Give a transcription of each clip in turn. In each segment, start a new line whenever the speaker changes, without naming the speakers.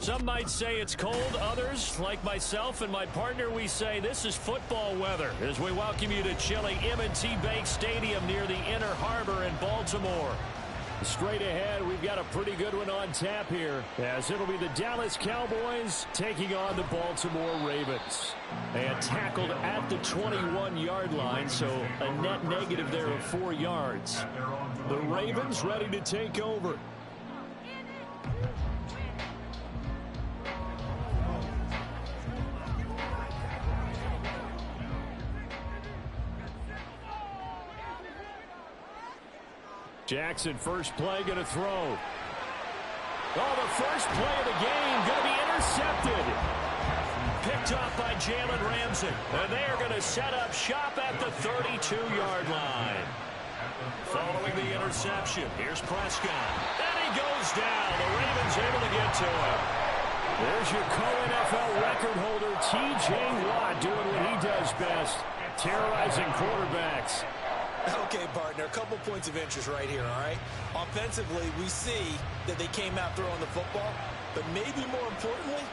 Some might say it's cold. Others, like myself and my partner, we say this is football weather as we welcome you to chilly M&T Bank Stadium near the Inner Harbor in Baltimore. Straight ahead, we've got a pretty good one on tap here, as it'll be the Dallas Cowboys taking on the Baltimore Ravens. And tackled at the 21-yard line, so a net negative there of 4 yards. The Ravens ready to take over. Jackson, first play, going to throw. Oh, the first play of the game going to be intercepted. Picked off by Jalen Ramsey. And they are going to set up shop at the 32-yard line. Following the interception, here's Prescott. And he goes down. The Ravens able to get to him. There's your co-NFL record holder, T.J. Watt, doing what he does best, terrorizing quarterbacks.
Okay, partner, a couple points of interest right here, all right? Offensively, we see that they came out throwing the football, but maybe more importantly,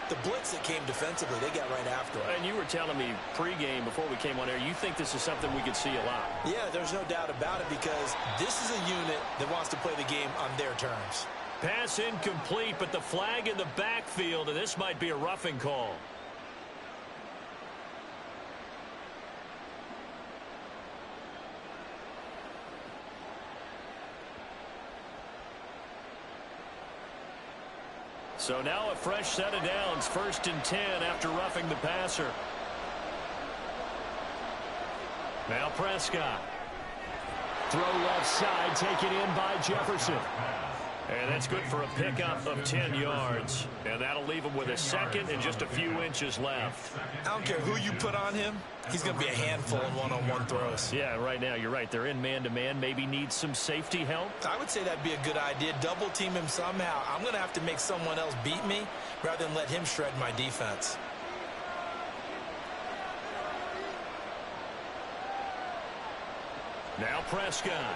the blitz that came defensively, they got right after it.
And you were telling me pregame before we came on air, you think this is something we could see a lot.
Yeah, there's no doubt about it because this is a unit that wants to play the game on their terms.
Pass incomplete, but the flag in the backfield, and this might be a roughing call. So now a fresh set of downs, 1st and 10 after roughing the passer. Now Prescott. Throw left side, taken in by Jefferson. And that's good for a pickup of 10 yards. And that'll leave him with a second and just a few inches left.
I don't care who you put on him. He's going to be a handful in one-on-one throws.
Yeah, right now, you're right. They're in man-to-man. Maybe needs some safety help.
I would say that'd be a good idea. Double team him somehow. I'm going to have to make someone else beat me rather than let him shred my defense.
Now Prescott.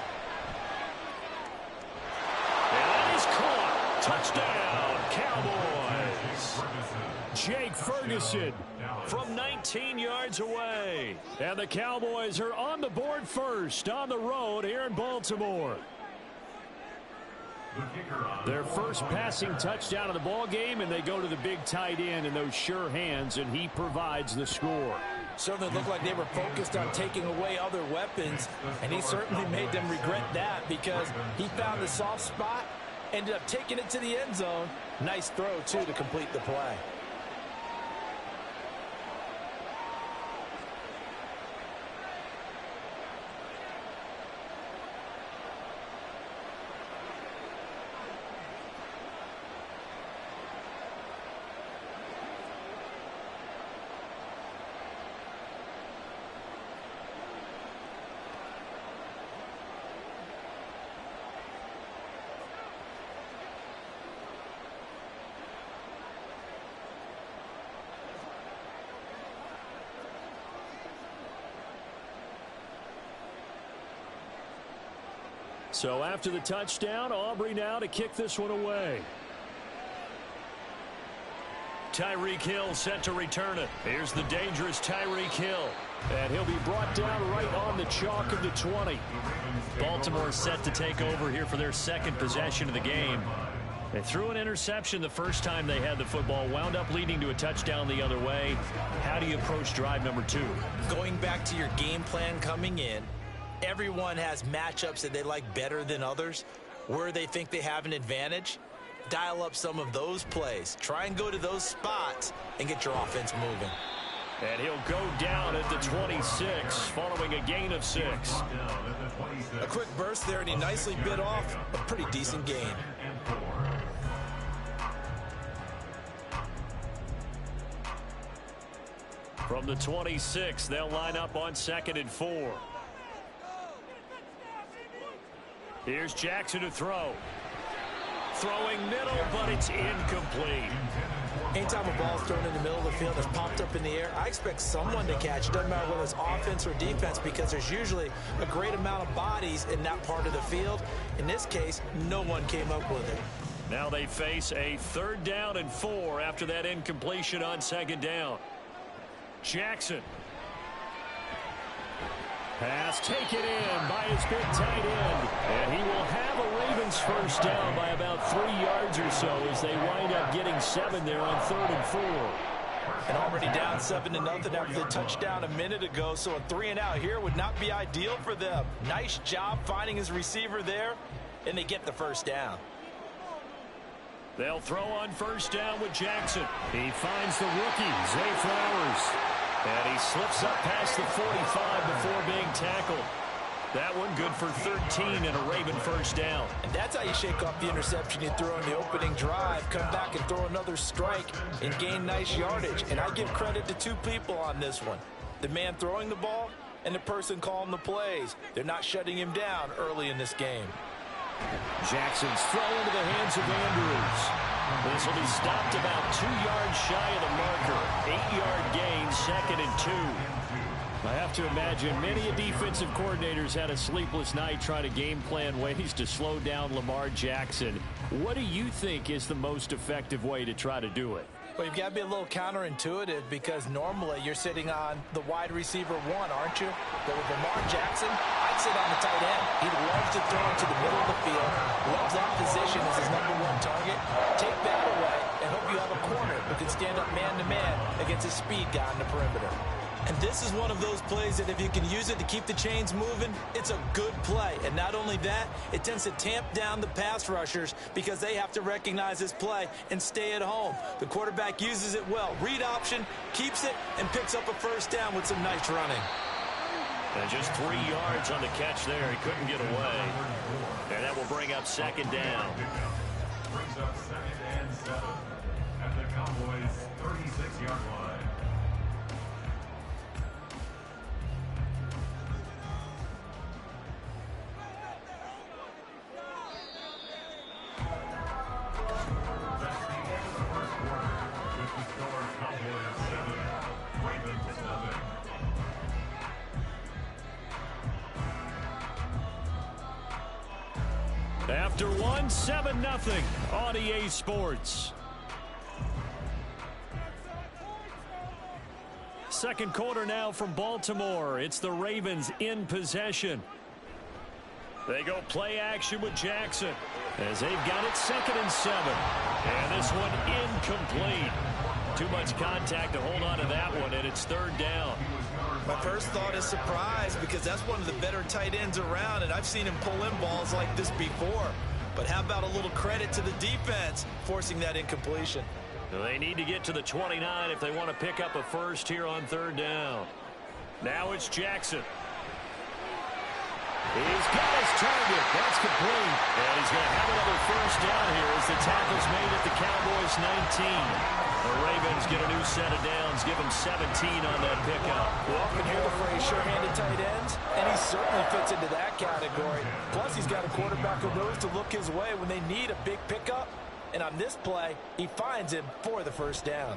And that is caught. Touchdown, Cowboys. Jake Ferguson from 19 yards away. And the Cowboys are on the board first on the road here in Baltimore. Their first passing touchdown of the ball game, and they go to the big tight end in those sure hands, and he provides the score.
Certainly looked like they were focused on taking away other weapons, and he certainly made them regret that because he found the soft spot, ended up taking it to the end zone. Nice throw, too, to complete the play.
So after the touchdown, Aubrey now to kick this one away. Tyreek Hill set to return it. Here's the dangerous Tyreek Hill. And he'll be brought down right on the chalk of the 20. Baltimore set to take over here for their second possession of the game. They threw an interception the first time they had the football, wound up leading to a touchdown the other way. How do you approach drive number 2?
Going back to your game plan coming in, everyone has matchups that they like better than others, where they think they have an advantage. Dial up some of those plays. Try and go to those spots and get your offense moving.
And he'll go down at the 26, following a gain of 6.
A quick burst there, and he nicely bit off a pretty decent gain.
From the 26, they'll line up on 2nd and 4. Here's Jackson to throw. Throwing middle, but it's incomplete.
Anytime a ball's thrown in the middle of the field that's popped up in the air, I expect someone to catch. It doesn't matter whether it's offense or defense because there's usually a great amount of bodies in that part of the field. In this case, no one came up with it.
Now they face a 3rd down and 4 after that incompletion on 2nd down. Jackson. Pass taken in by his big tight end. And he will have a Ravens 1st down by about 3 yards or so as they wind up getting 7 there on 3rd and 4.
And already down 7-0 after the touchdown a minute ago, so a 3-and-out here would not be ideal for them. Nice job finding his receiver there, and they get the 1st down.
They'll throw on 1st down with Jackson. He finds the rookie, Zay Flowers. And he slips up past the 45 before being tackled. That one good for 13 and a Raven 1st down.
And that's how you shake off the interception you threw on the opening drive. Come back and throw another strike and gain nice yardage. And I give credit to 2 people on this one. The man throwing the ball and the person calling the plays. They're not shutting him down early in this game.
Jackson's throw into the hands of Andrews. This will be stopped about 2 yards shy of the marker. 8-yard gain, 2nd and 2. I have to imagine many defensive coordinators had a sleepless night trying to game plan ways to slow down Lamar Jackson. What do you think is the most effective way to try to do it?
Well, you've got to be a little counterintuitive because normally you're sitting on the wide receiver 1, aren't you? But with Lamar Jackson, I'd sit on the tight end. He loves to throw into the middle of the field, loves that position as his #1 target. Take that away and hope you have a corner who can stand up man-to-man against a speed guy on the perimeter. And this is one of those plays that if you can use it to keep the chains moving, it's a good play. And not only that, it tends to tamp down the pass rushers because they have to recognize this play and stay at home. The quarterback uses it well. Read option, keeps it, and picks up a 1st down with some nice running.
And just 3 yards on the catch there. He couldn't get away. And that will bring up 2nd down.
Brings up 2nd and 7 at the Cowboys' 36-yard line.
After one, 7-0 on EA Sports. 2nd quarter now from Baltimore. It's the Ravens in possession. They go play action with Jackson as they've got it 2nd and 7. And this one incomplete. Too much contact to hold on to that one, and it's 3rd down.
My first thought is surprise because that's one of the better tight ends around, and I've seen him pull in balls like this before. But how about a little credit to the defense forcing that incompletion?
They need to get to the 29 if they want to pick up a 1st here on 3rd down. Now it's Jackson. He's got his target. That's complete. And he's going to have another 1st down here as the tackle's made at the Cowboys 19. The Ravens get a new set of downs, give him 17 on that pickup.
We often hear the phrase sure-handed tight ends, and he certainly fits into that category. Plus, he's got a quarterback who knows to look his way when they need a big pickup. And on this play, he finds him for the 1st down.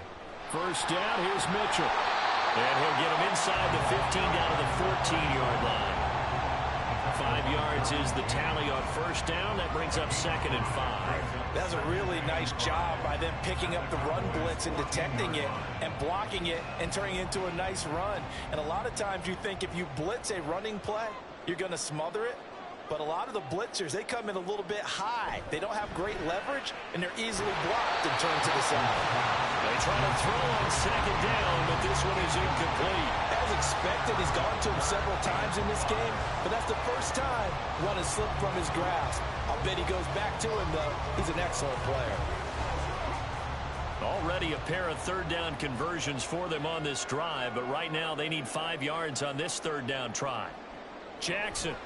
1st down, here's Mitchell. And he'll get him inside the 15 down to the 14-yard line. 5 yards is the tally on 1st down. That brings up 2nd and 5.
That's a really nice job by them picking up the run blitz and detecting it and blocking it and turning it into a nice run. And a lot of times you think if you blitz a running play, you're going to smother it. But a lot of the blitzers, they come in a little bit high. They don't have great leverage, and they're easily blocked and turned to the side.
They try to throw on 2nd down, but this one is incomplete.
As expected, he's gone to him several times in this game, but that's the first time one has slipped from his grasp. I'll bet he goes back to him, though. He's an excellent player.
Already a pair of 3rd down conversions for them on this drive, but right now they need 5 yards on this 3rd down try. Jackson.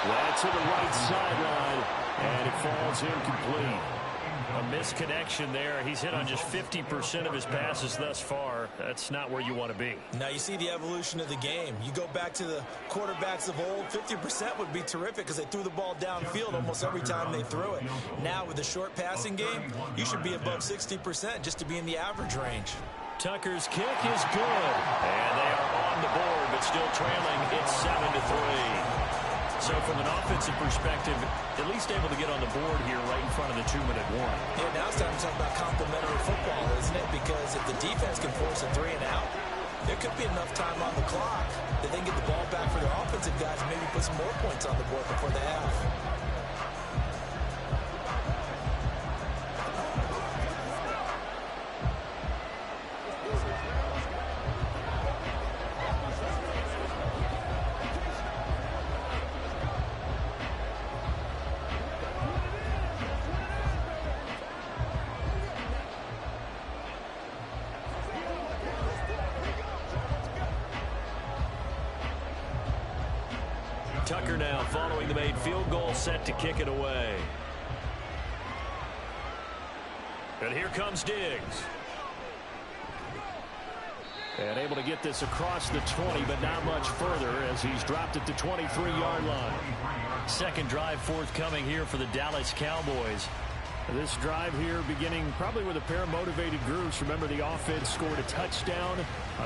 That's to the right sideline, and it falls incomplete. A misconnection there. He's hit on just 50% of his passes thus far. That's not where you want to be.
Now you see the evolution of the game. You go back to the quarterbacks of old, 50% would be terrific because they threw the ball downfield almost every time they threw it. Now with the short passing game, you should be above 60% just to be in the average range.
Tucker's kick is good. And they are on the board, but still trailing. It's 7-3. So from an offensive perspective, at least able to get on the board here right in front of the 2-minute warning.
Yeah, now it's time to talk about complementary football, isn't it? Because if the defense can force a 3 and out, there could be enough time on the clock that they can get the ball back for their offensive guys and maybe put some more points on the board before the half.
Tucker now following the made field goal, set to kick it away. And here comes Diggs. And able to get this across the 20, but not much further as he's dropped at the 23-yard line. Second drive forthcoming here for the Dallas Cowboys. This drive here beginning probably with a pair of motivated groups. Remember, the offense scored a touchdown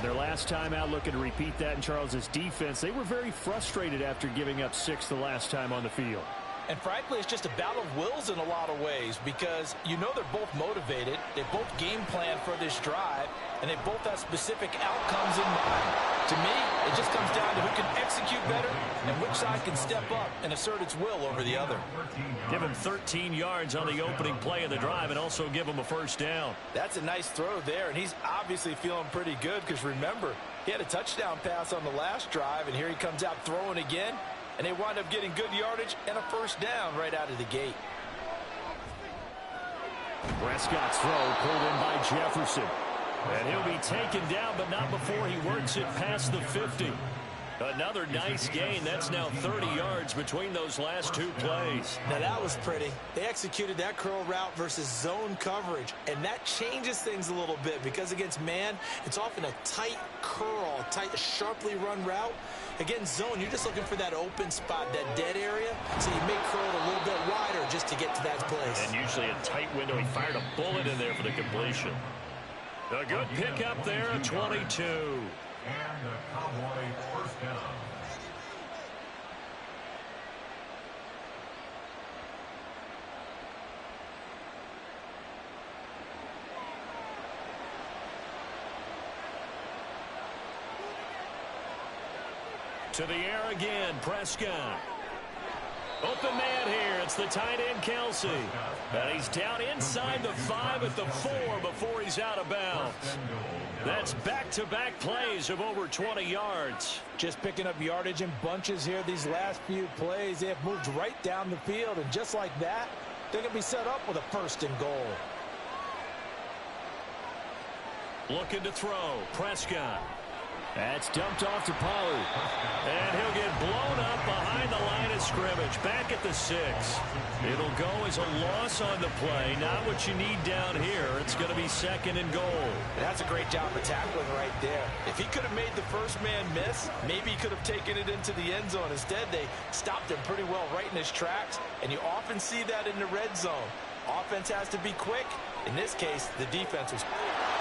their last time out, looking to repeat that in Charles's defense. They were very frustrated after giving up 6 the last time on the field.
And frankly, it's just a battle of wills in a lot of ways because you know they're both motivated. They both game plan for this drive, and they both have specific outcomes in mind. To me, it just comes down to who can execute better and which side can step up and assert its will over the other.
Give him 13 yards on the opening play of the drive and also give him a first down.
That's a nice throw there, and he's obviously feeling pretty good because remember, he had a touchdown pass on the last drive, and here he comes out throwing again. And they wind up getting good yardage and a first down right out of the gate.
Prescott's throw pulled in by Jefferson. And he'll be taken down, but not before he works it past the 50. Another nice gain. That's now 30 yards between those last two plays.
Now that was pretty. They executed that curl route versus zone coverage, and that changes things a little bit because against man, it's often a tight curl, tight, sharply run route. Against zone, you're just looking for that open spot, that dead area, so you may curl it a little bit wider just to get to that place.
And usually a tight window. He fired a bullet in there for the completion. A good pickup there, a 22.
And the Cowboy first down.
To the air again, Prescott. Open man here. It's the tight end, Kelsey. And he's down inside the 5 at the 4 before he's out of bounds. That's back-to-back plays of over 20 yards.
Just picking up yardage in bunches here these last few plays. They have moved right down the field, and just like that, they're going to be set up with a first and goal.
Looking to throw. Prescott. That's dumped off to Pollard. And he'll get blown up behind the line of scrimmage. Back at the 6. It'll go as a loss on the play. Not what you need down here. It's going to be second and goal.
That's a great job of tackling right there. If he could have made the first man miss, maybe he could have taken it into the end zone. Instead, they stopped him pretty well right in his tracks. And you often see that in the red zone. Offense has to be quick. In this case, the defense was.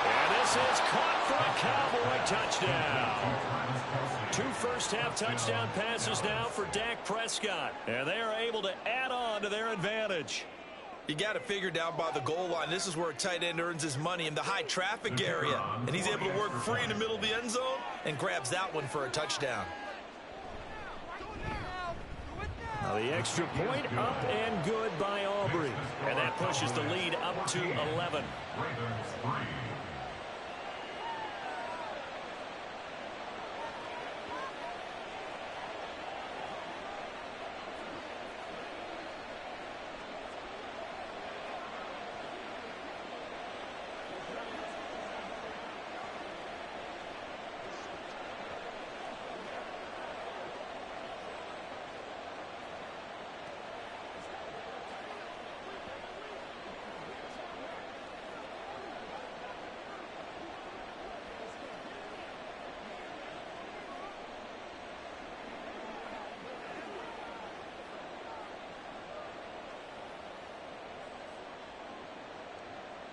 And this is caught for a Cowboy touchdown. 2 first-half touchdown passes now for Dak Prescott. And they are able to add on to their advantage.
You got to figure down by the goal line. This is where a tight end earns his money in the high traffic area. And he's able to work free in the middle of the end zone and grabs that one for a touchdown.
Now the extra point up and good by Aubrey. And that pushes the lead up to 11.
Ravens 3.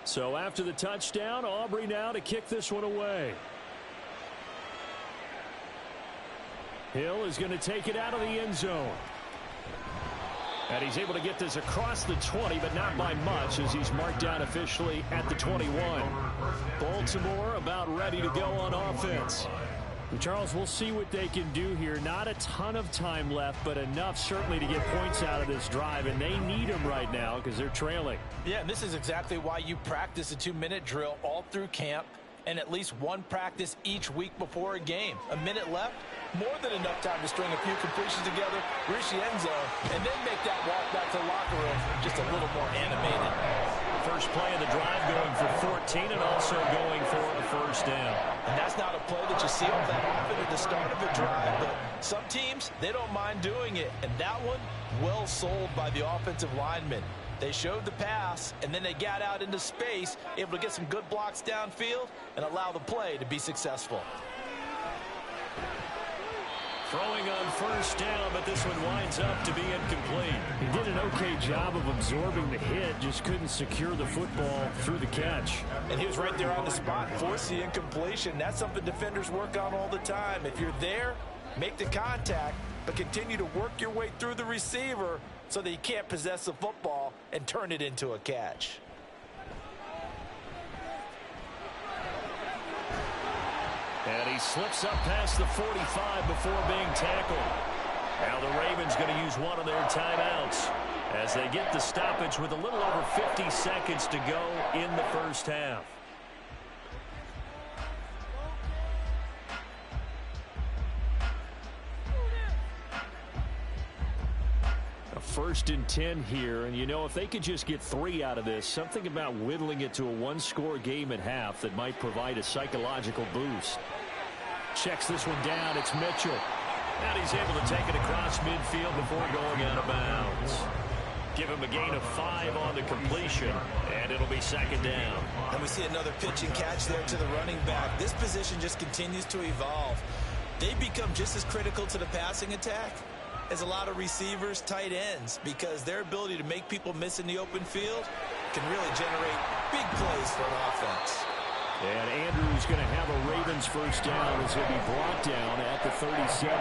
So after the touchdown, Aubrey now to kick this one away. Hill is going to take it out of the end zone. And he's able to get this across the 20, but not by much, as he's marked down officially at the 21. Baltimore about ready to go on offense. Charles, we'll see what they can do here. Not a ton of time left, but enough certainly to get points out of this drive, and they need them right now because they're trailing.
Yeah, and this is exactly why you practice a 2-minute drill all through camp and at least one practice each week before a game. A minute left, more than enough time to string a few completions together, reach the end zone, and then make that walk back to the locker room just a little more animated.
First play of the drive going for 14 and also going for a first down.
And that's not a play that you see all that often at the start of a drive, but some teams, they don't mind doing it. And that one, well sold by the offensive lineman. They showed the pass, and then they got out into space, able to get some good blocks downfield and allow the play to be successful.
Throwing on first down, but this one winds up to be incomplete. He did an okay job of absorbing the hit, just couldn't secure the football through the catch.
And he was right there on the spot, force the incompletion. That's something defenders work on all the time. If you're there, make the contact, but continue to work your way through the receiver so that you can't possess the football and turn it into a catch.
And he slips up past the 45 before being tackled. Now the Ravens going to use one of their timeouts as they get the stoppage with a little over 50 seconds to go in the first half. A 1st and 10 here, and you know, if they could just get 3 out of this, something about whittling it to a one-score game at half that might provide a psychological boost. Checks this one down. It's Mitchell. And he's able to take it across midfield before going out of bounds. Give him a gain of 5 on the completion, and it'll be 2nd down.
And we see another pitch and catch there to the running back. This position just continues to evolve. They become just as critical to the passing attack as a lot of receivers, tight ends, because their ability to make people miss in the open field can really generate big plays for an offense.
And Andrews going to have a Ravens first down as he'll be brought down at the 37.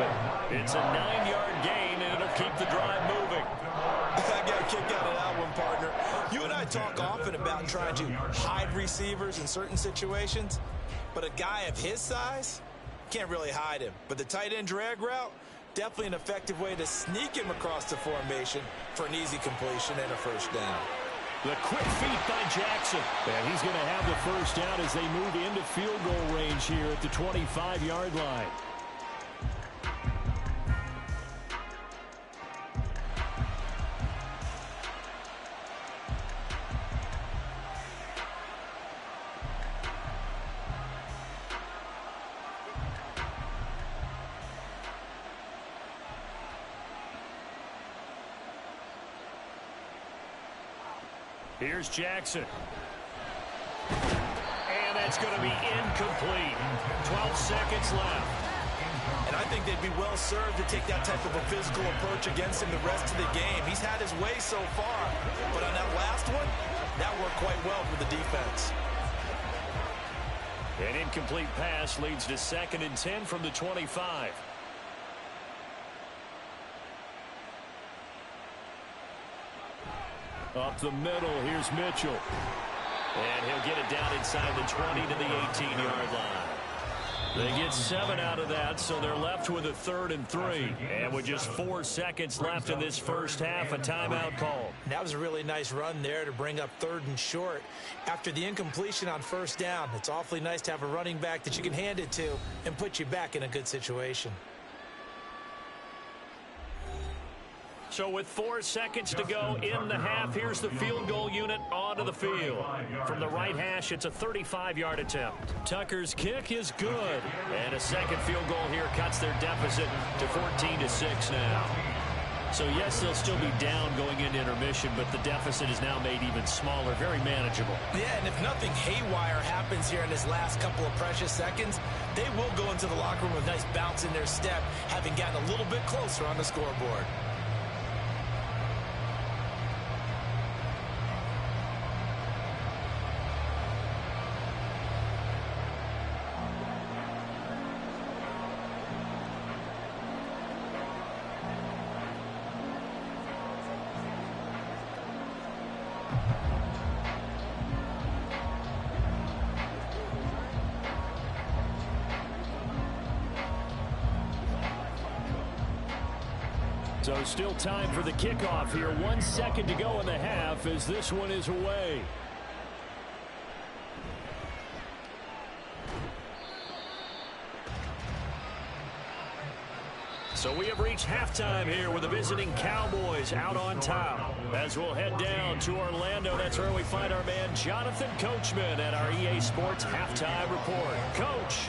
It's a 9-yard gain, and it'll keep the drive moving.
I got a kick out of that one, partner. You and I talk often about trying to hide receivers in certain situations, but a guy of his size can't really hide him. But the tight end drag route, definitely an effective way to sneak him across the formation for an easy completion and a first down.
The quick feet by Jackson. And he's going to have the first down as they move into field goal range here at the 25-yard line. Here's Jackson. And that's going to be incomplete. 12 seconds left.
And I think they'd be well served to take that type of a physical approach against him the rest of the game. He's had his way so far, but on that last one, that worked quite well for the defense.
An incomplete pass leads to 2nd and 10 from the 25. Up the middle, here's Mitchell. And he'll get it down inside the 20 to the 18-yard line. They get 7 out of that, so they're left with a 3rd and 3. And with just 4 seconds left in this first half, a timeout call.
That was a really nice run there to bring up 3rd and short. After the incompletion on first down, it's awfully nice to have a running back that you can hand it to and put you back in a good situation.
So with 4 seconds to go in the half, here's the field goal unit onto the field. From the right hash, it's a 35-yard attempt. Tucker's kick is good. And a second field goal here cuts their deficit to 14-6 now. So yes, they'll still be down going into intermission, but the deficit is now made even smaller, very manageable.
Yeah, and if nothing haywire happens here in this last couple of precious seconds, they will go into the locker room with a nice bounce in their step, having gotten a little bit closer on the scoreboard.
So still time for the kickoff here. 1 second to go in the half as this one is away. So we have reached halftime here with the visiting Cowboys out on top. As we'll head down to Orlando, that's where we find our man Jonathan Coachman at our EA Sports Halftime Report. Coach,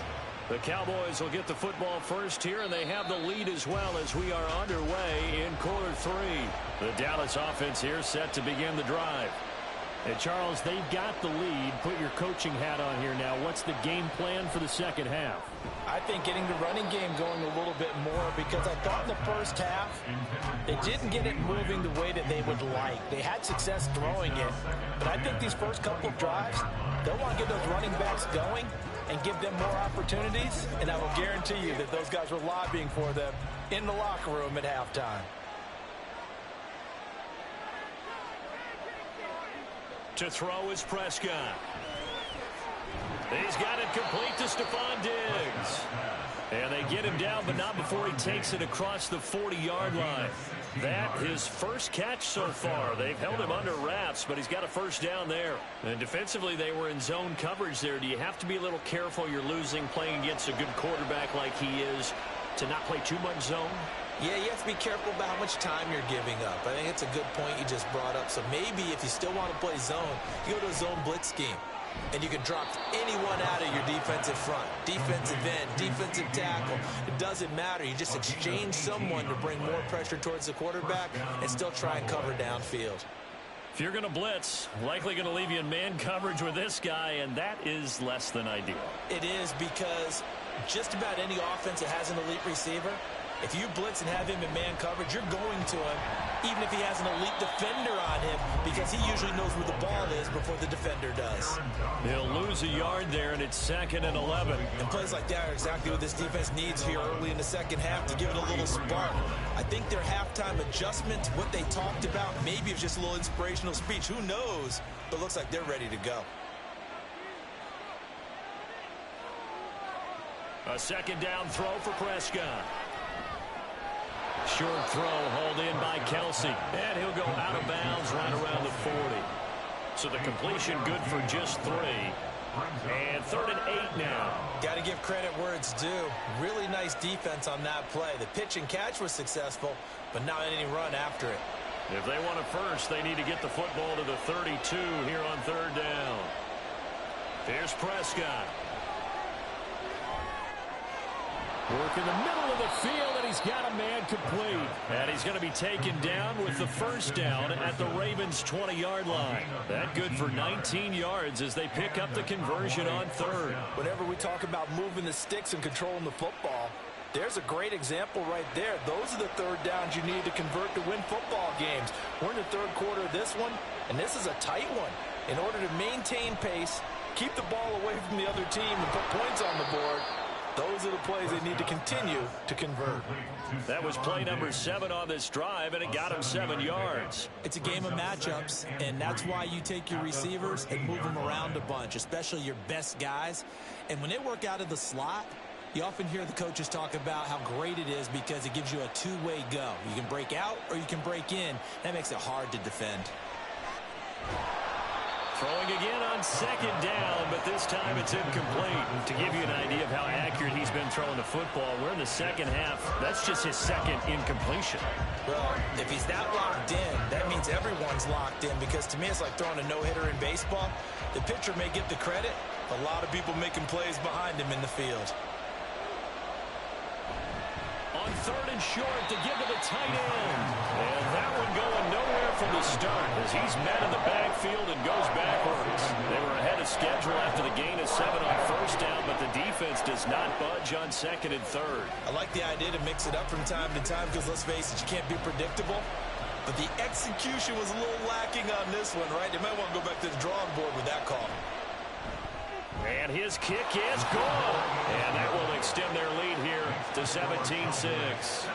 the Cowboys will get the football first here, and they have the lead as well as we are underway in quarter three. The Dallas offense here set to begin the drive. And Charles, they've got the lead. Put your coaching hat on here now. What's the game plan for the second half?
I think getting the running game going a little bit more, because I thought in the first half they didn't get it moving the way that they would like. They had success throwing it, but I think these first couple of drives, they'll want to get those running backs going and give them more opportunities, and I will guarantee you that those guys were lobbying for them in the locker room at halftime.
To throw is Prescott. He's got it complete to Stephon Diggs. And they get him down, but not before he takes it across the 40-yard line. That his first catch so far. They've held him under wraps, but he's got a first down there. And defensively, they were in zone coverage there. Do you have to be a little careful? You're losing playing against a good quarterback like he is to not play too much zone?
Yeah, you have to be careful about how much time you're giving up. I think it's a good point you just brought up. So maybe if you still want to play zone, you go to a zone blitz scheme. And you can drop anyone out of your defensive front. Defensive end, defensive tackle. It doesn't matter. You just exchange someone to bring more pressure towards the quarterback and still try and cover downfield.
If you're going to blitz, likely going to leave you in man coverage with this guy, and that is less than ideal.
It is, because just about any offense that has an elite receiver, if you blitz and have him in man coverage, you're going to him, even if he has an elite defender on him, because he usually knows where the ball is before the defender does.
He'll lose a yard there, and it's 2nd and 11.
And plays like that are exactly what this defense needs here early in the second half to give it a little spark. I think their halftime adjustment, what they talked about, maybe it's just a little inspirational speech. Who knows? But it looks like they're ready to go.
A second down throw for Prescott. Short throw hauled in by Kelsey. And he'll go out of bounds right around the 40. So the completion good for just 3. And 3rd and 8 now.
Got to give credit where it's due. Really nice defense on that play. The pitch and catch was successful, but not any run after it.
If they want it first, they need to get the football to the 32 here on 3rd down. Here's Prescott. Work in the middle of the field, and he's got a man complete. And he's going to be taken down with the first down at the Ravens' 20-yard line. That good for 19 yards as they pick up the conversion on 3rd.
Whenever we talk about moving the sticks and controlling the football, there's a great example right there. Those are the 3rd downs you need to convert to win football games. We're in the 3rd quarter of this one, and this is a tight one. In order to maintain pace, keep the ball away from the other team, and put points on the board, those are the plays they need to continue to convert.
That was play number 7 on this drive, and it got him 7 yards.
It's a game of matchups, and that's why you take your receivers and move them around a bunch, especially your best guys. And when they work out of the slot, you often hear the coaches talk about how great it is because it gives you a two-way go. You can break out or you can break in. That makes it hard to defend.
Throwing again on 2nd down, but this time it's incomplete. To give you an idea of how accurate he's been throwing the football, we're in the second half. That's just his 2nd incompletion.
Well, if he's that locked in, that means everyone's locked in, because to me it's like throwing a no-hitter in baseball. The pitcher may get the credit, a lot of people making plays behind him in the field.
On 3rd and short to give to the tight end. And that one going nowhere from the start as he's met in the backfield and goes backwards. They were ahead of schedule after the gain of 7 on 1st down, but the defense does not budge on 2nd and 3rd.
I like the idea to mix it up from time to time because, let's face it, you can't be predictable. But the execution was a little lacking on this one, right? They might want to go back to the drawing board with that call.
And his kick is good. And that will extend their lead here to 17-6.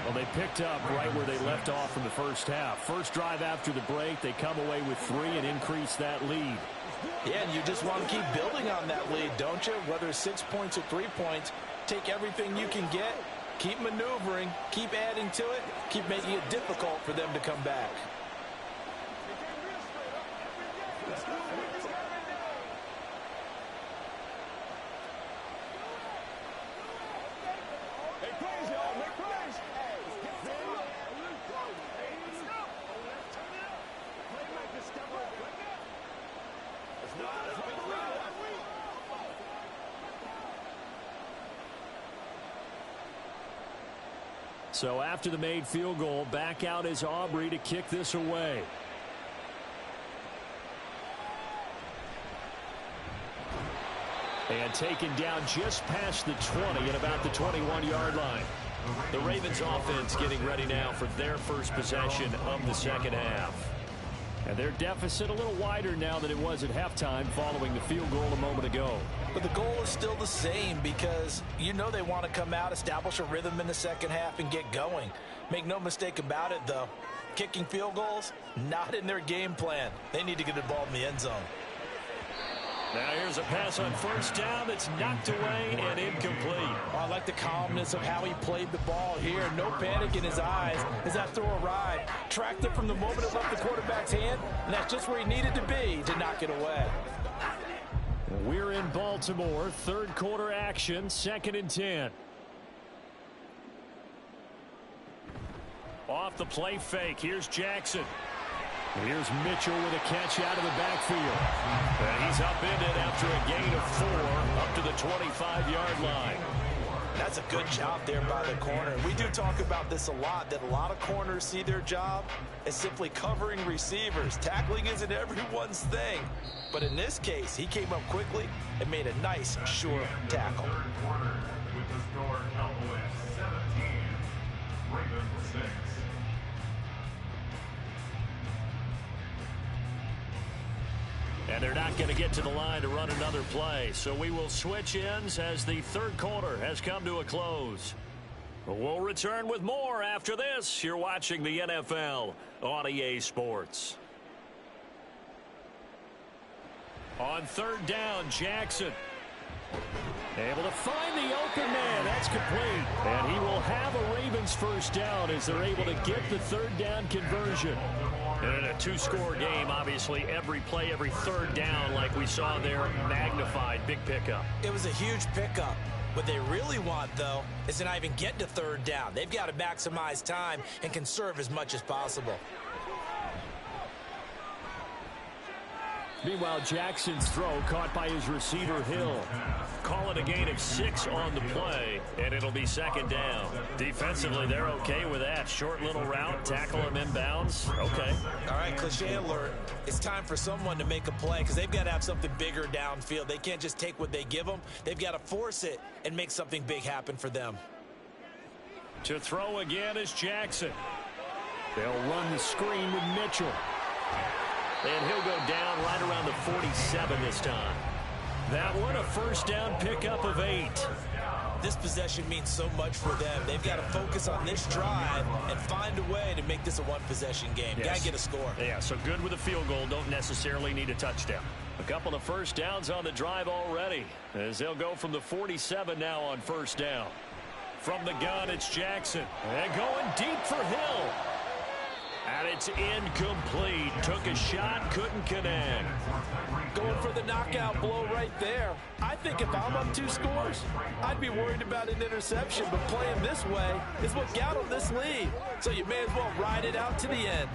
Well, they picked up right where they left off in the first half. First drive after the break, they come away with 3 and increase that lead.
Yeah, and you just want to keep building on that lead, don't you? Whether it's 6 points or 3 points, take everything you can get, keep maneuvering, keep adding to it, keep making it difficult for them to come back.
So after the made field goal, back out is Aubrey to kick this away. And taken down just past the 20 at about the 21-yard line. The Ravens offense getting ready now for their first possession of the second half. And their deficit a little wider now than it was at halftime following the field goal a moment ago.
But the goal is still the same because you know they want to come out, establish a rhythm in the second half, and get going. Make no mistake about it, though. Kicking field goals, not in their game plan. They need to get the ball in the end zone.
Now here's a pass on first down that's knocked away and incomplete.
Oh, I like the calmness of how he played the ball here. No panic in his eyes as that throw arrived. Tracked it from the moment it left the quarterback's hand, and that's just where he needed to be to knock it away.
We're in Baltimore. Third quarter action, 2nd and 10. Off the play fake. Here's Jackson. Here's Mitchell with a catch out of the backfield. And he's upended after a gain of 4 up to the 25-yard line.
That's a good job there by the corner. We do talk about this a lot, that a lot of corners see their job as simply covering receivers. Tackling isn't everyone's thing. But in this case, he came up quickly and made a nice, sure tackle.
Third quarter with the score Cowboys 17, Ravens 6.
And they're not going to get to the line to run another play. So we will switch ends as the third quarter has come to a close. We'll return with more after this. You're watching the NFL on EA Sports. On third down, Jackson. Able to find the open man. That's complete. And he will have a Ravens first down as they're able to get the third down conversion. And in a 2-score game, obviously, every play, every third down, like we saw there, magnified. Big pickup.
It was a huge pickup. What they really want, though, is to not even get to third down. They've got to maximize time and conserve as much as possible.
Meanwhile, Jackson's throw caught by his receiver, Hill. Call it a gain of 6 on the play, and it'll be second down. Defensively, they're okay with that. Short little route, tackle him inbounds. Okay.
All right, cliche alert. It's time for someone to make a play because they've got to have something bigger downfield. They can't just take what they give them. They've got to force it and make something big happen for them.
To throw again is Jackson. They'll run the screen with Mitchell. And he'll go down right around the 47 this time. That one, a first down pickup of 8.
This possession means so much for them. They've got to focus on this drive and find a way to make this a one-possession game.
Yes.
Got to get a score.
Yeah, so good with a field goal. Don't necessarily need a touchdown. A couple of first downs on the drive already, as they'll go from the 47 now on first down. From the gun, it's Jackson. And going deep for Hill. And it's incomplete. Took a shot, couldn't connect.
Going for the knockout blow right there. I think if I'm up 2 scores, I'd be worried about an interception. But playing this way is what got them this lead. So you may as well ride it out to the end.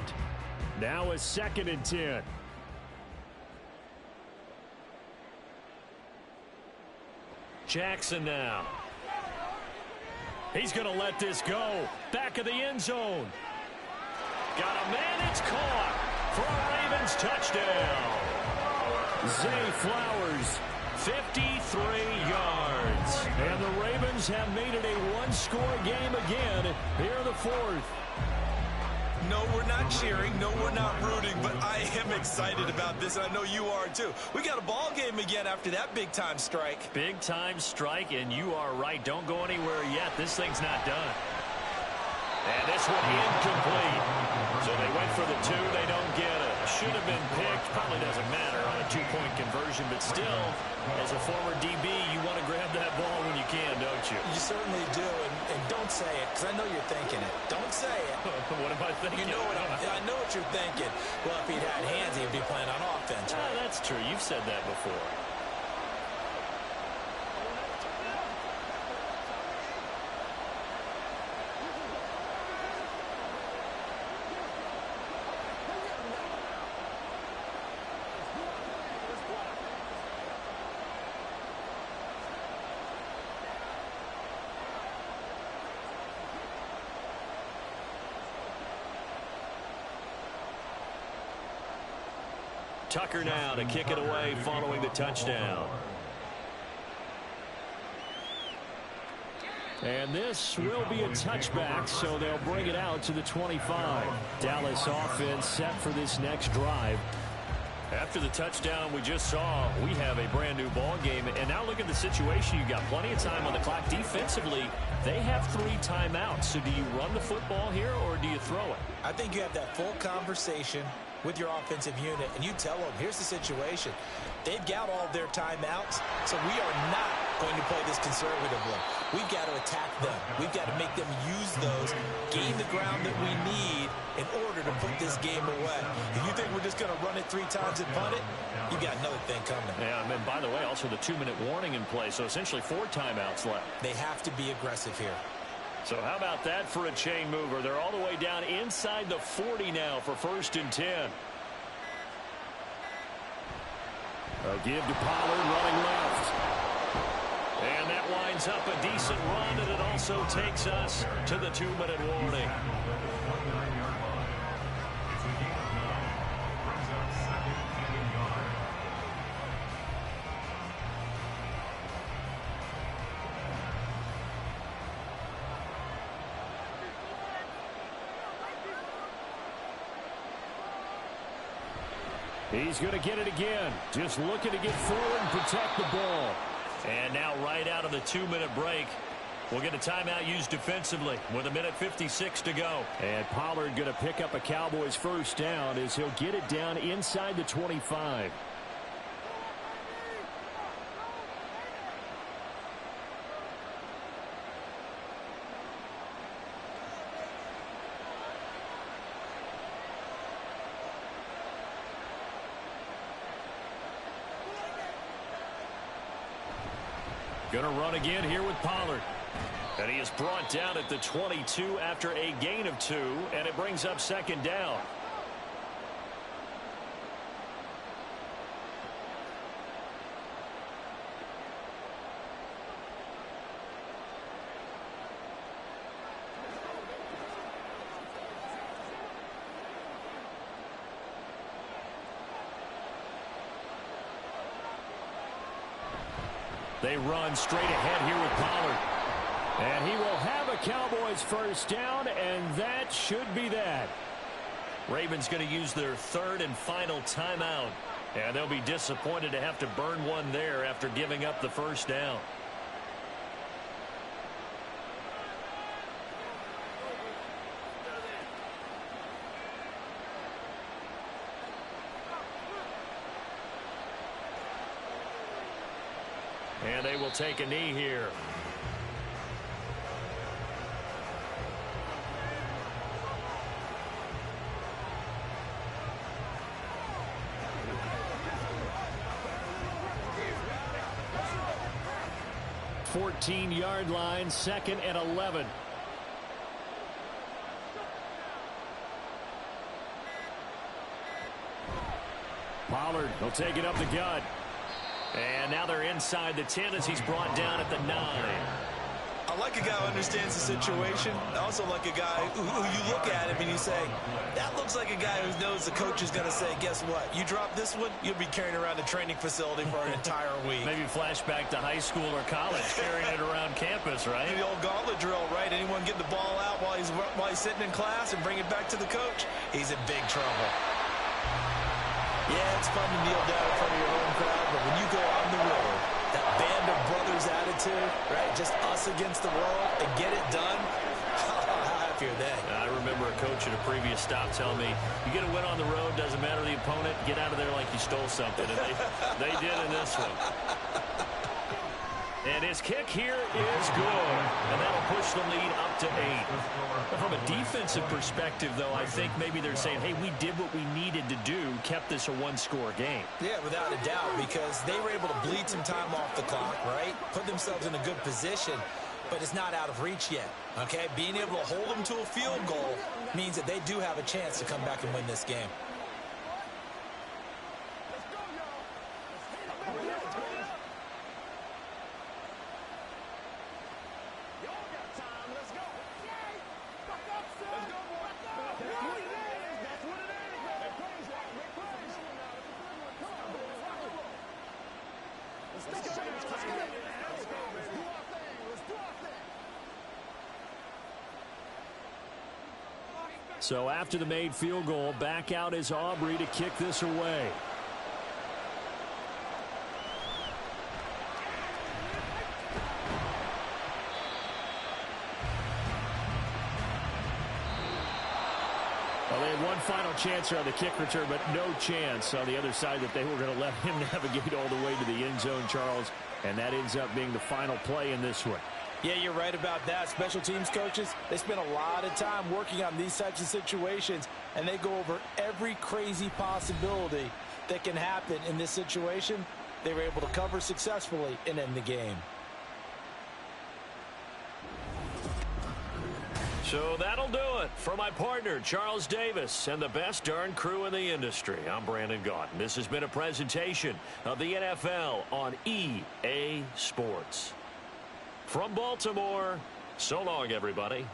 Now a 2nd and 10. Jackson now. He's going to let this go. Back of the end zone. Got a man, it's caught for a Ravens touchdown. Zay Flowers, 53 yards. And the Ravens have made it a 1-score game again here in the 4th.
No, we're not cheering. No, we're not rooting. But I am excited about this, and I know you are too. We got a ball game again after that big-time strike.
Big-time strike, and you are right. Don't go anywhere yet. This thing's not done. And this one incomplete. So they went for the two. They don't get it. Should have been picked. Probably doesn't matter on a two-point conversion. But still, as a former DB, you want to grab that ball when you can, don't you?
You certainly do. And don't say it, because I know you're thinking it. Don't say it.
What am I thinking?
You know what I know what you're thinking. Well, if he'd had hands, he'd be playing on offense. Right?
That's true. You've said that before. Tucker now to kick it away following the touchdown. And this will be a touchback, so they'll bring it out to the 25. Dallas offense set for this next drive. After the touchdown we just saw, we have a brand new ball game. And now look at the situation. You've got plenty of time on the clock. Defensively, they have 3 timeouts. So do you run the football here or do you throw it?
I think you have that full conversation with your offensive unit, and you tell them, here's the situation. They've got all their timeouts, so we are not going to play this conservatively. We've got to attack them. We've got to make them use those, gain the ground that we need in order to put this game away. If you think we're just going to run it 3 times and punt it, you got another thing coming.
Yeah, and by the way, also the 2-minute warning in play, so essentially 4 timeouts left.
They have to be aggressive here.
So how about that for a chain mover? They're all the way down inside the 40 now for 1st and 10. A give to Pollard running left. And that winds up a decent run, and it also takes us to the 2-minute warning. He's going to get it again. Just looking to get forward and protect the ball. And now right out of the 2-minute break, we'll get a timeout used defensively with 1:56 to go. And Pollard going to pick up a Cowboys first down as he'll get it down inside the 25. Going to run again here with Pollard. And he is brought down at the 22 after a gain of 2, and it brings up 2nd down. They run straight ahead here with Pollard. And he will have a Cowboys first down, and that should be that. Ravens going to use their 3rd and final timeout. And they'll be disappointed to have to burn one there after giving up the first down. And they will take a knee here. Fourteen-yard line, 2nd and 11. Pollard will take it up the gut. And now they're inside the 10 as he's brought down at the 9.
I like a guy who understands the situation. I also like a guy who you look at him and you say, that looks like a guy who knows the coach is going to say, guess what? You drop this one, you'll be carrying around the training facility for an entire week.
Maybe flashback to high school or college, carrying it around campus, right?
The old gauntlet drill, right? Anyone get the ball out while he's sitting in class and bring it back to the coach? He's in big trouble. Yeah, it's fun to kneel down in front of your home crowd, but when you go on the road, that band of brothers attitude, right? Just us against the world and get it done. If atmosphere then.
I remember a coach at a previous stop telling me, you get a win on the road, doesn't matter the opponent, get out of there like you stole something. And they did in this one. And his kick here is good. And that'll push the lead up to 8. But from a defensive perspective, though, I think maybe they're saying, hey, we did what we needed to do, kept this a one-score game.
Yeah, without a doubt, because they were able to bleed some time off the clock, right? Put themselves in a good position, but it's not out of reach yet, okay? Being able to hold them to a field goal means that they do have a chance to come back and win this game.
So after the made field goal, back out is Aubrey to kick this away. Well, they had one final chance here on the kick return, but no chance on the other side that they were going to let him navigate all the way to the end zone, Charles. And that ends up being the final play in this one.
Yeah, you're right about that. Special teams coaches, they spend a lot of time working on these types of situations, and they go over every crazy possibility that can happen in this situation. They were able to cover successfully and end the game.
So that'll do it for my partner, Charles Davis, and the best darn crew in the industry. I'm Brandon Gaudin. This has been a presentation of the NFL on EA Sports. From Baltimore, so long, everybody.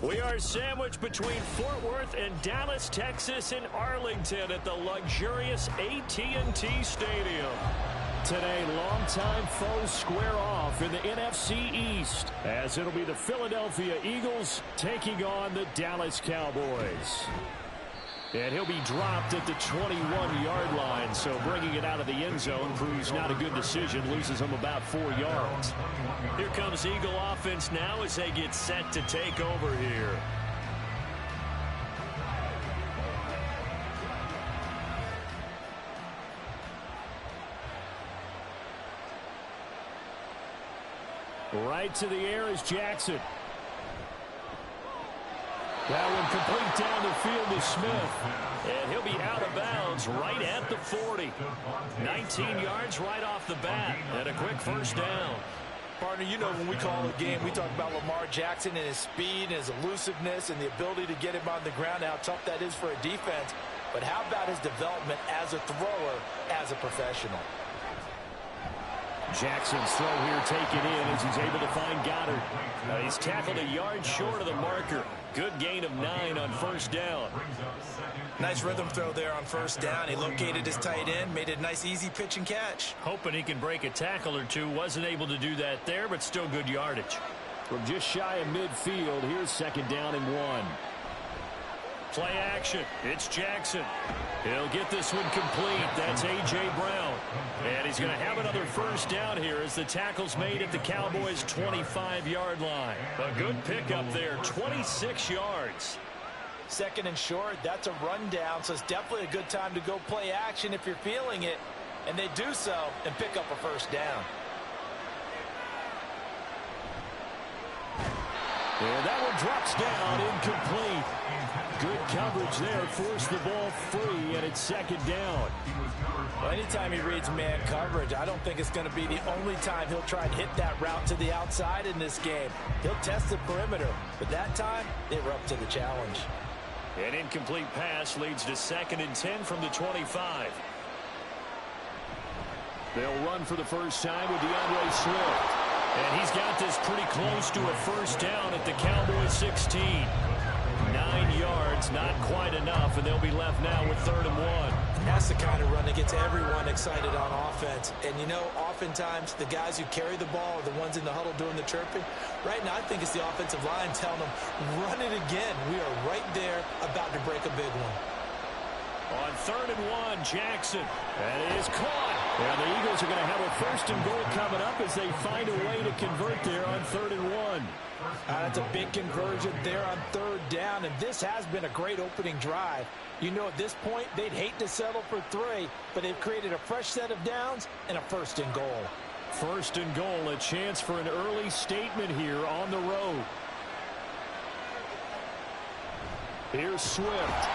We are sandwiched between Fort Worth and Dallas, Texas, and Arlington at the luxurious AT&T Stadium. Today, longtime foes square off in the NFC East, as it'll be the Philadelphia Eagles taking on the Dallas Cowboys. And he'll be dropped at the 21-yard line, so bringing it out of the end zone proves not a good decision, loses him about 4 yards. Here comes Eagle offense now as they get set to take over here. Right to the air is Jackson. That one complete down the field to Smith. And he'll be out of bounds right at the 40. 19 yards right off the bat. And a quick first down.
Partner, you know when we call a game, we talk about Lamar Jackson and his speed and his elusiveness and the ability to get him on the ground, how tough that is for a defense. But how about his development as a thrower, as a professional?
Jackson's throw here taken in as he's able to find Goddard. He's tackled a yard short of the marker. Good gain of 9 on first down.
Nice rhythm throw there on first down. He located his tight end, made it a nice easy pitch and catch.
Hoping he can break a tackle or two. Wasn't able to do that there, but still good yardage. From just shy of midfield, here's second down and 1. Play action. It's Jackson. He'll get this one complete. That's A.J. Brown. And he's going to have another first down here as the tackle's made at the Cowboys' 25-yard line. A good pickup there, 26 yards.
Second and short, that's a rundown, so it's definitely a good time to go play action if you're feeling it. And they do so and pick up a first down.
And that one drops down, incomplete. Good coverage there, forced the ball free, and it's second down.
Well, anytime he reads man coverage, I don't think it's going to be the only time he'll try and hit that route to the outside in this game. He'll test the perimeter, but that time, they were up to the challenge.
An incomplete pass leads to second and 10 from the 25. They'll run for the first time with DeAndre Swift. And he's got this pretty close to a first down at the Cowboys' 16. 9 yards, not quite enough, and they'll be left now with 3rd and 1.
That's the kind of run that gets everyone excited on offense. And, you know, oftentimes the guys who carry the ball are the ones in the huddle doing the chirping. Right now, I think it's the offensive line telling them, run it again. We are right there about to break a big one.
On 3rd and 1, Jackson. That is caught. And the Eagles are going to have a 1st and goal coming up as they find a way to convert there on 3rd and 1.
That's a big conversion there on 3rd down, and this has been a great opening drive. You know, at this point, they'd hate to settle for 3, but they've created a fresh set of downs and a 1st and goal.
1st and goal, a chance for an early statement here on the road. Here's Swift.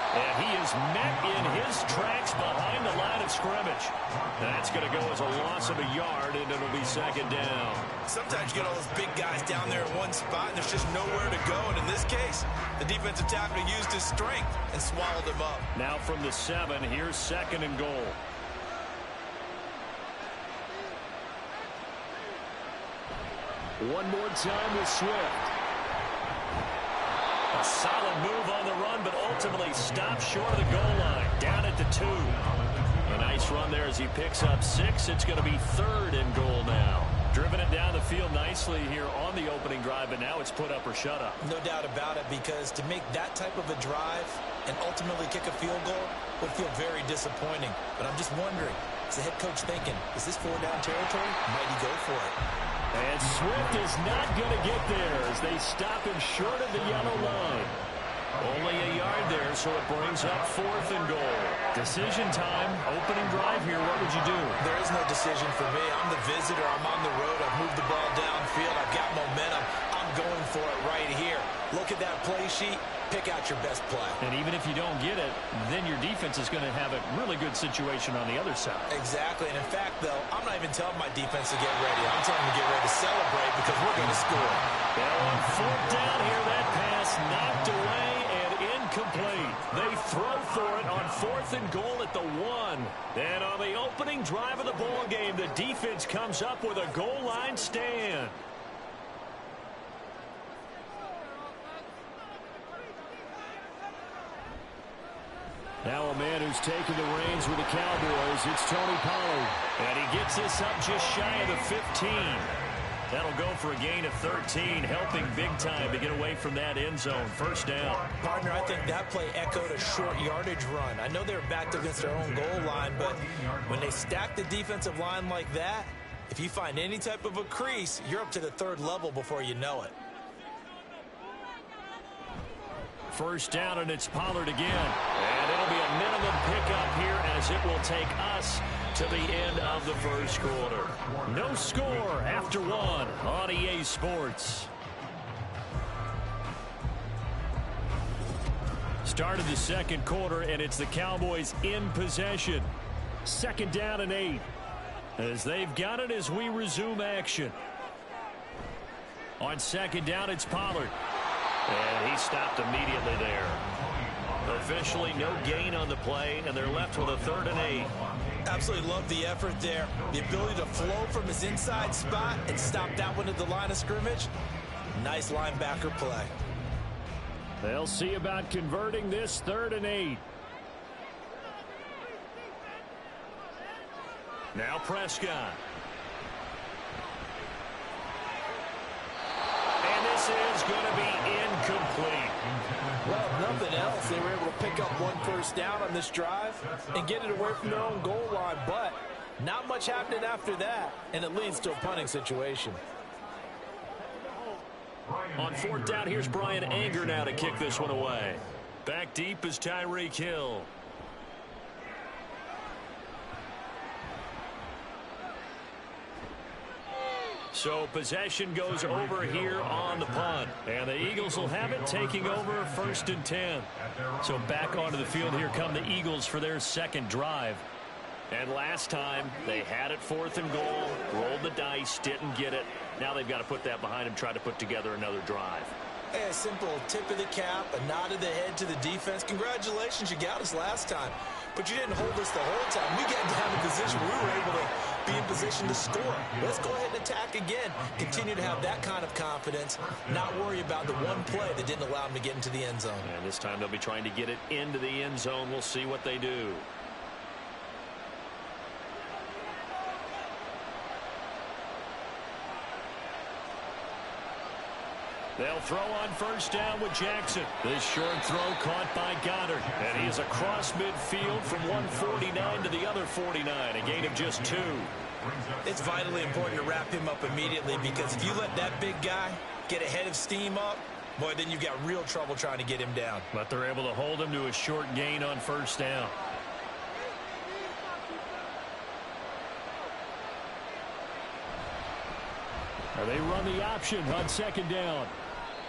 And he is met in his tracks behind the line of scrimmage. That's going to go as a loss of a yard, and it'll be second down.
Sometimes you get all those big guys down there in one spot, and there's just nowhere to go. And in this case, the defensive tackle used his strength and swallowed him up.
Now from the 7, here's 2nd and goal. One more time with Swift. A solid move on the run, but ultimately stopped short of the goal line. Down at the 2. A nice run there as he picks up 6. It's going to be 3rd and goal now. Driven it down the field nicely here on the opening drive, but now it's put up or shut up.
No doubt about it, because to make that type of a drive and ultimately kick a field goal would feel very disappointing. But I'm just wondering, is the head coach thinking, is this 4-down territory? Might he go for it?
And Swift is not going to get there as they stop him short of the yellow line. Only a yard there, so it brings up 4th and goal. Decision time, opening drive here. What would you do?
There is no decision for me. I'm the visitor. I'm on the road. I've moved the ball downfield. I've got momentum. I'm going for it right here. Look at that play sheet. Pick out your best play.
And even if you don't get it, then your defense is going to have a really good situation on the other side.
Exactly. And in fact, though, I'm not even telling my defense to get ready. I'm telling them to get ready to celebrate because we're going to score.
Now on 4th down here, that pass knocked away and incomplete. They throw for it on 4th and goal at the 1. And on the opening drive of the ball game, the defense comes up with a goal line stand. Now a man who's taken the reins with the Cowboys, it's Tony Pollard. And he gets this up just shy of the 15. That'll go for a gain of 13, helping big time to get away from that end zone. First down.
Partner, I think that play echoed a short yardage run. I know they were backed against their own goal line, but when they stack the defensive line like that, if you find any type of a crease, you're up to the third level before you know it.
First down, and it's Pollard again. And it'll be a minimum pickup here as it will take us to the end of the first quarter. No score after one on EA Sports. Start of the second quarter, and it's the Cowboys in possession. Second down and 8. As they've got it as we resume action. On second down, it's Pollard. And he stopped immediately there. Officially no gain on the play, and they're left with a 3rd and 8.
Absolutely love the effort there. The ability to flow from his inside spot and stop that one at the line of scrimmage. Nice linebacker play.
They'll see about converting this 3rd and 8. Now Prescott. And this is going to be incomplete.
Well, if nothing else, they were able to pick up one first down on this drive and get it away from their own goal line. But not much happening after that, and it leads to a punting situation.
On 4th down, here's Brian Anger now to kick this one away. Back deep is Tyreek Hill. So possession goes over here on the punt. And the Eagles will have it, taking over 1st and 10. So back onto the field here come the Eagles for their second drive. And last time they had it 4th and goal, rolled the dice, didn't get it. Now they've got to put that behind them, try to put together another drive.
A simple tip of the cap, a nod of the head to the defense. Congratulations, you got us last time. But you didn't hold us the whole time. We got down in position. We were able to be in position to score. Let's go ahead and attack again. Continue to have that kind of confidence. Not worry about the one play that didn't allow them to get into the end zone.
And this time they'll be trying to get it into the end zone. We'll see what they do. They'll throw on first down with Jackson. This short throw caught by Goddard. And he is across midfield from 149 to the other 49. A gain of just 2.
It's vitally important to wrap him up immediately, because if you let that big guy get a head of steam up, boy, then you've got real trouble trying to get him down.
But they're able to hold him to a short gain on first down. They run the option on second down.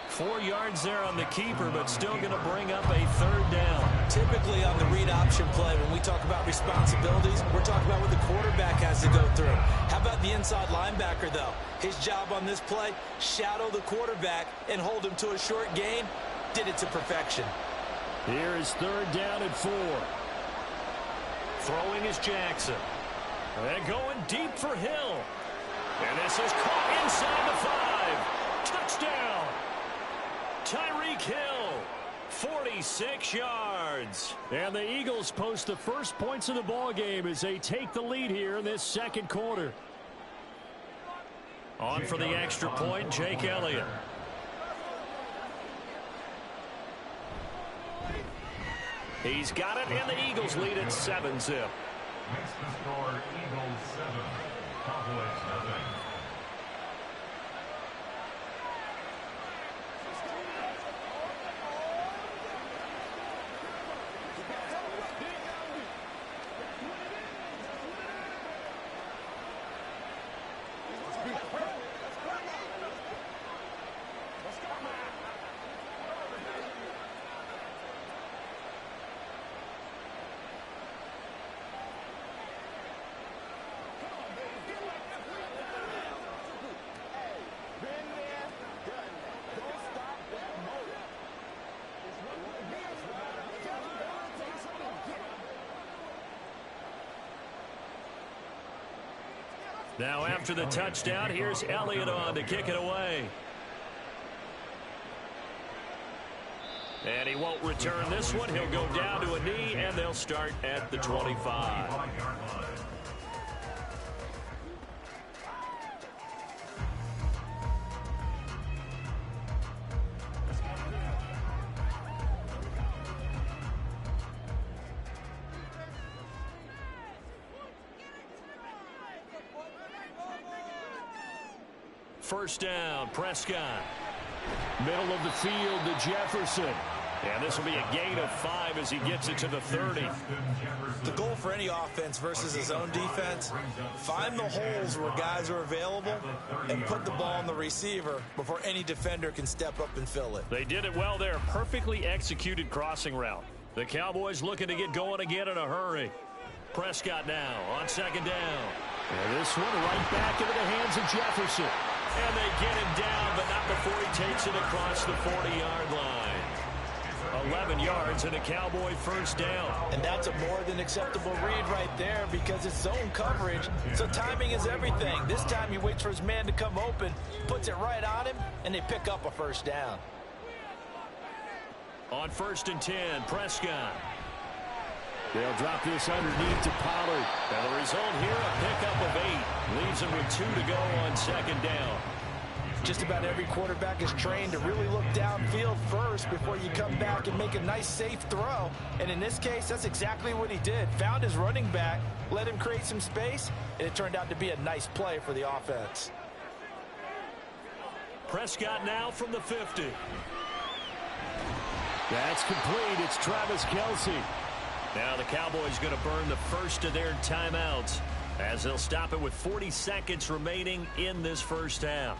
4 yards there on the keeper, but still going to bring up a 3rd down.
Typically on the read option play, when we talk about responsibilities, we're talking about what the quarterback has to go through. How about the inside linebacker, though? His job on this play, shadow the quarterback and hold him to a short gain. Did it to perfection.
Here is 3rd down and 4. Throwing is Jackson. And going deep for Hill. And this is caught inside the 5. Touchdown. Tyreek Hill, 46 yards. And the Eagles post the first points of the ball game as they take the lead here in this second quarter. On for the extra point, Jake Elliott. He's got it, and the Eagles lead at 7-zip.
Makes the score Eagles 7, Cowboys 0.
Now after the touchdown, here's Elliott on to kick it away. And he won't return this one. He'll go down to a knee, and they'll start at the 25. First down, Prescott. Middle of the field to Jefferson. And this will be a gain of 5 as he gets it to the 30.
The goal for any offense versus his own defense, find the holes where guys are available and put the ball on the receiver before any defender can step up and fill it.
They did it well there. Perfectly executed crossing route. The Cowboys looking to get going again in a hurry. Prescott now on second down. And this one right back into the hands of Jefferson. And they get him down, but not before he takes it across the 40-yard line. 11 yards and a Cowboy first down.
And that's a more than acceptable read right there because it's zone coverage, so timing is everything. This time he waits for his man to come open, puts it right on him, and they pick up a first down.
On 1st and 10, Prescott. They'll drop this underneath to Pollard. And the result here, a pickup of 8. Leaves him with 2 to go on second down.
Just about every quarterback is trained to really look downfield first before you come back and make a nice, safe throw. And in this case, that's exactly what he did. Found his running back, let him create some space, and it turned out to be a nice play for the offense.
Prescott now from the 50. That's complete. It's Travis Kelce. Now the Cowboys going to burn the first of their timeouts as they'll stop it with 40 seconds remaining in this first half.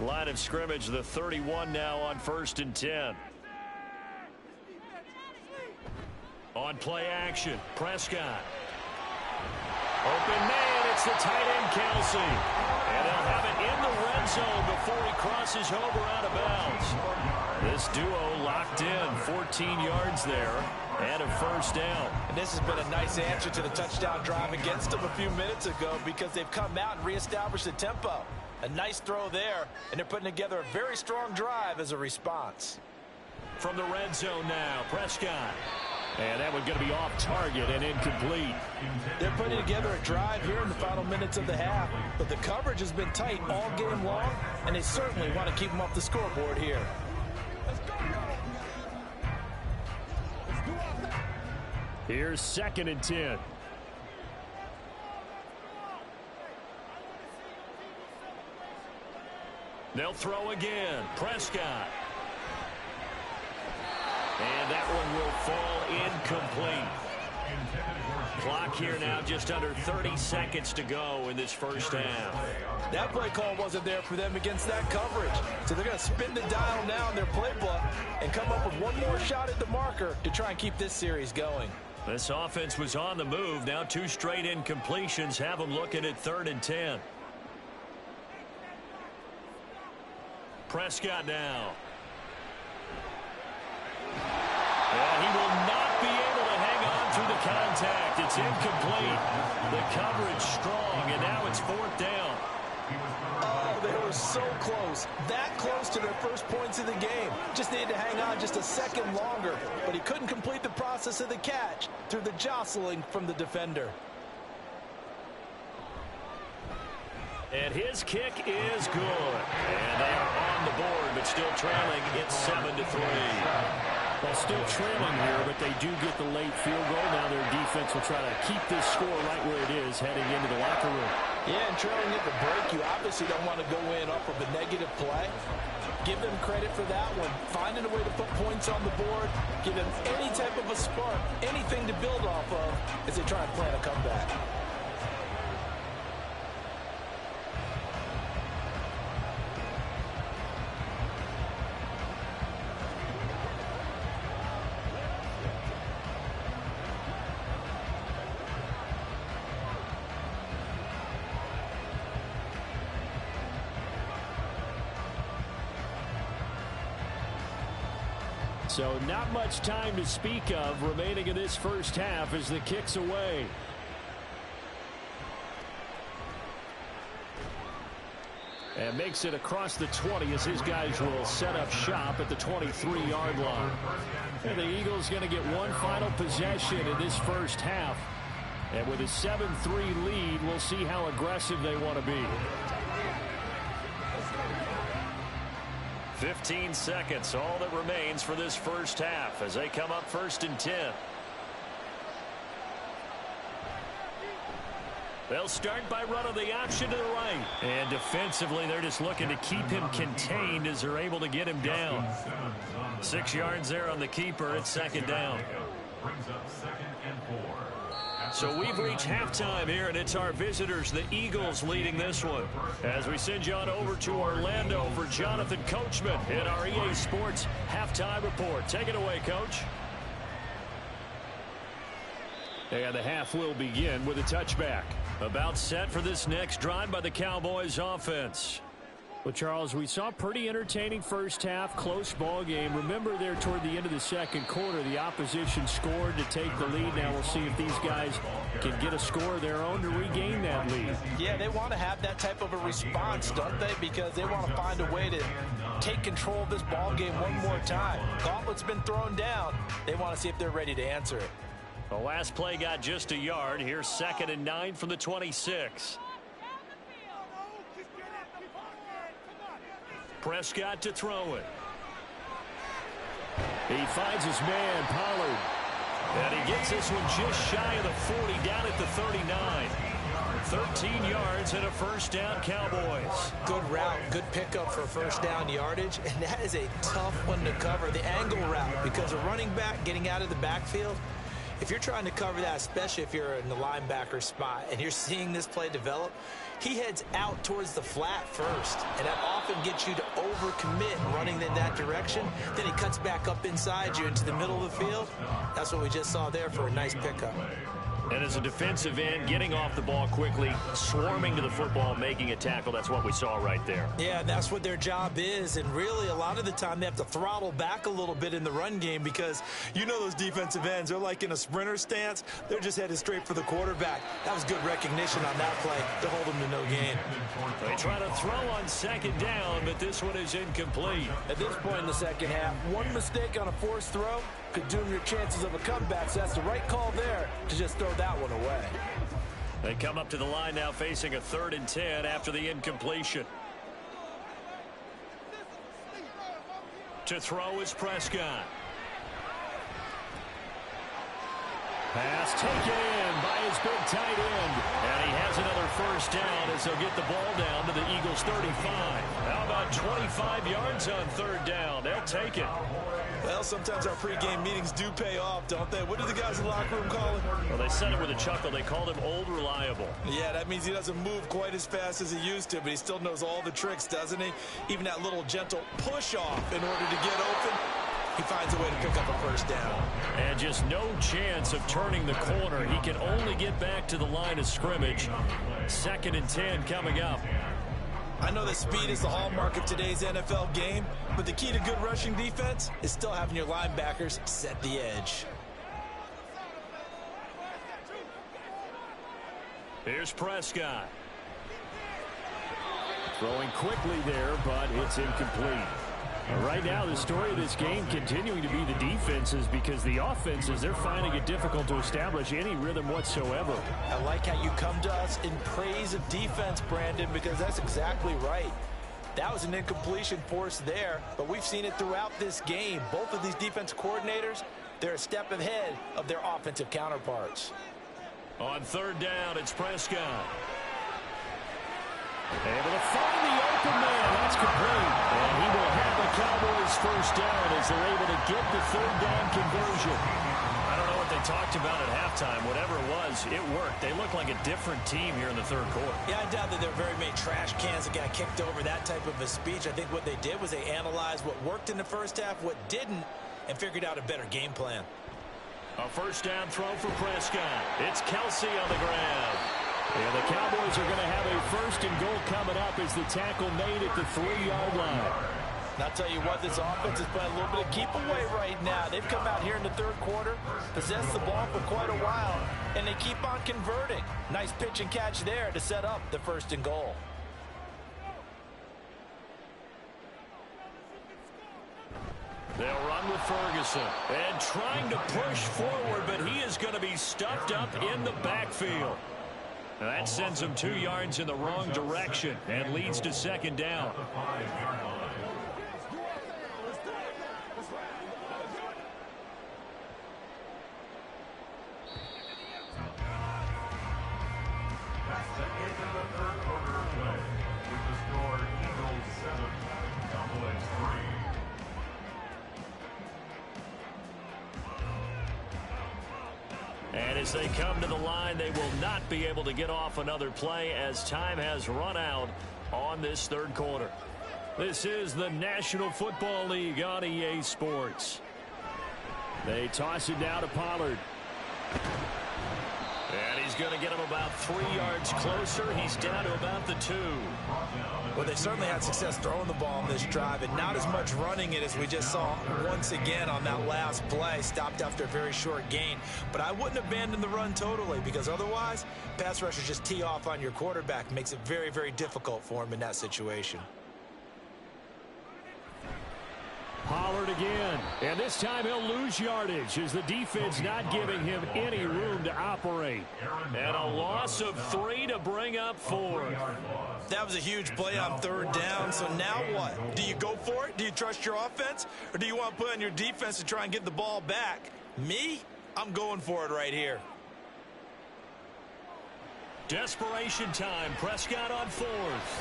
Line of scrimmage, the 31 now on 1st and 10. On play action, Prescott. Open man, it's the tight end Kelce. And they'll have it in the red zone before he crosses over out of bounds. This duo locked in, 14 yards there, and a first down.
And this has been a nice answer to the touchdown drive against them a few minutes ago because they've come out and reestablished the tempo. A nice throw there, and they're putting together a very strong drive as a response.
From the red zone now, Prescott. And that one's going to be off target and incomplete.
They're putting together a drive here in the final minutes of the half, but the coverage has been tight all game long, and they certainly want to keep them off the scoreboard here.
Here's 2nd and 10. They'll throw again. Prescott. And that one will fall incomplete. Clock here now, just under 30 seconds to go in this first half.
That play call wasn't there for them against that coverage. So they're going to spin the dial now in their playbook and come up with one more shot at the marker to try and keep this series going.
This offense was on the move. Now 2 straight incompletions have them looking at 3rd and 10. Prescott now. And he will not be able to hang on through the contact. It's incomplete. The coverage strong, and now it's 4th down.
Oh, they were so close. That close to their first points of the game. Just needed to hang on just a second longer, but he couldn't complete the process of the catch through the jostling from the defender.
And his kick is good. And they are on the board, but still trailing. It's 7-3. Well, still trailing here, but they do get the late field goal. Now their defense will try to keep this score right where it is heading into the locker room.
Yeah, and trailing at the break, you obviously don't want to go in off of a negative play. Give them credit for that one. Finding a way to put points on the board, give them any type of a spark, anything to build off of as they try and plan a comeback.
So not much time to speak of remaining in this first half as the kick's away. And makes it across the 20 as his guys will set up shop at the 23-yard line. And the Eagles going to get one final possession in this first half. And with a 7-3 lead, we'll see how aggressive they want to be.
15 seconds, all that remains for this first half as they come up 1st and 10. They'll start by running the option to the right. And defensively, they're just looking to keep him contained as they're able to get him down. 6 yards there on the keeper. It's 2nd down. So we've reached halftime here, and it's our visitors, the Eagles, leading this one. As we send you on over to Orlando for Jonathan Coachman in our EA Sports Halftime Report. Take it away, Coach.
And the half will begin with a touchback.
About set for this next drive by the Cowboys offense.
Well, Charles, we saw a pretty entertaining first half, close ball game. Remember there toward the end of the second quarter, the opposition scored to take the lead. Now we'll see if these guys can get a score of their own to regain that lead.
Yeah, they want to have that type of a response, don't they? Because they want to find a way to take control of this ball game one more time. Gauntlet's been thrown down. They want to see if they're ready to answer it.
The last play got just a yard. Here's 2nd and 9 from the 26. Prescott to throw it.
He finds his man, Pollard.
And he gets this one just shy of the 40, down at the 39. 13 yards and a 1st down, Cowboys.
Good route, good pickup for 1st down yardage, and that is a tough one to cover, the angle route, because a running back getting out of the backfield, if you're trying to cover that, especially if you're in the linebacker spot and you're seeing this play develop, he heads out towards the flat first, and that often gets you to overcommit running in that direction. Then he cuts back up inside you into the middle of the field. That's what we just saw there for a nice pickup.
And as a defensive end, getting off the ball quickly, swarming to the football, making a tackle, that's what we saw right there.
Yeah, that's what their job is, and really a lot of the time they have to throttle back a little bit in the run game because you know those defensive ends, they're like in a sprinter stance. They're just headed straight for the quarterback. That was good recognition on that play to hold them to no gain.
They try to throw on 2nd down, but this one is incomplete.
At this point in the second half, one mistake on a forced throw could doom your chances of a comeback, so that's the right call there to just throw that one away.
They come up to the line now facing a 3rd and 10 after the incompletion. To throw is Prescott.
Pass taken in by his big tight end.
And he has another 1st down as they'll get the ball down to the Eagles' 35. How about 25 yards on 3rd down? They'll take it.
Well, sometimes our pregame meetings do pay off, don't they? What do the guys in the locker room call him?
Well, they said it with a chuckle. They called him Old Reliable.
Yeah, that means he doesn't move quite as fast as he used to, but he still knows all the tricks, doesn't he? Even that little gentle push-off in order to get open, he finds a way to pick up a 1st down.
And just no chance of turning the corner. He can only get back to the line of scrimmage. 2nd and 10 coming up.
I know that speed is the hallmark of today's NFL game, but the key to good rushing defense is still having your linebackers set the edge.
Here's Prescott.
Throwing quickly there, but it's incomplete. Right now, the story of this game continuing to be the defenses because the offenses, they're finding it difficult to establish any rhythm whatsoever.
I like how you come to us in praise of defense, Brandon, because that's exactly right. That was an incompletion forced there, but we've seen it throughout this game. Both of these defense coordinators, they're a step ahead of their offensive counterparts.
On 3rd down, it's Prescott.
Able to find the open man. That's complete. And he will have the Cowboys 1st down as they're able to get the 3rd down conversion.
I don't know what they talked about at halftime. Whatever it was, it worked. They look like a different team here in the 3rd quarter.
Yeah, I doubt that there are very many trash cans that got kicked over, that type of a speech. I think what they did was they analyzed what worked in the first half, what didn't, and figured out a better game plan.
A 1st down throw for Prescott. It's Kelsey on the grab.
And the Cowboys are going to have a 1st and goal coming up as the tackle made at the 3-yard line.
And I'll tell you what, this offense is playing a little bit of keep away right now. They've come out here in the 3rd quarter, possessed the ball for quite a while, and they keep on converting. Nice pitch and catch there to set up the 1st and goal.
They'll run with Ferguson. And trying to push forward, but he is going to be stuffed up in the backfield. Now that sends him 2 yards in the wrong direction and leads to second down.
That's the end of the third quarter of play. With the score, Eagles 7, Cowboys 3.
And as they come to the line, they will not be able to get off another play as time has run out on this third quarter. This is the National Football League on EA Sports. They toss it down to Pollard. And he's going to get him about 3 yards closer. He's down to about the 2.
Well, they certainly had success throwing the ball on this drive, and not as much running it as we just saw once again on that last play. Stopped after a very short gain. But I wouldn't abandon the run totally, because otherwise, pass rushers just tee off on your quarterback. Makes it very, very difficult for him in that situation.
Pollard again, and this time he'll lose yardage as the defense not giving him any room to operate. And a loss of 3 to bring up 4.
That was a huge play on third down, so now what? Do you go for it? Do you trust your offense? Or do you want to put on your defense to try and get the ball back? Me? I'm going for it right here.
Desperation time. Prescott on 4th.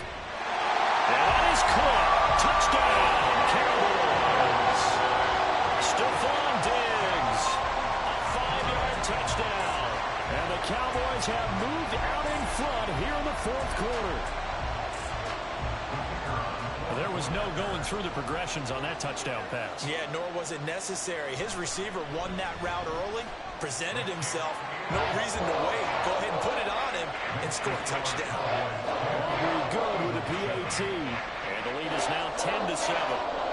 That is caught. Touchdown, Cowboys. Stephon Diggs. A 5-yard touchdown. And the Cowboys have moved out in front here in the fourth quarter. There was no going through the progressions on that touchdown pass.
Yeah, nor was it necessary. His receiver won that route early, presented himself. No reason to wait. Go ahead and put it on him and score a touchdown.
Aubrey good with a PAT. And the lead is now 10-7.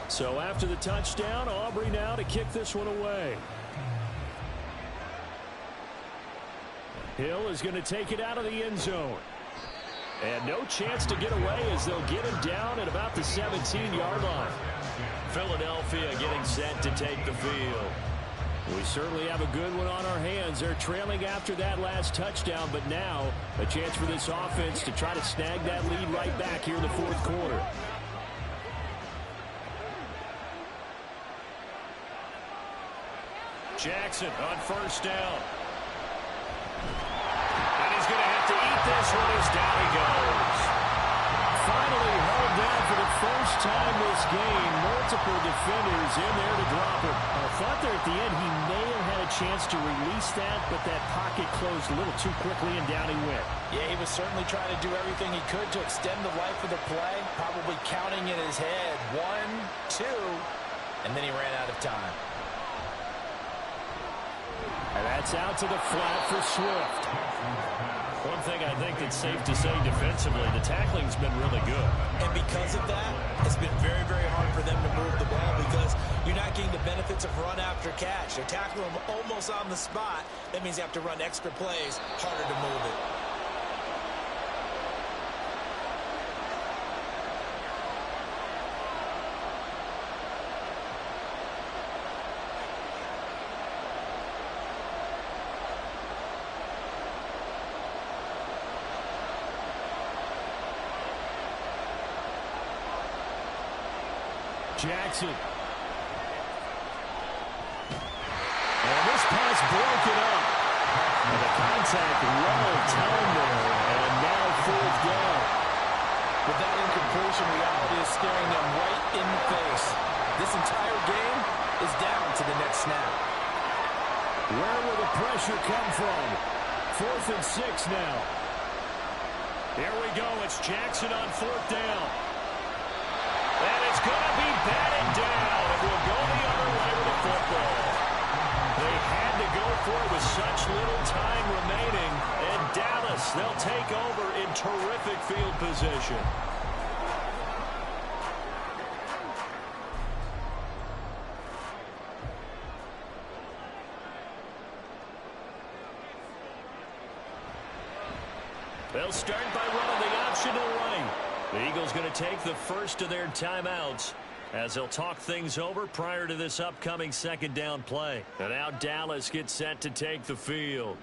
So after the touchdown, Aubrey now to kick this one away. Hill is going to take it out of the end zone. And no chance to get away as they'll get him down at about the 17-yard line. Philadelphia getting set to take the field. We certainly have a good one on our hands. They're trailing after that last touchdown, but now a chance for this offense to try to snag that lead right back here in the fourth quarter. Jackson on first down. And he's going to have to eat this one as down he goes. Finally held down for the first time this game. Multiple defenders in there to drop him. I thought there at the end he may have had a chance to release that, but that pocket closed a little too quickly and down he went.
Yeah, he was certainly trying to do everything he could to extend the life of the play, probably counting in his head 1, 2, and then he ran out of time.
And that's out to the flat for Swift. One thing I think that's safe to say defensively, the tackling's been really good.
And because of that, it's been very, very hard for them to move the ball because you're not getting the benefits of run after catch. They're tackling them almost on the spot. That means you have to run extra plays, harder to move it.
Jackson. And this pass broken up. And the contact well timed there. And now fourth down.
With that incompletion, reality is staring them right in the face. This entire game is down to the next snap.
Where will the pressure come from? Here we go. It's Jackson on 4th down. And it's going to be batted down. It will go the other way with the football. They had to go for it with such little time remaining. And Dallas, they'll take over in terrific field position. They'll start by running the option to the right. The Eagles going to take the first of their timeouts as they'll talk things over prior to this upcoming 2nd down play. And now Dallas gets set to take the field.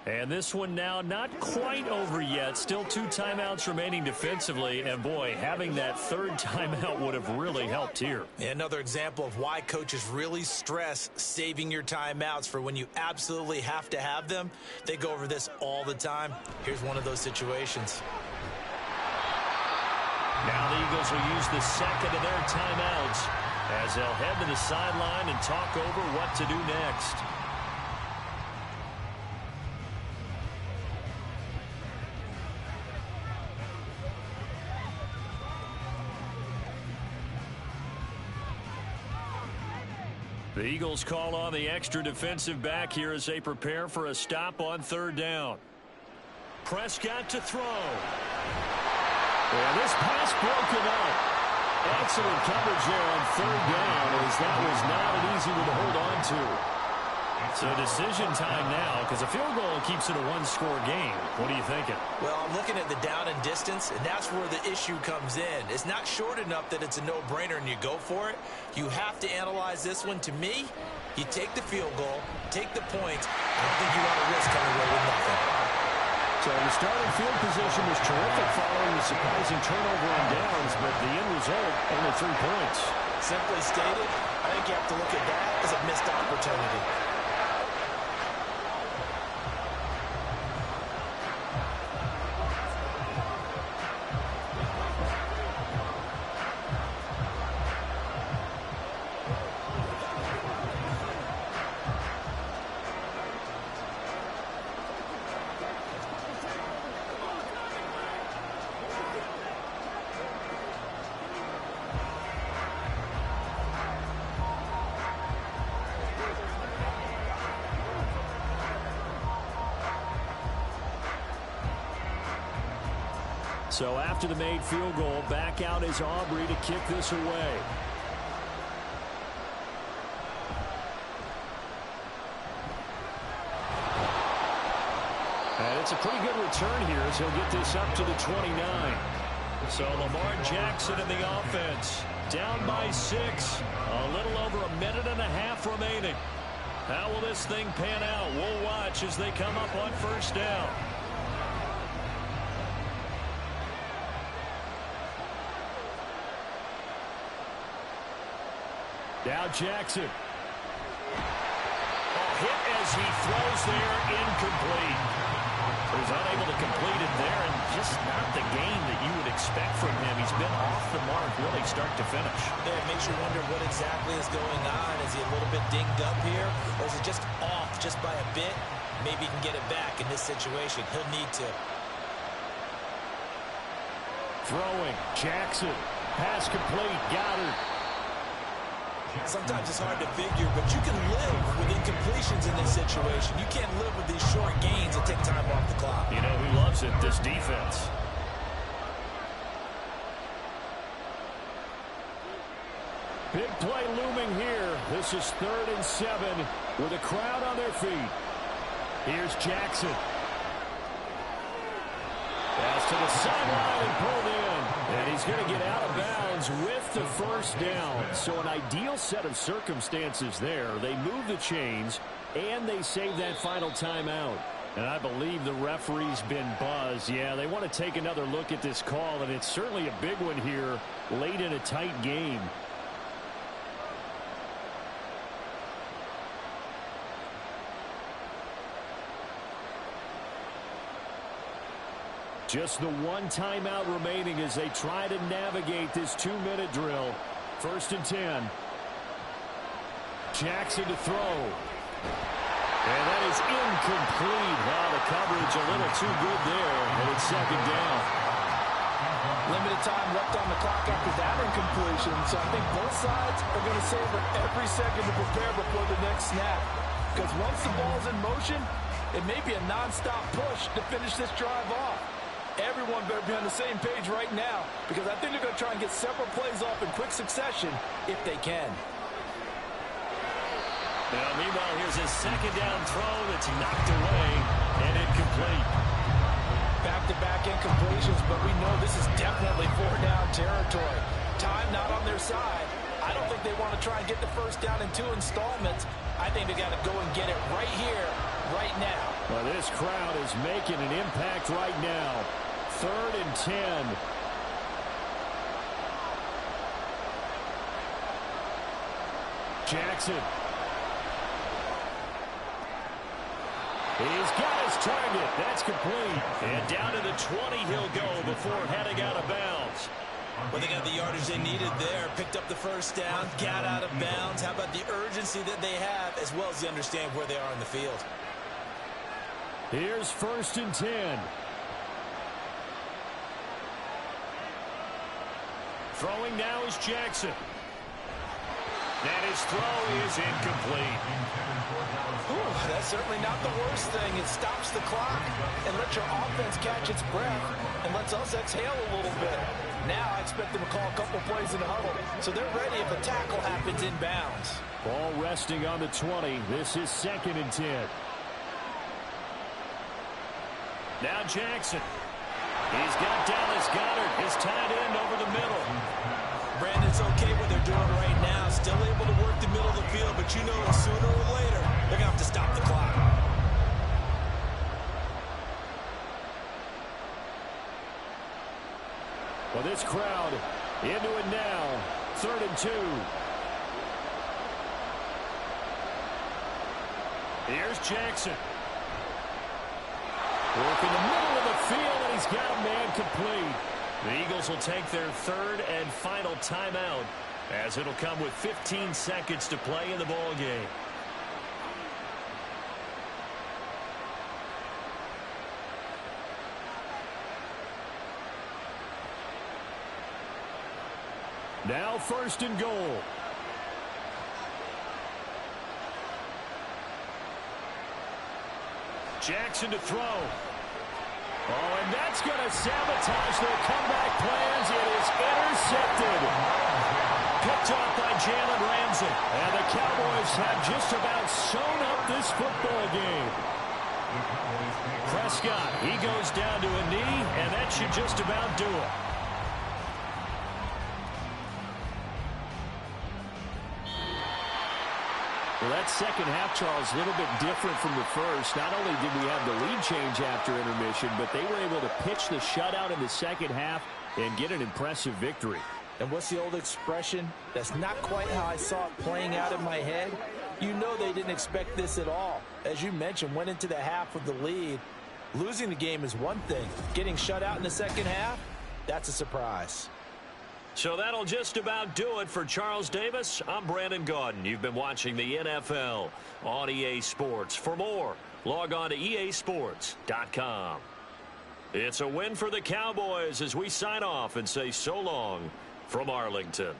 And this one now not quite over yet. Still 2 timeouts remaining defensively. And, boy, having that 3rd timeout would have really helped here.
Another example of why coaches really stress saving your timeouts for when you absolutely have to have them. They go over this all the time. Here's one of those situations.
Now the Eagles will use the 2nd of their timeouts as they'll head to the sideline and talk over what to do next. The Eagles call on the extra defensive back here as they prepare for a stop on 3rd down. Prescott to throw. And this pass broken up. Excellent coverage there on 3rd down as that was not an easy one to hold on to. So decision time now because a field goal keeps it a 1-score game. What are you thinking?
Well, I'm looking at the down and distance, and that's where the issue comes in. It's not short enough that it's a no-brainer and you go for it. You have to analyze this one. To me, you take the field goal, take the points. I don't think you want to risk coming away with nothing.
So the starting field position was terrific following the surprising turnover on downs, but the end result, only 3 points.
Simply stated, I think you have to look at that as a missed opportunity.
So after the made field goal, back out is Aubrey to kick this away. And it's a pretty good return here as he'll get this up to the 29. So Lamar Jackson in the offense. Down by 6. A little over a minute and a half remaining. How will this thing pan out? We'll watch as they come up on 1st down. Now Jackson. Hit as he throws there, incomplete. He's unable to complete it there, and just not the game that you would expect from him. He's been off the mark really start to finish.
Yeah, it makes you wonder what exactly is going on. Is he a little bit dinged up here, or is it just off just by a bit? Maybe he can get it back in this situation. He'll need to.
Throwing, Jackson. Pass complete, Goddard.
Sometimes it's hard to figure, but you can live with incompletions in this situation. You can't live with these short gains and take time off the clock.
You know who loves it? This defense. Big play looming here. This is 3rd and 7 with a crowd on their feet. Here's Jackson. Pass to the sideline and pulled in. And he's going to get out of bounds with the 1st down. So an ideal set of circumstances there. They move the chains, and they save that final timeout. And I believe the referee's been buzzed. Yeah, they want to take another look at this call, and it's certainly a big one here late in a tight game. Just the 1 timeout remaining as they try to navigate this 2-minute drill. 1st and 10. Jackson to throw. And that is incomplete. Wow, the coverage a little too good there. And it's 2nd down.
time left on the clock after that incompletion, so I think both sides are going to savor every second to prepare before the next snap. Because once the ball's in motion, it may be a non-stop push to finish this drive off. Everyone better be on the same page right now, because I think they're going to try and get several plays off in quick succession if they can.
Now, meanwhile, here's a second down throw that's knocked away and incomplete.
Back-to-back incompletions, but we know this is definitely four-down territory. Time not on their side. I don't think they want to try and get the first down in 2 installments. I think they got to go and get it right here, right now.
Well, this crowd is making an impact right now. 3rd and 10. Jackson. He's got his target. That's complete.
And down to the 20 he'll go before heading out of bounds.
Well, they got the yardage they needed there. Picked up the first down, got out of bounds. How about the urgency that they have, as well as they understand where they are in the field?
Here's 1st and 10. Throwing now is Jackson. And his throw is incomplete.
Ooh, that's certainly not the worst thing. It stops the clock and lets your offense catch its breath and lets us exhale a little bit. Now I expect them to call a couple plays in the huddle, so they're ready if a tackle happens inbounds.
Ball resting on the 20. This is 2nd and 10. Now Jackson. He's got Dallas Goedert, his tight end, over the middle.
Brandon's okay what they're doing right now. Still able to work the middle of the field, but you know sooner or later they're going to have to stop the clock.
Well, this crowd into it now. 3rd and 2. Here's Jackson. Work in the middle of the field, and he's got a man complete.
The Eagles will take their 3rd and final timeout, as it'll come with 15 seconds to play in the ball game.
Now 1st and goal. Jackson to throw. Oh, and that's going to sabotage their comeback plans. It is intercepted. Picked off by Jalen Ramsey. And the Cowboys have just about sewn up this football game. Prescott, he goes down to a knee, and that should just about do it. Well, that second half, Charles, a little bit different from the first. Not only did we have the lead change after intermission, but they were able to pitch the shutout in the second half and get an impressive victory.
And what's the old expression? That's not quite how I saw it playing out in my head. You know they didn't expect this at all. As you mentioned, went into the half with the lead. Losing the game is one thing. Getting shut out in the second half, that's a surprise.
So that'll just about do it for Charles Davis. I'm Brandon Gaudin. You've been watching the NFL on EA Sports. For more, log on to easports.com. It's a win for the Cowboys as we sign off and say so long from Arlington.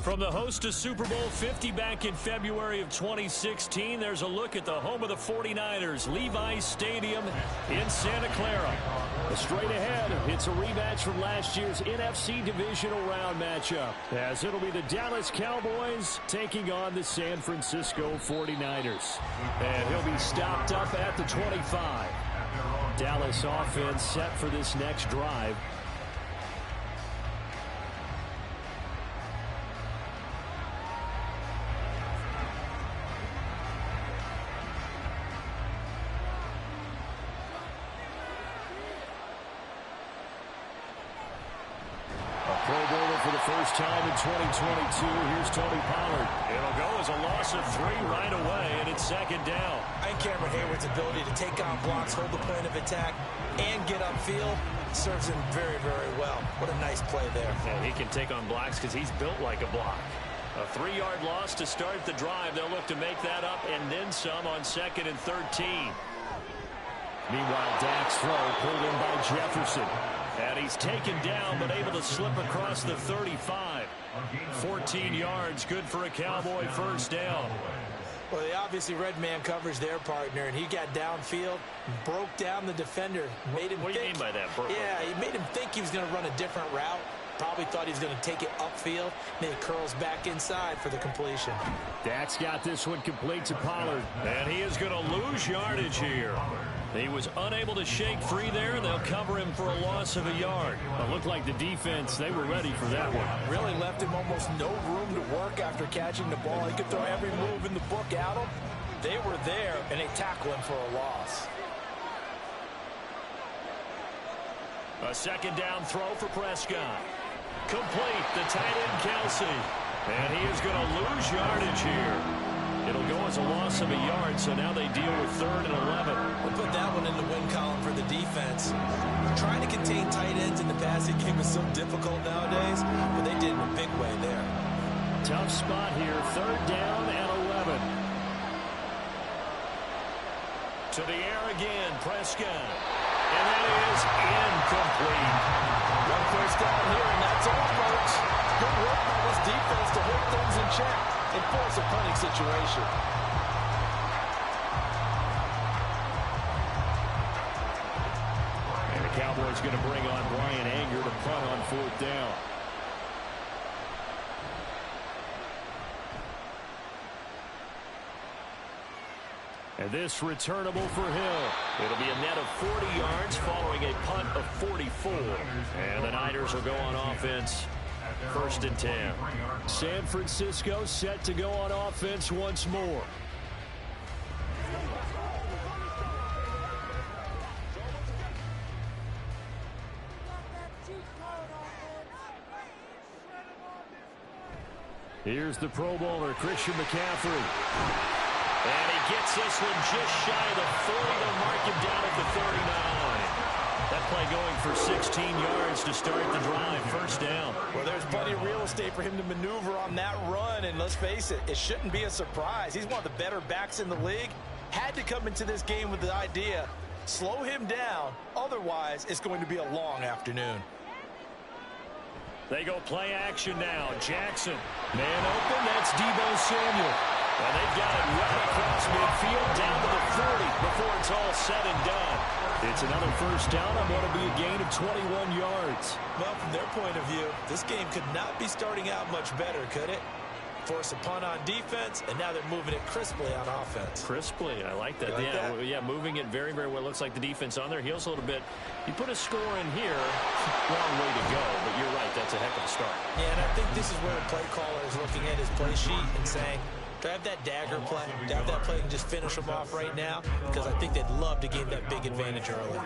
From the host to Super Bowl 50 back in February of 2016, there's a look at the home of the 49ers, Levi's Stadium in Santa Clara.
Straight ahead, it's a rematch from last year's NFC Divisional Round matchup, as it'll be the Dallas Cowboys taking on the San Francisco 49ers. And he'll be stopped up at the 25. Dallas offense set for this next drive.
First time in 2022. Here's Tony Pollard. It'll go as a loss of 3 right away, and it's second down.
I think Cameron Hayward's ability to take on blocks, hold the point of attack, and get upfield serves him very, very well. What a nice play there.
And he can take on blocks because he's built like a block. A 3-yard loss to start the drive. They'll look to make that up and then some on 2nd and 13.
Meanwhile, Dak's throw pulled in by Jefferson.
And he's taken down, but able to slip across the 35. 14 yards, good for a Cowboy first down.
Well, they obviously read man coverage their partner, and he got downfield, broke down the defender, made him
What do you mean by that?
Yeah, he made him think he was going to run a different route. Probably thought he was going to take it upfield. Then he curls back inside for the completion.
Dak's got this one complete to Pollard.
And he is going to lose yardage here. He was unable to shake free there, and they'll cover him for a loss of a yard.
It looked like the defense, they were ready for that one.
Really left him almost no room to work after catching the ball. He could throw every move in the book at him. They were there, and they tackle him for a loss.
A second down throw for Prescott. Complete, the tight end Kelsey. And he is going to lose yardage here. It'll go as a loss of a yard, so now they deal with 3rd and 11.
We'll put that one in the win column for the defense. Trying to contain tight ends in the passing game is so difficult nowadays, but they did in a big way there.
Tough spot here, 3rd down and 11.
To the air again, Prescott. And that is incomplete.
One first down here, and that's all, folks. Good work by this defense to hold things in check and force a punting situation.
And the Cowboys going to bring on Brian Anger to punt on 4th down. And this returnable for Hill.
It'll be a net of 40 yards following a punt of 44. And the Niners will go on offense. 1st and 10.
San Francisco set to go on offense once more. Here's the Pro Bowler, Christian McCaffrey.
And he gets this one just shy of the 40. They'll mark him down at the 39. That play going for 16 yards to start the drive. 1st down.
Well, there's plenty of real estate for him to maneuver on that run, and let's face it, it shouldn't be a surprise. He's one of the better backs in the league. Had to come into this game with the idea, slow him down, otherwise it's going to be a long afternoon.
They go play action now. Jackson.
Man open, that's Deebo Samuel.
And they've got it right across midfield down to the 40 before it's all said and done.
It's another 1st down on what will be a gain of 21 yards.
Well, from their point of view, this game could not be starting out much better, could it? Force a punt on defense, and now they're moving it crisply on offense.
Crisply, I like that.
Like that?
Yeah, moving it very, very well. Looks like the defense on their heels a little bit. You put a score in here, long way to go, but you're right, that's a heck of a start.
Yeah, and I think this is where the play caller is looking at his play sheet and saying, do I have that dagger play? Do I have that play and just finish them off right now? Because I think they'd love to gain that big advantage early.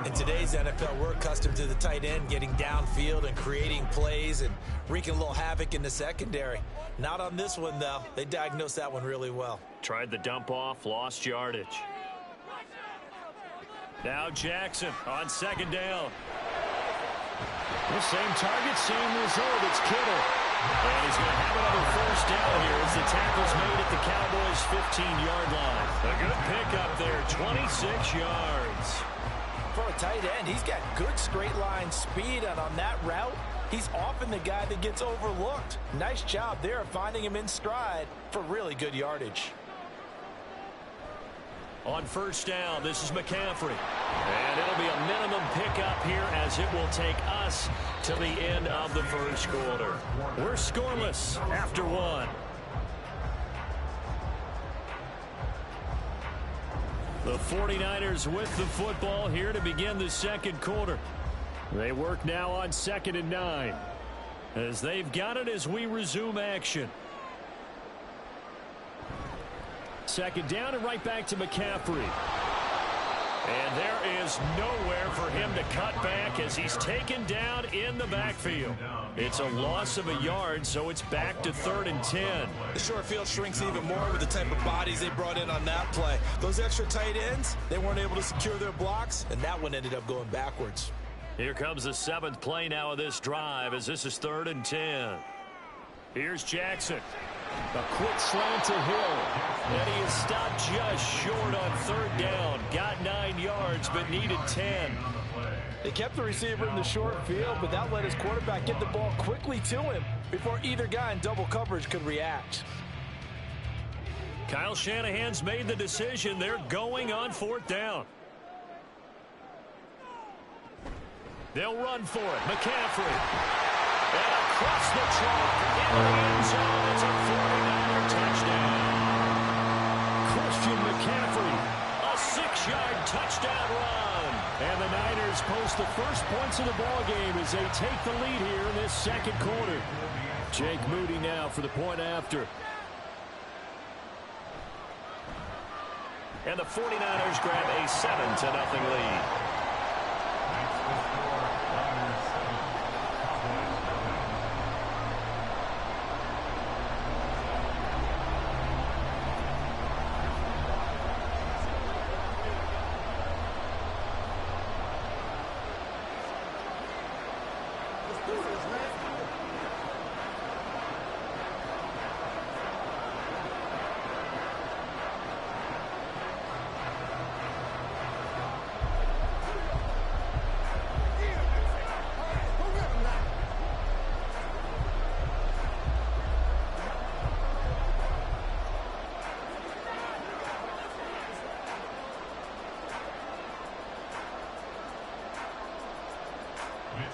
In today's NFL, we're accustomed to the tight end getting downfield and creating plays and wreaking a little havoc in the secondary. Not on this one, though. They diagnosed that one really well.
Tried the dump off, lost yardage. Now Jackson on 2nd down.
The same target, same result. It's Kittle.
And he's going to have another 1st down here as the tackle's made at the Cowboys' 15-yard line. A good pickup there, 26 yards.
For a tight end, he's got good straight line speed, and on that route, He's often the guy that gets overlooked. Nice job there of finding him in stride for really good yardage.
On first down, this is McCaffrey. And it'll be a minimum pickup here as it will take us to the end of the first quarter. We're scoreless after one. The 49ers with the football here to begin the second quarter. They work now on 2nd and 9 as they've got it as we resume action. Second down and right back to McCaffrey. And there is nowhere for him to cut back as he's taken down in the backfield. It's a loss of a yard, so it's back to 3rd and 10.
The short field shrinks even more with the type of bodies they brought in on that play. Those extra tight ends, they weren't able to secure their blocks, and that one ended up going backwards.
Here comes the 7th play now of this drive as this is 3rd and 10. Here's Jackson. A quick slant to Hill. And he is stopped just short on 3rd down. Got 9 yards, but needed 10.
They kept the receiver in the short field, but that let his quarterback get the ball quickly to him before either guy in double coverage could react.
Kyle Shanahan's made the decision. They're going on 4th down. They'll run for it. McCaffrey. And across the chalk into the end zone. It's a 49er touchdown. Christian McCaffrey, a 6-yard touchdown run. And the Niners post the first points of the ballgame as they take the lead here in this second quarter. Jake Moody now for the point after. And the 49ers grab a 7-0 lead.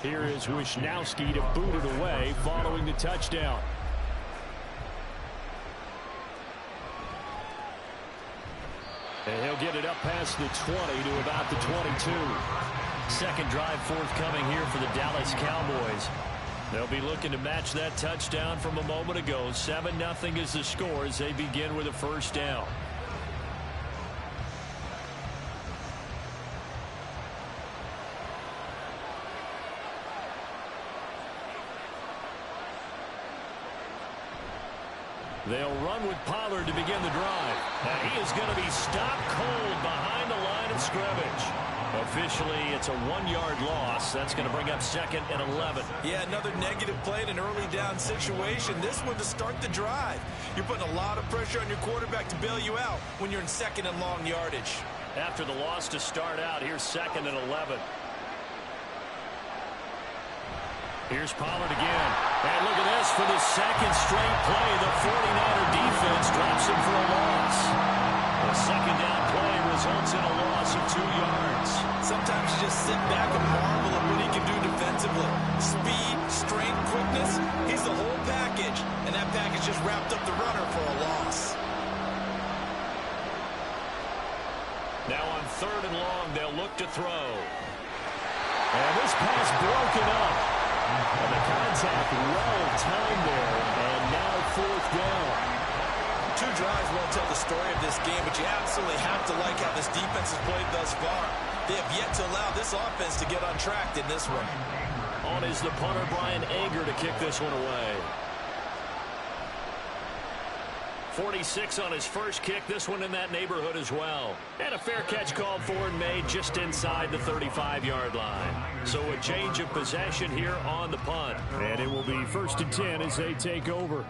Here is Wisnowski to boot it away following the touchdown. And he'll get it up past the 20 to about the 22. Second drive forthcoming here for the Dallas Cowboys. They'll be looking to match that touchdown from a moment ago. 7-0 is the score as they begin with a first down. They'll run with Pollard to begin the drive. And he is going to be stopped cold behind the line of scrimmage. Officially, it's a 1-yard loss. That's going to bring up 2nd and 11.
Yeah, another negative play in an early down situation. This one to start the drive. You're putting a lot of pressure on your quarterback to bail you out when you're in 2nd and long yardage.
After the loss to start out, here's 2nd and 11. Here's Pollard again. And look at this for the second straight play. The 49er defense drops him for a loss. The second down play results in a loss of 2 yards.
Sometimes you just sit back and marvel at what he can do defensively. Speed, strength, quickness. He's the whole package. And that package just wrapped up the runner for a loss.
Now on 3rd and long, they'll look to throw. And this pass broken up. And the contact well timed there, and now 4th down.
2 drives won't tell the story of this game, but you absolutely have to like how this defense has played thus far. They have yet to allow this offense to get untracked in this one.
On is the punter, Brian Ager, to kick this one away. 46 on his first kick, this one in that neighborhood as well. And a fair catch called for and made just inside the 35-yard line. So a change of possession here on the punt. And it will be 1st and 10 as they take over.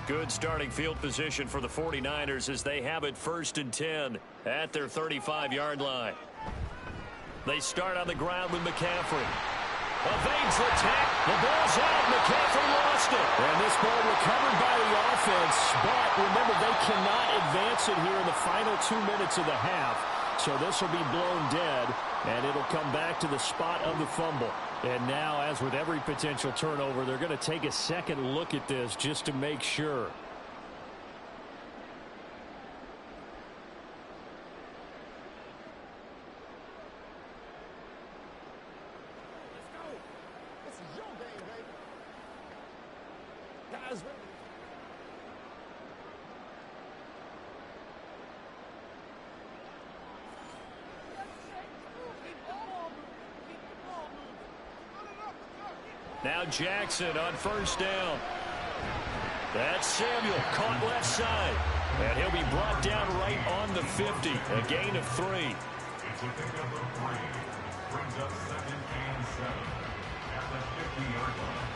Good starting field position for the 49ers as they have it 1st and 10 at their 35-yard line. They start on the ground with McCaffrey. Evades the tap. The ball's out. McCaffrey lost it.
And this ball recovered by the offense. But remember, they cannot advance it here in the final 2 minutes of the half. So this will be blown dead, and it'll come back to the spot of the fumble. And now, as with every potential turnover, they're going to take a second look at this just to make sure.
Now Jackson on 1st down. That's Samuel caught left side. And he'll be brought down right on the 50. A gain of 3.
It's a pickup of 3. Brings up 2nd and 7 at the 50-yard line.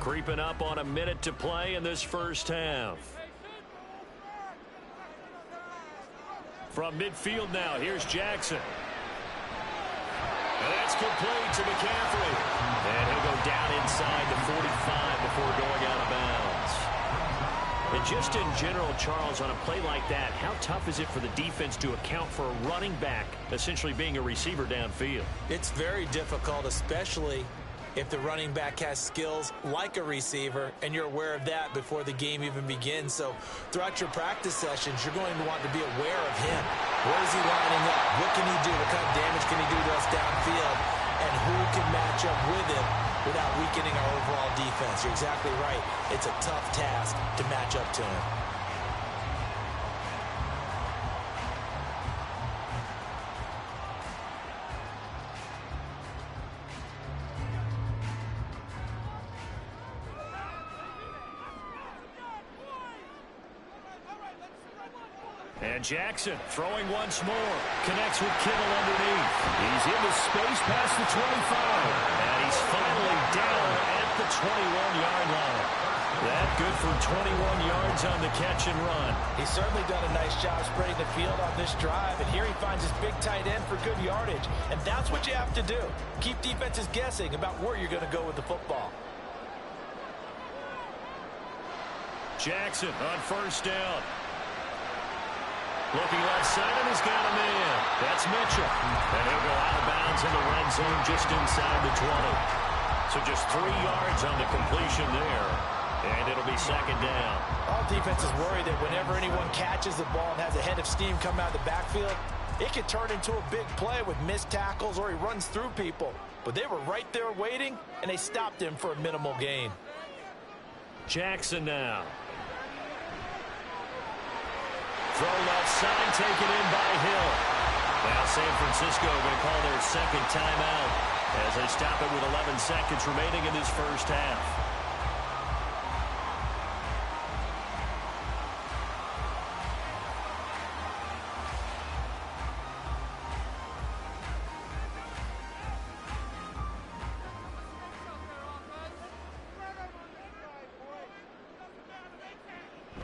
Creeping up on a minute to play in this first half. From midfield now, here's Jackson. And that's complete to McCaffrey. And he'll go down inside the 45 before going out of bounds. And just in general, Charles, on a play like that, how tough is it for the defense to account for a running back essentially being a receiver downfield?
It's very difficult, especially if the running back has skills like a receiver, and you're aware of that before the game even begins. So throughout your practice sessions, you're going to want to be aware of him. Where is he lining up? What can he do? What kind of damage can he do to us downfield? And who can match up with him without weakening our overall defense? You're exactly right. It's a tough task to match up to him.
And Jackson throwing once more. Connects with Kittle underneath. He's into space past the 25. And he's finally down at the 21-yard line. That good for 21 yards on the catch and run.
He's certainly done a nice job spreading the field on this drive. And here he finds his big tight end for good yardage. And that's what you have to do. Keep defenses guessing about where you're going to go with the football.
Jackson on 1st down. Looking left side, and he's got a man. That's Mitchell. And he'll go out of bounds in the red zone just inside the 20. So just 3 yards on the completion there. And it'll be 2nd down.
All defenses worry that whenever anyone catches the ball and has a head of steam come out of the backfield, it could turn into a big play with missed tackles or he runs through people. But they were right there waiting, and they stopped him for a minimal gain.
Jackson now. Throw left side, taken in by Hill. Now San Francisco going to call their 2nd timeout as they stop it with 11 seconds remaining in this first half.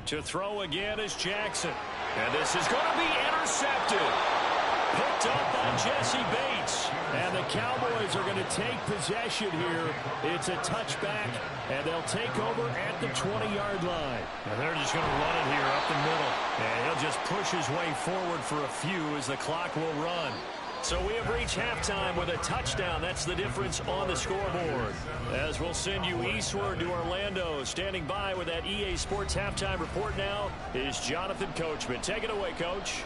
To throw again is Jackson. And this is going to be intercepted. Picked up by Jesse Bates. And the Cowboys are going to take possession here. It's a touchback, and they'll take over at the 20-yard line. And they're just going to run it here up the middle. And he'll just push his way forward for a few as the clock will run. So we have reached halftime with a touchdown. That's the difference on the scoreboard. As we'll send you eastward to Orlando. Standing by with that EA Sports halftime report now is Jonathan Coachman. Take it away, Coach.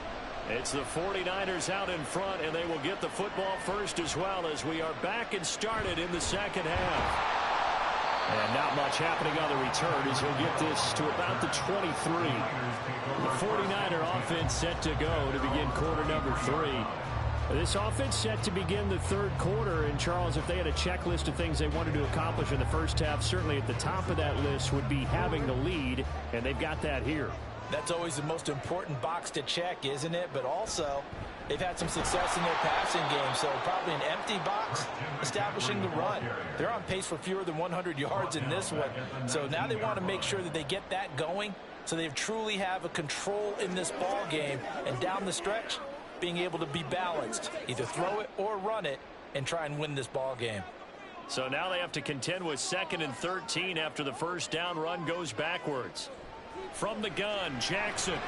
It's the 49ers out in front, and they will get the football first as well as we are back and started in the second half. And not much happening on the return as he'll get this to about the 23. The 49er offense set to go to begin quarter number 3. This offense set to begin the third quarter, and Charles, if they had a checklist of things they wanted to accomplish in the first half, certainly at the top of that list would be having the lead, and they've got that here.
That's always the most important box to check, isn't it? But also, They've had some success in their passing game, so probably an empty box establishing the run. They're on pace for fewer than 100 yards in this one, so now they want to make sure that they get that going so they truly have a control in this ball game, and down the stretch, being able to be balanced, either throw it or run it, and try and win this ball game.
So now they have to contend with 2nd and 13 after the first down run goes backwards. From the gun, Jackson.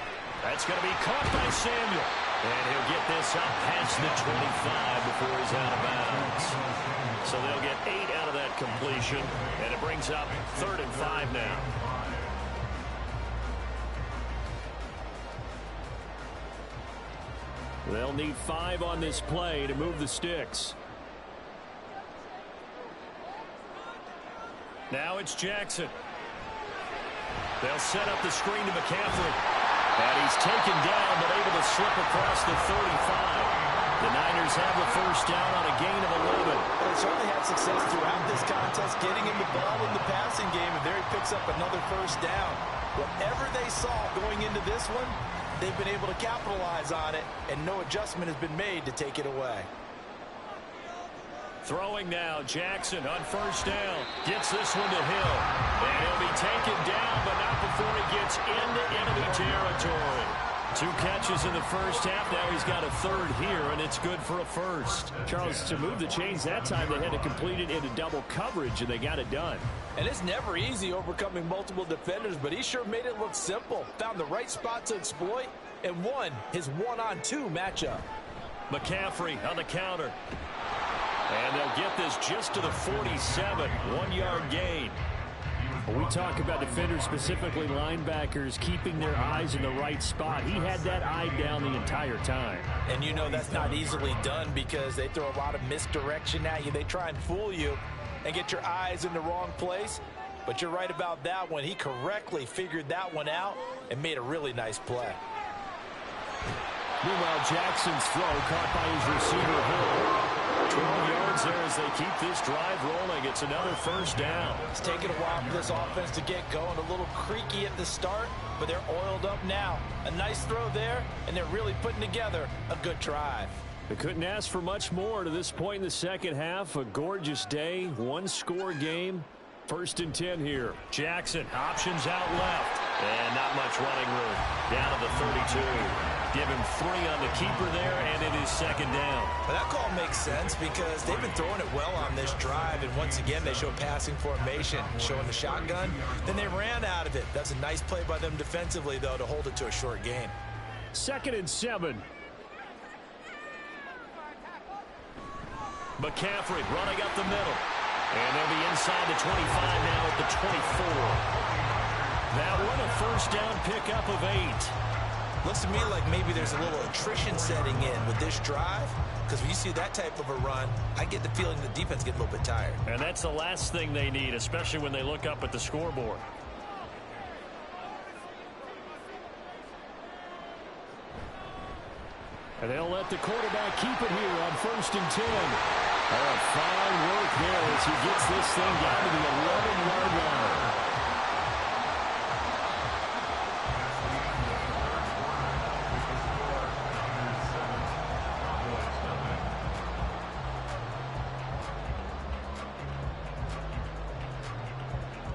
That's going to be caught by Samuel. And he'll get this up past the 25 before he's out of bounds. So they'll get 8 out of that completion, and it brings up 3rd and 5 now. They'll need 5 on this play to move the sticks. Now it's Jackson. They'll set up the screen to McCaffrey. And he's taken down, but able to slip across the 35. The Niners have the first down on a gain of 11.
Well, they certainly had success throughout this contest, getting him the ball in the passing game, and there he picks up another first down. Whatever they saw going into this one, they've been able to capitalize on it, and no adjustment has been made to take it away.
Throwing now, Jackson on first down. Gets this one to Hill. And he'll be taken down, but not before he gets into enemy territory. 2 catches in the first half. Now he's got a 3rd here, and it's good for a first. Charles, to move the chains that time, they had to complete it into double coverage, and they got it done.
And it's never easy overcoming multiple defenders, but he sure made it look simple. Found the right spot to exploit and won his 1-on-2 matchup.
McCaffrey on the counter. And they'll get this just to the 47, 1-yard gain. We talk about defenders, specifically linebackers, keeping their eyes in the right spot. He had that eye down the entire time.
And you know that's not easily done because they throw a lot of misdirection at you. They try and fool you and get your eyes in the wrong place. But you're right about that one. He correctly figured that one out and made a really nice play.
Meanwhile, Jackson's throw caught by his receiver, Hill. 12 yards there as they keep this drive rolling. It's another first down.
It's taken a while for this offense to get going. A little creaky at the start, but they're oiled up now. A nice throw there, and they're really putting together a good drive.
They couldn't ask for much more to this point in the second half. A gorgeous day, 1-score game. 1st and 10 here. Jackson, options out left. And not much running room. Down to the 32. Give him 3 on the keeper there, and it is 2nd down.
Well, that call makes sense because they've been throwing it well on this drive, and once again they show passing formation, showing the shotgun. Then they ran out of it. That's a nice play by them defensively, though, to hold it to a short gain.
2nd and 7. McCaffrey running up the middle. And they'll be inside the 25 now at the 24. That one a first down pickup of 8.
Looks to me like maybe there's a little attrition setting in with this drive, because when you see that type of a run, I get the feeling the defense gets a little bit tired.
And that's the last thing they need, especially when they look up at the scoreboard. And they'll let the quarterback keep it here on 1st and 10. Oh, fine work there as he gets this thing down to the 11-yard line.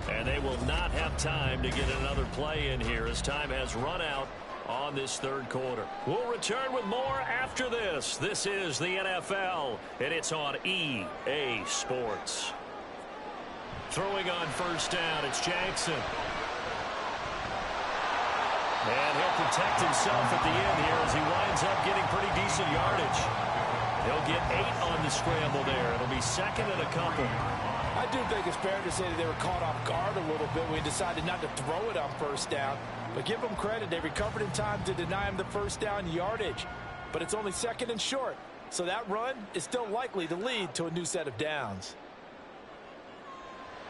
And they will not have time to get another play in here as time has run out on this 3rd quarter. We'll return with more after this. This is the NFL, and it's on EA Sports. Throwing on 1st down, it's Jackson. And he'll protect himself at the end here as he winds up getting pretty decent yardage. He'll get 8 on the scramble there. It'll be 2nd and a couple.
I do think it's fair to say that they were caught off guard a little bit when we decided not to throw it on 1st down. But give them credit. They recovered in time to deny him the 1st down yardage. But it's only 2nd and short. So that run is still likely to lead to a new set of downs.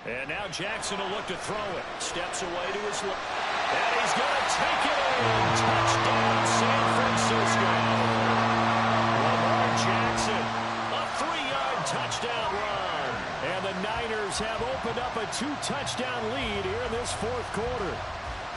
And now Jackson will look to throw it. Steps away to his left. And he's going to take it in. Touchdown, San Francisco. Lamar Jackson, a 3-yard touchdown run. And the Niners have opened up a 2-touchdown lead here in this 4th quarter.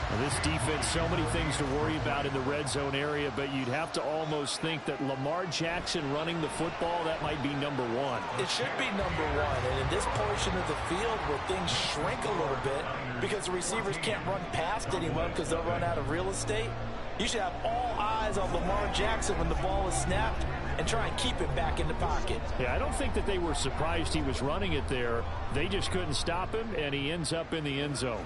Well, this defense, so many things to worry about in the red zone area, but you'd have to almost think that Lamar Jackson running the football, that might be number one.
It should be number one, and in this portion of the field where things shrink a little bit because the receivers can't run past anyone because they'll run out of real estate, you should have all eyes on Lamar Jackson when the ball is snapped and try and keep it back in the pocket.
Yeah, I don't think that they were surprised he was running it there. They just couldn't stop him, and he ends up in the end zone.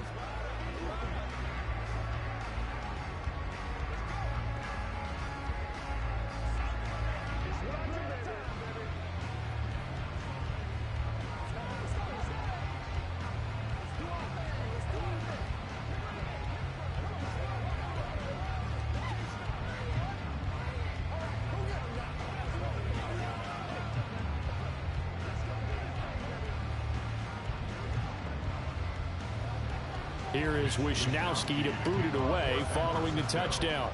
Here is Wisnowski to boot it away following the touchdown.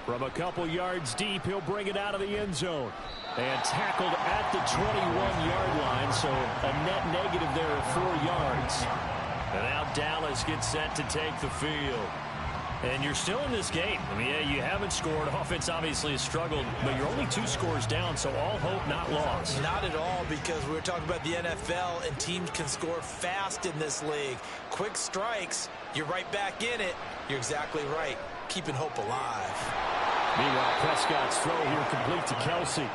From a couple yards deep, he'll bring it out of the end zone. And tackled at the 21-yard line, so a net negative there of 4 yards. And now Dallas gets set to take the field. And you're still in this game. I mean, yeah, you haven't scored. Offense obviously has struggled, but you're only 2 scores down, so all hope not lost.
Not at all, because we were talking about the NFL, and teams can score fast in this league. Quick strikes, you're right back in it. You're exactly right. Keeping hope alive.
Meanwhile, Prescott's throw here complete to Kelsey.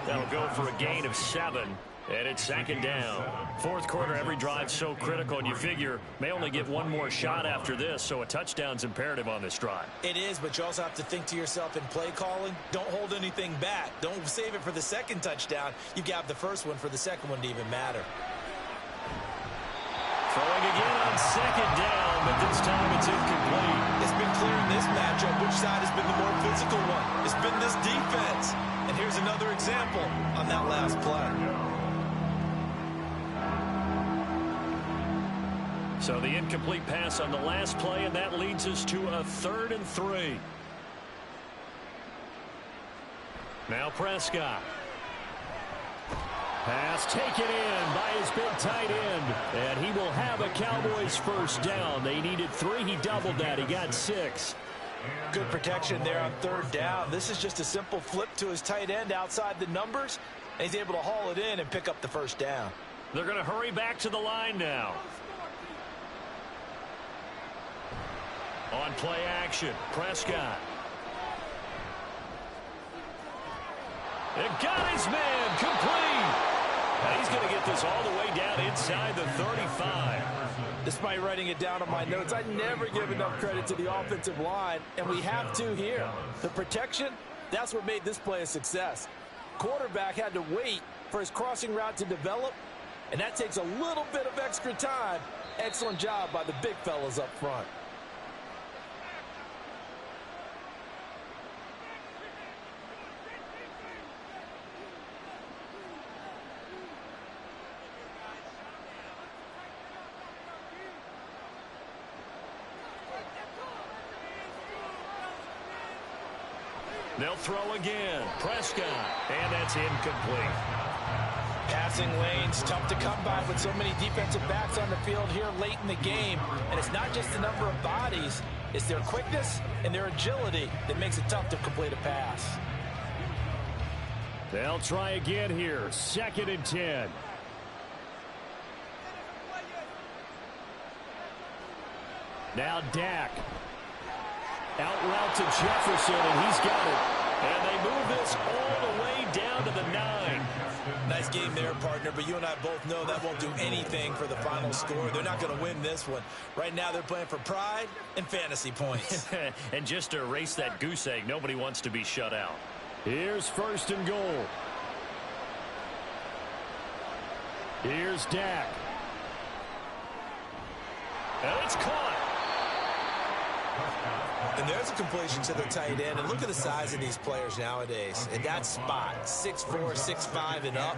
That'll go for a gain of 7. And it's 2nd down. Fourth quarter, every drive so critical, and you figure may only get one more shot after this, so a touchdown's imperative on this drive.
It is, but you also have to think to yourself in play calling, don't hold anything back. Don't save it for the second touchdown. You got the first one for the second one to even matter.
Throwing again on 2nd down, but this time it's incomplete.
It's been clear in this matchup which side has been the more physical one. It's been this defense. And here's another example on that last play.
So the incomplete pass on the last play, and that leads us to a 3rd and 3. Now Prescott. Pass taken in by his big tight end. And he will have a Cowboys first down. They needed 3. He doubled that. He got 6.
Good protection there on 3rd down. This is just a simple flip to his tight end outside the numbers, and he's able to haul it in and pick up the first down.
They're going to hurry back to the line now. On play action, Prescott. It got his man complete. Now he's going to get this all the way down inside the 35.
Despite writing it down on my notes, I never give enough credit to the offensive line, and we have to here. The protection, that's what made this play a success. Quarterback had to wait for his crossing route to develop, and that takes a little bit of extra time. Excellent job by the big fellas up front.
They'll throw again. Prescott. And that's incomplete.
Passing lanes, tough to come by with so many defensive backs on the field here late in the game. And it's not just the number of bodies. It's their quickness and their agility that makes it tough to complete a pass.
They'll try again here. 2nd and 10. Now Dak. Out route to Jefferson, and he's got it. And they move this all the way down to the 9.
Nice game there, partner, but you and I both know that won't do anything for the final score. They're not going to win this one. Right now they're playing for pride and fantasy points.
And just to erase that goose egg, nobody wants to be shut out. Here's 1st and goal. Here's Dak. And it's caught.
And there's a completion to the tight end. And look at the size of these players nowadays. At that spot, 6'4", 6'5", and up.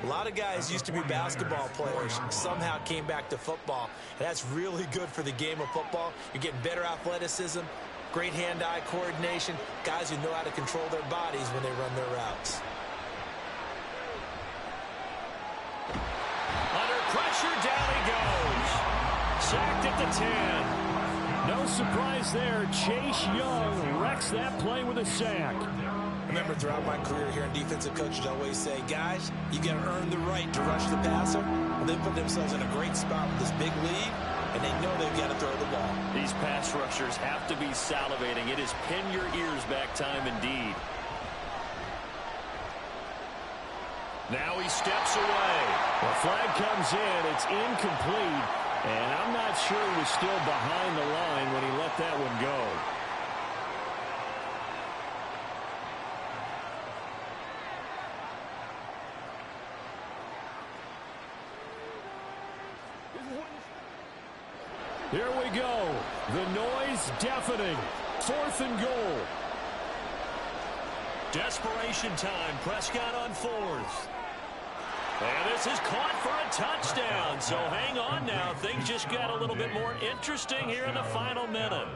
A lot of guys used to be basketball players, somehow came back to football. And that's really good for the game of football. You're getting better athleticism, great hand-eye coordination, guys who know how to control their bodies when they run their routes.
Under pressure, down he goes. Sacked at the 10.
No surprise there. Chase Young wrecks that play with a sack.
Remember, throughout my career here in defensive coaches, I always say, guys, you got to earn the right to rush the passer. Well, they put themselves in a great spot with this big lead, and they know they've got to throw the ball.
These pass rushers have to be salivating. It is pin your ears back time indeed. Now he steps away.
The flag comes in. It's incomplete. And I'm not sure he was still behind the line when he let that one go. Here we go. The noise deafening. 4th and goal.
Desperation time. Prescott on 4th. And this is caught for a touchdown. So hang on now. Things just got a little bit more interesting here in the final minute.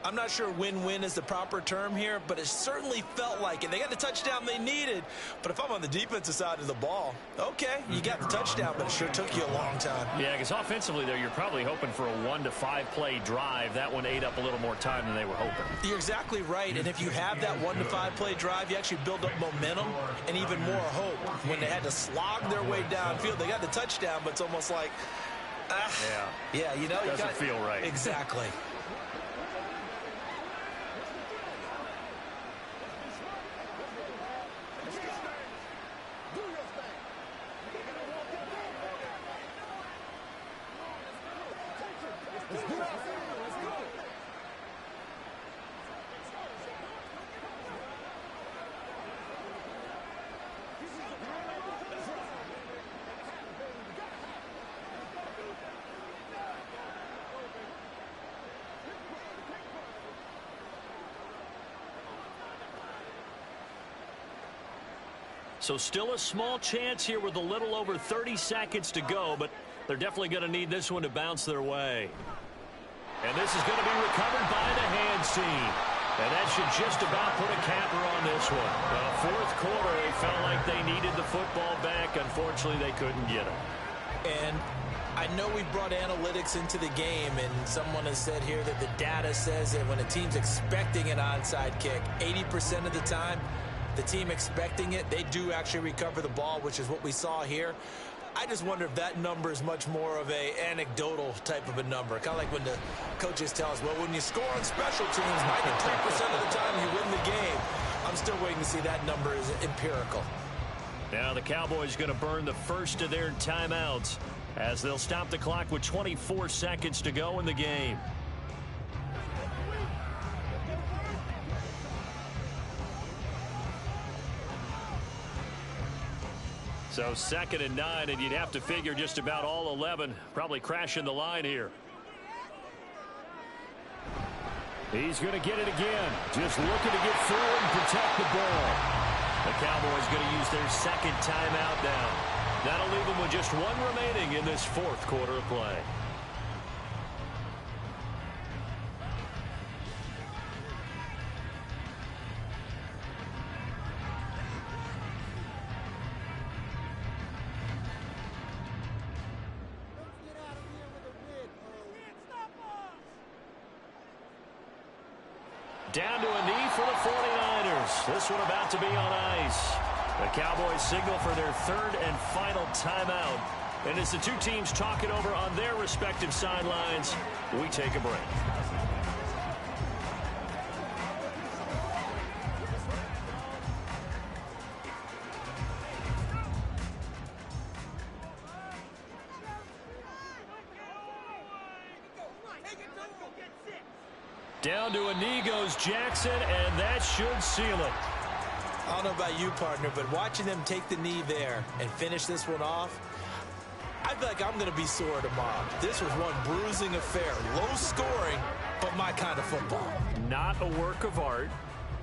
I'm not sure win-win is the proper term here, but it certainly felt like it. They got the touchdown they needed. But if I'm on the defensive side of the ball, okay, you got the touchdown, but it sure took you a long time.
Yeah, because offensively there, you're probably hoping for a 1 to 5 play drive. That one ate up a little more time than they were hoping.
You're exactly right, and if you have that 1 to 5 play drive, you actually build up momentum and even more hope. When they had to slog their way downfield, they got the touchdown, but it's almost like, yeah, you know,
doesn't feel right.
Exactly.
So still a small chance here with a little over 30 seconds to go, but they're definitely going to need this one to bounce their way. And this is going to be recovered by the hands team. And that should just about put a capper on this one. The 4th quarter, they felt like they needed the football back. Unfortunately, they couldn't get it.
And I know we brought analytics into the game, and someone has said here that the data says that when a team's expecting an onside kick, 80% of the time, the team expecting it, they do actually recover the ball, which is what we saw here. I just wonder if that number is much more of a anecdotal type of a number. Kind of like when the coaches tell us, well, when you score on special teams, 93% of the time you win the game. I'm still waiting to see that number is empirical.
Now the Cowboys going to burn the first of their timeouts as they'll stop the clock with 24 seconds to go in the game. So 2nd and 9, and you'd have to figure just about all 11 probably crashing the line here.
He's going to get it again. Just looking to get through and protect the ball.
The Cowboys going to use their 2nd timeout now. That'll leave them with just 1 remaining in this 4th quarter of play. Down to a knee for the 49ers. This one about to be on ice. The Cowboys signal for their 3rd and final timeout. And as the two teams talk it over on their respective sidelines, we take a break. Down to a knee goes Jackson, and that should seal it.
I don't know about you, partner, but watching them take the knee there and finish this one off, I feel like I'm going to be sore tomorrow. This was one bruising affair. Low scoring, but my kind of football.
Not a work of art,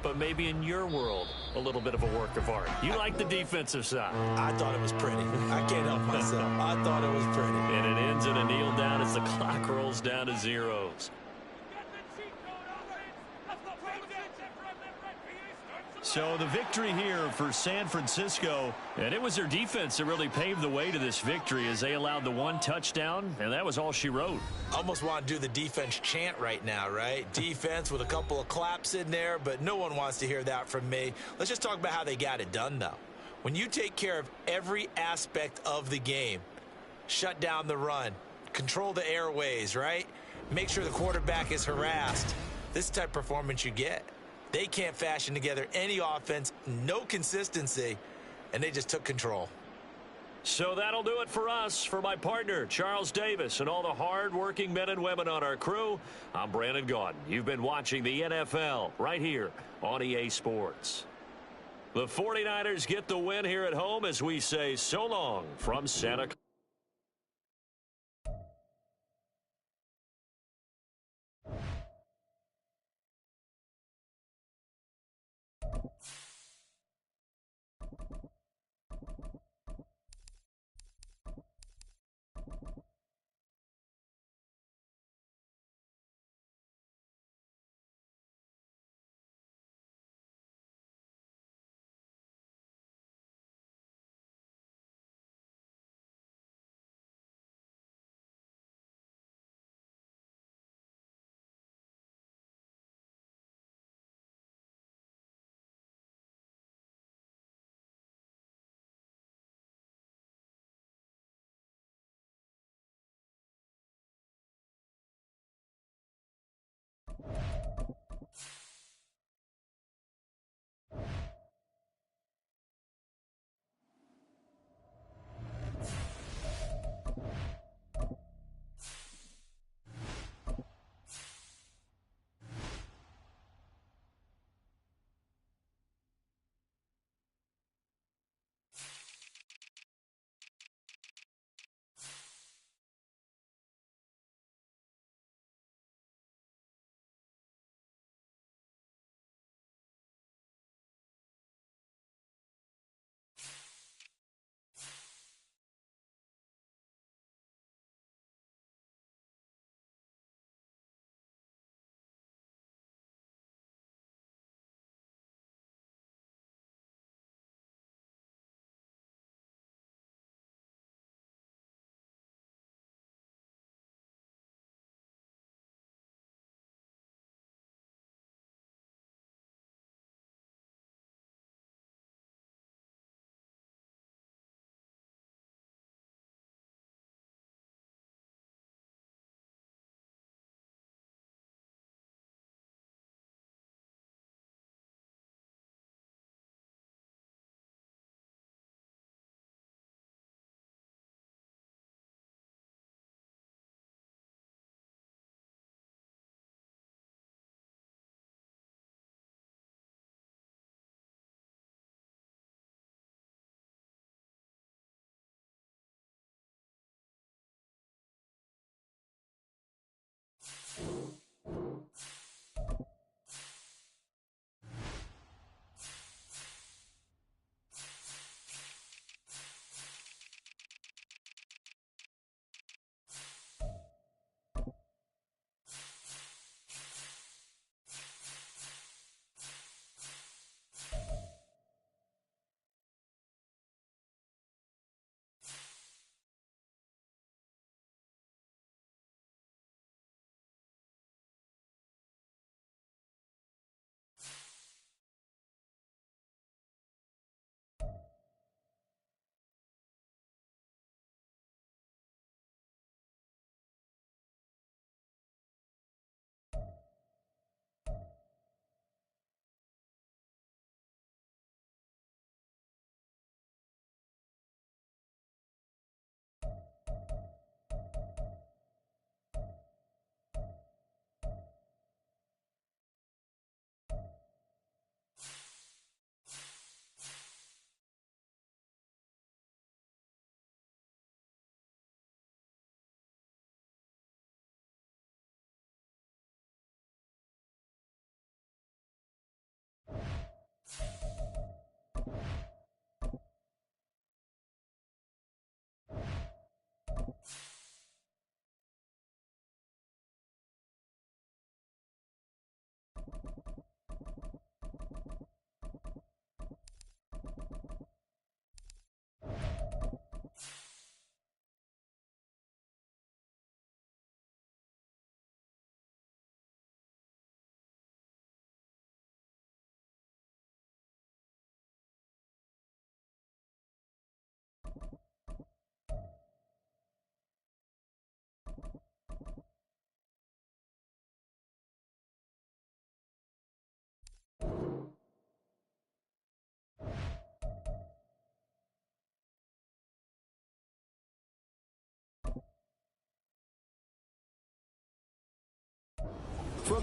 but maybe in your world, a little bit of a work of art. You like the defensive side.
I thought it was pretty. I can't help myself. I thought it was pretty.
And it ends in a kneel down as the clock rolls down to zeros. So the victory here for San Francisco, and it was their defense that really paved the way to this victory as they allowed the one touchdown, and that was all she wrote.
Almost want to do the defense chant right now, right? Defense with a couple of claps in there, but no one wants to hear that from me. Let's just talk about how they got it done, though. When you take care of every aspect of the game, shut down the run, control the airways, right? Make sure the quarterback is harassed. This type of performance you get. They can't fashion together any offense, no consistency, and they just took control.
So that'll do it for us. For my partner, Charles Davis, and all the hard-working men and women on our crew, I'm Brandon Gaudin. You've been watching the NFL right here on EA Sports. The 49ers get the win here at home as we say so long from Santa Clara.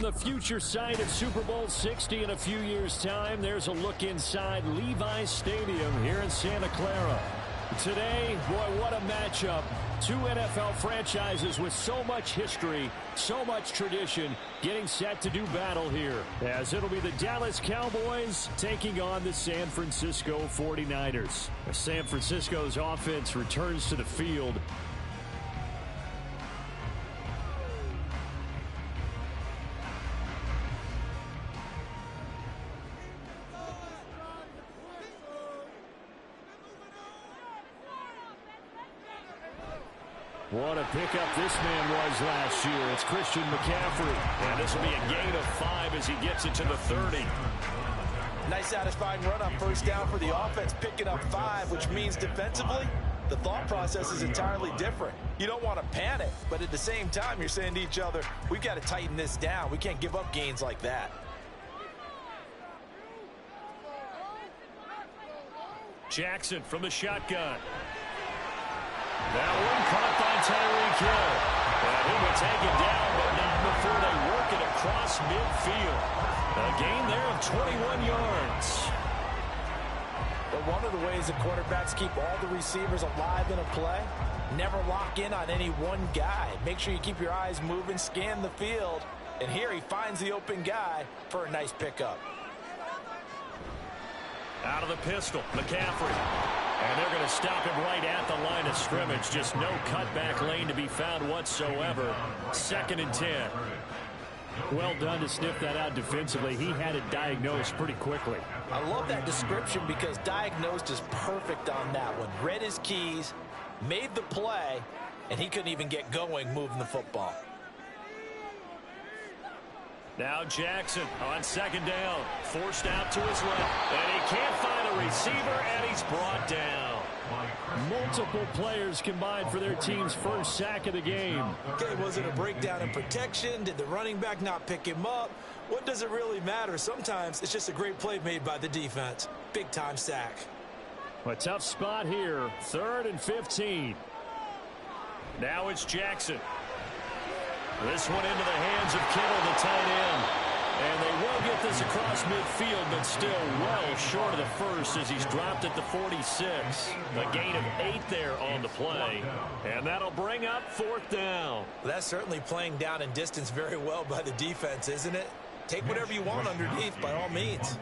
From the future site of Super Bowl 60 in a few years' time, there's a look inside Levi's Stadium here in Santa Clara. Today, boy, what a matchup. Two NFL franchises with so much history, so much tradition, getting set to do battle here. As it'll be the Dallas Cowboys taking on the San Francisco 49ers. San Francisco's offense returns to the field. What a pickup this man was last year. It's Christian McCaffrey. And this will be a gain of 5 as he gets it to the 30.
Nice satisfying run on first down for the offense, picking up 5, which means defensively, the thought process is entirely different. You don't want to panic, but at the same time, you're saying to each other, we've got to tighten this down. We can't give up gains like that.
Jackson from the shotgun. That one caught by Tyreek Hill. And he will take it down, but not before they work it across midfield. A gain there of 21 yards.
But one of the ways that quarterbacks keep all the receivers alive in a play, never lock in on any one guy. Make sure you keep your eyes moving, scan the field. And here he finds the open guy for a nice pickup.
Out of the pistol, McCaffrey. And they're going to stop him right at the line of scrimmage. Just no cutback lane to be found whatsoever. 2nd and 10. Well done to sniff that out defensively. He had it diagnosed pretty quickly.
I love that description because diagnosed is perfect on that one. Read his keys, made the play, and he couldn't even get going moving the football.
Now Jackson on 2nd down. Forced out to his left. And he can't find a receiver, and he's brought down. Multiple players combined for their team's first sack of the game.
Okay, was it a breakdown in protection? Did the running back not pick him up? What does it really matter? Sometimes it's just a great play made by the defense. Big-time sack.
A tough spot here. 3rd and 15. Now it's Jackson. This one into the hands of Kittle, the tight end. And they will get this across midfield, but still well short of the first as he's dropped at the 46. A gain of 8 there on the play. And that'll bring up 4th down.
That's certainly playing down in distance very well by the defense, isn't it? Take whatever you want underneath by all means.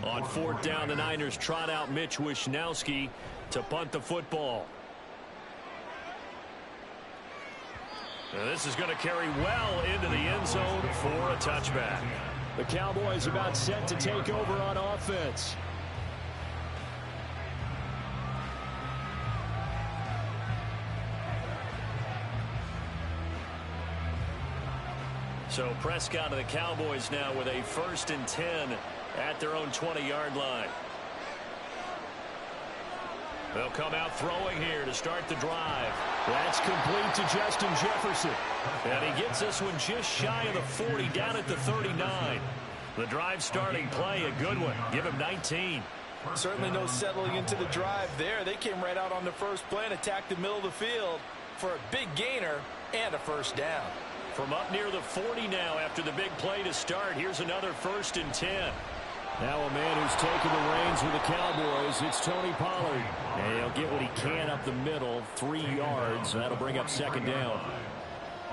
On 4th down, the Niners trot out Mitch Wishnowsky to punt the football. And this is going to carry well into the end zone for a touchback. The Cowboys about set to take over on offense. So Prescott of the Cowboys now with a 1st and 10 at their own 20-yard line. They'll come out throwing here to start the drive. That's complete to Justin Jefferson. And he gets this one just shy of the 40, down at the 39. The drive starting play, a good one. Give him 19.
Certainly no settling into the drive there. They came right out on the first play and attacked the middle of the field for a big gainer and a 1st down.
From up near the 40 now after the big play to start. Here's another 1st and 10. Now a man who's taken the reins with the Cowboys, it's Tony Pollard. And he'll get what he can up the middle, 3 yards. That'll bring up 2nd down.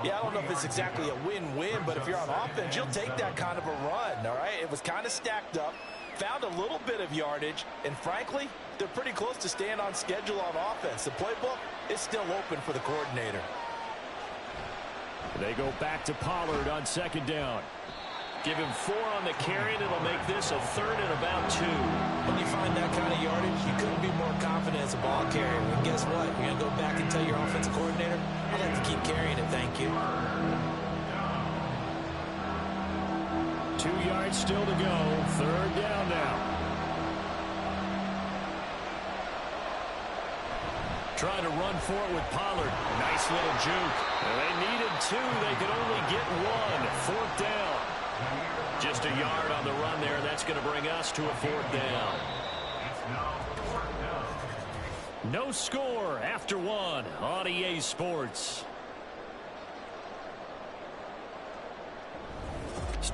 Yeah, I don't know if it's exactly a win-win, but if you're on offense, you'll take that kind of a run, all right? It was kind of stacked up, found a little bit of yardage, and frankly, they're pretty close to staying on schedule on offense. The playbook is still open for the coordinator.
They go back to Pollard on 2nd down. Give him 4 on the carry, and it'll make this a 3rd and about 2.
When you find that kind of yardage, you couldn't be more confident as a ball carrier. And guess what? You're going to go back and tell your offensive coordinator, I'd like to keep carrying it, thank you.
2 yards still to go. 3rd down now. Trying to run for it with Pollard. Nice little juke. And they needed 2. They could only get 1. 4th down. Just a yard on the run there, and that's going to bring us to a 4th down. No score after 1 on EA Sports.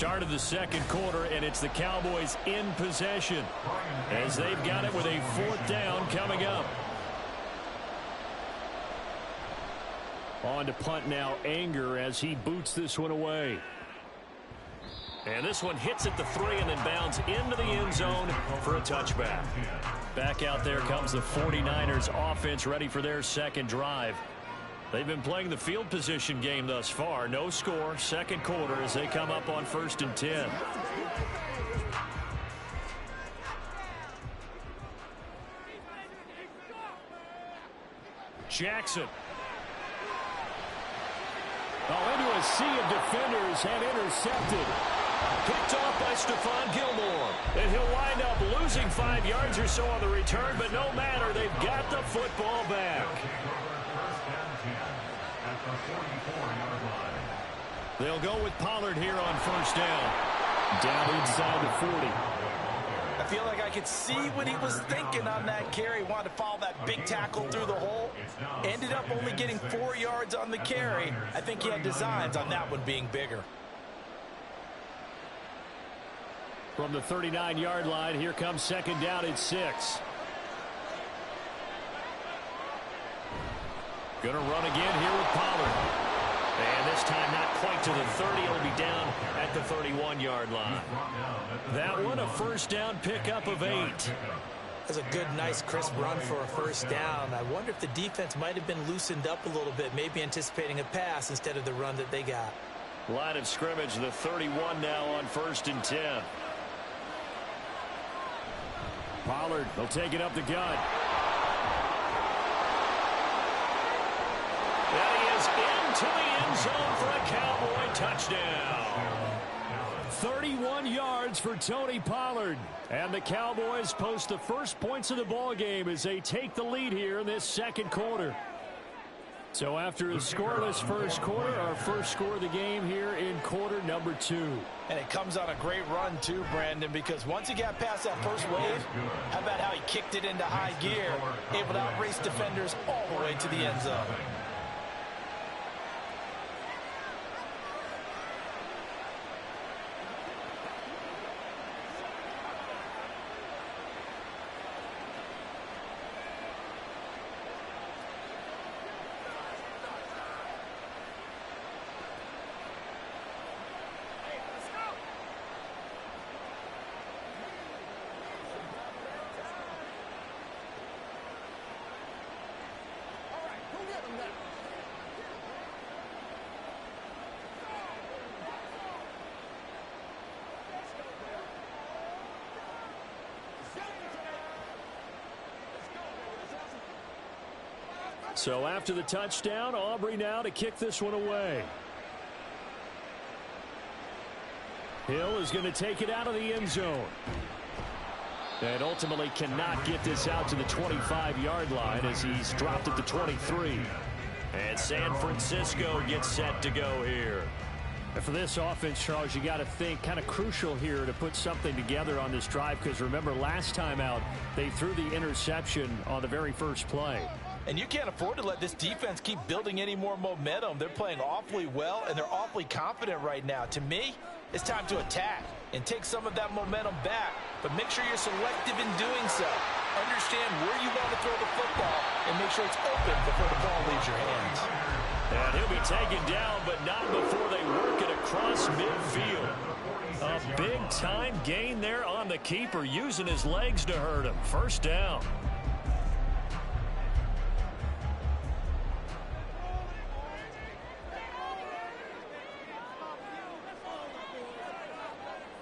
Start of the second quarter, and it's the Cowboys in possession as they've got it with a 4th down coming up. On to punt now, Anger, as he boots this one away. And this one hits at the 3 and then bounds into the end zone for a touchback. Back out there comes the 49ers offense, ready for their second drive. They've been playing the field position game thus far. No score, second quarter as they come up on 1st and 10. Jackson. Oh, into a sea of defenders and intercepted. Picked off by Stephon Gilmore. And he'll wind up losing 5 yards or so on the return, but no matter, they've got the football back. They'll go with Pollard here on 1st down. Down inside the 40.
I feel like I could see what he was thinking on that carry. Wanted to follow that big tackle through the hole. Ended up only getting 4 yards on the carry. I think he had designs on that one being bigger.
From the 39-yard line, here comes 2nd down at 6. Going to run again here with Pollard. And this time not quite to the 30. It'll be down at the 31-yard line. That one a 1st down pickup of 8.
That's a good, nice, crisp run for a 1st down. I wonder if the defense might have been loosened up a little bit, maybe anticipating a pass instead of the run that they got.
Line of scrimmage, the 31 now on 1st and 10. Pollard, they'll take it up the gut. And he is into the end zone for a Cowboy touchdown. 31 yards for Tony Pollard. And the Cowboys post the first points of the ball game as they take the lead here in this second quarter. So after a scoreless first quarter, our first score of the game here in quarter number 2.
And it comes on a great run too, Brandon, because once he got past that first wave, how about how he kicked it into high gear, able to outrace defenders all the way to the end zone.
So after the touchdown, Aubrey now to kick this one away. Hill is going to take it out of the end zone. And ultimately cannot get this out to the 25-yard line as he's dropped at the 23. And San Francisco gets set to go here. And for this offense, Charles, you got to think kind of crucial here to put something together on this drive, because remember last time out they threw the interception on the very first play.
And you can't afford to let this defense keep building any more momentum. They're playing awfully well, and they're awfully confident right now. To me, it's time to attack and take some of that momentum back, but make sure you're selective in doing so. Understand where you want to throw the football and make sure it's open before the ball leaves your hands.
And he'll be taken down, but not before they work it across midfield. A big-time gain there on the keeper, using his legs to hurt him. 1st down.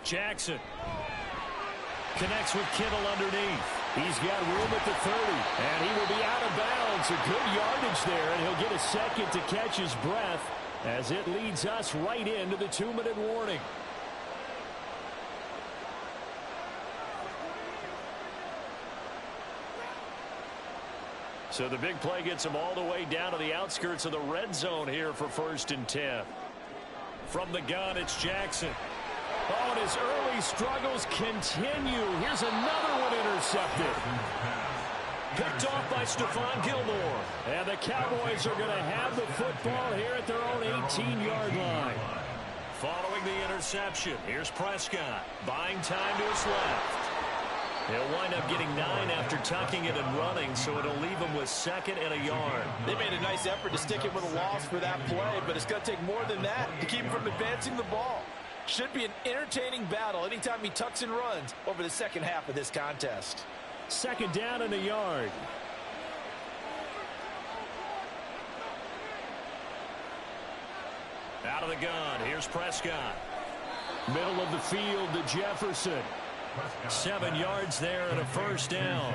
Jackson connects with Kittle underneath. He's got room at the 30, and he will be out of bounds. A good yardage there, and he'll get a second to catch his breath as it leads us right into the 2-minute warning. So the big play gets him all the way down to the outskirts of the red zone here for 1st and 10. From the gun, it's Jackson. Oh, and his early struggles continue. Here's another one intercepted. Picked off by Stephon Gilmore. And the Cowboys are going to have the football here at their own 18-yard line. Following the interception, here's Prescott. Buying time to his left. He'll wind up getting 9 after tucking it and running, so it'll leave him with 2nd and a yard.
They made a nice effort to stick it with a loss for that play, but it's going to take more than that to keep him from advancing the ball. Should be an entertaining battle anytime he tucks and runs over the second half of this contest.
2nd down and a yard. Out of the gun, here's Prescott. Middle of the field to Jefferson. 7 yards there and a 1st down.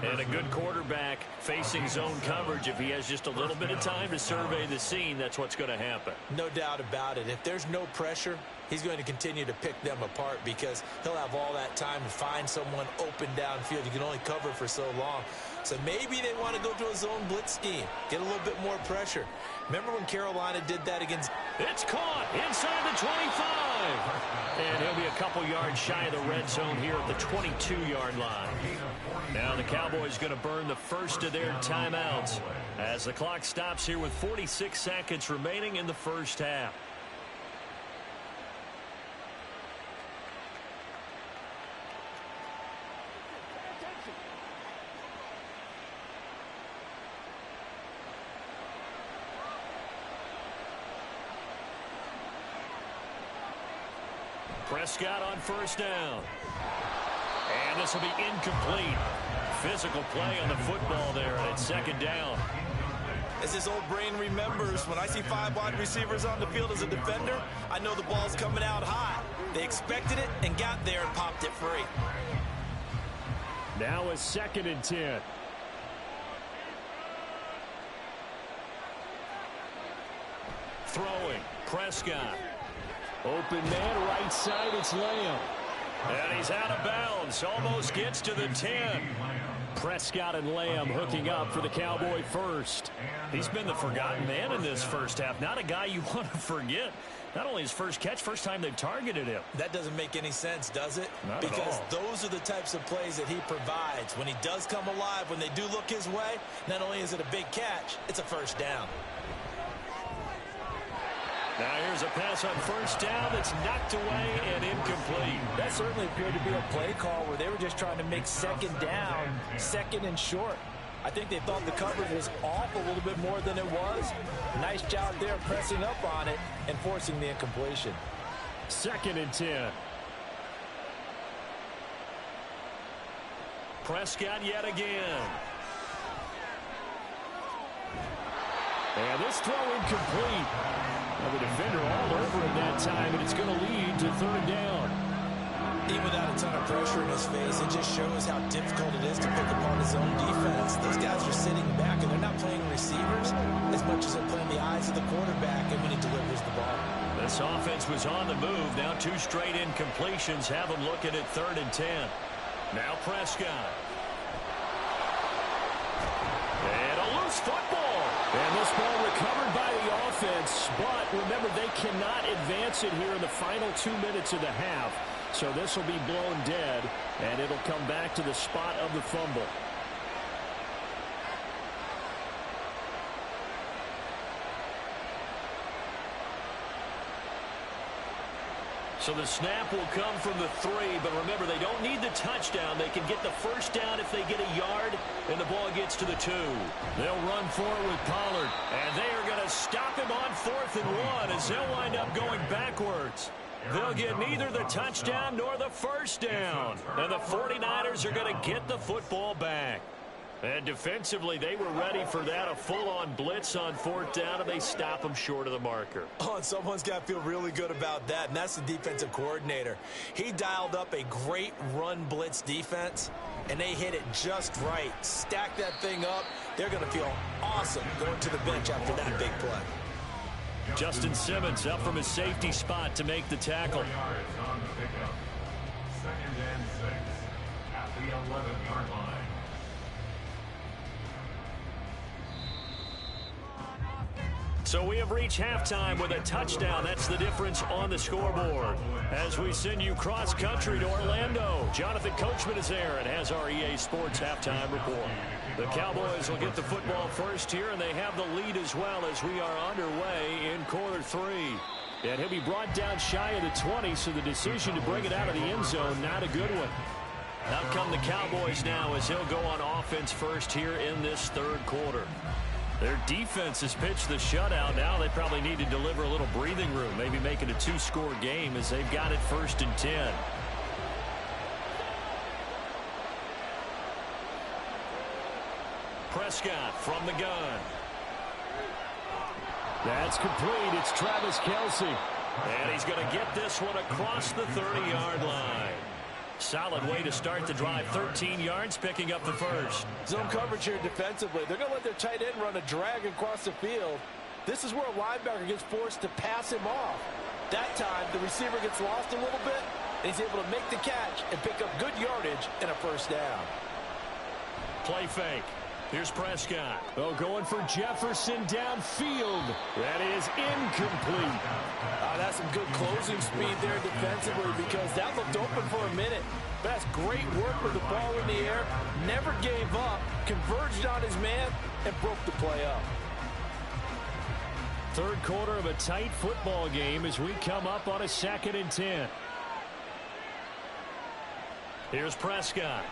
And a good quarterback facing zone coverage. If he has just a little bit of time to survey the scene, that's what's going to happen.
No doubt about it. If there's no pressure, he's going to continue to pick them apart because he'll have all that time to find someone open downfield. You can only cover for so long. So maybe they want to go to a zone blitz scheme, get a little bit more pressure. Remember when Carolina did that against...
It's caught inside the 25. And he'll be a couple yards shy of the red zone here at the 22-yard line. Now the Cowboys going to burn the first of their timeouts as the clock stops here with 46 seconds remaining in the first half. Prescott on 1st down. And this will be incomplete. Physical play on the football there, and it's 2nd down.
As his old brain remembers, when I see 5 wide receivers on the field as a defender, I know the ball's coming out high. They expected it and got there and popped it free.
Now a 2nd and 10. Throwing, Prescott. Open man, right side, it's Lamb. And he's out of bounds, almost gets to the 10. Prescott and Lamb hooking up for the Cowboy first. He's been the forgotten man in this first half. Not a guy you want to forget. Not only his first catch, first time they've targeted him.
That doesn't make any sense, does it?
Not
because
at all.
Those are the types of plays that he provides. When he does come alive, when they do look his way, not only is it a big catch, it's a 1st down.
Now here's a pass on 1st down that's knocked away and incomplete.
That certainly appeared to be a play call where they were just trying to make 2nd down, 2nd and short. I think they thought the coverage was off a little bit more than it was. Nice job there pressing up on it and forcing the incompletion.
2nd and 10. Prescott yet again. And this throw incomplete. The defender all over him that time, and it's going to lead to 3rd down.
Even without a ton of pressure in his face, it just shows how difficult it is to pick apart his own defense. Those guys are sitting back, and they're not playing receivers as much as they're playing the eyes of the quarterback and when he delivers the ball.
This offense was on the move. Now 2 straight incompletions have them looking at 3rd and 10. Now Prescott. And a loose football. And this ball recovered by the offense, but remember, they cannot advance it here in the final 2 minutes of the half. So this will be blown dead, and it'll come back to the spot of the fumble. So the snap will come from the 3, but remember, they don't need the touchdown. They can get the 1st down if they get a yard, and the ball gets to the 2. They'll run forward with Pollard, and they are going to stop him on 4th and 1 as they'll wind up going backwards. They'll get neither the touchdown nor the 1st down, and the 49ers are going to get the football back. And defensively, they were ready for that, a full-on blitz on 4th down, and they stop them short of the marker.
Oh, and someone's got to feel really good about that, and that's the defensive coordinator. He dialed up a great run blitz defense, and they hit it just right. Stack that thing up. They're going to feel awesome going to the bench after that big play.
Justin Simmons up from his safety spot to make the tackle.
2nd and 6 at the 11-yard line.
So we have reached halftime with a touchdown. That's the difference on the scoreboard. As we send you cross-country to Orlando, Jonathan Coachman is there and has our EA Sports halftime report. The Cowboys will get the football first here, and they have the lead as well as we are underway in quarter 3. And he'll be brought down shy of the 20, so the decision to bring it out of the end zone, not a good one. Out come the Cowboys now as he'll go on offense first here in this third quarter. Their defense has pitched the shutout. Now they probably need to deliver a little breathing room, maybe make it a 2-score game as they've got it 1st and 10. Prescott from the gun. That's complete. It's Travis Kelce. And he's going to get this one across the 30-yard line. Solid way to start the drive. 13 yards, picking up the first.
Zone coverage here defensively. They're going to let their tight end run a drag across the field. This is where a linebacker gets forced to pass him off. That time, the receiver gets lost a little bit, and he's able to make the catch and pick up good yardage and a first down.
Play fake. Here's Prescott. Oh, going for Jefferson downfield. That is incomplete.
That's some good closing speed there defensively because that looked open for a minute. That's great work with the ball in the air. Never gave up. Converged on his man and broke the play up.
Third quarter of a tight football game as we come up on a 2nd and 10. Here's Prescott.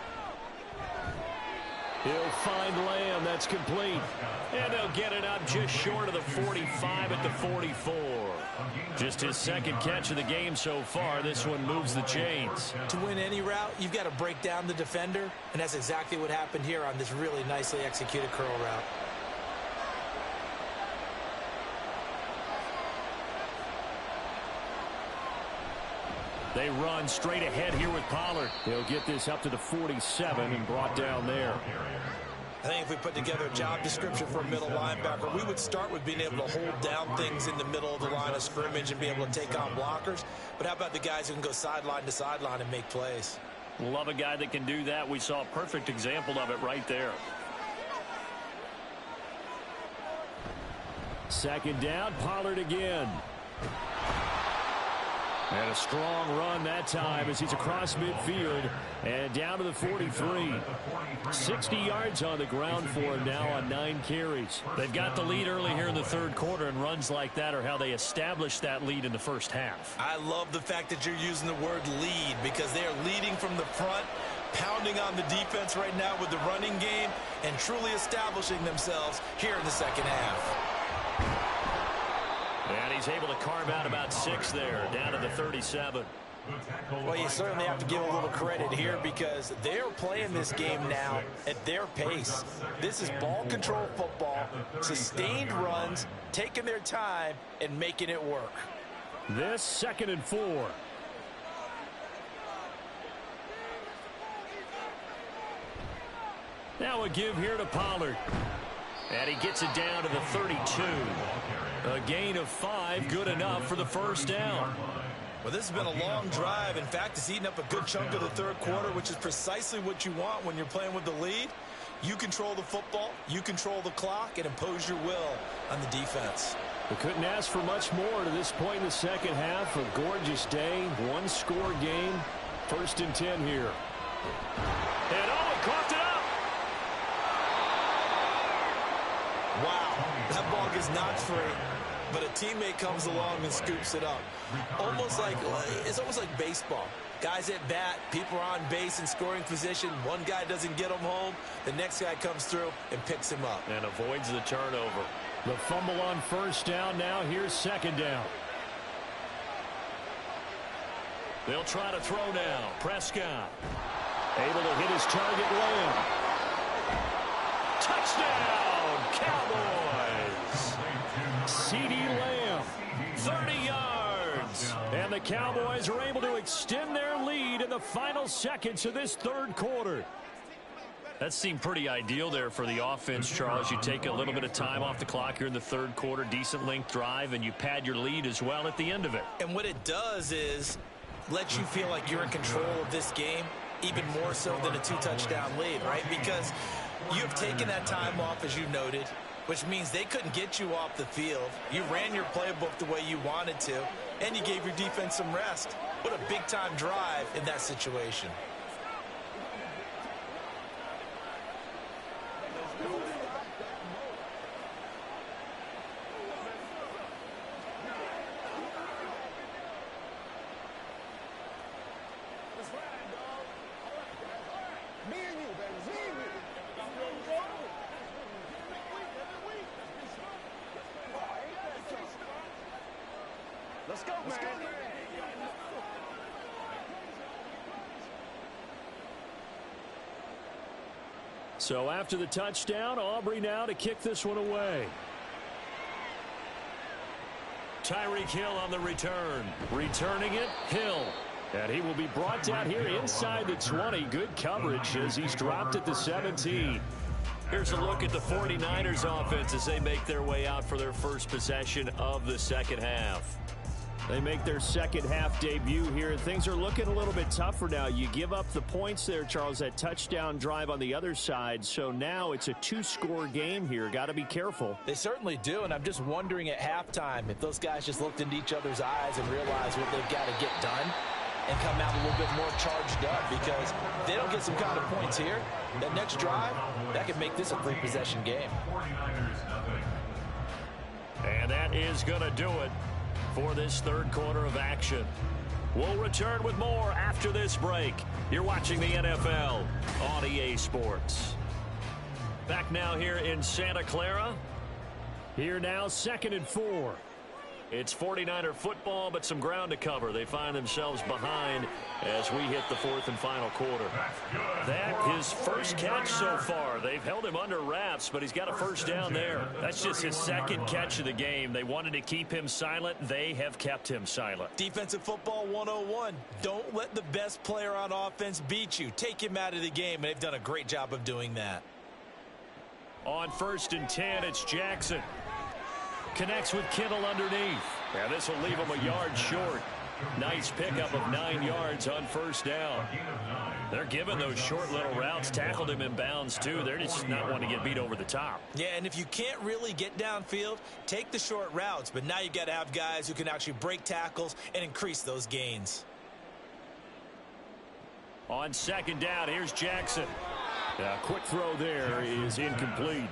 He'll find Lamb. That's complete. And they'll get it up just short of the 45 at the 44. Just his 2nd catch of the game so far. This one moves the chains.
To win any route, you've got to break down the defender, and that's exactly what happened here on this really nicely executed curl route.
They run straight ahead here with Pollard. They'll get this up to the 47 and brought down there.
I think if we put together a job description for a middle linebacker, we would start with being able to hold down things in the middle of the line of scrimmage and be able to take on blockers. But how about the guys who can go sideline to sideline and make plays?
Love a guy that can do that. We saw a perfect example of it right there. 2nd down, Pollard again. And a strong run that time as he's across midfield and down to the 43. 60 yards on the ground for him now on 9 carries. They've got the lead early here in the third quarter, and runs like that are how they established that lead in the first half.
I love the fact that you're using the word lead because they are leading from the front, pounding on the defense right now with the running game, and truly establishing themselves here in the second half.
And he's able to carve out about 6 there, down to the 37.
Well, you certainly have to give a little credit here because they're playing this game now at their pace. This is ball control football, sustained runs, taking their time, and making it work.
This 2nd and 4. Now a give here to Pollard. And he gets it down to the 32. A gain of 5, good enough for the first down.
Well, this has been a long drive. In fact, it's eaten up a good chunk of the third quarter, which is precisely what you want when you're playing with the lead. You control the football, you control the clock, and impose your will on the defense.
We couldn't ask for much more to this point in the second half. A gorgeous day, 1-score game. 1st and 10 here. And Owen coughed it up.
Wow, that ball gets knocked free, but a teammate comes along and scoops it up. It's almost like baseball. Guys at bat, people are on base in scoring position. One guy doesn't get them home. The next guy comes through and picks him up.
And avoids the turnover. The fumble on 1st down now. Here's 2nd down. They'll try to throw now. Prescott. Able to hit his target, Lamb. Touchdown, Cowboys. CeeDee Lamb, 30 yards. And the Cowboys are able to extend their lead in the final seconds of this third quarter. That seemed pretty ideal there for the offense, Charles. You take a little bit of time off the clock here in the third quarter, decent length drive, and you pad your lead as well at the end of it.
And what it does is let you feel like you're in control of this game, even more so than a 2-touchdown lead, right? Because you have taken that time off, as you noted, which means they couldn't get you off the field. You ran your playbook the way you wanted to, and you gave your defense some rest. What a big-time drive in that situation.
Let's go, man.
So after the touchdown, Aubrey now to kick this one away. Tyreek Hill on the return. Returning it, Hill. And he will be brought down here inside the 20. Good coverage as he's dropped at the 17. Here's a look at the 49ers offense as they make their way out for their first possession of the second half. They make their second half debut here. Things are looking a little bit tougher now. You give up the points there, Charles, that touchdown drive on the other side. So now it's a two-score game here. Got to be careful.
They certainly do, and I'm just wondering at halftime if those guys just looked into each other's eyes and realized what they've got to get done and come out a little bit more charged up, because if they don't get some kind of points here, that next drive, that could make this a three-possession game.
And that is going to do it for this third quarter of action. We'll return with more after this break. You're watching the NFL on EA Sports. Back now here in Santa Clara. Here now, 2nd and 4. It's 49er football, but some ground to cover. They find themselves behind as we hit the fourth and final quarter. That his first catch so far. They've held him under wraps, but he's got a first down there. That's just his second catch of the game. They wanted to keep him silent. They have kept him silent.
Defensive football 101. Don't let the best player on offense beat you. Take him out of the game, and they've done a great job of doing that.
On 1st and 10, it's Jackson. Connects with Kittle underneath. And this will leave him a yard short. Nice pickup of 9 yards on first down. They're giving those short little routes. Tackled him in bounds, too. They're just not wanting to get beat over the top.
Yeah, and if you can't really get downfield, take the short routes. But now you got to have guys who can actually break tackles and increase those gains.
On 2nd down, here's Jackson. A quick throw there is incomplete.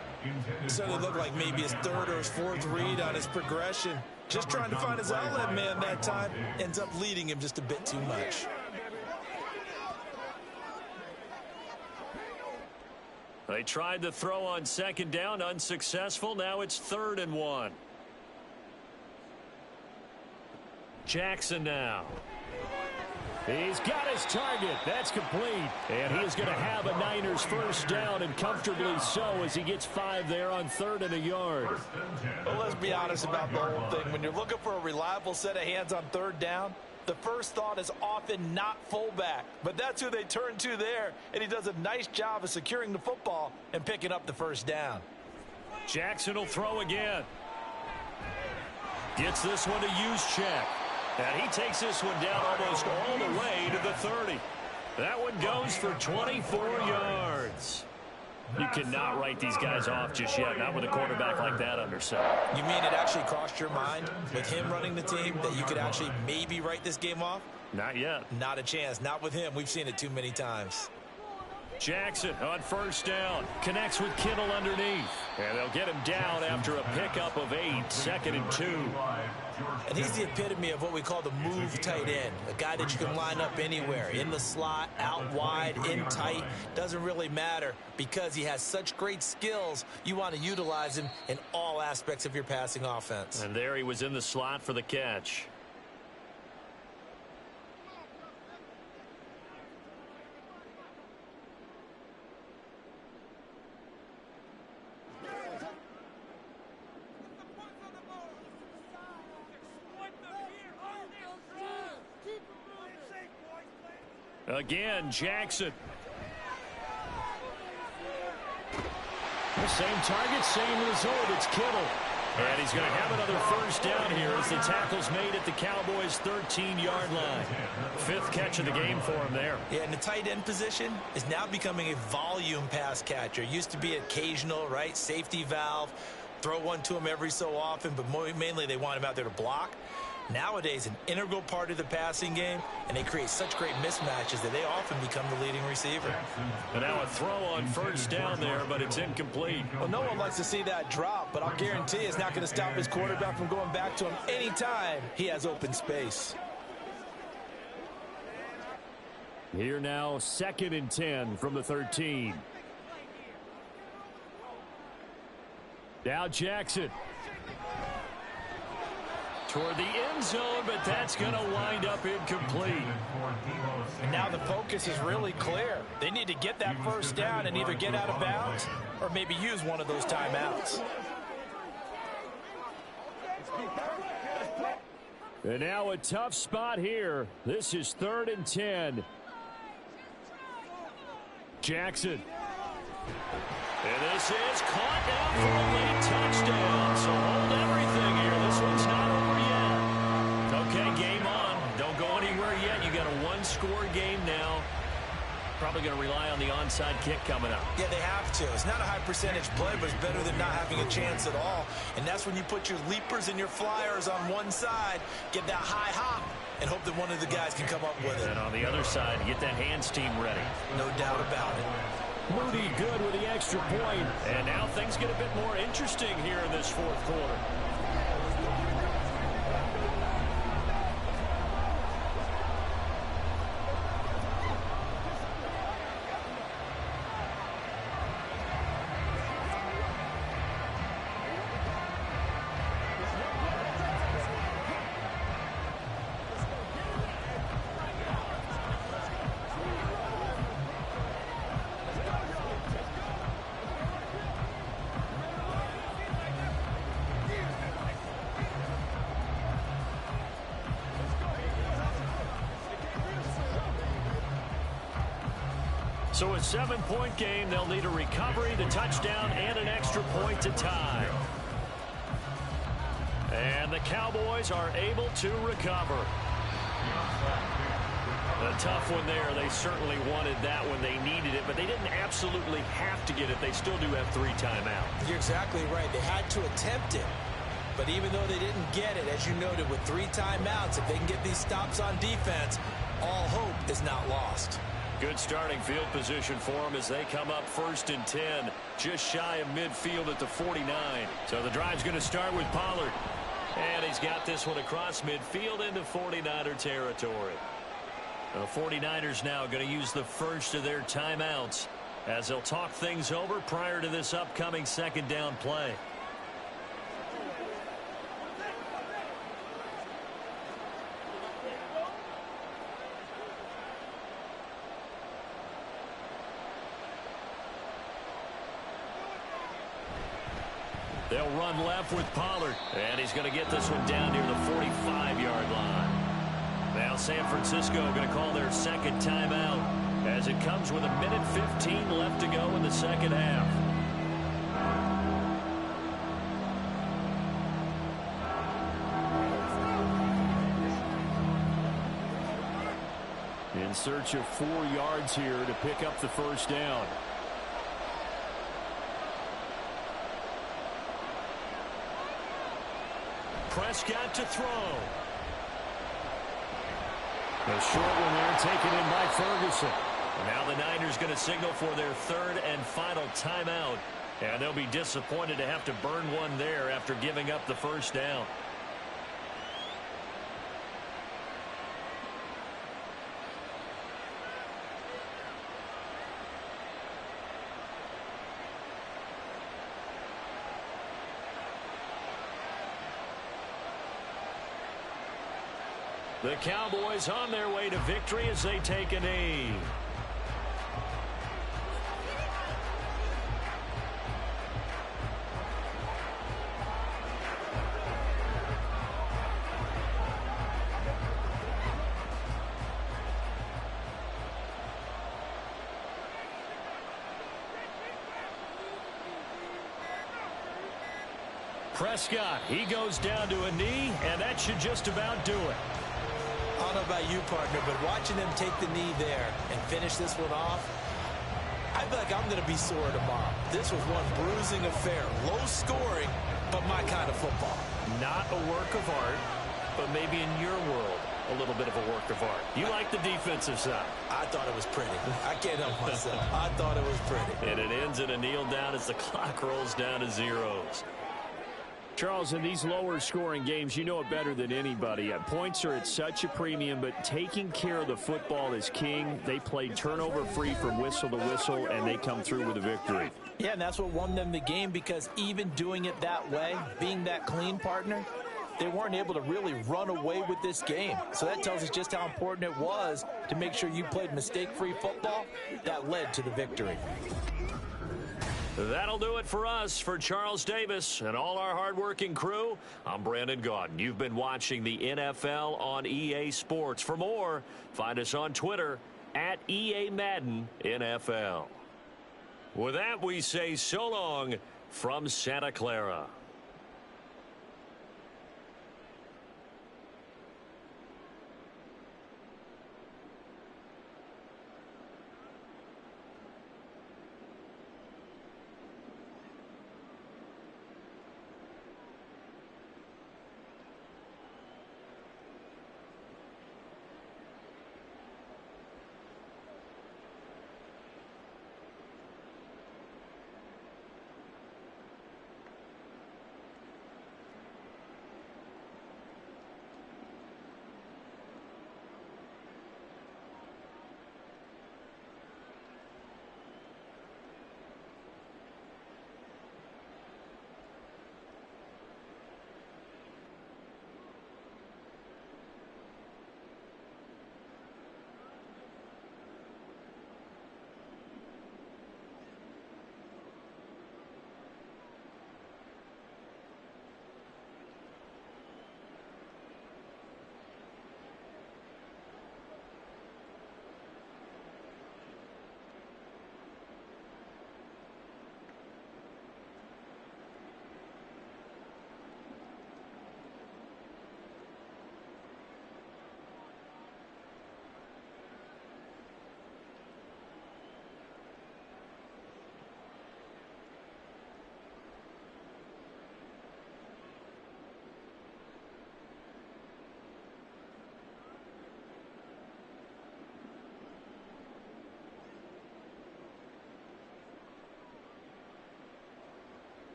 It certainly looked like maybe his 3rd or his 4th read on his progression. Just trying to find his outlet man that time. Ends up leading him just a bit too much.
They tried the throw on 2nd down, unsuccessful. Now it's 3rd and 1. Jackson now. He's got his target. That's complete. And he is going to have a Niners first down, and comfortably so, as he gets 5 there on 3rd and a yard.
Well, let's be honest about the whole thing. When you're looking for a reliable set of hands on 3rd down, the first thought is often not fullback. But that's who they turn to there, and he does a nice job of securing the football and picking up the first down.
Jackson will throw again. Gets this one to Juszczyk. And he takes this one down almost all the way to the 30. That one goes for 24 yards. You cannot write these guys off just yet, not with a quarterback like that under center.
You mean it actually crossed your mind with him running the team that you could actually maybe write this game off?
Not yet.
Not a chance. Not with him. We've seen it too many times.
Jackson on first down. Connects with Kittle underneath. And they'll get him down after a pickup of 8. 2nd and 2.
And he's the epitome of what we call the move tight end. A guy that you can line up anywhere. In the slot, out wide, in tight. Doesn't really matter because he has such great skills. You want to utilize him in all aspects of your passing offense.
And there he was in the slot for the catch. Again, Jackson. The same target, same result. It's Kittle. And he's going to have another first down here as the tackle's made at the Cowboys' 13-yard line. 5th catch of the game for him there.
Yeah, and the tight end position is now becoming a volume pass catcher. Used to be occasional, right? Safety valve. Throw one to him every so often, but mainly they want him out there to block. Nowadays, an integral part of the passing game, and they create such great mismatches that they often become the leading receiver.
And now a throw on first down there, but it's incomplete.
Well, no one likes to see that drop, but I'll guarantee it's not going to stop his quarterback from going back to him anytime he has open space.
Here now, 2nd and 10 from the 13. Now Jackson. toward the end zone, but that's going to wind up incomplete.
And now the focus is really clear. They need to get that first down and either get out of bounds or maybe use one of those timeouts.
And now a tough spot here. This is 3rd and 10. Jackson. And this is caught down for a late touchdown. So hold everything here. This one's not over yet. Okay, game on. Don't go anywhere yet. You got a one-score game now. Probably going to rely on the onside kick coming up.
Yeah, they have to. It's not a high percentage play, but it's better than not having a chance at all. And that's when you put your leapers and your flyers on one side, get that high hop, and hope that one of the guys can come up with it.
And on the other side, get that hands team ready.
No doubt about it.
Moody good with the extra point. And now things get a bit more interesting here in this 4th quarter. So a 7-point game. They'll need a recovery, the touchdown, and an extra point to tie. And the Cowboys are able to recover. A tough one there. They certainly wanted that when they needed it, but they didn't absolutely have to get it. They still do have 3 timeouts.
You're exactly right. They had to attempt it. But even though they didn't get it, as you noted, with 3 timeouts, if they can get these stops on defense, all hope is not lost.
Good starting field position for them as they come up 1st and 10, just shy of midfield at the 49. So the drive's going to start with Pollard. And he's got this one across midfield into 49er territory. The 49ers now going to use the first of their timeouts as they'll talk things over prior to this upcoming 2nd down play. They'll run left with Pollard. And he's going to get this one down near the 45-yard line. Now San Francisco going to call their 2nd timeout as it comes with 1:15 left to go in the 2nd half. In search of 4 yards here to pick up the first down. Prescott to throw. A short one there taken in by Ferguson. Now the Niners going to signal for their 3rd and final timeout. And they'll be disappointed to have to burn one there after giving up the first down. The Cowboys on their way to victory as they take a knee. Prescott, he goes down to a knee, and that should just about do it.
I don't know about you, partner, but watching them take the knee there and finish this one off, I feel like I'm going to be sore tomorrow. This was one bruising affair. Low scoring, but my kind of football.
Not a work of art, but maybe in your world, a little bit of a work of art. You like the defensive side.
I thought it was pretty. I can't help myself. I thought it was pretty.
And it ends in a kneel down as the clock rolls down to zeros. Charles, in these lower scoring games, you know it better than anybody. Points are at such a premium, but taking care of the football is king. They played turnover free from whistle to whistle, and they come through with a victory.
Yeah, and that's what won them the game, because even doing it that way, being that clean, partner, they weren't able to really run away with this game. So that tells us just how important it was to make sure you played mistake-free football. That led to the victory.
That'll do it for us. For Charles Davis and all our hardworking crew, I'm Brandon Gaudin. You've been watching the NFL on EA Sports. For more, find us on Twitter at EA Madden NFL. With that, we say so long from Santa Clara.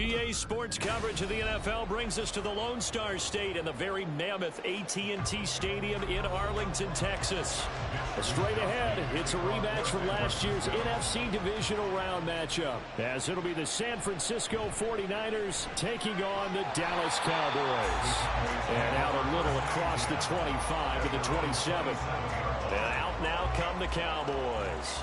EA Sports coverage of the NFL brings us to the Lone Star State and the very mammoth AT&T Stadium in Arlington, Texas. Straight ahead, it's a rematch from last year's NFC Divisional Round matchup, as it'll be the San Francisco 49ers taking on the Dallas Cowboys. And out a little across the 25 to the 27. And out now come the Cowboys.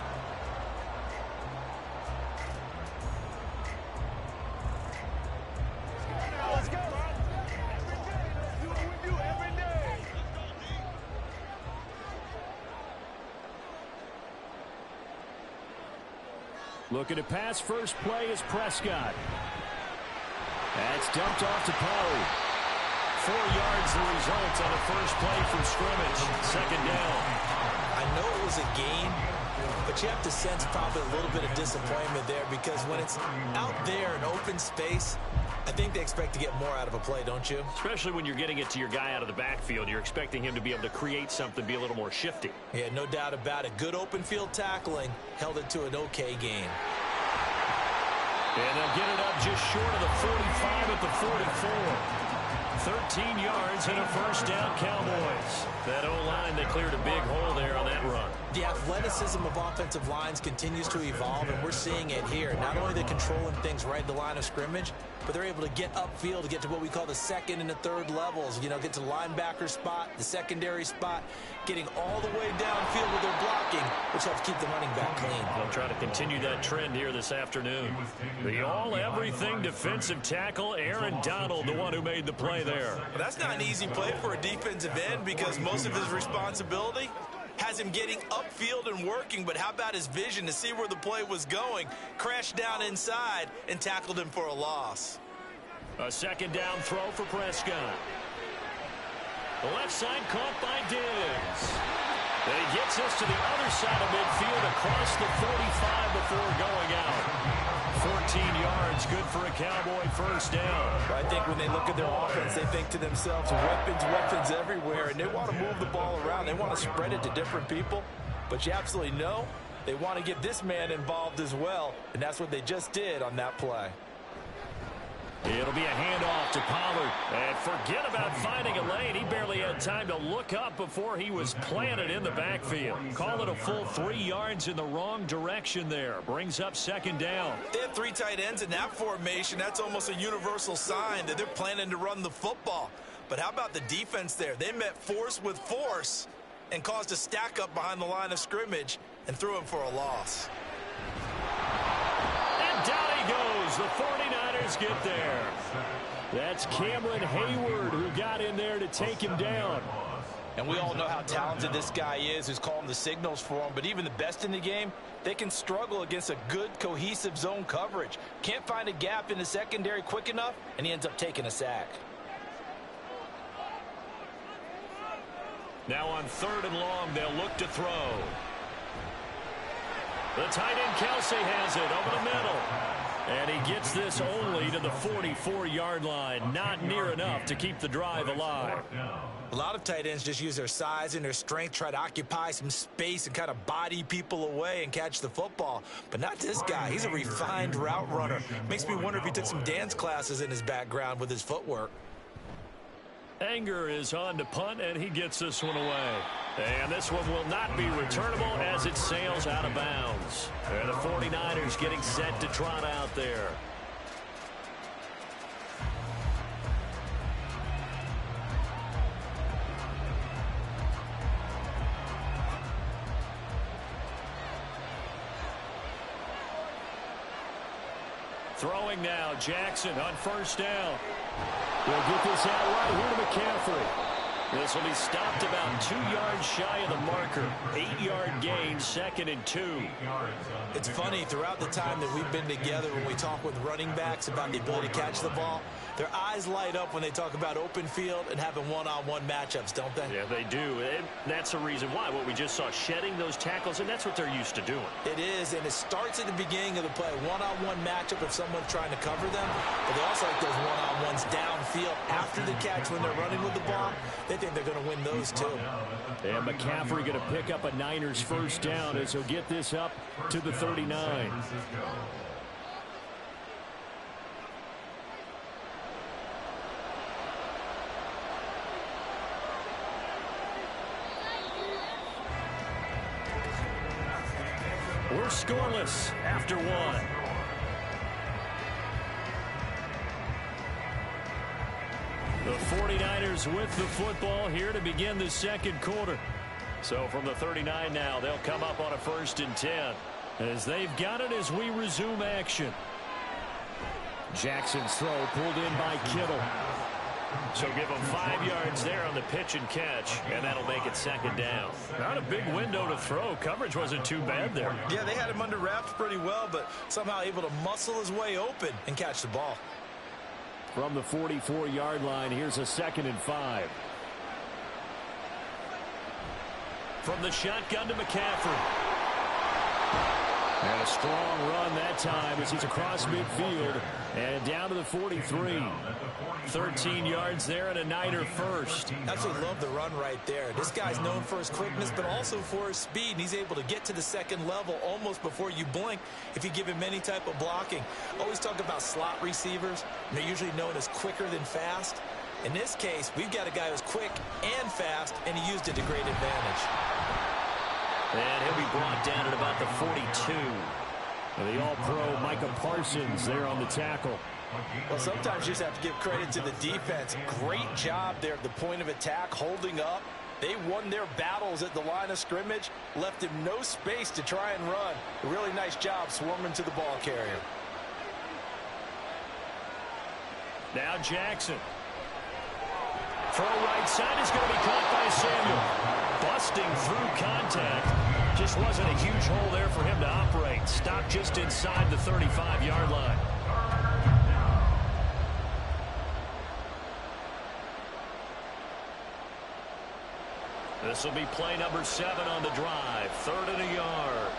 Looking to pass, first play is Prescott. That's dumped off to Poe. 4 yards the result on the first play from scrimmage. Second down.
I know it was a gain, but you have to sense probably a little bit of disappointment there, because when it's out there in open space, I think they expect to get more out of a play, don't you?
Especially when you're getting it to your guy out of the backfield. You're expecting him to be able to create something, be a little more shifty.
Yeah, no doubt about it. Good open field tackling held it to an okay gain.
And they'll get it up just short of the 45 at the 44. 13 yards and a first down, Cowboys. That O-line, they cleared a big hole there on that run.
The athleticism of offensive lines continues to evolve, and we're seeing it here. Not only are they controlling things right at the line of scrimmage, but they're able to get upfield to get to what we call the second and the third levels. You know, get to the linebacker spot, the secondary spot, getting all the way downfield with their blocking, which helps keep the running back clean.
They'll try to continue that trend here this afternoon. The all-everything defensive tackle, Aaron Donald, the one who made the play there.
Well, that's not an easy play for a defensive end, because most of his responsibility has him getting upfield and working, but how about his vision to see where the play was going, crashed down inside, and tackled him for a loss.
A second down throw for Prescott. The left side caught by Diggs. And he gets us to the other side of midfield across the 45 before going out. 14 yards, good for a Cowboy first down.
I think when they look at their offense, they think to themselves, weapons everywhere, and they want to move the ball around. They want to spread it to different people, but you absolutely know they want to get this man involved as well, and that's what they just did on that play.
It'll be a handoff to Pollard. And forget about finding a lane. He barely had time to look up before he was planted in the backfield. Call it a full 3 yards in the wrong direction there. Brings up second down.
They have 3 tight ends in that formation. That's almost a universal sign that they're planning to run the football. But how about the defense there? They met force with force and caused a stack up behind the line of scrimmage and threw him for a loss.
And down he goes. The 49ers get there. That's Cameron Hayward who got in there to take him down.
And we all know how talented this guy is who's calling the signals for him. But even the best in the game, they can struggle against a good, cohesive zone coverage. Can't find a gap in the secondary quick enough, and he ends up taking a sack.
Now on 3rd and long, they'll look to throw. The tight end Kelsey has it over the middle. And he gets this only to the 44-yard line. Not near enough to keep the drive alive.
A lot of tight ends just use their size and their strength, try to occupy some space and kind of body people away and catch the football. But not this guy. He's a refined route runner. Makes me wonder if he took some dance classes in his background with his footwork.
Anger is on to punt, and he gets this one away. And this one will not be returnable as it sails out of bounds. And the 49ers getting set to trot out there. Throwing now, Jackson on 1st down. They'll get this out right here to McCaffrey. This will be stopped about 2 yards shy of the marker. 8-yard gain, 2nd and 2.
It's funny, throughout the time that we've been together, when we talk with running backs about the ability to catch the ball, their eyes light up when they talk about open field and having one-on-one matchups, don't they?
Yeah, they do. And that's the reason why. What we just saw, shedding those tackles, and that's what they're used to doing.
It is, and it starts at the beginning of the play. One-on-one matchup if someone's trying to cover them, but they also like those one-on-ones downfield after the catch when they're running with the ball. They think they're going to win those too.
And McCaffrey going to pick up a Niners 1st down as he'll get this up to the 39. We're scoreless after 1. The 49ers with the football here to begin the 2nd quarter. So from the 39 now, they'll come up on a 1st and 10 as they've got it as we resume action. Jackson's throw pulled in by Kittle. So give them 5 yards there on the pitch and catch, and that'll make it 2nd down. Not a big window to throw. Coverage wasn't too bad there.
Yeah, they had him under wraps pretty well, but somehow able to muscle his way open and catch the ball.
From the 44-yard line, here's a 2nd and 5. From the shotgun to McCaffrey. And a strong run that time as he's across midfield and down to the 43. 13 yards there and a Niner 1st.
Absolutely love the run right there. This guy's known for his quickness, but also for his speed, and he's able to get to the 2nd level almost before you blink if you give him any type of blocking. Always talk about slot receivers, and they're usually known as quicker than fast. In this case, we've got a guy who's quick and fast, and he used it to great advantage.
And he'll be brought down at about the 42. And the All-Pro Micah Parsons there on the tackle.
Well, sometimes you just have to give credit to the defense. Great job there at the point of attack, holding up. They won their battles at the line of scrimmage, left him no space to try and run. A really nice job swarming to the ball carrier.
Now Jackson. Throw right side is going to be caught by Samuel. Busting through contact. Just wasn't a huge hole there for him to operate. Stopped just inside the 35-yard line. This will be play number 7 on the drive. 3rd and a yard.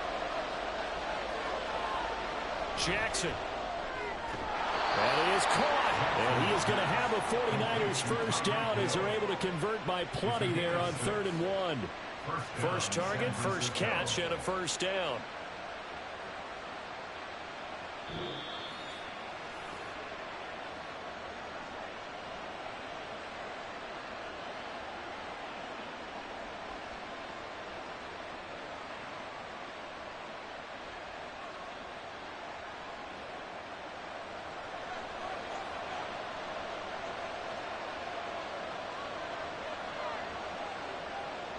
Jackson. And he is caught. And he is going to have a 49ers 1st down as they're able to convert by plenty there on 3rd and 1. First target, first catch, and a 1st down.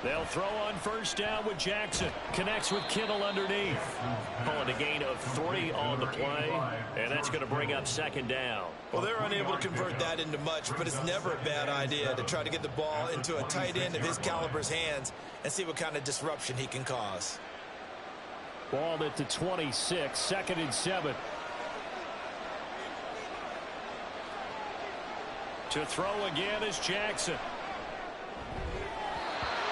They'll throw on first down with Jackson. Connects with Kittle underneath. Calling a gain of 3 on the play, and that's going to bring up second down.
Well, they're unable to convert that into much, but it's never a bad idea to try to get the ball into a tight end of his caliber's hands and see what kind of disruption he can cause.
Ball at the 26, 2nd and 7. To throw again is Jackson.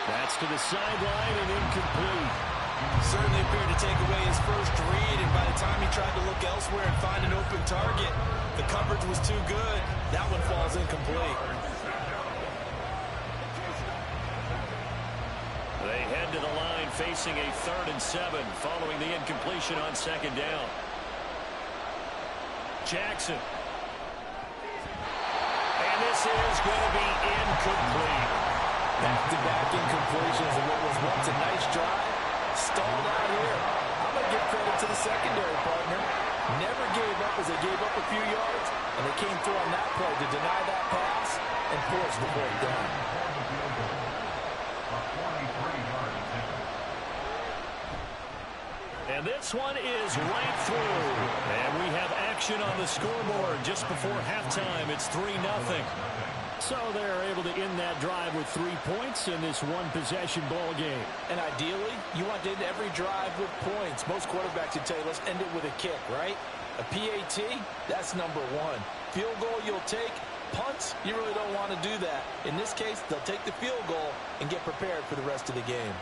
That's to the sideline and incomplete.
Certainly appeared to take away his first read, and by the time he tried to look elsewhere and find an open target, the coverage was too good. That one falls incomplete.
They head to the line facing a 3rd and 7 following the incompletion on second down. Jackson. And this is going to be incomplete.
Back-to-back incompletions of what was once a nice drive. Stalled out here. I'm going to give credit to the secondary partner. Never gave up as they gave up a few yards, and they came through on that play to deny that pass and force the ball down.
And this one is right through. And we have action on the scoreboard just before halftime. It's 3-0. So they're able to end that drive with 3 points in this one-possession ball game.
And ideally, you want to end every drive with points. Most quarterbacks would tell you, let's end it with a kick, right? A PAT, that's number 1. Field goal you'll take. Punts, you really don't want to do that. In this case, they'll take the field goal and get prepared for the rest of the game.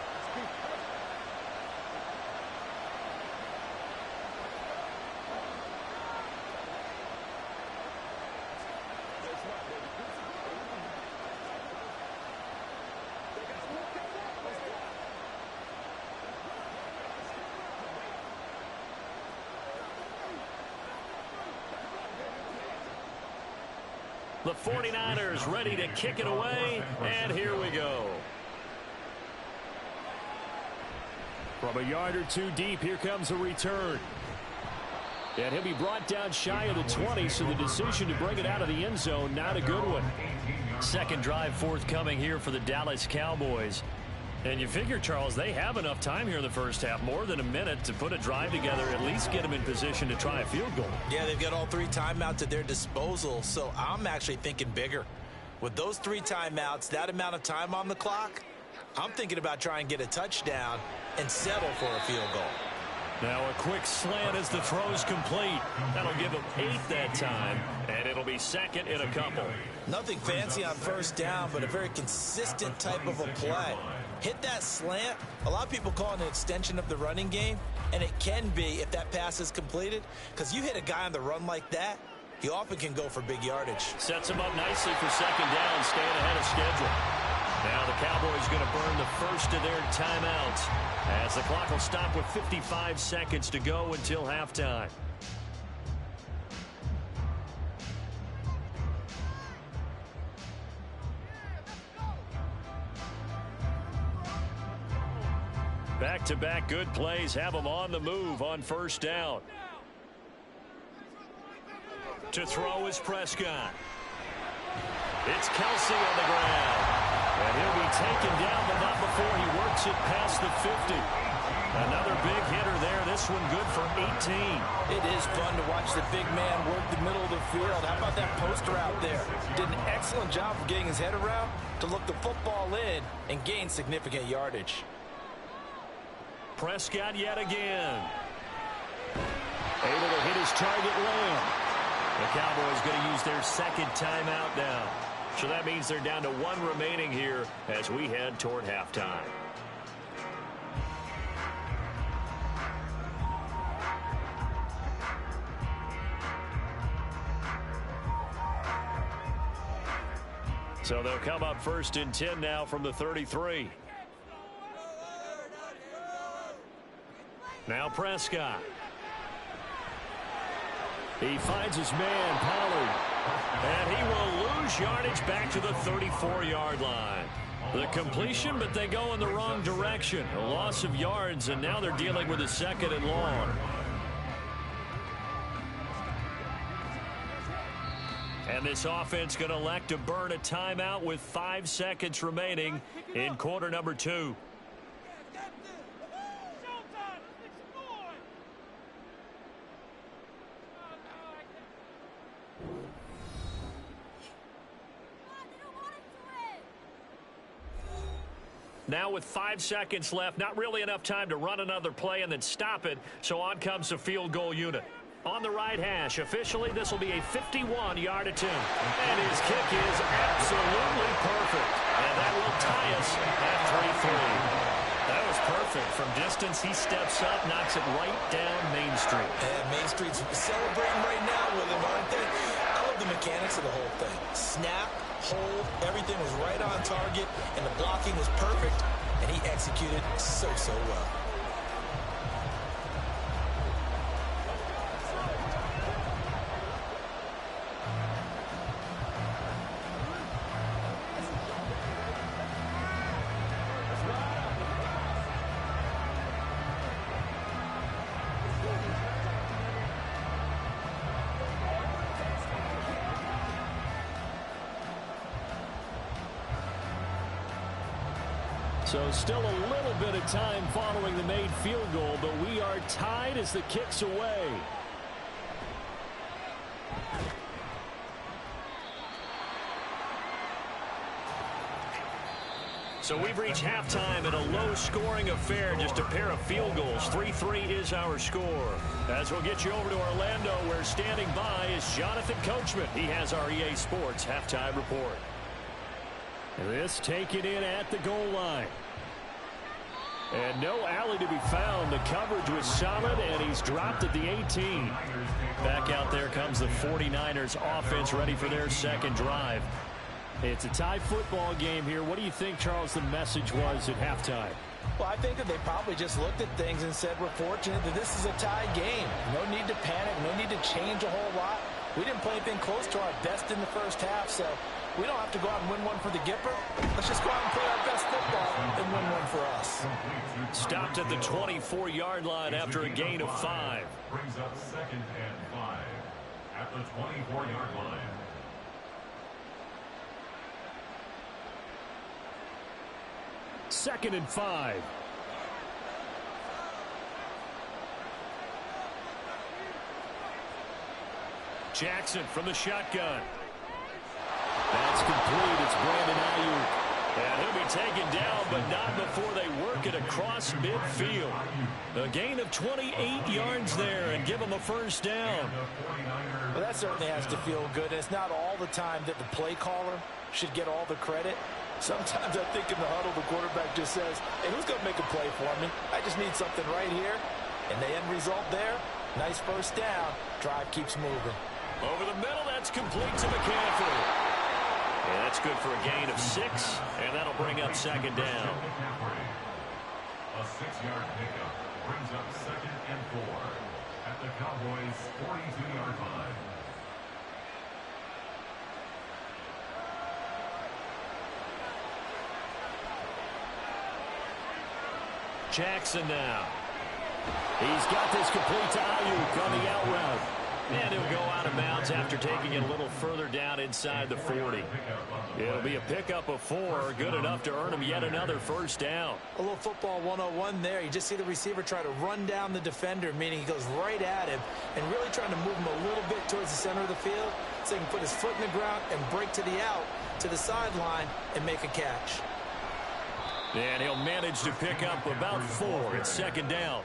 The 49ers ready to kick it away, and here we go. From a yard or two deep, here comes a return. And he'll be brought down shy of the 20, so the decision to bring it out of the end zone, not a good one. Second drive forthcoming here for the Dallas Cowboys. And you figure, Charles, they have enough time here in the first half, more than a minute, to put a drive together, at least get them in position to try a field goal.
Yeah, they've got all 3 timeouts at their disposal, so I'm actually thinking bigger. With those 3 timeouts, that amount of time on the clock, I'm thinking about trying to get a touchdown and settle for a field goal.
Now a quick slant as the throw's complete. That'll give them 8 that time, and it'll be second in a couple.
Nothing fancy on first down, but a very consistent type of a play. Hit that slant. A lot of people call it an extension of the running game, and it can be if that pass is completed, because you hit a guy on the run like that, he often can go for big yardage.
Sets him up nicely for second down, staying ahead of schedule. Now the Cowboys going to burn the first of their timeouts as the clock will stop with 55 seconds to go until halftime. Back-to-back good plays have them on the move on first down. To throw is Prescott. It's Kelsey on the ground. And he'll be taken down, but not before he works it past the 50. Another big hitter there. This one good for 18.
It is fun to watch the big man work the middle of the field. How about that poster out there? Did an excellent job of getting his head around to look the football in and gain significant yardage.
Prescott yet again. Able to hit his target Lamb. The Cowboys going to use their second timeout now. So that means they're down to 1 remaining here as we head toward halftime. So they'll come up first and 10 now from the 33. Now Prescott. He finds his man, Pollard. And he will lose yardage back to the 34-yard line. The completion, but they go in the wrong direction. A loss of yards, and now they're dealing with a second and long. And this offense going to elect to burn a timeout with 5 seconds remaining in quarter number 2. Now with 5 seconds left, not really enough time to run another play and then stop it, so on comes the field goal unit. On the right hash, officially this will be a 51-yard attempt. And his kick is absolutely perfect. And that will tie us at 3-3. That was perfect. From distance, he steps up, knocks it right down Main Street.
And Main Street's celebrating right now with him, aren't they? I love the mechanics of the whole thing. Snap, hold, everything was right on target, and the blocking was perfect, and he executed so well.
So still a little bit of time following the made field goal, but we are tied as the kick's away. So we've reached halftime in a low-scoring affair, just a pair of field goals. 3-3 is our score. As we'll get you over to Orlando, where standing by is Jonathan Coachman. He has our EA Sports halftime report. This taken in at the goal line. And no alley to be found. The coverage was solid, and he's dropped at the 18. Back out there comes the 49ers offense, ready for their second drive. It's a tie football game here. What do you think, Charles, the message was at halftime?
Well, I think that they probably just looked at things and said, we're fortunate that this is a tie game. No need to panic, no need to change a whole lot. We didn't play anything close to our best in the first half, so we don't have to go out and win one for the Gipper. Let's just go out and play our best football and win one for us.
Stopped at the 24-yard line after a gain of 5.
Brings up 2nd and 5 at the 24-yard line.
Second and 5. Jackson from the shotgun. That's complete. It's Brandon Ayuk. And he'll be taken down, but not before they work it across midfield. A gain of 28 yards there and give them a first down.
Well, that certainly has to feel good. And it's not all the time that the play caller should get all the credit. Sometimes I think in the huddle, the quarterback just says, hey, who's going to make a play for me? I just need something right here. And the end result there, nice first down. Drive keeps moving.
Over the middle, that's complete to McCaffrey. And that's good for a gain of 6, and that'll bring up second down.
A 6-yard pickup brings up 2nd and 4 at the Cowboys' 42-yard line.
Jackson now. He's got this complete to Ayuk on the out route. And he'll go out of bounds after taking it a little further down inside the 40. It'll be a pickup of 4, good enough to earn him yet another first down.
A little football 101 there. You just see the receiver try to run down the defender, meaning he goes right at him and really trying to move him a little bit towards the center of the field so he can put his foot in the ground and break to the out, to the sideline, and make a catch.
And he'll manage to pick up about 4. It's second down.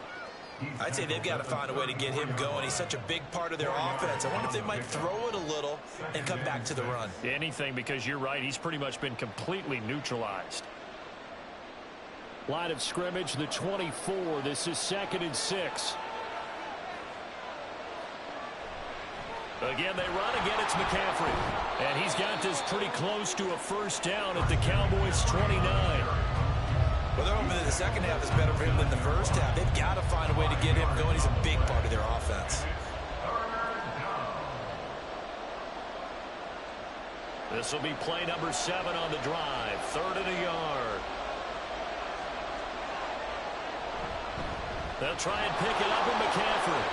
I'd say they've got to find a way to get him going. He's such a big part of their offense. I wonder if they might throw it a little and come back to the run.
Anything, because you're right. He's pretty much been completely neutralized. Line of scrimmage, the 24. This is 2nd and 6. Again, they run. Again, it's McCaffrey. And he's got this pretty close to a first down at the Cowboys' 29.
Well, they're hoping that the second half is better for him than the first half. They've got to find a way to get him going. He's a big part of their offense.
This will be play number 7 on the drive. 3rd and a yard. They'll try and pick it up with McCaffrey.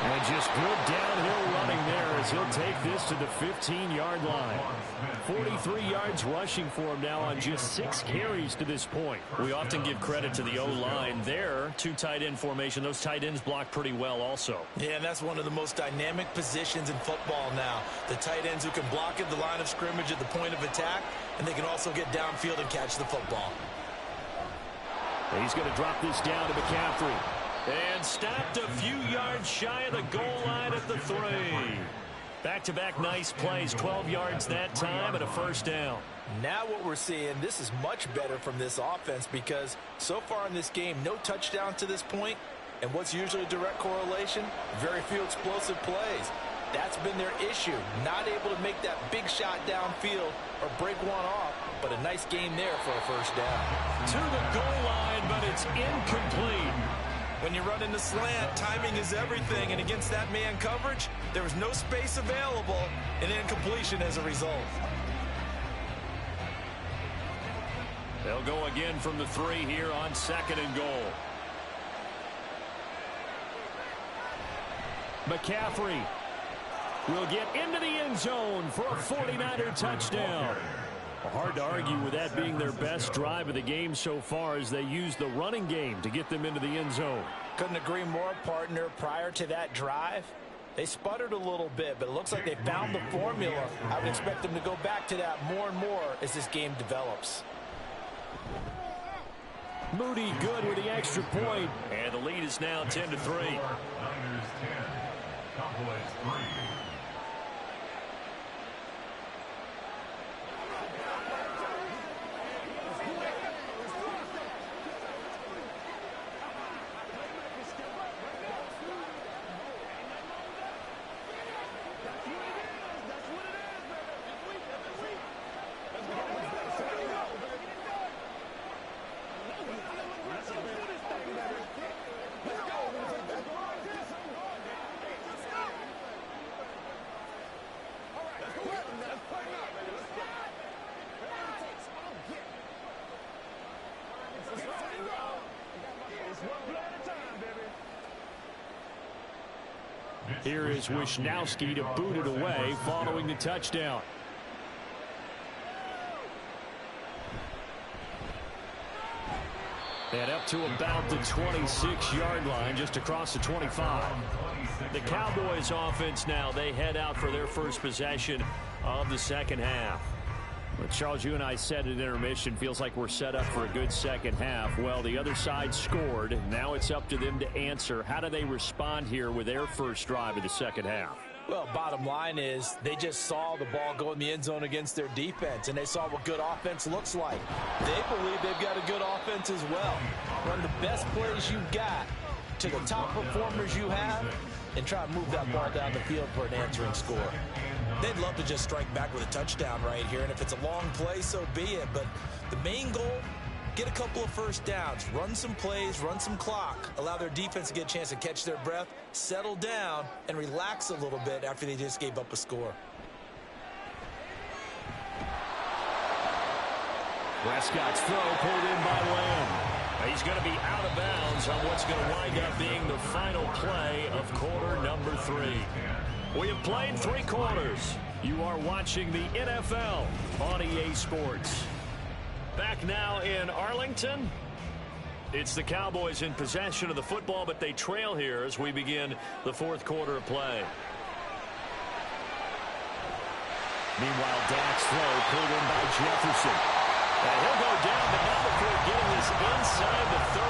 And just good downhill running there as he'll take this to the 15-yard line. 43 yards rushing for him now on just 6 carries to this point.
We often give credit to the O-line there. 2 tight end formation. Those tight ends block pretty well also.
Yeah, and that's one of the most dynamic positions in football now. The tight ends who can block at the line of scrimmage at the point of attack, and they can also get downfield and catch the football.
He's going to drop this down to McCaffrey.
And stopped a few yards shy of the goal line at the 3. Back-to-back nice plays, 12 yards that time and a first down.
Now what we're seeing, this is much better from this offense because so far in this game, no touchdown to this point. And what's usually a direct correlation? Very few explosive plays. That's been their issue, not able to make that big shot downfield or break one off, but a nice game there for a first down.
To the goal line, but it's incomplete.
When you run in the slant, timing is everything, and against that man coverage, there was no space available, and incompletion as a result.
They'll go again from the 3 here on 2nd and goal.
McCaffrey will get into the end zone for a 49er touchdown. Hard to argue with that being their best drive of the game so far as they use the running game to get them into the end zone.
Couldn't agree more, partner. Prior to that drive, they sputtered a little bit, but it looks like they found the formula. I would expect them to go back to that more and more as this game develops.
Moody good with the extra point.
And the lead is now 10-3.
Niners 10, Cowboys 3.
Here is Wisnowski to boot it away following the touchdown. And up to about the 26-yard line, just across the 25. The Cowboys offense now, they head out for their first possession of the second half. But Charles, you and I said at intermission, feels like we're set up for a good second half. Well, the other side scored. Now it's up to them to answer. How do they respond here with their first drive of the second half?
Well, bottom line is they just saw the ball go in the end zone against their defense, and they saw what good offense looks like. They believe they've got a good offense as well. Run the best plays you've got to the top performers you have and try to move that ball down the field for an answering score. They'd love to just strike back with a touchdown right here, and if it's a long play, so be it. But the main goal, get a couple of first downs, run some plays, run some clock, allow their defense to get a chance to catch their breath, settle down, and relax a little bit after they just gave up a score.
Prescott's throw pulled in by Lamb.
He's going to be out of bounds on what's going to wind up being the final play of quarter number 3. We have played 3 quarters. You are watching the NFL on EA Sports. Back now in Arlington. It's the Cowboys in possession of the football, but they trail here as we begin the fourth quarter of play.
Meanwhile, Dak's throw pulled in by Jefferson.
And he'll go down, but not before getting this inside the 30.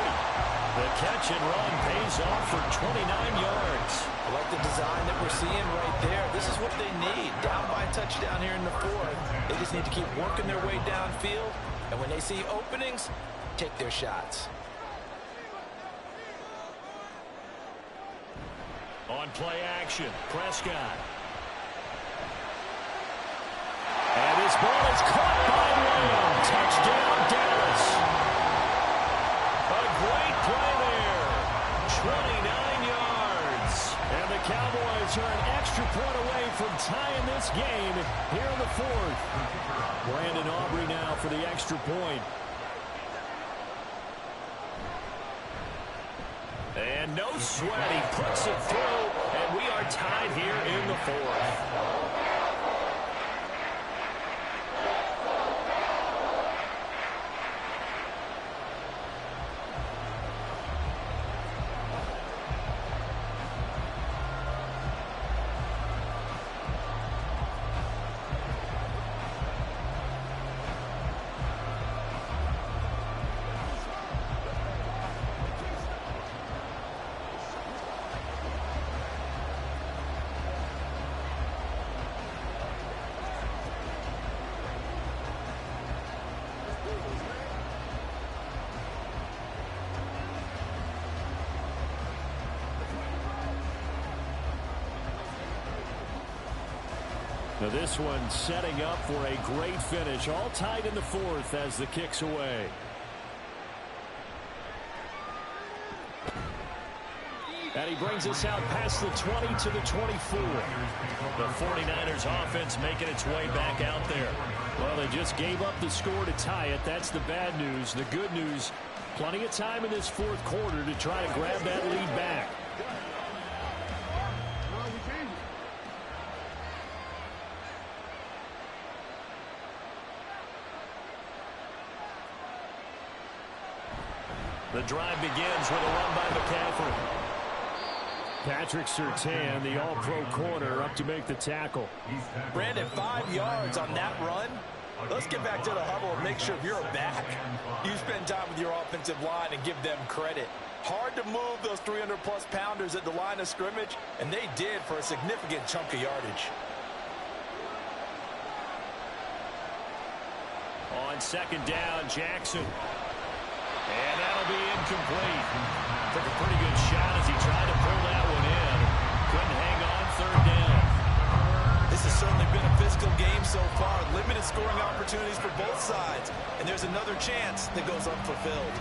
The catch and run pays off for 29 yards.
I like the design that we're seeing right there. This is what they need. Down by a touchdown here in the 4th. They just need to keep working their way downfield. And when they see openings, take their shots.
On play action, Prescott.
And his ball is caught by Lamb. Touchdown, Dallas.
A great play there. 29 yards.
And the Cowboys are an extra point away from tying this game here in the 4th. Brandon Aubrey now for the extra point.
And no sweat. He puts it through, and are tied here in the fourth. Now this one setting up for a great finish. All tied in the fourth as the kick's away. And he brings us out past the 20 to the 24. The 49ers offense making its way back out there. Well, they just gave up the score to tie it. That's the bad news. The good news, plenty of time in this fourth quarter to try to grab that lead back. The drive begins with a run by McCaffrey. Patrick Surtain, the all-pro corner, up to make the tackle.
Brandon, 5 yards on that run. Let's get back to the huddle and make sure you're back. You spend time with your offensive line and give them credit. Hard to move those 300-plus pounders at the line of scrimmage, and they did for a significant chunk of yardage.
On second down, Jackson. And that'll be incomplete. Took a pretty good shot as he tried to pull that one in. Couldn't hang on third down.
This has certainly been a physical game so far. Limited scoring opportunities for both sides. And there's another chance that goes unfulfilled.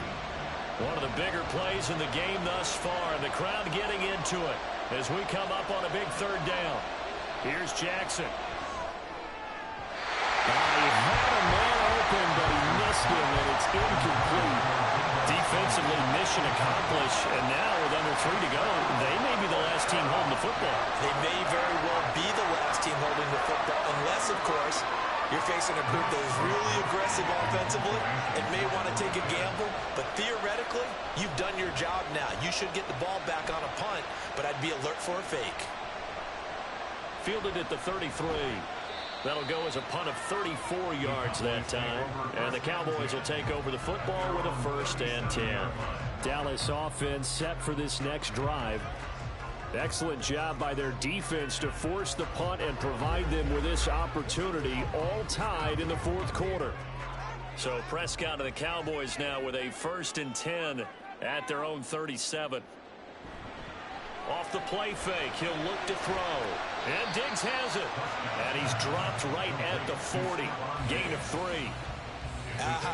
One of the bigger plays in the game thus far. The crowd getting into it as we come up on a big third down. Here's Jackson. He had a man open, but he missed him, and it's incomplete. Defensively, mission accomplished, and now with under 3 to go, they may be the last team holding the football.
They may very well be the last team holding the football, unless, of course, you're facing a group that is really aggressive offensively and may want to take a gamble. But theoretically, you've done your job now. You should get the ball back on a punt, but I'd be alert for a fake.
Fielded at the 33. That'll go as a punt of 34 yards that time. And the Cowboys will take over the football with a 1st and 10. Dallas offense set for this next drive. Excellent job by their defense to force the punt and provide them with this opportunity, all tied in the fourth quarter. So Prescott and the Cowboys now with a 1st and 10 at their own 37. Off the play fake, he'll look to throw. And Diggs has it. And he's dropped right at the 40. Gain of 3.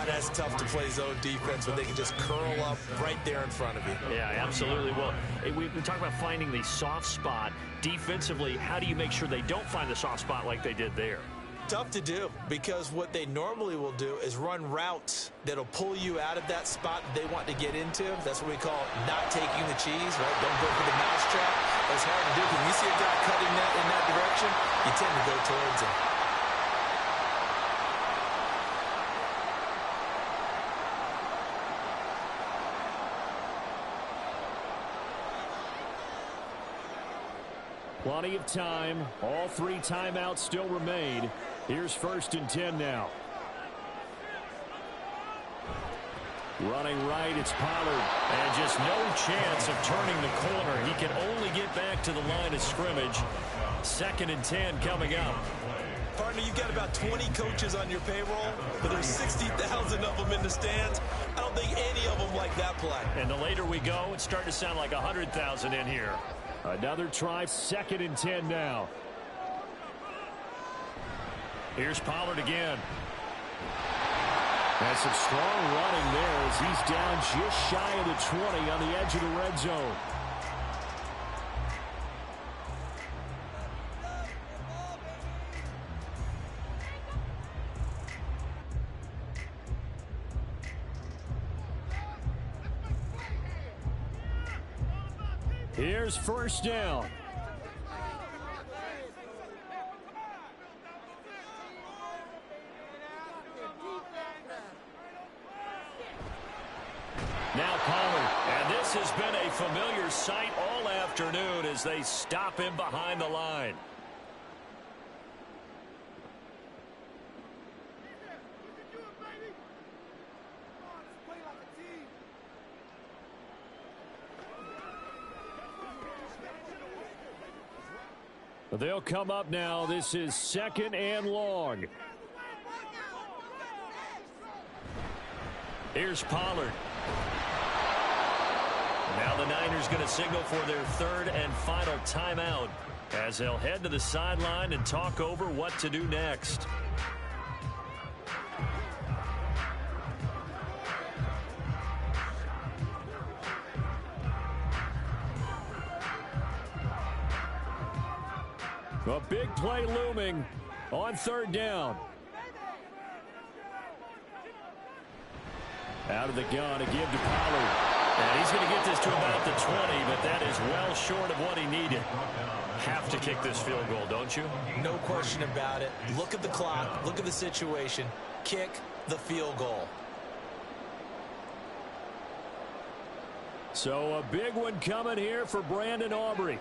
That's tough to play zone defense when they can just curl up right there in front of you.
Yeah, absolutely. Well, we talk about finding the soft spot. Defensively, how do you make sure they don't find the soft spot like they did there?
Tough to do, because what they normally will do is run routes that'll pull you out of that spot they want to get into. That's what we call not taking the cheese, right? Don't go for the mousetrap. That's hard to do. When you see a guy cutting that in that direction, you tend to go towards him.
Plenty of time. All 3 timeouts still remain. Here's 1st and 10 now. Running right, it's Pollard. And just no chance of turning the corner. He can only get back to the line of scrimmage. 2nd and 10 coming up.
Partner, you've got about 20 coaches on your payroll, but there's 60,000 of them in the stands. I don't think any of them like that play.
And the later we go, it's starting to sound like 100,000 in here. Another try, 2nd and 10 now. Here's Pollard again. And some strong running there as he's down just shy of the 20 on the edge of the red zone. Here's 1st down. Now Pollard. And this has been a familiar sight all afternoon as they stop him behind the line. They'll come up now. This is 2nd and long. Here's Pollard. Now the Niners going to signal for their 3rd and final timeout as they'll head to the sideline and talk over what to do next. A big play looming on 3rd down. Out of the gun, a give to Pollard. And he's going to get this to about the 20, but that is well short of what he needed. Have to kick this field goal, don't you?
No question about it. Look at the clock. Look at the situation. Kick the field goal.
So a big one coming here for Brandon Aubrey.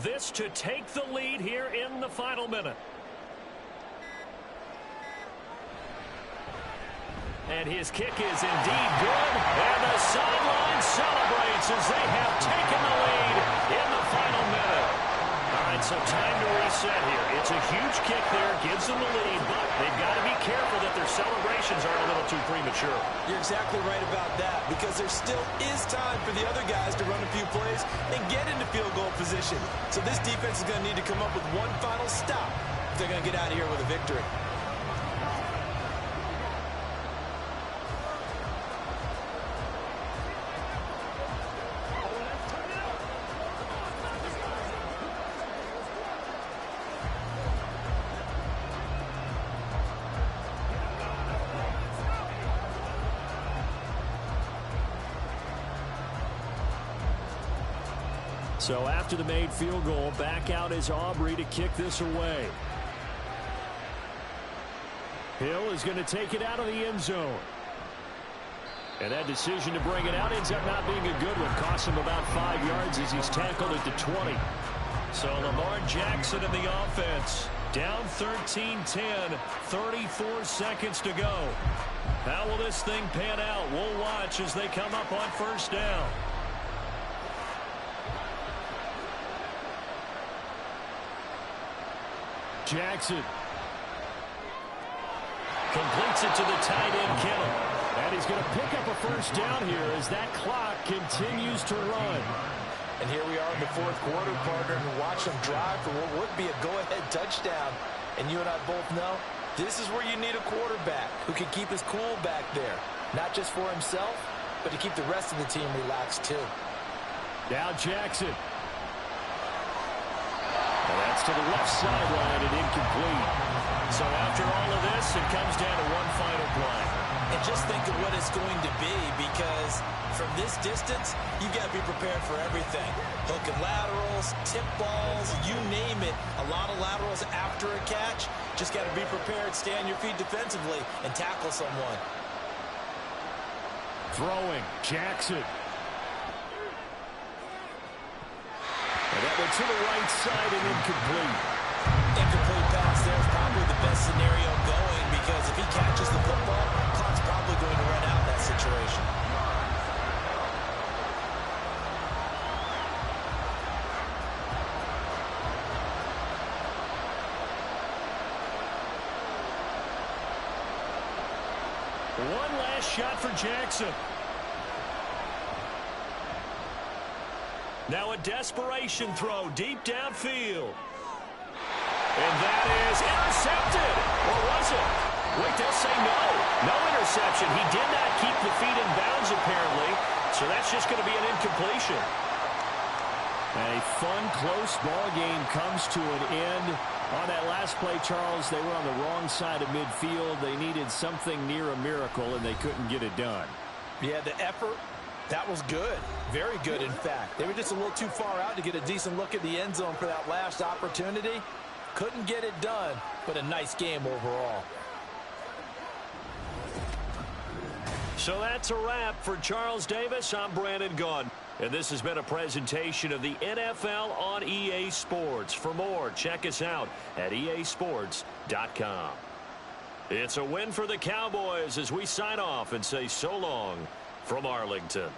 This to take the lead here in the final minute. And his kick is indeed good. And the sideline celebrates as they have taken the lead in the final minute. All right, so time to reset here. It's a huge kick there, gives them the lead, but they've got to be careful that their celebrations aren't a little too premature.
You're exactly right about that, because there still is time for the other guys to run a few plays and get into field goal position. So this defense is going to need to come up with one final stop if they're going to get out of here with a victory.
So after the made field goal, back out is Aubrey to kick this away. Hill is going to take it out of the end zone. And that decision to bring it out ends up not being a good one. Costs him about 5 yards as he's tackled at the 20. So Lamar Jackson in the offense. Down 13-10, 34 seconds to go. How will this thing pan out? We'll watch as they come up on 1st down. Jackson completes it to the tight end, Kittle. And he's going to pick up a 1st down here as that clock continues to run.
And here we are in the 4th quarter, partner, and watch them drive for what would be a go-ahead touchdown. And you and I both know this is where you need a quarterback who can keep his cool back there. Not just for himself, but to keep the rest of the team relaxed too.
Now Jackson. And that's to the left sideline and incomplete. So after all of this, it comes down to one final play.
And just think of what it's going to be, because from this distance, you've got to be prepared for everything. Hook and laterals, tip balls, you name it. A lot of laterals after a catch. Just got to be prepared, stay on your feet defensively, and tackle someone.
Throwing, Jackson. And that went to the right side and incomplete.
Incomplete pass there is probably the best scenario going, because if he catches the football, clock's probably going to run out in that situation.
One last shot for Jackson. Now a desperation throw deep downfield. And that is intercepted. Or was it? Wait, they'll say no. No interception. He did not keep the feet in bounds, apparently. So that's just going to be an incompletion. A fun, close ball game comes to an end. On that last play, Charles, they were on the wrong side of midfield. They needed something near a miracle, and they couldn't get it done.
Yeah, the effort, that was good. Very good, in fact. They were just a little too far out to get a decent look at the end zone for that last opportunity. Couldn't get it done, but a nice game overall.
So that's a wrap. For Charles Davis, I'm Brandon Gaudin. And this has been a presentation of the NFL on EA Sports. For more, check us out at easports.com. It's a win for the Cowboys as we sign off and say so long from Arlington.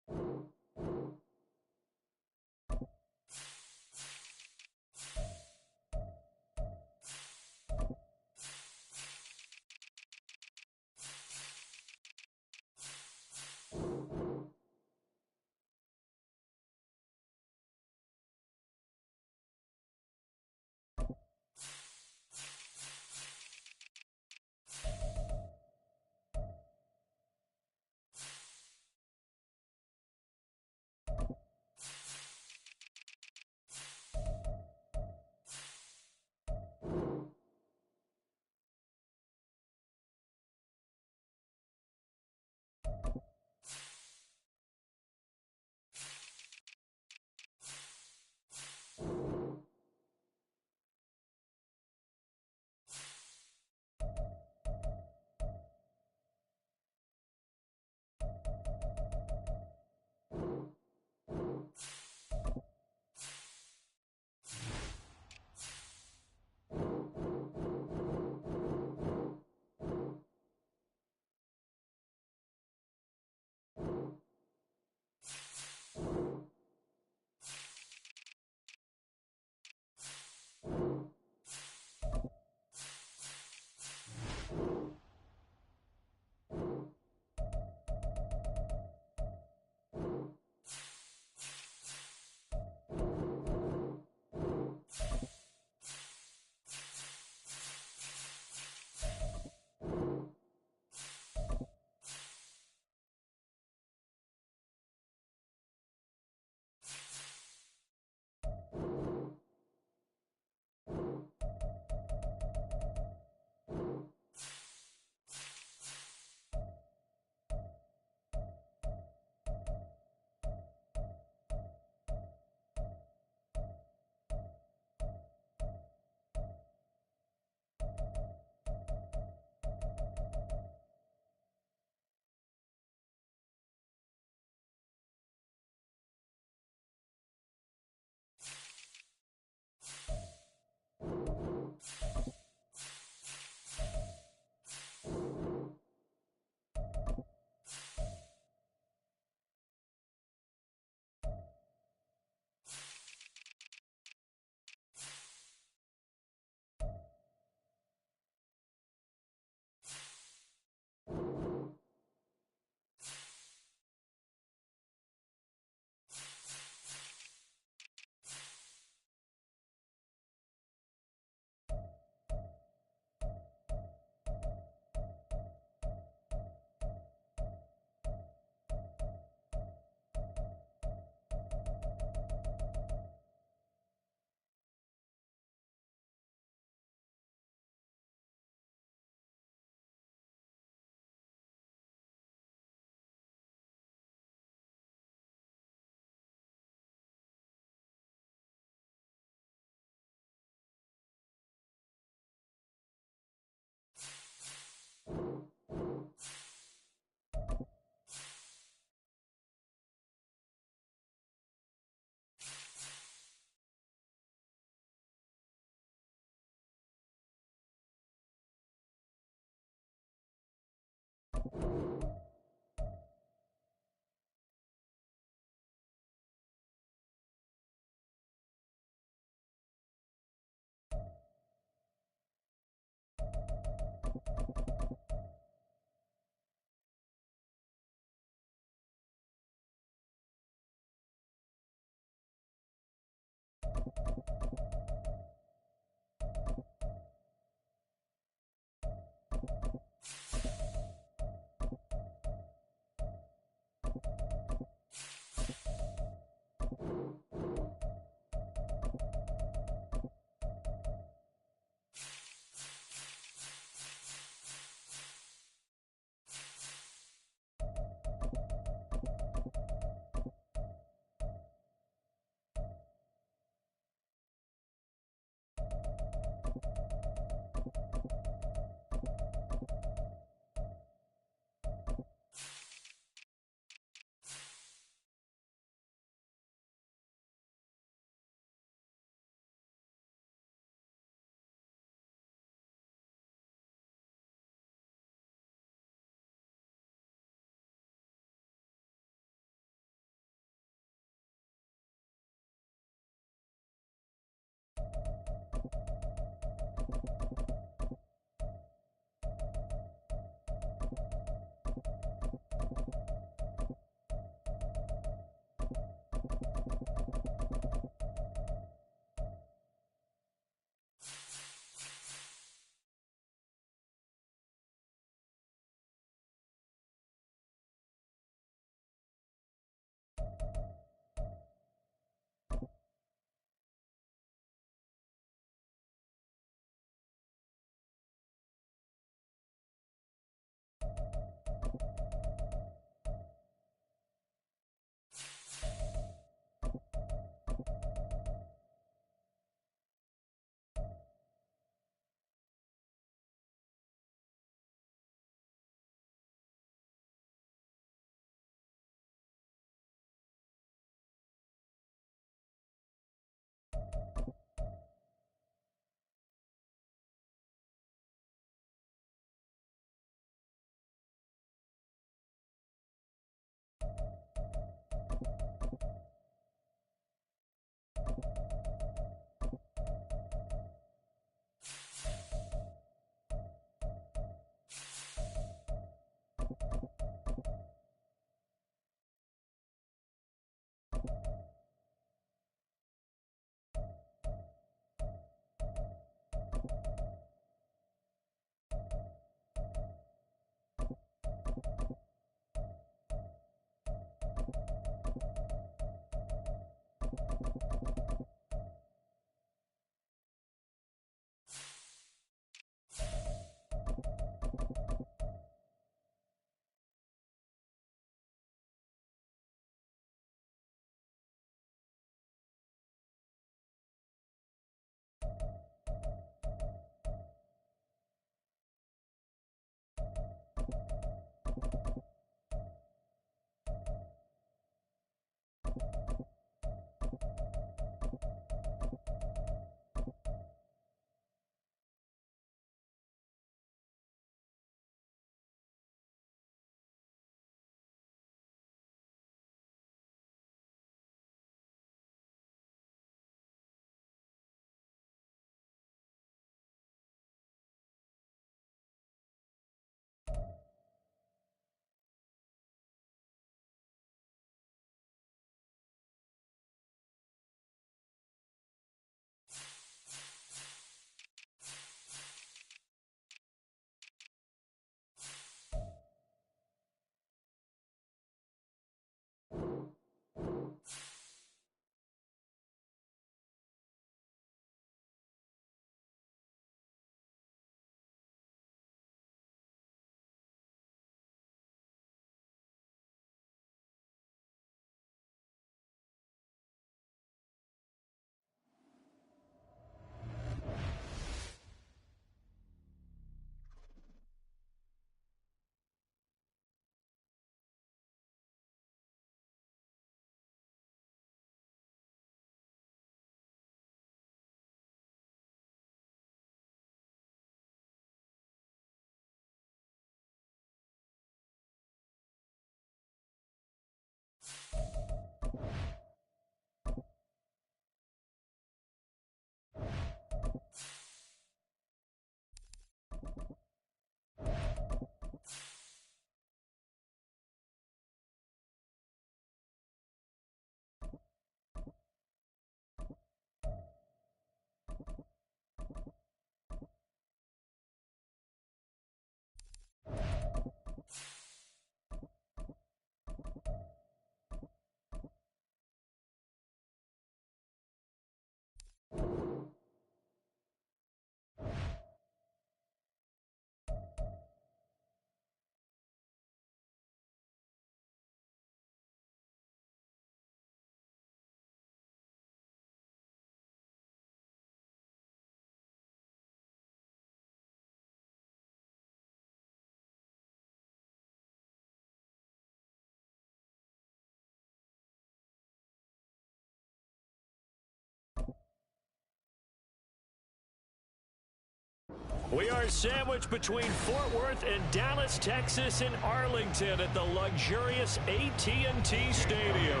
We are sandwiched between Fort Worth and Dallas, Texas, and Arlington at the luxurious AT&T Stadium.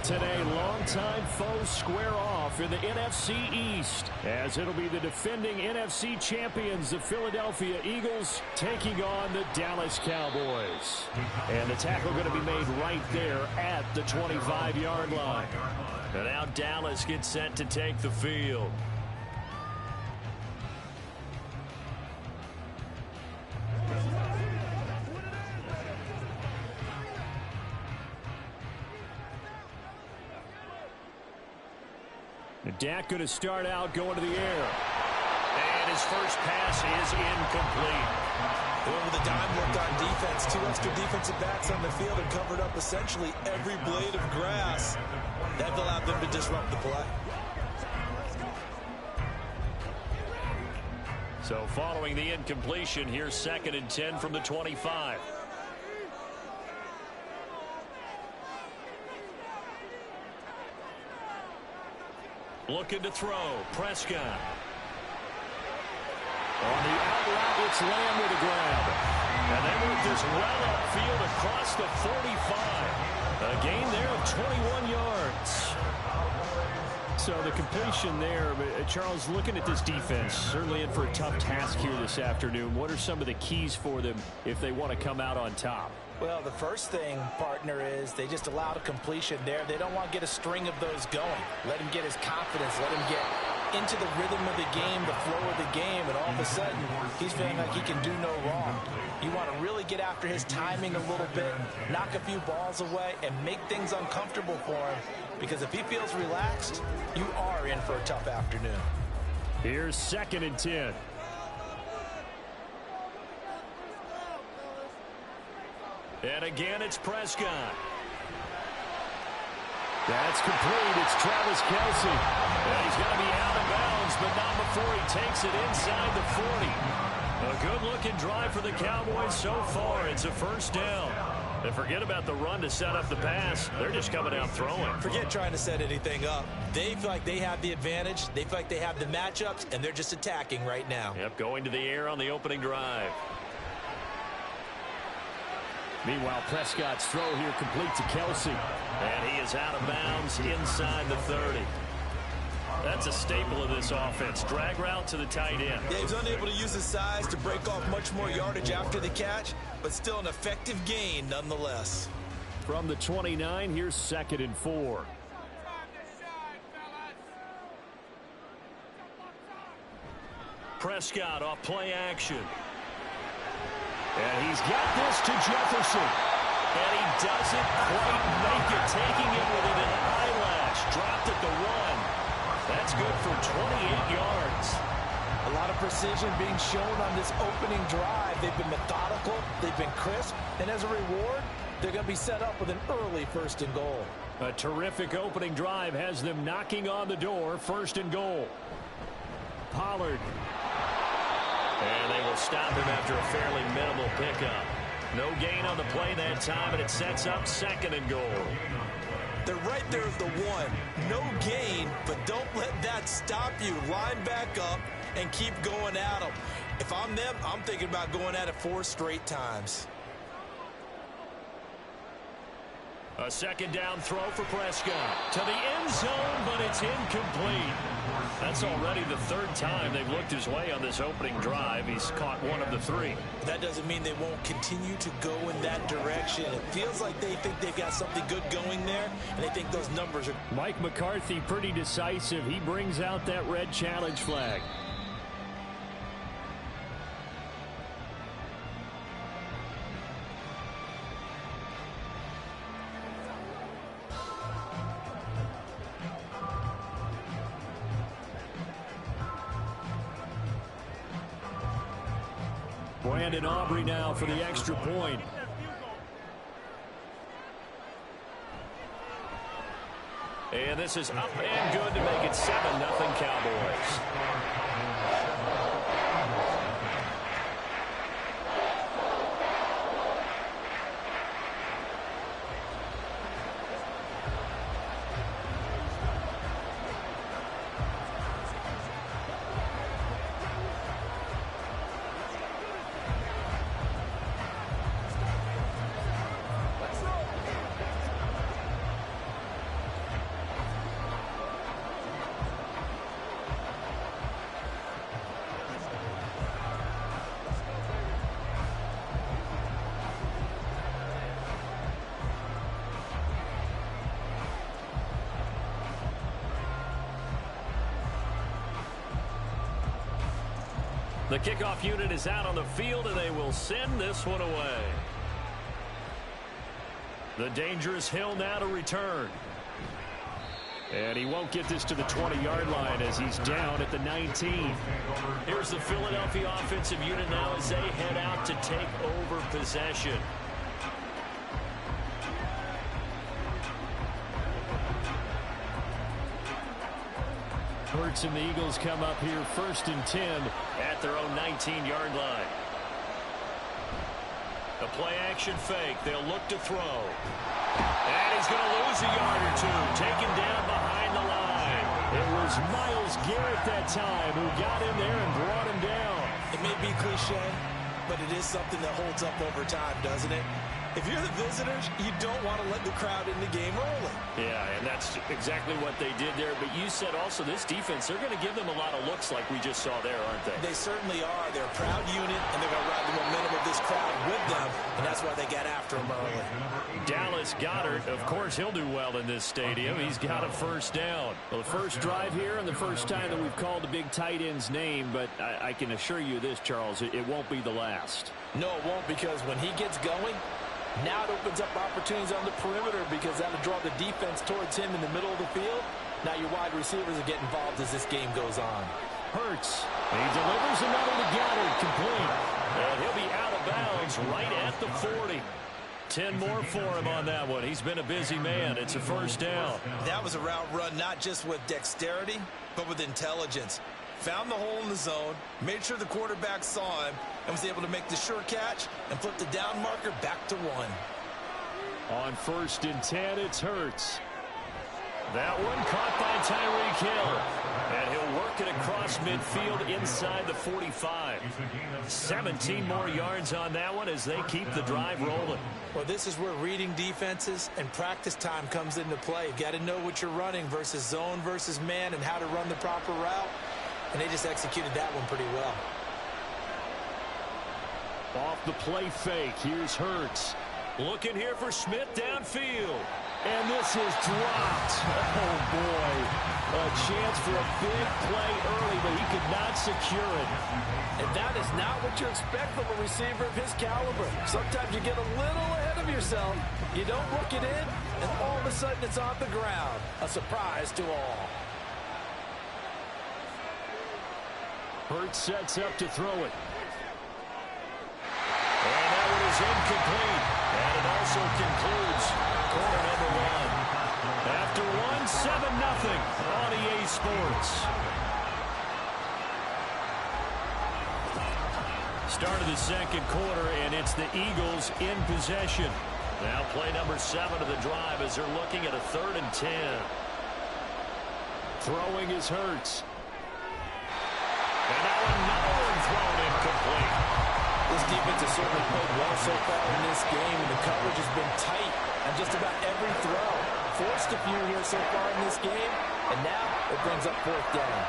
Today, longtime foes square off in the NFC East, as it'll be the defending NFC champions, the Philadelphia Eagles, taking on the Dallas Cowboys. And the tackle going to be made right there at the 25-yard line. And now Dallas gets set to take the field. Dak going to start out going to the air. And his first pass is incomplete.
Well, with the dime worked on defense, 2 extra defensive backs on the field and covered up essentially every blade of grass. That allowed them to disrupt the play.
So following the incompletion, here's 2nd and 10 from the 25. Looking to throw. Prescott. On the out route, it's Lamb with a grab. And they move this well upfield across the 45. A gain there of 21 yards. So the completion there, Charles, looking at this defense, certainly in for a tough task here this afternoon. What are some of the keys for them if they want to come out on top?
Well, the first thing, partner, is they just allowed a completion there. They don't want to get a string of those going. Let him get his confidence. Let him get into the rhythm of the game, the flow of the game, and all of a sudden, he's feeling like he can do no wrong. You want to really get after his timing a little bit, knock a few balls away, and make things uncomfortable for him. Because if he feels relaxed, you are in for a tough afternoon.
Here's 2nd and 10. And again, it's Prescott. That's complete. It's Travis Kelce. And he's going to be out of bounds, but not before he takes it inside the 40. A good-looking drive for the Cowboys so far. It's a first down. And forget about the run to set up the pass. They're just coming out throwing.
Forget trying to set anything up. They feel like they have the advantage. They feel like they have the matchups, and they're just attacking right now.
Yep, going to the air on the opening drive. Meanwhile, Prescott's throw here complete to Kelce. And he is out of bounds inside the 30. That's a staple of this offense. Drag route to the tight end.
Yeah, he's unable to use his size to break off much more yardage after the catch, but still an effective gain nonetheless.
From the 29, here's 2nd and 4. Prescott off play action. And he's got this to Jefferson. And he doesn't quite make it, taking it within an eyelash. Dropped at the 1. That's good for 28 yards.
A lot of precision being shown on this opening drive. They've been methodical. They've been crisp. And as a reward, they're going to be set up with an early 1st and goal.
A terrific opening drive has them knocking on the door. 1st and goal. Pollard. And they will stop him after a fairly minimal pickup. No gain on the play that time, and it sets up 2nd and goal.
They're right there at the 1. No gain, but don't let that stop you. Line back up and keep going at them. If I'm them, I'm thinking about going at it 4 straight times.
A 2nd down throw for Prescott. To the end zone, but it's incomplete. That's already the 3rd time they've looked his way on this opening drive. He's caught 1 of the 3.
That doesn't mean they won't continue to go in that direction. It feels like they think they've got something good going there, and they think those numbers are...
Mike McCarthy pretty decisive. He brings out that red challenge flag. Brandon Aubrey now for the extra point. And this is up and good to make it 7-0 Cowboys. The kickoff unit is out on the field, and they will send this one away. The dangerous Hill now to return. And he won't get this to the 20-yard line as he's down at the 19. Here's the Philadelphia offensive unit now as they head out to take over possession. Hurts and the Eagles come up here 1st and 10 at their own 19-yard line. A play-action fake. They'll look to throw. And he's going to lose a yard or two. Taken down behind the line. It was Myles Garrett that time who got in there and brought him down.
It may be cliche, but it is something that holds up over time, doesn't it? If you're the visitors, you don't want to let the crowd in the game early.
Yeah, and that's exactly what they did there. But you said also this defense, they're going to give them a lot of looks like we just saw there, aren't they?
They certainly are. They're a proud unit, and they're going to ride the momentum of this crowd with them, and that's why they got after him early.
Dallas Goedert, of course, he'll do well in this stadium. He's got a first down. Well, the first drive here and the first time that we've called the big tight end's name, but I can assure you this, Charles, it won't be the last.
No, it won't, because when he gets going, now it opens up opportunities on the perimeter because that'll draw the defense towards him in the middle of the field. Now your wide receivers will get involved as this game goes on.
Hurts. He delivers another to Goedert, complete. And he'll be out of bounds right at the 40. 10 more for him on that one. He's been a busy man. It's a first down.
That was a route run not just with dexterity, but with intelligence. Found the hole in the zone, made sure the quarterback saw him, and was able to make the sure catch and flip the down marker back to 1.
On 1st and 10, it's Hurts. That one caught by Tyreek Hill. And he'll work it across midfield inside the 45. 17 more yards on that one as they keep the drive rolling.
Well, this is where reading defenses and practice time comes into play. You've got to know what you're running versus zone versus man and how to run the proper route. And they just executed that one pretty well.
Off the play fake, here's Hurts. Looking here for Smith downfield. And this is dropped. Oh, boy. A chance for a big play early, but he could not secure it.
And that is not what you expect from a receiver of his caliber. Sometimes you get a little ahead of yourself. You don't look it in, and all of a sudden it's on the ground. A surprise to all.
Hurts sets up to throw it. And that one is incomplete. And it also concludes quarter number 1. After 1, 7-0 on EA Sports. Start of the second quarter, and it's the Eagles in possession. Now play number 7 of the drive as they're looking at a 3rd and 10. Throwing is Hurts. And now another one thrown incomplete.
This defense has certainly played well so far in this game, and the coverage has been tight on just about every throw. Forced a few here so far in this game, and now it brings up 4th down.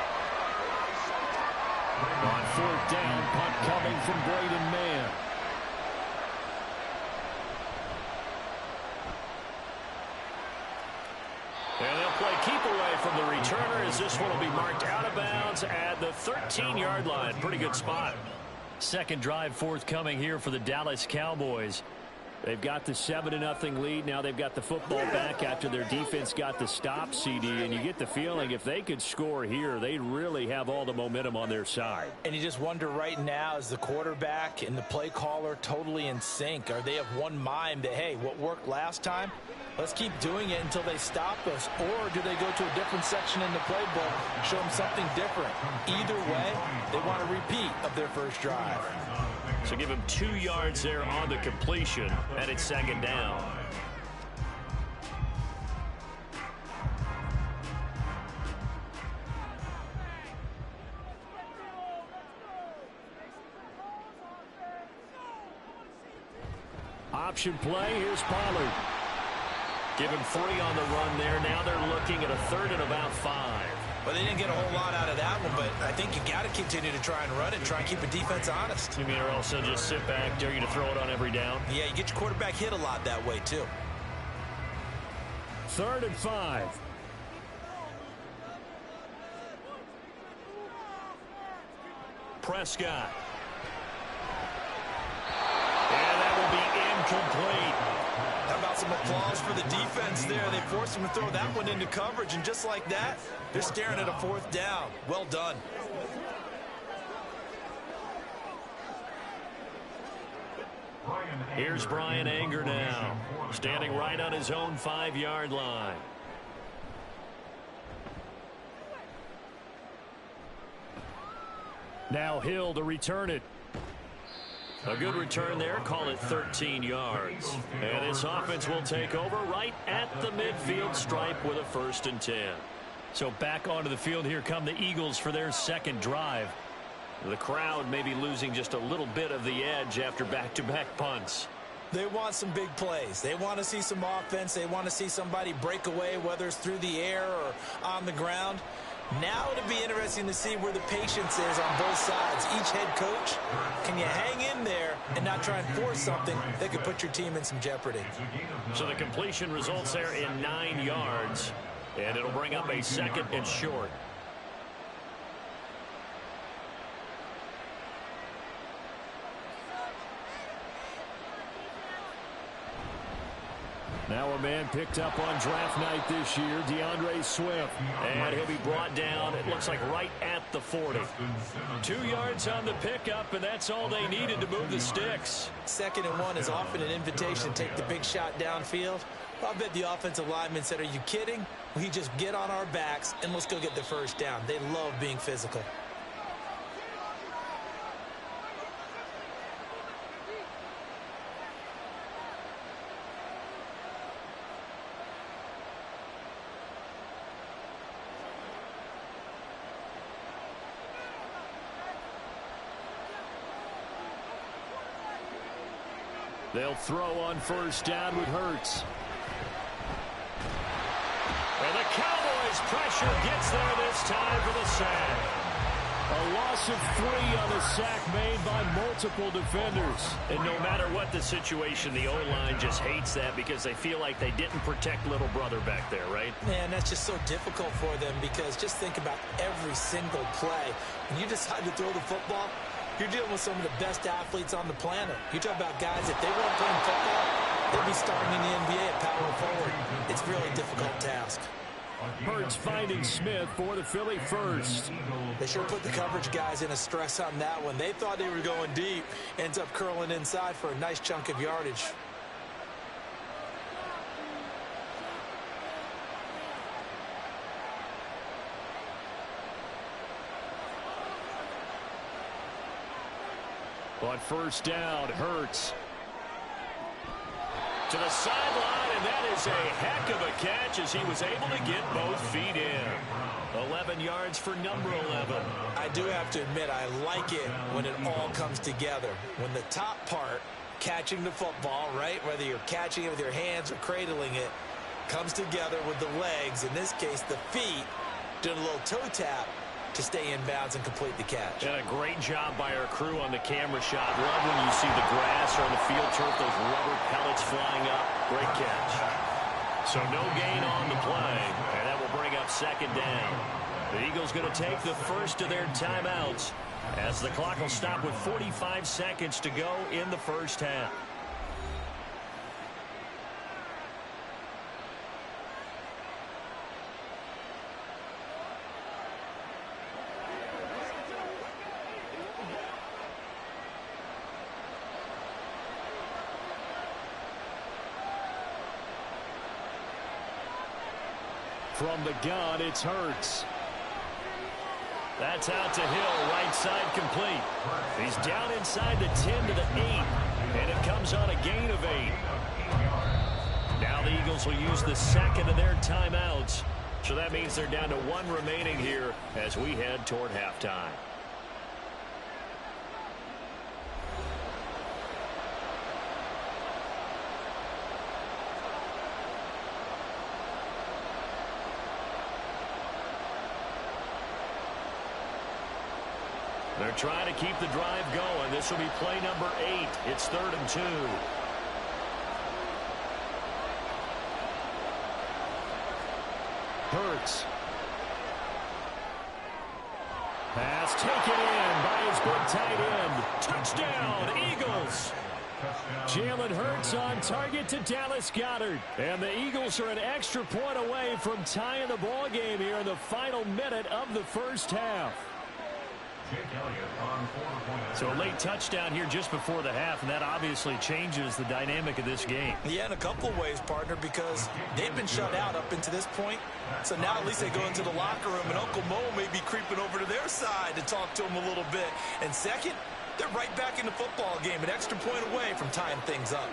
On 4th down, punt coming from Braden Mann. And they'll play keep away from the returner as this one will be marked out of bounds at the 13-yard line. Pretty good spot. Second drive forthcoming here for the Dallas Cowboys. They've got the 7-0 lead. Now they've got the football back after their defense got the stop, CD. And you get the feeling if they could score here, they really have all the momentum on their side.
And you just wonder right now, is the quarterback and the play caller totally in sync? Are they of one mind that, hey, what worked last time? Let's keep doing it until they stop us. Or do they go to a different section in the playbook, show them something different? Either way, they want a repeat of their first drive.
So give him 2 yards there on the completion, and it's 2nd down. Option play, here's Pollard. Give him 3 on the run there. Now they're looking at a 3rd and about 5.
Well, they didn't get a whole lot out of that one, but I think you got to continue to try and run it, try and keep the defense honest.
You mean or also just sit back, dare you to throw it on every down?
Yeah, you get your quarterback hit a lot that way, too.
3rd and 5. Prescott. And that will be incomplete.
How about some applause for the defense there? They forced him to throw that one into coverage, and just like that, they're staring at a fourth down. Well done.
Here's Bryan Anger now, standing right on his own 5-yard line. Now Hill to return it. A good return there, call it 13 yards. And this offense will take over right at the midfield stripe with a 1st and 10. So back onto the field, here come the Eagles for their second drive. The crowd may be losing just a little bit of the edge after back-to-back punts.
They want some big plays. They want to see some offense. They want to see somebody break away, whether it's through the air or on the ground. Now it'll be interesting to see where the patience is on both sides. Each head coach, can you hang in there and not try and force something that could put your team in some jeopardy?
So the completion results there in 9 yards, and it'll bring up a 2nd and short. Now a man picked up on draft night this year, DeAndre Swift. And he'll be brought down, it looks like, right at the 40. 2 yards on the pickup, and that's all they needed to move the sticks.
2nd and 1 is often an invitation to take the big shot downfield. I bet the offensive lineman said, are you kidding? We just get on our backs and let's go get the 1st down. They love being physical.
They'll throw on 1st down with Hurts. And the Cowboys' pressure gets there this time for the sack. A loss of 3 on the sack made by multiple defenders. And no matter what the situation, the O-line just hates that because they feel like they didn't protect little brother back there, right?
Man, that's just so difficult for them because just think about every single play. When you decide to throw the football, you're dealing with some of the best athletes on the planet. You talk about guys, if they weren't playing football, they'd be starting in the NBA at power forward. It's a really difficult task.
Hurts finding Smith for the Philly 1st.
They sure put the coverage guys in a stress on that one. They thought they were going deep. Ends up curling inside for a nice chunk of yardage.
On 1st down, Hurts to the sideline, and that is a heck of a catch as he was able to get both feet in. 11 yards for number 11.
I do have to admit, I like it when it all comes together. When the top part, catching the football, right, whether you're catching it with your hands or cradling it, comes together with the legs, in this case the feet, doing a little toe tap to stay in bounds and complete the catch.
And a great job by our crew on the camera shot. Love when you see the grass or the field turf, those rubber pellets flying up. Great catch. So no gain on the play, and that will bring up 2nd down. The Eagles going to take the 1st of their timeouts as the clock will stop with 45 seconds to go in the 1st half. From the gun, it's Hurts. That's out to Hill, right side complete. He's down inside the 10 to the 8, and it comes on a gain of 8. Now the Eagles will use the 2nd of their timeouts, so that means they're down to 1 remaining here as we head toward halftime. They're trying to keep the drive going. This will be play number 8. It's 3rd and 2. Hurts.
Pass taken in by his big tight end. Touchdown, Eagles. Jalen Hurts on target to Dallas Goedert. And the Eagles are an extra point away from tying the ball game here in the final minute of the first half. So a late touchdown here just before the half, and that obviously changes the dynamic of this game.
Yeah, in a couple of ways, partner, because they've been shut out up until this point. So now at least they go into the locker room, and Uncle Mo may be creeping over to their side to talk to him a little bit. And second, they're right back in the football game, an extra point away from tying things up.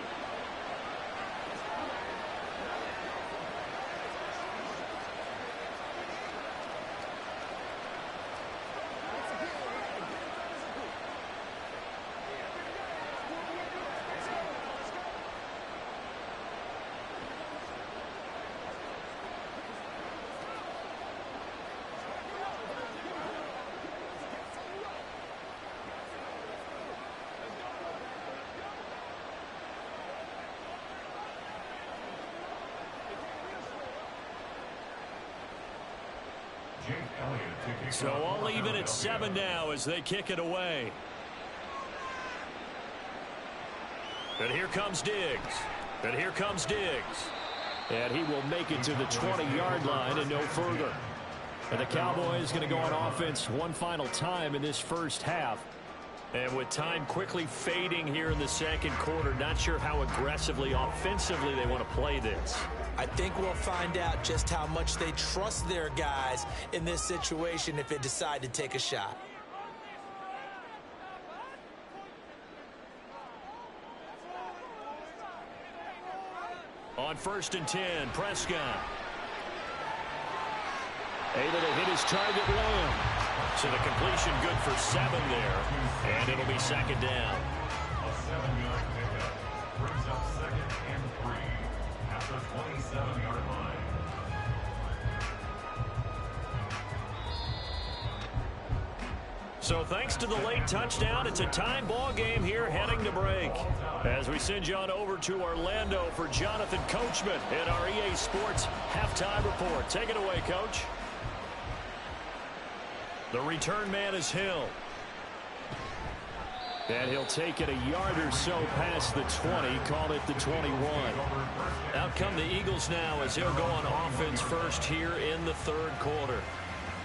So all even at 7 now as they kick it away. And here comes Diggs. And here comes Diggs. And he will make it to the 20-yard line and no further. And the Cowboys going to go on offense one final time in this first half. And with time quickly fading here in the second quarter, not sure how aggressively, offensively they want to play this.
I think we'll find out just how much they trust their guys in this situation if they decide to take a shot.
On 1st and 10, Prescott. Able to hit his target Lamb. So the completion good for 7 there. And it'll be second down.
A 7-yard pickup brings up 2nd and 3 at the 27-yard line.
So thanks to the late touchdown, it's a time ball game here heading to break. As we send you on over to Orlando for Jonathan Coachman in our EA Sports Halftime Report. Take it away, Coach. The return man is Hill. And he'll take it a yard or so past the 20, call it the 21. Out come the Eagles now as he'll go on offense first here in the third quarter.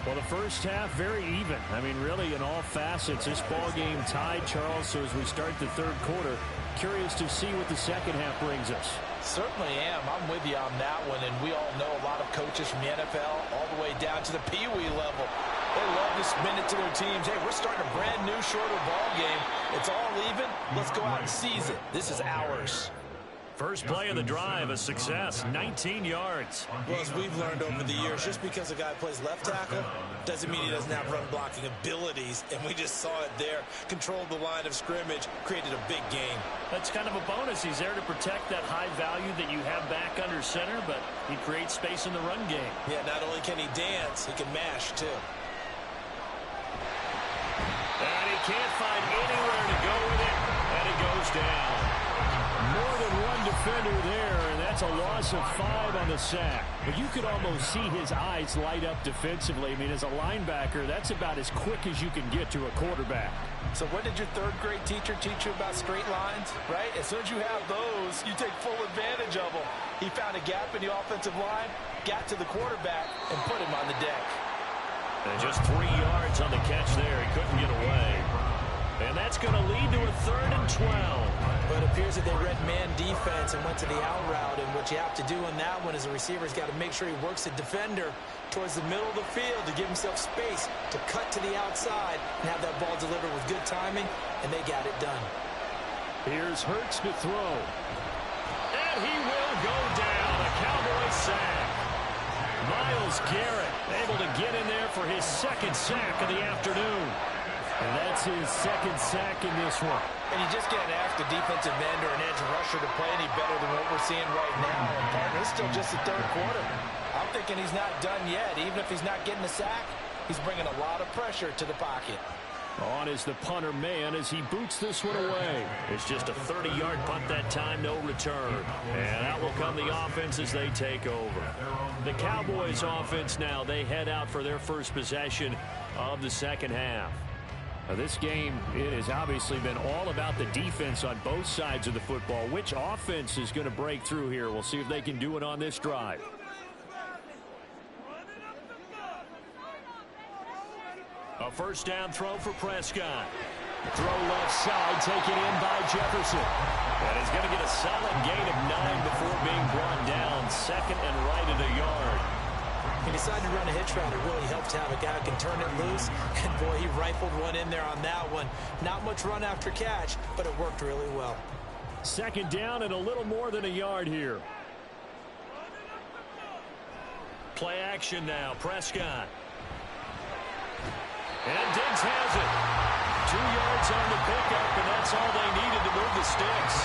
Well, the first half, very even. I mean, really, in all facets, this ball game tied, Charles. So as we start the third quarter, curious to see what the second half brings us.
Certainly am. I'm with you on that one. And we all know a lot of coaches from the NFL all the way down to the Pee Wee level. They love to spin it to their teams. Hey, we're starting a brand new, shorter ball game. It's all even. Let's go out and seize it. This is ours.
First play of the drive, a success, 19 yards.
Well, as we've learned over the years, just because a guy plays left tackle doesn't mean he doesn't have run blocking abilities, and we just saw it there. Controlled the line of scrimmage, created a big game.
That's kind of a bonus. He's there to protect that high value that you have back under center, but he creates space in the run game.
Yeah, not only can he dance, he can mash, too.
And he can't find anywhere to go with it, and he goes down. More than one defender there, and that's a loss of 5 on the sack. But you could almost see his eyes light up defensively. I mean, as a linebacker, that's about as quick as you can get to a quarterback.
So what did your third-grade teacher teach you about straight lines, right? As soon as you have those, you take full advantage of them. He found a gap in the offensive line, got to the quarterback, and put him on the deck.
And just 3 yards on the catch there. He couldn't get away. And that's going to lead to a 3rd and 12.
But it appears that they read man defense and went to the out route. And what you have to do on that one is the receiver's got to make sure he works the defender towards the middle of the field to give himself space to cut to the outside and have that ball delivered with good timing. And they got it done.
Here's Hurts to throw. And he will go down. A Cowboy sack. Myles Garrett able to get in there for his 2nd sack of the afternoon. And that's his 2nd sack in this one.
And you just can't ask a defensive end or an edge rusher to play any better than what we're seeing right now. And partner, it's still just the third quarter. I'm thinking he's not done yet. Even if he's not getting a sack, he's bringing a lot of pressure to the pocket.
On is the punter man as he boots this one away. It's just a 30-yard punt that time, no return. And out will come the offense as they take over. The Cowboys offense now, they head out for their first possession of the second half. Now this game, it has obviously been all about the defense on both sides of the football. Which offense is going to break through here? We'll see if they can do it on this drive. A first down throw for Prescott. Throw left side, taken in by Jefferson. And he's going to get a solid gain of 9 before being brought down. Second and right at a yard.
He decided to run a hitch route. It really helped to have a guy who can turn it loose. And, boy, he rifled one in there on that one. Not much run after catch, but it worked really well.
Second down and a little more than a yard here. Play action now. Prescott. And Diggs has it. 2 yards on the pickup, and that's all they needed to move the sticks.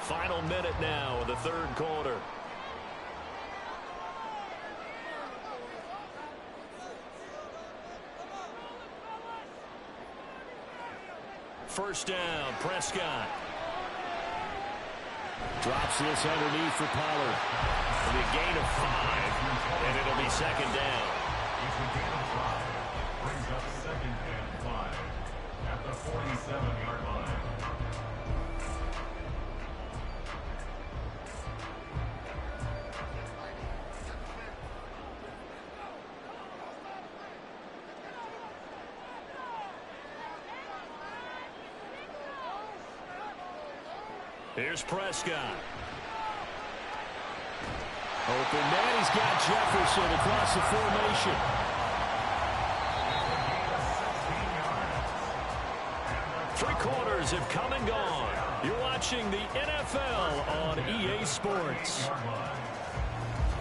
Final minute now of the third quarter. First down, Prescott. Drops this underneath for Pollard. It'll be a gain of 5, and it'll be second down.
It's a gain of 5. Brings up second and 5 at the 47-yard line.
Here's Prescott. Open man, he's got Jefferson across the formation. Three quarters have come and gone. You're watching the NFL on EA Sports.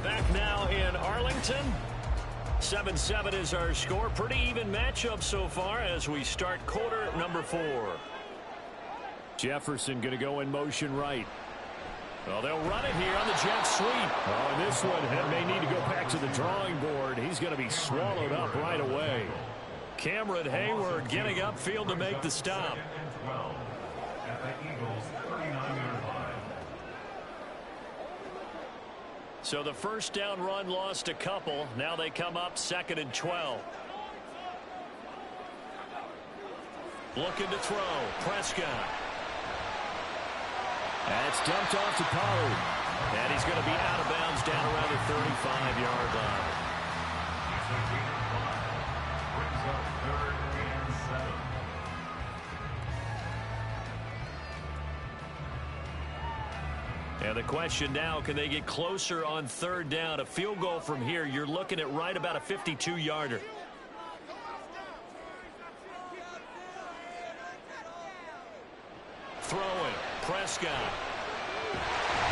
Back now in Arlington. 7-7 is our score. Pretty even matchup so far as we start quarter number 4. Jefferson going to go in motion right. Well, they'll run it here on the jet sweep. Oh, and this one may need to go back to the drawing board. He's going to be swallowed up right away. Cameron Hayward getting upfield to make the stop.
At the Eagles' 39-yard line.
So the first down run lost a couple. Now they come up 2nd and 12. Looking to throw. Prescott. That's dumped off to Pollard. And he's going to be out of bounds down around the 35-yard line.
Brings up 3rd and 7.
And the question now, can they get closer on 3rd down? A field goal from here, you're looking at right about a 52-yarder. Throwing. Prescott.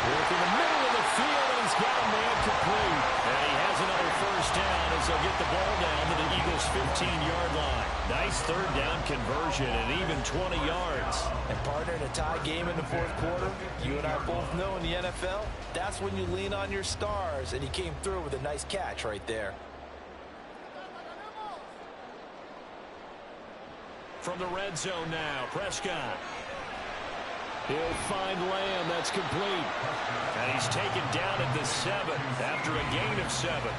Work in the middle of the field, and he's got a man complete. And he has another first down as they'll get the ball down to the Eagles' 15-yard line. Nice 3rd down conversion and even 20 yards.
And partner, in a tie game in the 4th quarter, you and I both know in the NFL, that's when you lean on your stars, and he came through with a nice catch right there.
From the red zone now, Prescott. He'll find Lamb. That's complete. And he's taken down at the 7 after a gain of 7.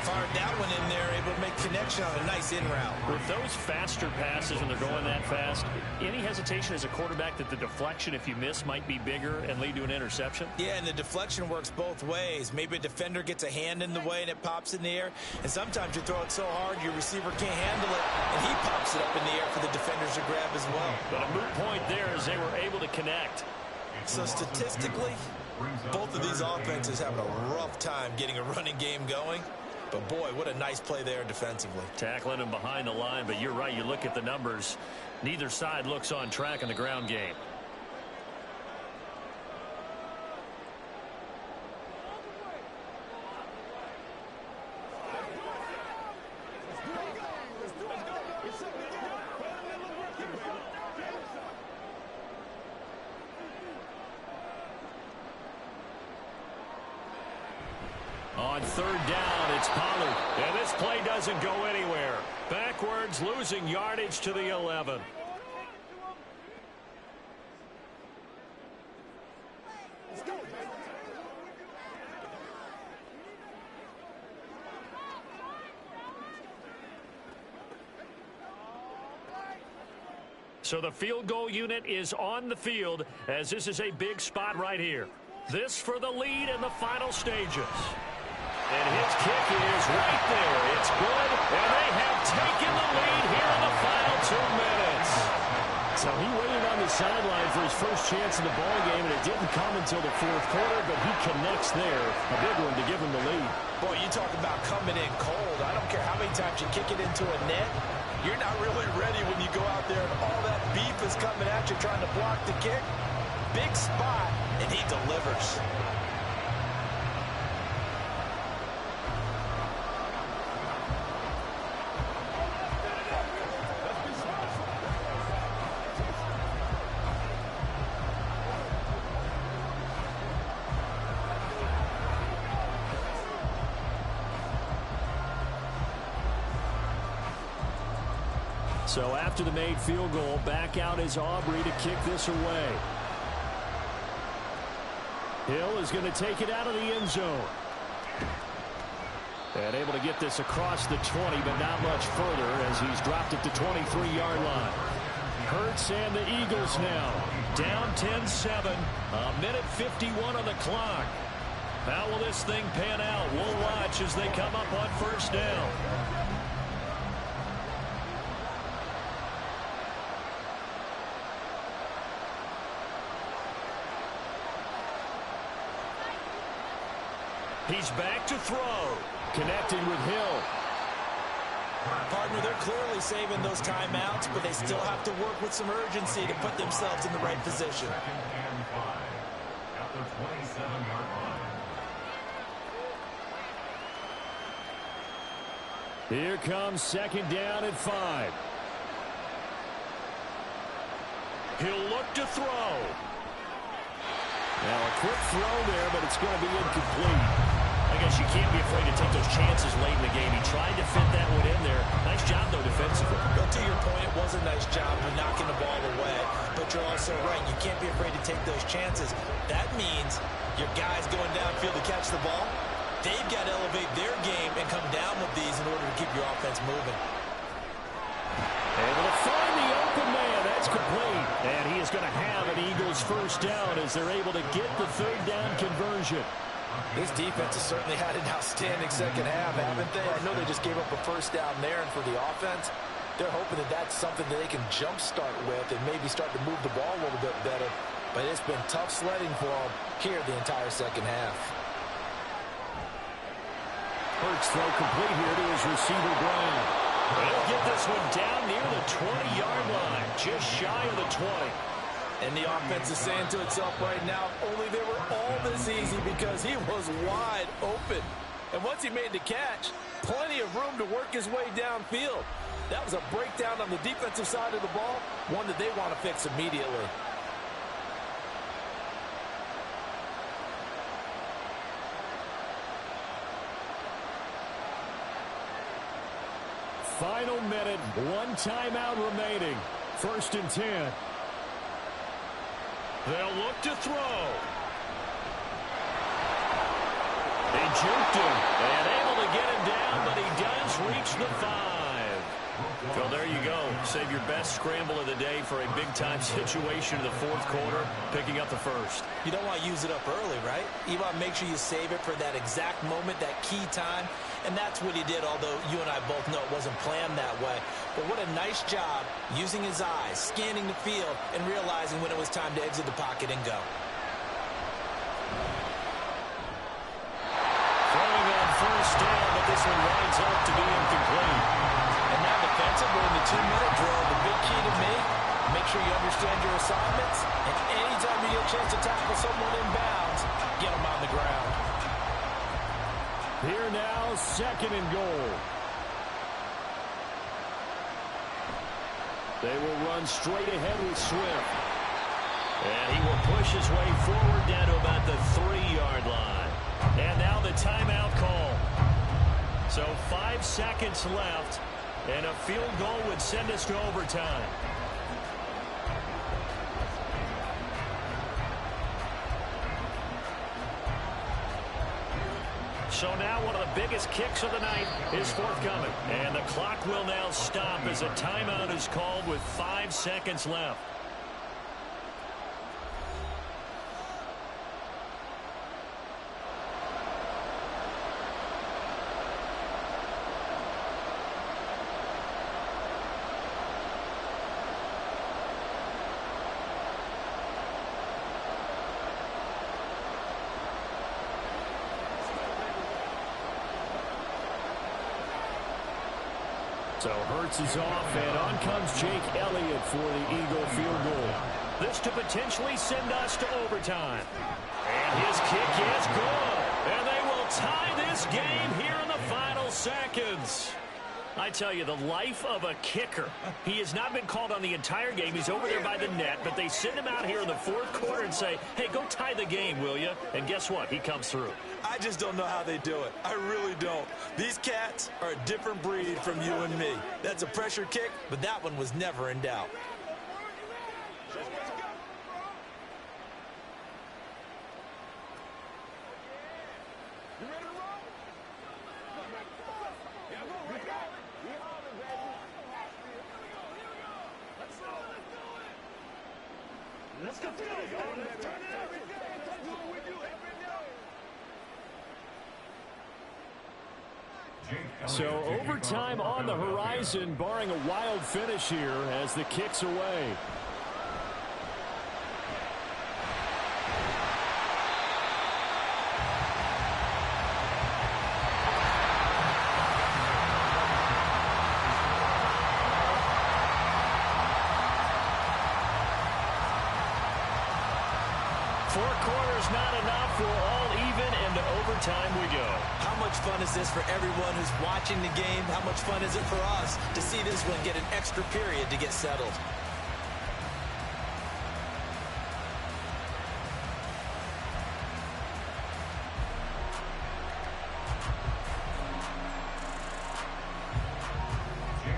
Fired that one in there, able to make connection on a nice in route.
With those faster passes when they're going that fast, any hesitation as a quarterback that the deflection, if you miss, might be bigger and lead to an interception?
Yeah, and the deflection works both ways. Maybe a defender gets a hand in the way and it pops in the air. And sometimes you throw it so hard your receiver can't handle it, and he pops it up in the air for the defenders to grab as well.
But a moot point there as they were able to connect.
So statistically, both of these offenses having a rough time getting a running game going. But, boy, what a nice play there defensively.
Tackling him behind the line, but you're right. You look at the numbers. Neither side looks on track in the ground game. third down. It's Pollard. And this play doesn't go anywhere. Backwards, losing yardage to the 11. So the field goal unit is on the field as this is a big spot right here. This for the lead in the final stages. And his kick is right there. It's good, and they have taken the lead here in the final 2 minutes.
So he waited on the sideline for his first chance in the ball game, and it didn't come until the fourth quarter, but he connects there. A big one to give him the lead.
Boy, you talk about coming in cold. I don't care how many times you kick it into a net. You're not really ready when you go out there and all that beef is coming at you trying to block the kick. Big spot, and he delivers.
So after the made field goal, back out is Aubrey to kick this away. Hill is going to take it out of the end zone. And able to get this across the 20, but not much further as he's dropped it to 23-yard line. Hurts and the Eagles now down 10-7. A minute 51 on the clock. How will this thing pan out? We'll watch as they come up on first down. He's back to throw. Connecting with Hill.
Partner, they're clearly saving those timeouts, but they still have to work with some urgency to put themselves in the right position.
Second and 5 at the 27-yard line.
Here comes second down and 5. He'll look to throw. Now a quick throw there, but it's going to be incomplete.
I guess you can't be afraid to take those chances late in the game. He tried to fit that one in there. Nice job, though, defensively.
But to your point, it was a nice job of knocking the ball away. But you're also right. You can't be afraid to take those chances. That means your guys going downfield to catch the ball, they've got to elevate their game and come down with these in order to keep your offense moving.
Able to find the open man. That's complete. And he is going to have an Eagles first down as they're able to get the third down conversion.
This defense has certainly had an outstanding second half, haven't they? I know they just gave up a first down there, and for the offense, they're hoping that that's something that they can jumpstart with and maybe start to move the ball a little bit better. But it's been tough sledding for them here the entire second half.
Hurts throw complete here to his receiver, Brown.
He'll get this one down near the 20-yard line, just shy of the 20.
And the offense is saying to itself right now, only they were all this easy because he was wide open. And once he made the catch, plenty of room to work his way downfield. That was a breakdown on the defensive side of the ball, one that they want to fix immediately.
Final minute, one timeout remaining. First and 10.
They'll look to throw.
They juked him and able to get him down, but he does reach the 5.
Well, there you go. Save your best scramble of the day for a big-time situation in the fourth quarter, picking up the first.
You don't want to use it up early, right? You want to make sure you save it for that exact moment, that key time. And that's what he did, although you and I both know it wasn't planned that way. But what a nice job using his eyes, scanning the field, and realizing when it was time to exit the pocket and go.
Throwing on first down, but this one winds up to be incomplete.
And now defensively in the 2-minute drill, the big key to me, make sure you understand your assignments, and anytime you get a chance to tackle someone in bounds, get them on the ground.
Here now, second and goal. They will run straight ahead with Swift.
And he will push his way forward down to about the 3-yard line. And now the timeout call. So 5 seconds left, and a field goal would send us to overtime. So now one of the biggest kicks of the night is forthcoming. And the clock will now stop as a timeout is called with 5 seconds left. So Hurts is off, and on comes Jake Elliott for the Eagle field goal. This to potentially send us to overtime. And his kick is good. And they will tie this game here in the final seconds. I tell you, the life of a kicker. He has not been called on the entire game. He's over there by the net, but they send him out here in the fourth quarter and say, hey, go tie the game, will you? And guess what? He comes through.
I just don't know how they do it. I really don't. These cats are a different breed from you and me. That's a pressure kick, but that one was never in doubt.
So overtime on the horizon, barring a wild finish here as the kick's away. Four quarters not enough. We're all even, and to overtime we go.
How much fun is this for everyone who's watching the game? How much fun is it for us to see this one get an extra period to get settled?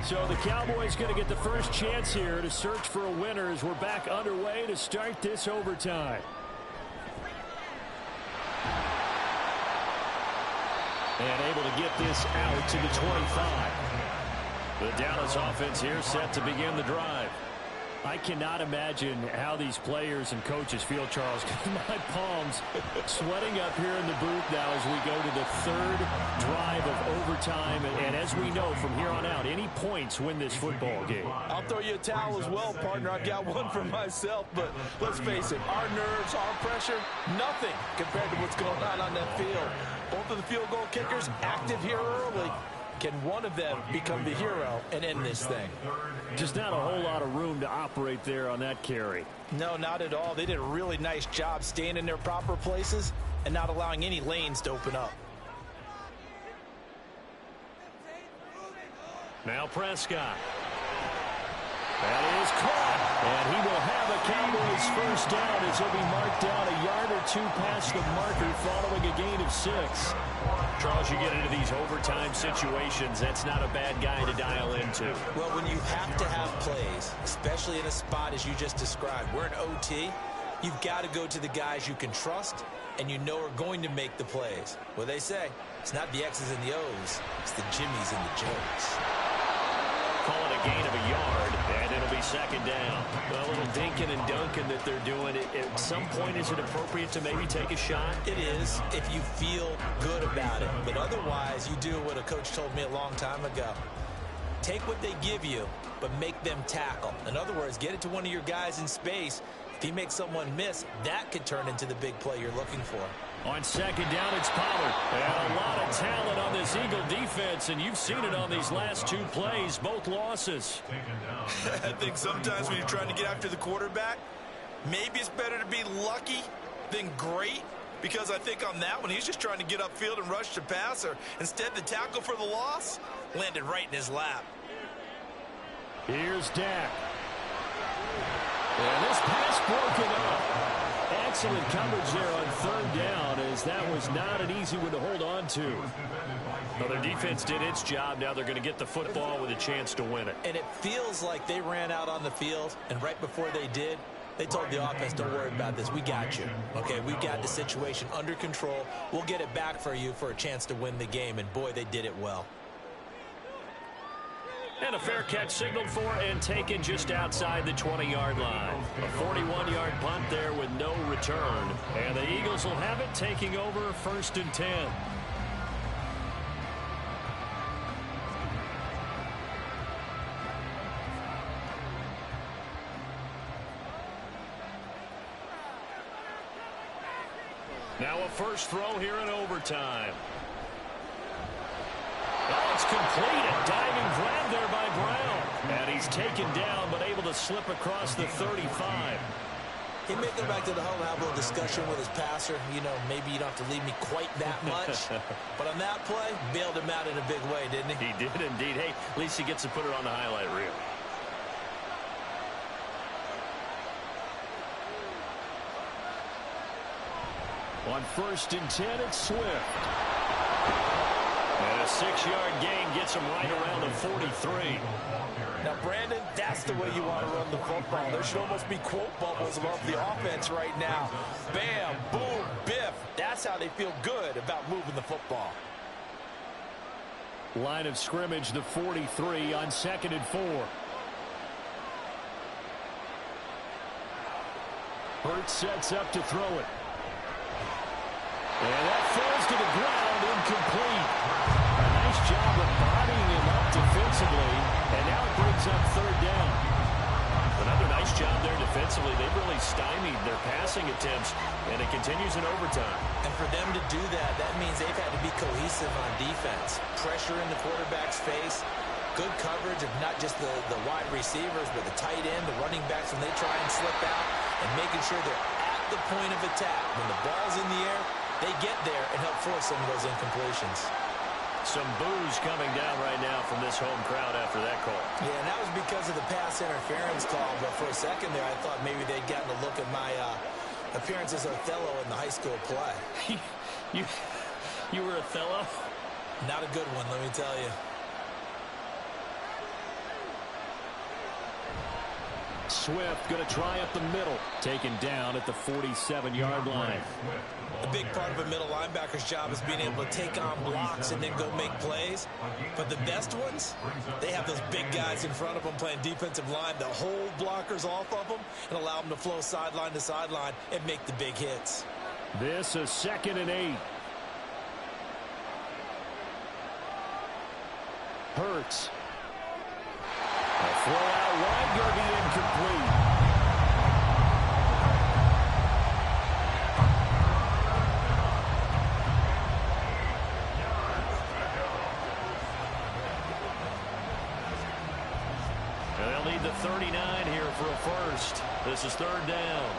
So the Cowboys going to get the first chance here to search for a winner as we're back underway to start this overtime. And able to get this out to the 25. The Dallas offense here set to begin the drive. I cannot imagine how these players and coaches feel, Charles. My palms sweating up here in the booth now as we go to the third drive of overtime. And as we know from here on out, any points win this football game.
I'll throw you a towel as well, partner. I got one for myself, but let's face it, our nerves, our pressure, nothing compared to what's going on that field. Both of the field goal kickers active here early. Can one of them become the hero and end this thing?
Just not a whole lot of room to operate there on that carry.
No, not at all. They did a really nice job staying in their proper places and not allowing any lanes to open up.
Now Prescott. That is caught. And he will have a Cowboys first down as he'll be marked down a yard or two past the marker following a gain of 6. Charles, you get into these overtime situations, that's not a bad guy to dial into.
Well, when you have to have plays, especially in a spot as you just described, we're in OT, you've got to go to the guys you can trust and you know are going to make the plays. Well, they say, it's not the X's and the O's, it's the Jimmies and the Joes.
Call it a gain of a yard, and it'll be second down. A little dinking and dunking that they're doing. At some point, is it appropriate to maybe take a shot?
It is, if you feel good about it. But otherwise, you do what a coach told me a long time ago. Take what they give you, but make them tackle. In other words, get it to one of your guys in space. If he makes someone miss, that could turn into the big play you're looking for.
On second down, it's Pollard. And a lot of talent on this Eagle defense, and you've seen it on these last two plays, both losses.
I think sometimes when you're trying to get after the quarterback, maybe it's better to be lucky than great, because I think on that one, he's just trying to get upfield and rush the passer. Instead, the tackle for the loss landed right in his lap.
Here's Dak. And this pass broken up. excellent coverage there on third down, as that was not an easy one to hold on to. Well, their defense did its job. Now they're going to get the football with a chance to win it.
And it feels like they ran out on the field, and right before they did, they told the offense, don't worry about this. We got you. Okay, we got the situation under control. We'll get it back for you for a chance to win the game. And, boy, they did it well.
And a fair catch signaled for and taken just outside the 20-yard line. A 41-yard punt there with no return. And the Eagles will have it, taking over 1st and 10. Now a first throw here in overtime. Oh, it's complete. A diving grab there by Brown. And he's taken down, but able to slip across the 35.
He may go back to the huddle and have a little discussion with his passer. You know, maybe you don't have to leave me quite that much. But on that play, bailed him out in a big way, didn't he?
He did indeed. Hey, at least he gets to put it on the highlight reel. On 1st and 10, it's Swift. And a 6-yard gain gets him right around the 43.
Now, Brandon, that's the way you want to run the football. There should almost be quote bubbles above the offense right now. Bam, boom, biff. That's how they feel good about moving the football.
Line of scrimmage, the 43 on 2nd and 4. Hurts sets up to throw it. And that falls to the ground, incomplete. A nice job of bodying him up defensively, and now it brings up 3rd down. Another nice job there defensively. They've really stymied their passing attempts, and it continues in overtime.
And for them to do that, that means they've had to be cohesive on defense. Pressure in the quarterback's face. Good coverage of not just the wide receivers, but the tight end, the running backs when they try and slip out, and making sure they're at the point of attack. When the ball's in the air, they get there and help force some of those incompletions.
Some boos coming down right now from this home crowd after that call.
Yeah, and that was because of the pass interference call. But for a second there, I thought maybe they'd gotten a look at my appearance as Othello in the high school play.
You were Othello?
Not a good one, let me tell you.
Swift going to try up the middle. Taken down at the 47-yard line.
A big part of a middle linebacker's job is being able to take on blocks and then go make plays. But the best ones, they have those big guys in front of them playing defensive line that hold blockers off of them and allow them to flow sideline to sideline and make the big hits.
This is 2nd and 8. Hurts. A throw out wide, going to be incomplete. And they'll need the 39 here for a first. This is 3rd down.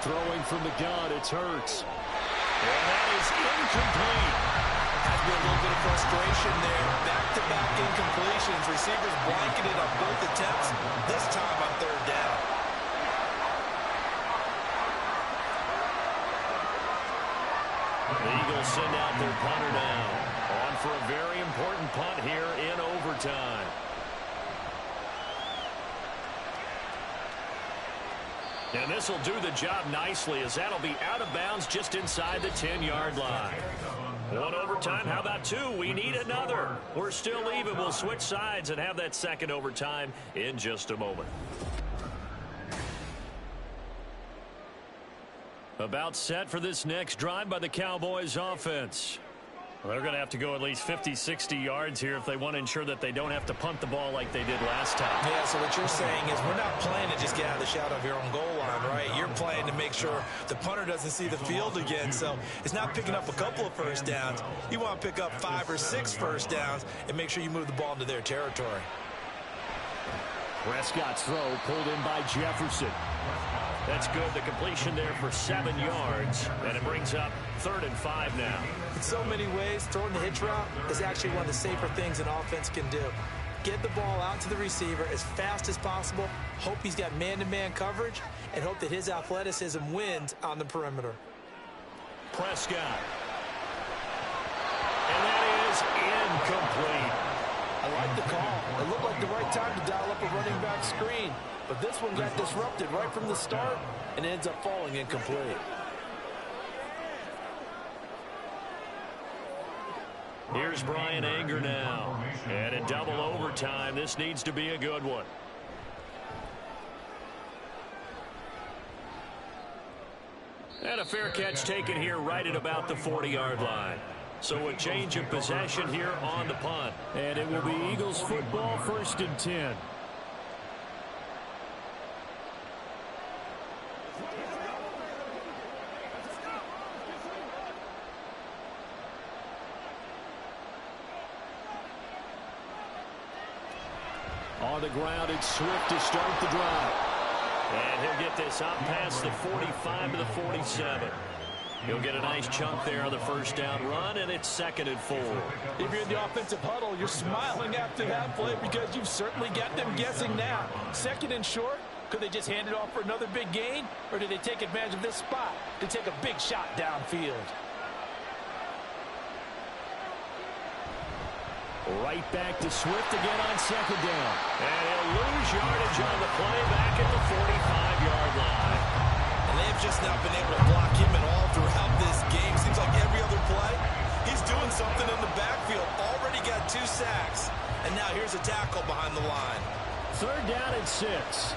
Throwing from the gun, it's Hurts. And that is incomplete.
Has been a little bit of frustration there. Back-to-back incompletions. Receivers blanketed on both attempts, this time on 3rd down.
The Eagles send out their punter now. On for a very important punt here in overtime. And this will do the job nicely, as that'll be out of bounds just inside the 10-yard line. One overtime. How about 2? We need another. We're still even. We'll switch sides and have that second overtime in just a moment. About set for this next drive by the Cowboys offense. Well, they're going to have to go at least 50, 60 yards here if they want to ensure that they don't have to punt the ball like they did last time.
Yeah, so what you're saying is we're not playing to just get out of the shadow of your own goal line, right? You're playing to make sure the punter doesn't see the field again. So it's not picking up a couple of first downs. You want to pick up 5 or 6 first downs and make sure you move the ball into their territory.
Prescott's throw pulled in by Jefferson. That's good. The completion there for 7 yards, and it brings up 3rd and 5 now.
In so many ways, throwing the hitch route is actually one of the safer things an offense can do. Get the ball out to the receiver as fast as possible. Hope he's got man-to-man coverage, and hope that his athleticism wins on the perimeter.
Prescott. And that is incomplete.
I like the call. It looked like the right time to dial up a running back screen. But this one got disrupted right from the start and ends up falling incomplete.
Here's Brian Anger now. And in double overtime, this needs to be a good one. And a fair catch taken here right at about the 40-yard line. So a change of possession here on the punt.
And it will be Eagles football, 1st and 10. On the ground, it's Swift to start the drive.
And he'll get this up past the 45 to the 47. He'll get a nice chunk there on the first down run, and it's 2nd and 4.
If you're in the offensive huddle, you're smiling after that play because you've certainly got them guessing now. 2nd and short, could they just hand it off for another big gain? Or did they take advantage of this spot to take a big shot downfield?
Right back to Swift again on 2nd down.
And he'll lose yardage on the play back at the 45-yard line.
And they've just not been able to block him at all throughout this game. Seems like every other play, he's doing something in the backfield. Already got 2 sacks. And now here's a tackle behind the line.
3rd down and 6.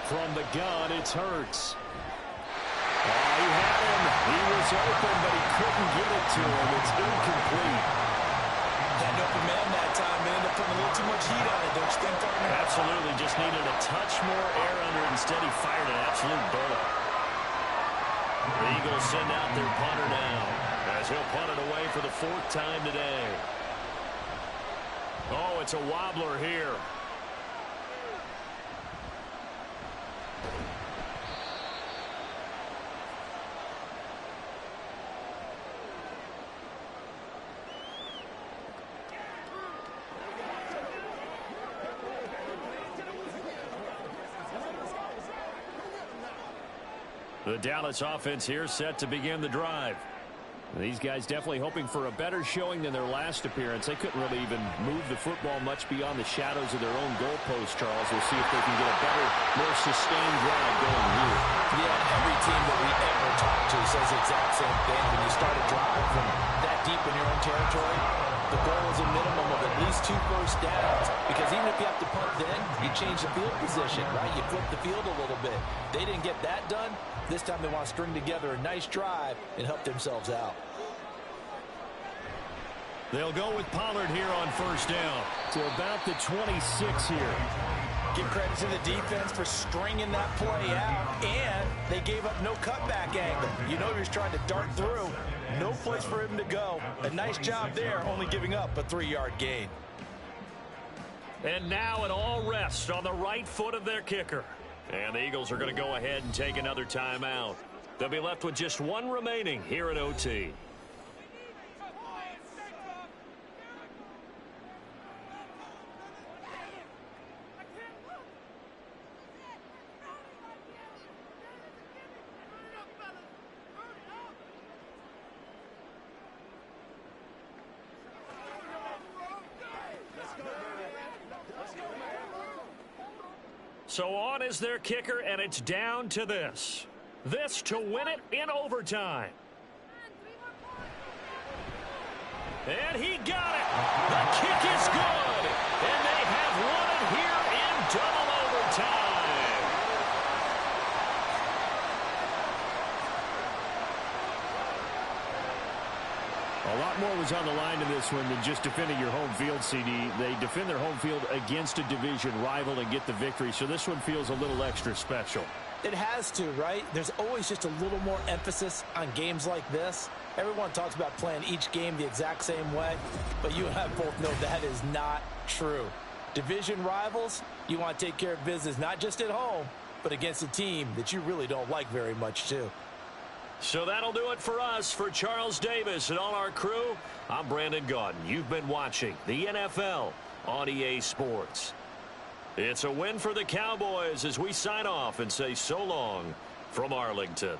From the gun, it's Hurts. Oh, he had him. He was open, but he couldn't get it to him. It's incomplete.
Had an open man that time, but ended up putting a little too much heat on it, don't you think, partner?
Absolutely. Just needed a touch more air under it. Instead, he fired an absolute bullet. The Eagles send out their punter now, as he'll punt it away for the 4th time today. Oh, it's a wobbler here. The Dallas offense here set to begin the drive.
These guys definitely hoping for a better showing than their last appearance. They couldn't really even move the football much beyond the shadows of their own goalpost, Charles. We'll see if they can get a better, more sustained drive going here.
Yeah, every team that we ever talk to says the exact same thing. When you start a drive from that deep in your own territory, the goal is a minimum of at least 2 first downs. Because even if you have to punt then, you change the field position, right? You flip the field a little bit. They didn't get that done. This time they want to string together a nice drive and help themselves out.
They'll go with Pollard here on 1st down. To about the 26 here.
Give credit to the defense for stringing that play out, and they gave up no cutback angle. You know he was trying to dart through. No place for him to go. A nice job there, only giving up a 3-yard gain.
And now an all rest on the right foot of their kicker. And the Eagles are going to go ahead and take another timeout. They'll be left with just 1 remaining here at OT. So on is their kicker, and it's down to this. This to win it in overtime. And he got it. The kick is good. And they have won it here in double overtime.
A lot more was on the line in this one than just defending your home field, CD. They defend their home field against a division rival and get the victory, so this one feels a little extra special.
It has to, right? There's always just a little more emphasis on games like this. Everyone talks about playing each game the exact same way, but you and I both know that is not true. Division rivals, you want to take care of business not just at home, but against a team that you really don't like very much, too.
So that'll do it for us. For Charles Davis and all our crew, I'm Brandon Gaudin. You've been watching the NFL on EA Sports. It's a win for the Cowboys as we sign off and say so long from Arlington.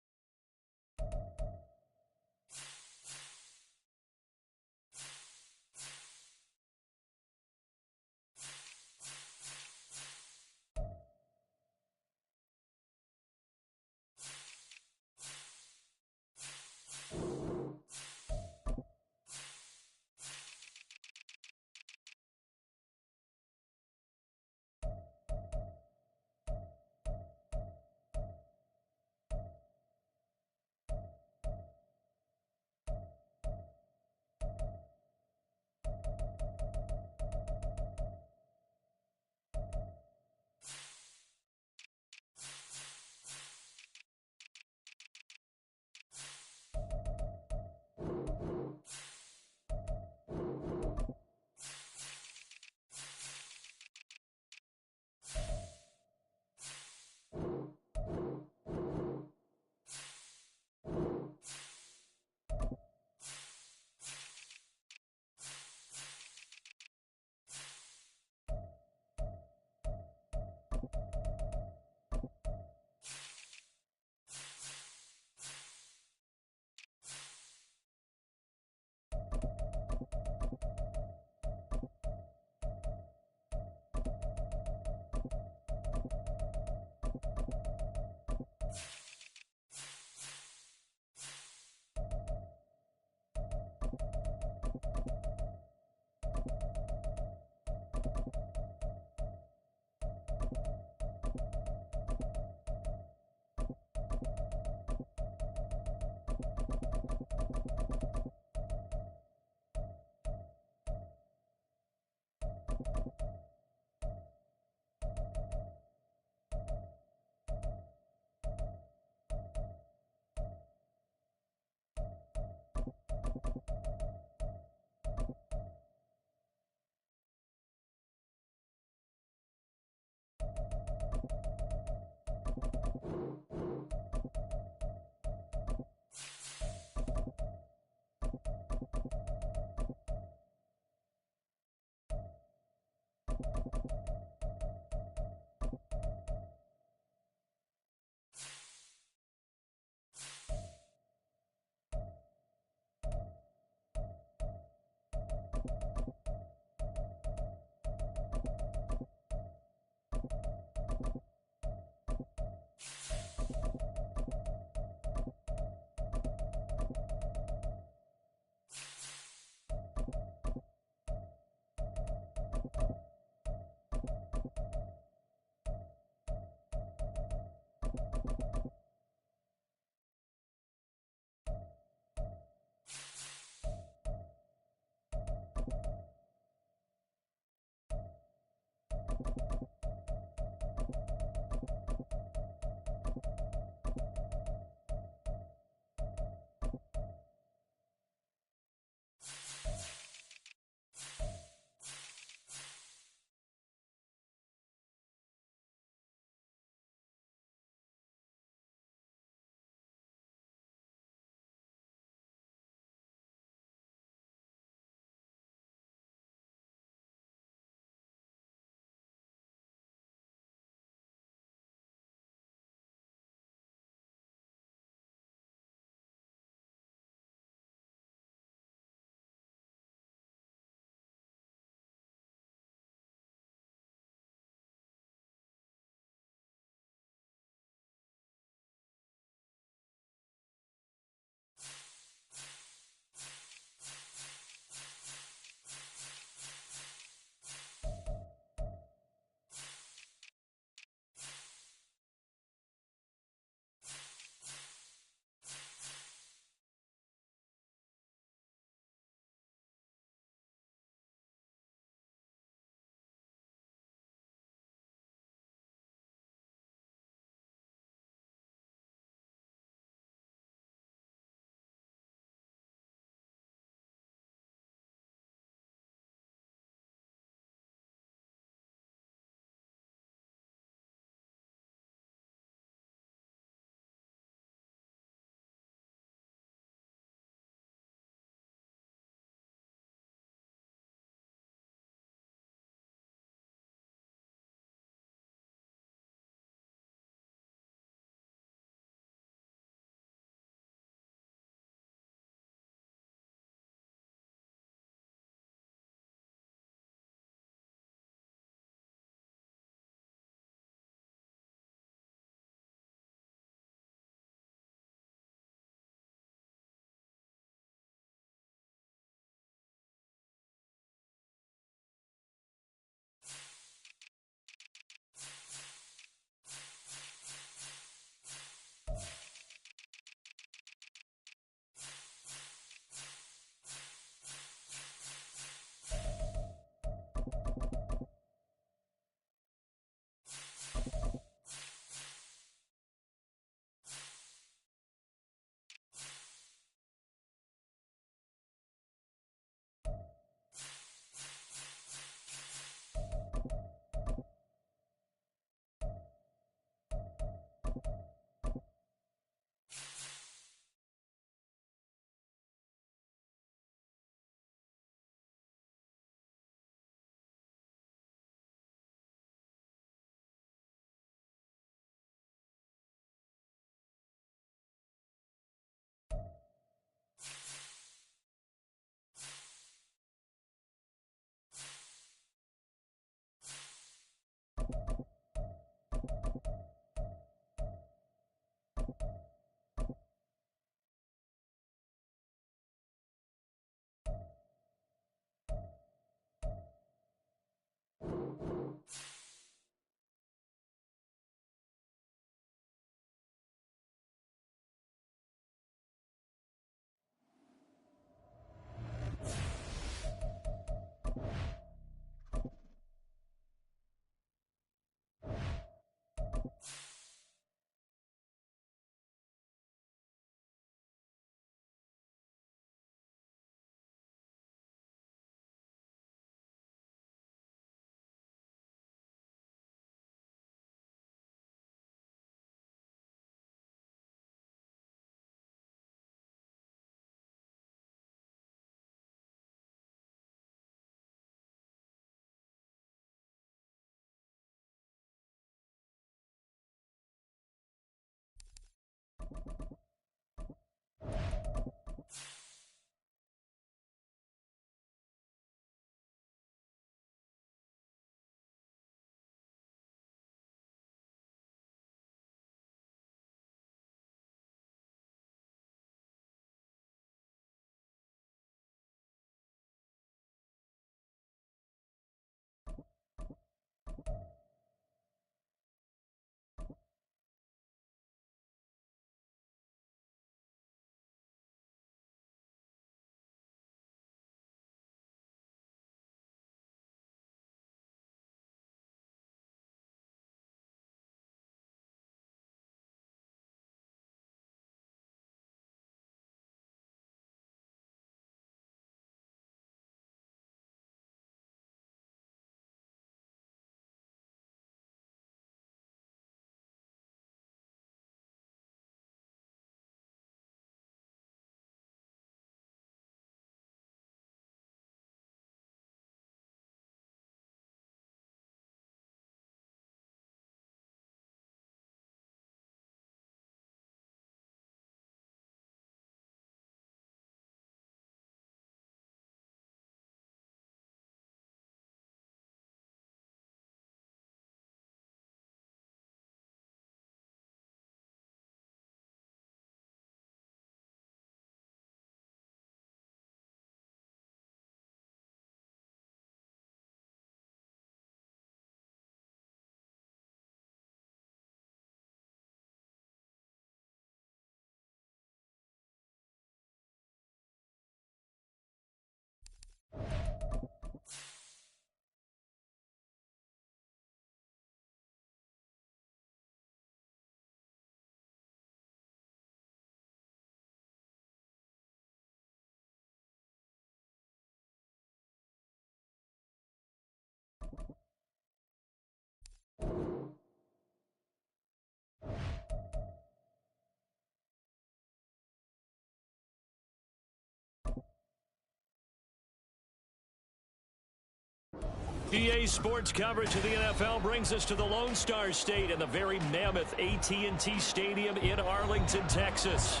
EA Sports coverage of the NFL brings us to the Lone Star State and the very mammoth AT&T Stadium in Arlington, Texas.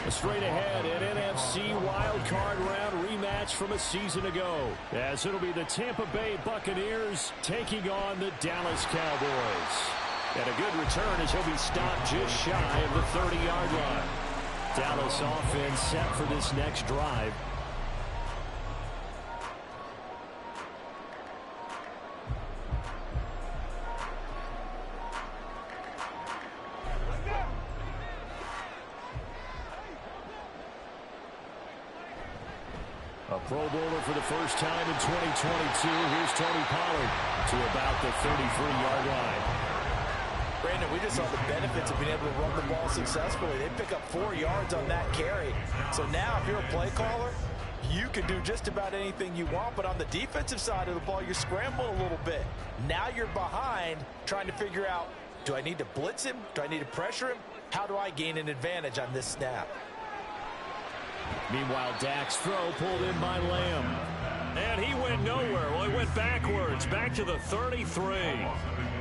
Straight ahead, an NFC wildcard round rematch from a season ago, as it'll be the Tampa Bay Buccaneers taking on the Dallas Cowboys. And a good return as he'll be stopped just shy of the 30-yard line. Dallas offense set for this next drive. A Pro Bowler for the first time in 2022. Here's Tony Pollard to about the 33-yard line.
Brandon, we just saw the benefits of being able to run the ball successfully. They pick up 4 yards on that carry. So now if you're a play caller, you can do just about anything you want. But on the defensive side of the ball, you're scrambling a little bit. Now you're behind trying to figure out, do I need to blitz him? Do I need to pressure him? How do I gain an advantage on this snap?
Meanwhile, Dak's throw pulled in by Lamb. And he went nowhere. Well, he went backwards, back to the 33.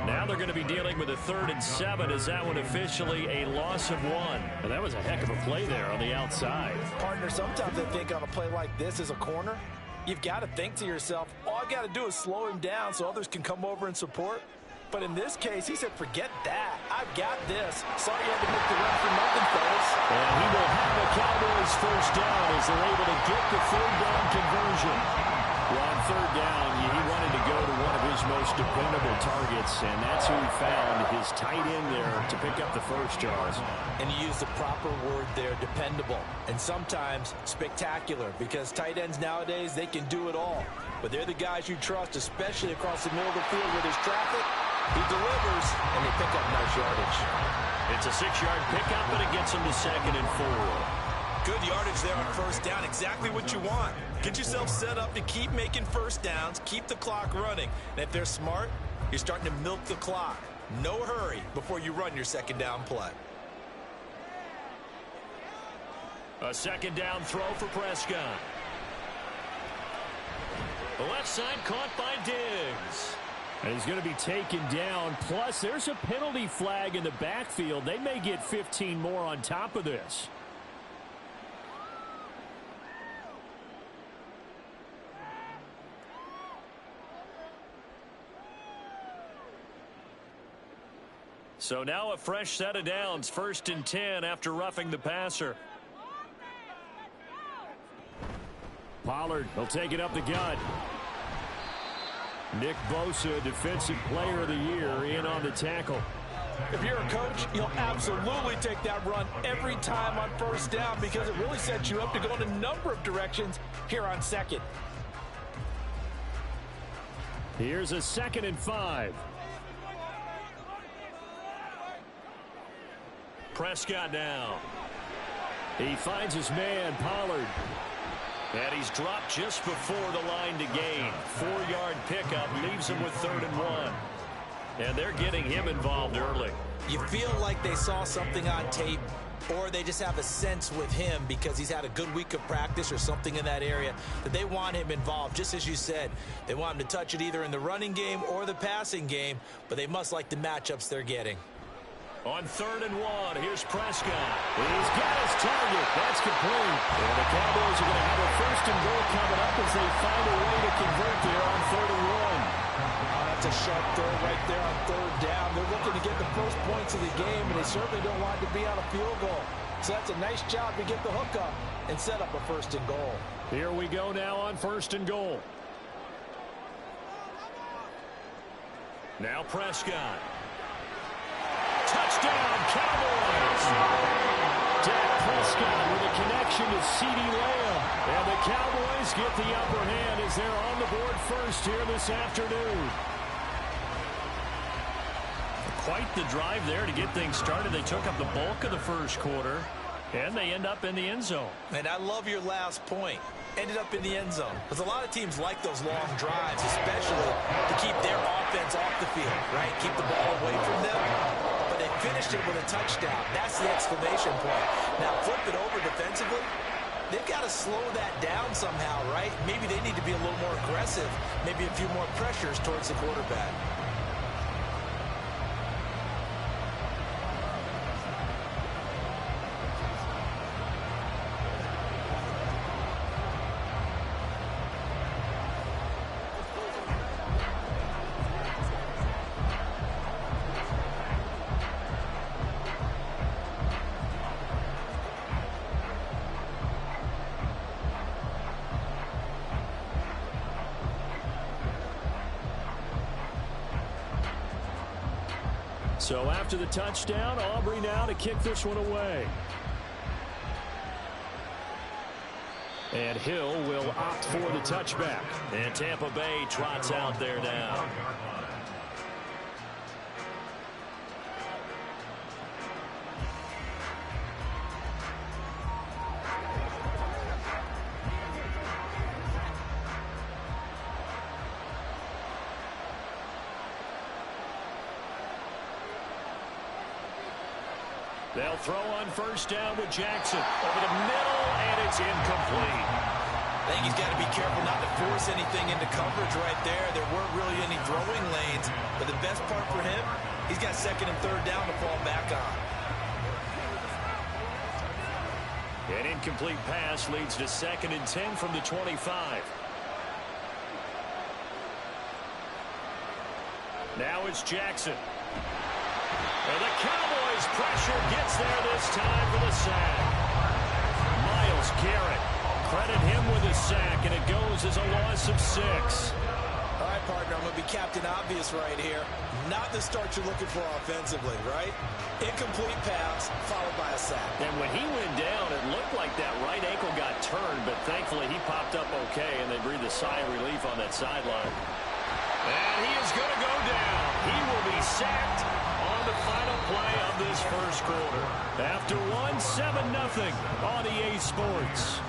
Now they're going to be dealing with a 3rd and 7 as that one officially a loss of 1. Well, that was a heck of a play there on the outside.
Partner, sometimes I think on a play like this as a corner, you've got to think to yourself, all I've got to do is slow him down so others can come over and support. But in this case, he said, forget that. I've got this. Sorry you had to make the run for nothing, fellas.
And he will have the Cowboys first down as they're able to get the 3rd down conversion. Well, on 3rd down, he wanted to go to one of his most dependable targets, and that's who he found, his tight end there to pick up the first, Charles.
And you use the proper word there, dependable. And sometimes spectacular, because tight ends nowadays, they can do it all. But they're the guys you trust, especially across the middle of the field where there's traffic. He delivers, and they pick up nice yardage.
It's a 6-yard pickup, and it gets them to 2nd and 4.
Good yardage there on first down. Exactly what you want. Get yourself set up to keep making first downs, keep the clock running. And if they're smart, you're starting to milk the clock. No hurry before you run your second down play.
A second down throw for Prescott. The left side caught by Diggs. And he's going to be taken down. Plus, there's a penalty flag in the backfield. They may get 15 more on top of this. So now a fresh set of downs. 1st and 10 after roughing the passer. Pollard will take it up the gut. Nick Bosa, Defensive Player of the Year, in on the tackle.
If you're a coach, you'll absolutely take that run every time on first down because it really sets you up to go in a number of directions here on second.
Here's a 2nd and 5. Prescott now. He finds his man, Pollard. And he's dropped just before the line to gain. 4-yard pickup leaves him with 3rd and 1. And they're getting him involved early.
You feel like they saw something on tape, or they just have a sense with him because he's had a good week of practice or something in that area that they want him involved. Just as you said, they want him to touch it either in the running game or the passing game, but they must like the matchups they're getting.
On 3rd and 1, here's Prescott. He's got his target. That's complete. And the Cowboys are going to have a 1st and goal coming up as they find a way to convert there on 3rd and 1.
That's a sharp throw right there on 3rd down. They're looking to get the first points of the game, and they certainly don't want it to be on a field goal. So that's a nice job to get the hook up and set up a 1st and goal.
Here we go now on 1st and goal. Now Prescott. Touchdown, Cowboys! Dak Prescott with a connection to CeeDee Lamb. And the Cowboys get the upper hand as they're on the board first here this afternoon. Quite the drive there to get things started. They took up the bulk of the first quarter, and they end up in the end zone.
And I love your last point. Ended up in the end zone. Because a lot of teams like those long drives, especially to keep their offense off the field, right? Keep the ball away from them. But they finished it with a touchdown. That's the exclamation point. Now flip it over defensively. They've got to slow that down somehow, right? Maybe they need to be a little more aggressive. Maybe a few more pressures towards the quarterback.
So after the touchdown, Aubrey now to kick this one away. And Hill will opt for the touchback. And Tampa Bay trots out there now. They'll throw on first down with Jackson. Over the middle, and it's incomplete.
I think he's got to be careful not to force anything into coverage right there. There weren't really any throwing lanes. But the best part for him, he's got 2nd and 3rd down to fall back on.
An incomplete pass leads to 2nd and 10 from the 25. Now it's Jackson. And the Cowboys pressure gets there this time for the sack. Myles Garrett, credit him with a sack, and it goes as a loss of 6.
All right, partner, I'm going to be Captain Obvious right here. Not the start you're looking for offensively, right? Incomplete pass followed by a sack.
And when he went down, it looked like that right ankle got turned, but thankfully he popped up okay, and they breathed a sigh of relief on that sideline.
And he is going to go down. He will be sacked on the final play of this first quarter. After 7-0 on EA Sports.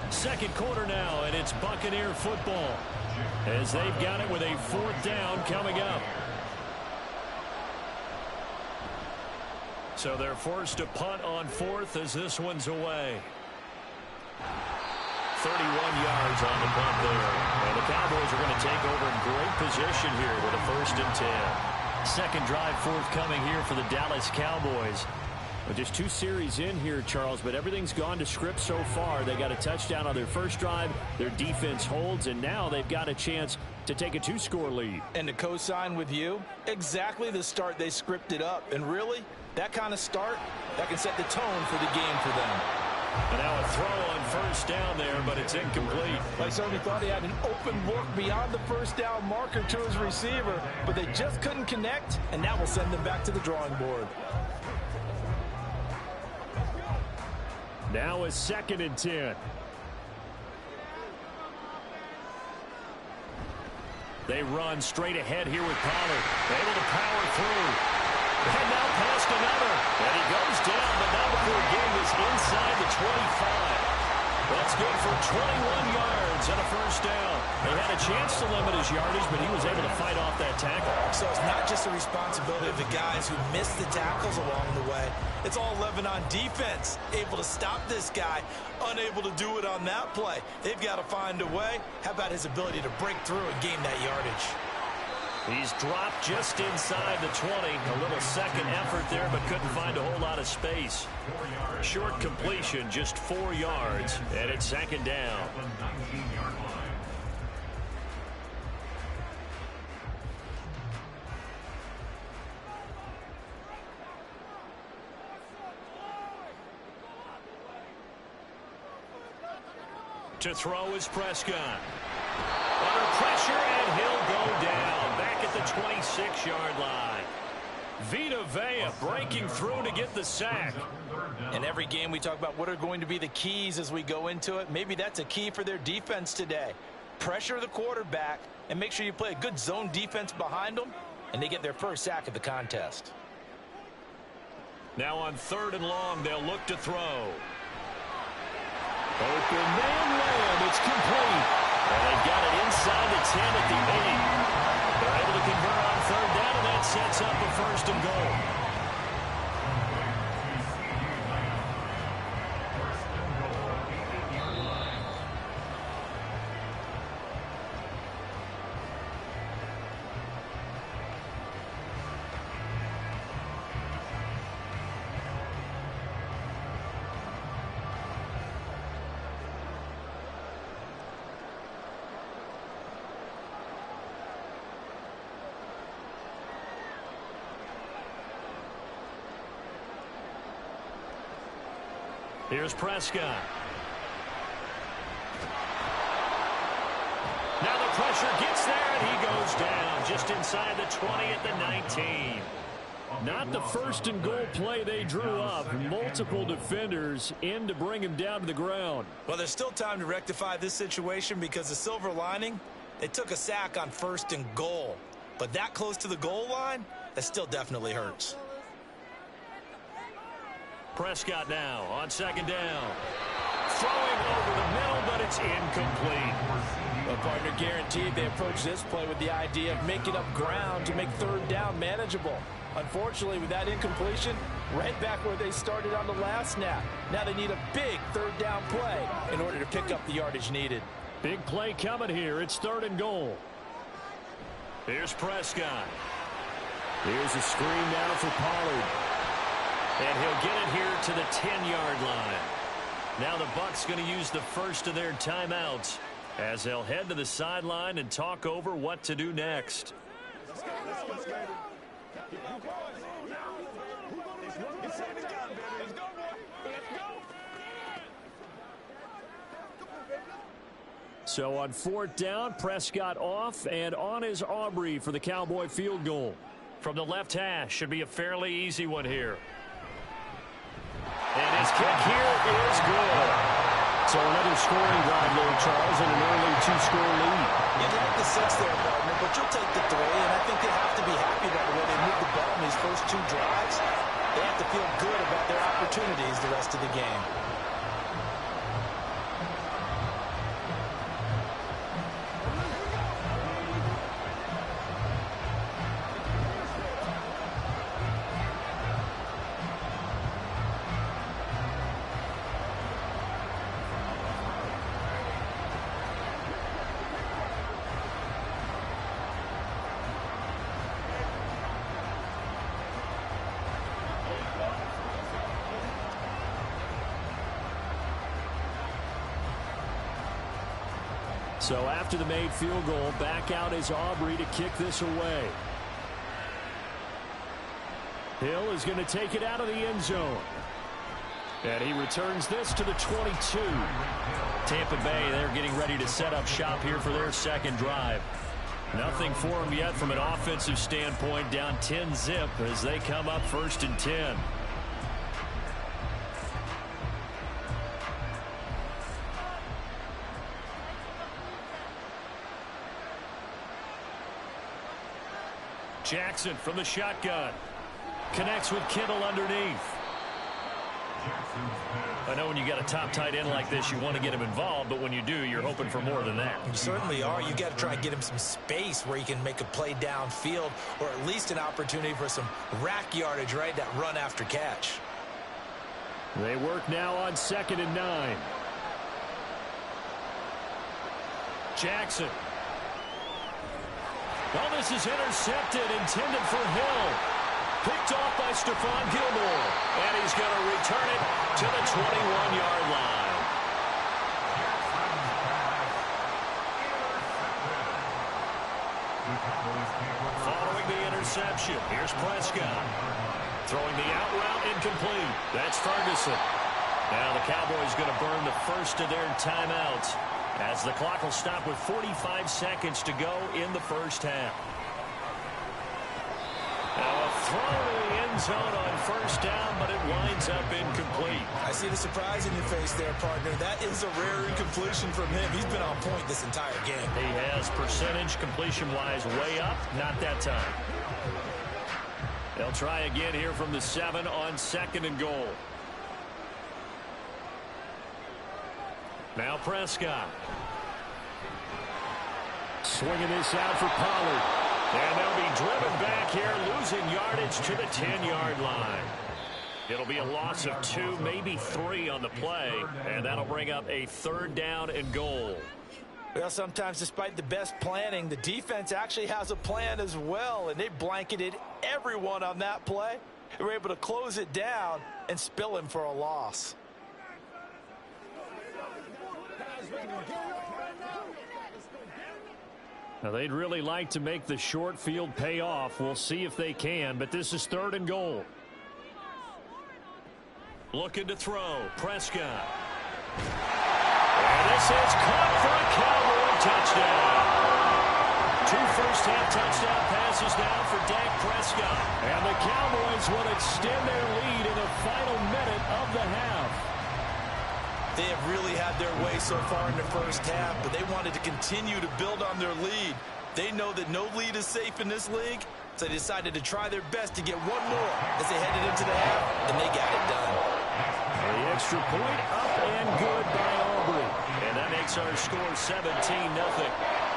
Second quarter now, and it's Buccaneer football as they've got it with a 4th down coming up. So they're forced to punt on 4th as this one's away. 31 yards on the punt there. And the Cowboys are going to take over in great position here with a 1st and 10. Second drive forthcoming here for the Dallas Cowboys. Well, just 2 series in here, Charles, but everything's gone to script so far. They got a touchdown on their first drive. Their defense holds, and now they've got a chance to take a 2-score lead.
And to co-sign with you, exactly the start they scripted up. And really, that kind of start, that can set the tone for the game for them.
And now a throw on 1st down there, but it's incomplete.
I certainly thought he had an open look beyond the 1st down marker to his receiver, but they just couldn't connect, and that will send them back to the drawing board.
Now a 2nd and 10. They run straight ahead here with Pollard. Able to power through. And now past another. And he goes down, but not before getting this inside the 25. That's good for 21 yards and a 1st down. They had a chance to limit his yardage, but he was able to fight off that tackle.
So it's not just a responsibility of the guys who missed the tackles along the way. It's all 11 on defense. Able to stop this guy, unable to do it on that play. They've got to find a way. How about his ability to break through and gain that yardage?
He's dropped just inside the 20. A little second effort there, but couldn't find a whole lot of space. Short completion, just 4 yards, and it's 2nd down. To throw is Prescott. Under pressure, and he'll go down. Back at the 26-yard line. Vita Vea breaking through to get the sack.
In every game we talk about what are going to be the keys as we go into it. Maybe that's a key for their defense today. Pressure the quarterback and make sure you play a good zone defense behind them, and they get their first sack of the contest.
Now on 3rd and long, they'll look to throw. Open man land. It's complete. And they've got it inside the 10 at the 8. They're able to convert on 3rd down, and that sets up a 1st and goal. Here's Prescott. Now the pressure gets there, and he goes down just inside the 20 at the 19. Not the 1st and goal play they drew up. Multiple defenders in to bring him down to the ground.
Well, there's still time to rectify this situation because the silver lining, they took a sack on 1st and goal. But that close to the goal line, that still definitely hurts.
Prescott now on 2nd down. Throwing over the middle, but it's incomplete.
Well, partner, guaranteed they approach this play with the idea of making up ground to make 3rd down manageable. Unfortunately, with that incompletion, right back where they started on the last snap. Now they need a big 3rd down play in order to pick up the yardage needed.
Big play coming here. It's 3rd and goal. Here's Prescott. Here's a screen now for Pollard. And he'll get it here to the 10-yard line. Now the Bucs going to use the first of their timeouts as they'll head to the sideline and talk over what to do next. So on 4th down, Prescott off, and on is Aubrey for the Cowboy field goal. From the left hash, should be a fairly easy one here. And his kick here is good. So another scoring drive there, Charles, and an early 2-score lead.
You'd like the 6 there, partner, but you'll take the 3, and I think they have to be happy about the way they moved the ball in these first 2 drives. They have to feel good about their opportunities the rest of the game.
So after the made field goal, back out is Aubrey to kick this away. Hill is going to take it out of the end zone. And he returns this to the 22. Tampa Bay, they're getting ready to set up shop here for their second drive. Nothing for them yet from an offensive standpoint, down 10-zip as they come up 1st and 10. Jackson from the shotgun. Connects with Kittle underneath. I know when you got a top tight end like this, you want to get him involved, but when you do, you're hoping for more than that.
You certainly are. You got to try and get him some space where he can make a play downfield, or at least an opportunity for some rack yardage, right? That run after catch.
They work now on 2nd and 9. Jackson. Well, this is intercepted, intended for Hill. Picked off by Stephon Gilmore. And he's going to return it to the 21-yard line. Following the interception, here's Prescott. Throwing the out route, incomplete. That's Ferguson. Now the Cowboys going to burn the first of their timeouts, as the clock will stop with 45 seconds to go in the first half. Now a throw to the end zone on 1st down, but it winds up incomplete.
I see the surprise in your face there, partner. That is a rare incompletion from him. He's been on point this entire game.
He has percentage completion-wise way up, not that time. They'll try again here from the 7 on 2nd and goal. Now Prescott. Swinging this out for Pollard. And they'll be driven back here, losing yardage to the 10-yard line. It'll be a loss of 2, maybe 3 on the play, and that'll bring up a 3rd down and goal.
Well, sometimes despite the best planning, the defense actually has a plan as well, and they blanketed everyone on that play. They were able to close it down and spill him for a loss.
Now, they'd really like to make the short field pay off. We'll see if they can, but this is 3rd and goal. Looking to throw. Prescott. And this is caught for a Cowboy touchdown. 2 first-half touchdown passes now for Dak Prescott. And the Cowboys will extend their lead in the final minute of the half.
They have really had their way so far in the first half, but they wanted to continue to build on their lead. They know that no lead is safe in this league, so they decided to try their best to get one more as they headed into the half, and they got it done.
The extra point up and good by Aubrey. And that makes our score 17-0.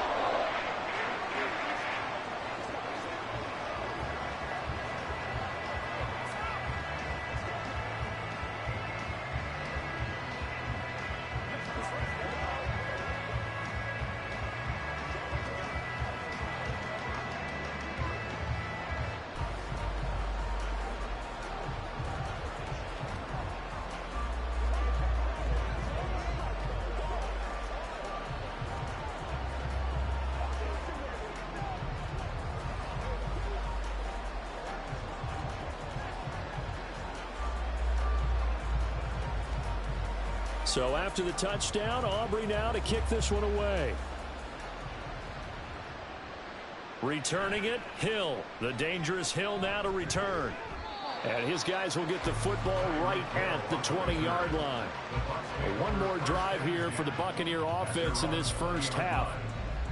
So after the touchdown, Aubrey now to kick this one away. Returning it, Hill. The dangerous Hill now to return. And his guys will get the football right at the 20-yard line. One more drive here for the Buccaneer offense in this first half.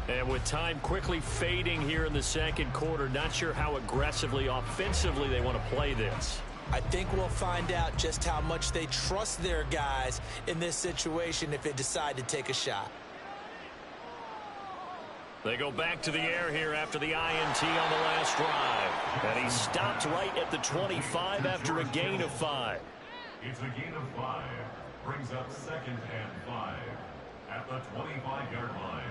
And with time quickly fading here in the second quarter, not sure how aggressively, offensively they want to play this.
I think we'll find out just how much they trust their guys in this situation if they decide to take a shot.
They go back to the air here after the INT on the last drive. And he stopped right at the 25 after a gain of 5.
It's a gain of 5. Brings up 2nd and 5 at the 25-yard line.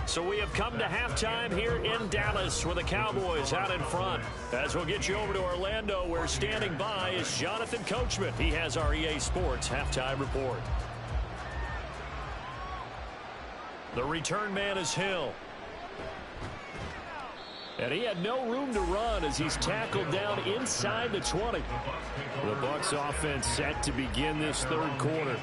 So we have come to halftime here in Dallas with the Cowboys out in front. As we'll get you over to Orlando, where standing by is Jonathan Coachman. He has our EA Sports halftime report. The return man is Hill. And he had no room to run as he's tackled down inside the 20. The Bucs offense set to begin this third quarter.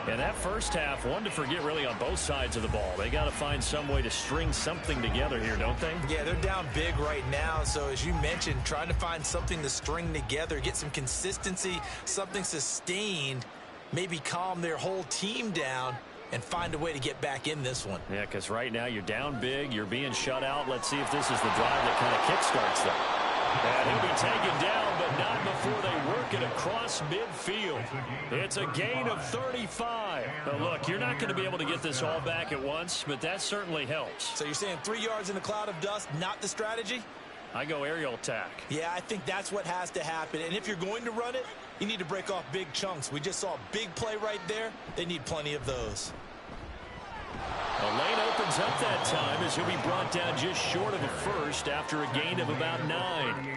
And that first half, one to forget really on both sides of the ball. They got to find some way to string something together here, don't they?
Yeah, they're down big right now. So as you mentioned, trying to find something to string together, get some consistency, something sustained, maybe calm their whole team down and find a way to get back in this one.
Yeah, because right now you're down big, you're being shut out. Let's see if this is the drive that kind of kickstarts them. And he'll be taken down, but not before they work it across midfield. It's a gain of 35. But look, you're not going to be able to get this all back at once, but that certainly helps.
So you're saying 3 yards in a cloud of dust, not the strategy?
I go aerial attack.
Yeah, I think that's what has to happen. And if you're going to run it, you need to break off big chunks. We just saw a big play right there. They need plenty of those.
The lane opens up that time as he'll be brought down just short of a first after a gain of about 9.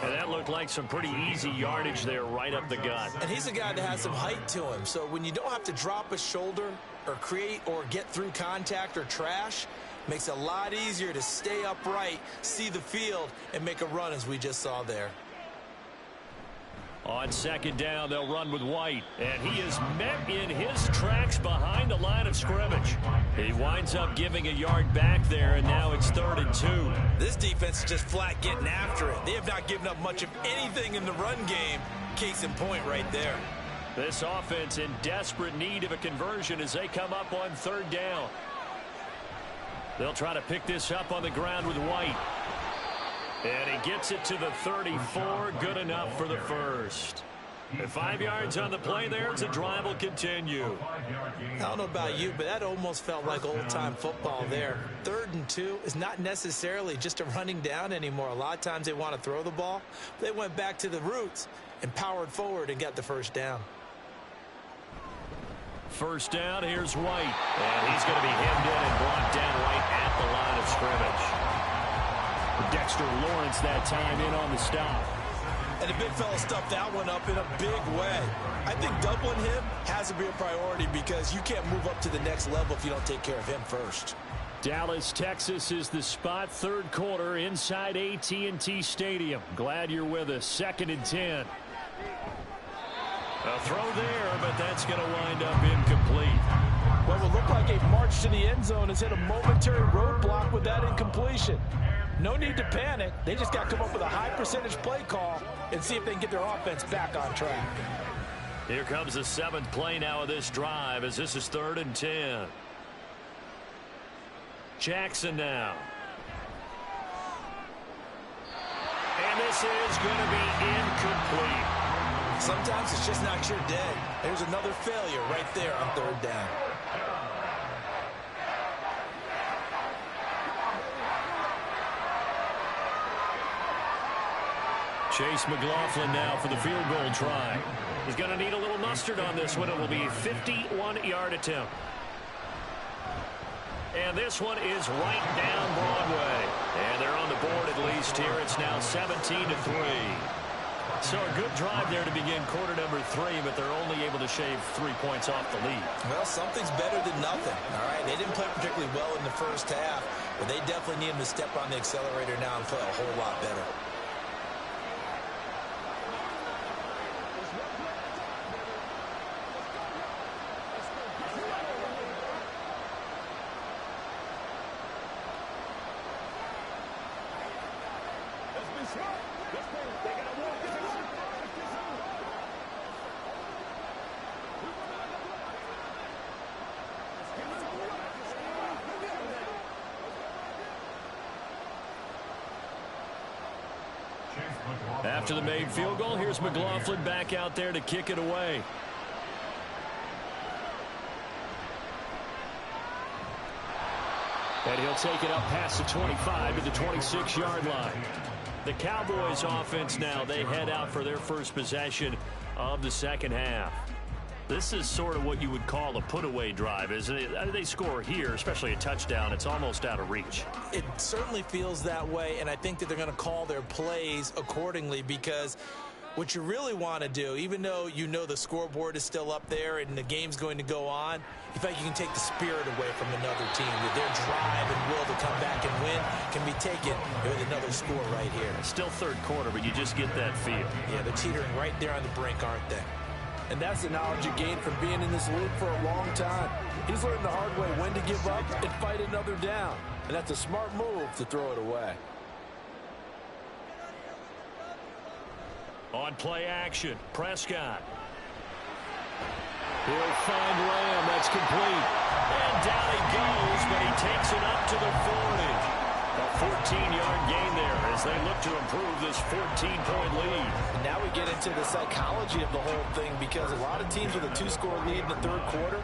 And that looked like some pretty easy yardage there right up the gut.
And he's a guy that has some height to him. So when you don't have to drop a shoulder or create or get through contact or trash, makes it a lot easier to stay upright, see the field, and make a run as we just saw there.
On second down, they'll run with White. And he is met in his tracks behind the line of scrimmage. He winds up giving a yard back there, and now it's 3rd and 2.
This defense is just flat getting after it. They have not given up much of anything in the run game. Case in point right there.
This offense in desperate need of a conversion as they come up on 3rd down. They'll try to pick this up on the ground with White. And he gets it to the 34. Good enough for the first. And 5 yards on the play there as the drive will continue.
I don't know about you, but that almost felt like old-time football there. 3rd and 2 is not necessarily just a running down anymore. A lot of times they want to throw the ball. They went back to the roots and powered forward and got the first down.
First down, here's White. And he's going to be hemmed in and brought down right at the line of scrimmage. Dexter Lawrence that time in on the stop.
And the big fella stuffed that one up in a big way. I think doubling him has to be a priority because you can't move up to the next level if you don't take care of him first.
Dallas, Texas is the spot. 3rd quarter inside AT&T Stadium. Glad you're with us. 2nd and 10. A throw there, but that's going to wind up incomplete.
What will look like a march to the end zone has hit a momentary roadblock with that incompletion. No need to panic. They just got to come up with a high percentage play call and see if they can get their offense back on track.
Here comes the 7th play now of this drive as this is 3rd and 10. Jackson now. And this is going to be incomplete.
Sometimes it's just not your day. There's another failure right there on 3rd down.
Chase McLaughlin now for the field goal try. He's going to need a little mustard on this one. It will be a 51-yard attempt. And this one is right down Broadway. And they're on the board at least here. It's now 17-3. So a good drive there to begin quarter number 3, but they're only able to shave 3 points off the lead.
Well, something's better than nothing. All right, they didn't play particularly well in the first half, but they definitely need them to step on the accelerator now and play a whole lot better.
After the made field goal, here's McLaughlin back out there to kick it away. And he'll take it up past the 25 to the 26-yard line. The Cowboys offense now, they head out for their first possession of the second half. This is sort of what you would call a put-away drive, isn't it? They score here, especially a touchdown. It's almost out of reach.
It certainly feels that way, and I think that they're going to call their plays accordingly, because what you really want to do, even though you know the scoreboard is still up there and the game's going to go on, you feel like you can take the spirit away from another team, that their drive and will to come back and win can be taken with another score right here.
It's still third quarter, but you just get that feel.
Yeah, they're teetering right there on the brink, aren't they?
And that's the knowledge you gain from being in this league for a long time. He's learned the hard way when to give up and fight another down. And that's a smart move to throw it away.
On play action, Prescott. He'll find Lamb. That's complete. And down he goes, but he takes it up to the 40. A 14-yard gain there as they look to improve this 14-point lead.
And now we get into the psychology of the whole thing, because a lot of teams with a 2-score lead in the third quarter,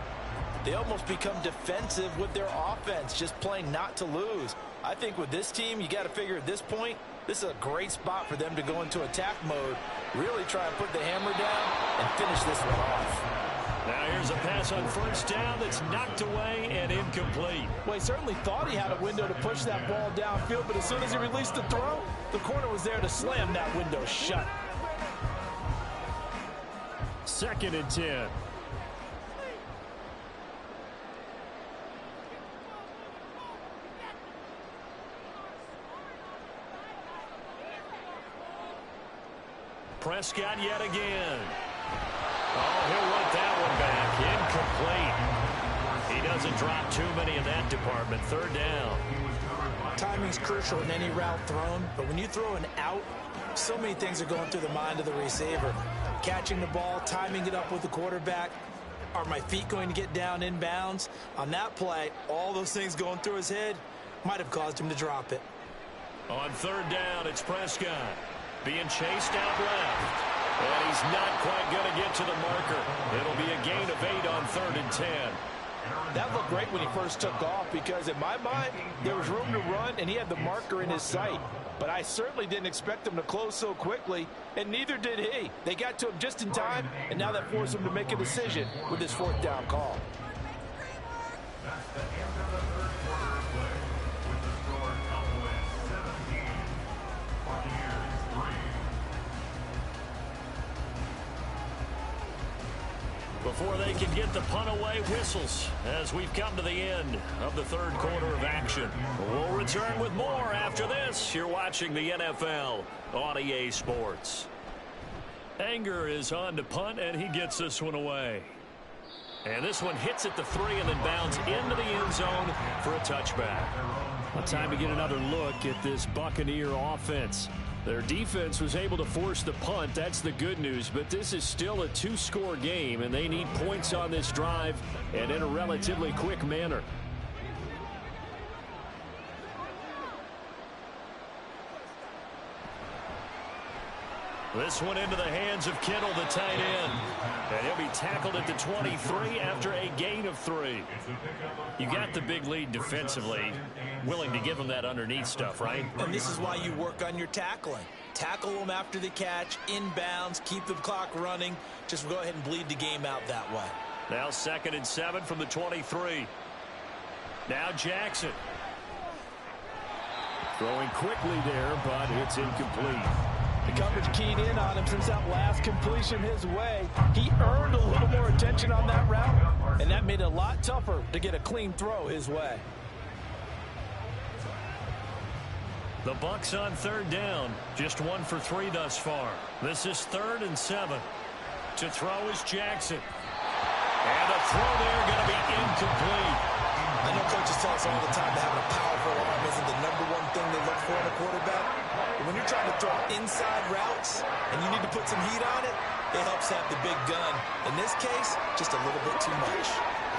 they almost become defensive with their offense, just playing not to lose. I think with this team, you got to figure at this point, this is a great spot for them to go into attack mode, really try and put the hammer down and finish this one off.
Now here's a pass on first down that's knocked away and incomplete.
Well, he certainly thought he had a window to push that ball downfield, but as soon as he released the throw, the corner was there to slam that window shut.
2nd and 10. Prescott yet again. Oh, he'll want that one back. Incomplete. He doesn't drop too many in that department. 3rd down.
Timing's crucial in any route thrown, but when you throw an out, so many things are going through the mind of the receiver. Catching the ball, timing it up with the quarterback. Are my feet going to get down in bounds? On that play, all those things going through his head might have caused him to drop it.
On 3rd down, it's Prescott being chased out left. And he's not quite going to get to the marker. It'll be a gain of 8 on 3rd and 10.
That looked great when he first took off, because in my mind, there was room to run and he had the marker in his sight. But I certainly didn't expect him to close so quickly, and neither did he. They got to him just in time, and now that forced him to make a decision with his 4th down call.
That's the end of the third quarter of play, with the score Cowboys 17, Buccaneers 3.
Before they can get the punt away, whistles as we've come to the end of the third quarter of action. We'll return with more after this. You're watching the NFL on EA Sports. Anger is on to punt, and he gets this one away. And this one hits at the 3 and then bounds into the end zone for a touchback. Well, time to get another look at this Buccaneer offense. Their defense was able to force the punt. That's the good news. But this is still a 2-score game, and they need points on this drive and in a relatively quick manner. This one into the hands of Kittle, the tight end. And he'll be tackled at the 23 after a gain of 3. You got the big lead defensively. Willing to give them that underneath stuff, right?
And this is why you work on your tackling. Tackle them after the catch, inbounds, keep the clock running. Just go ahead and bleed the game out that way.
Now 2nd and 7 from the 23. Now Jackson. Throwing quickly there, but it's incomplete.
The coverage keyed in on him since that last completion his way. He earned a little more attention on that route, and that made it a lot tougher to get a clean throw his way.
The Bucs on 3rd down. Just 1 for 3 thus far. This is 3rd and 7. To throw is Jackson. And the throw there going to be incomplete.
I know coaches tell us all the time that having a powerful arm isn't the #1 thing they look for in a quarterback. But when you're trying to throw inside routes and you need to put some heat on it, it helps have the big gun. In this case, just a little bit too much.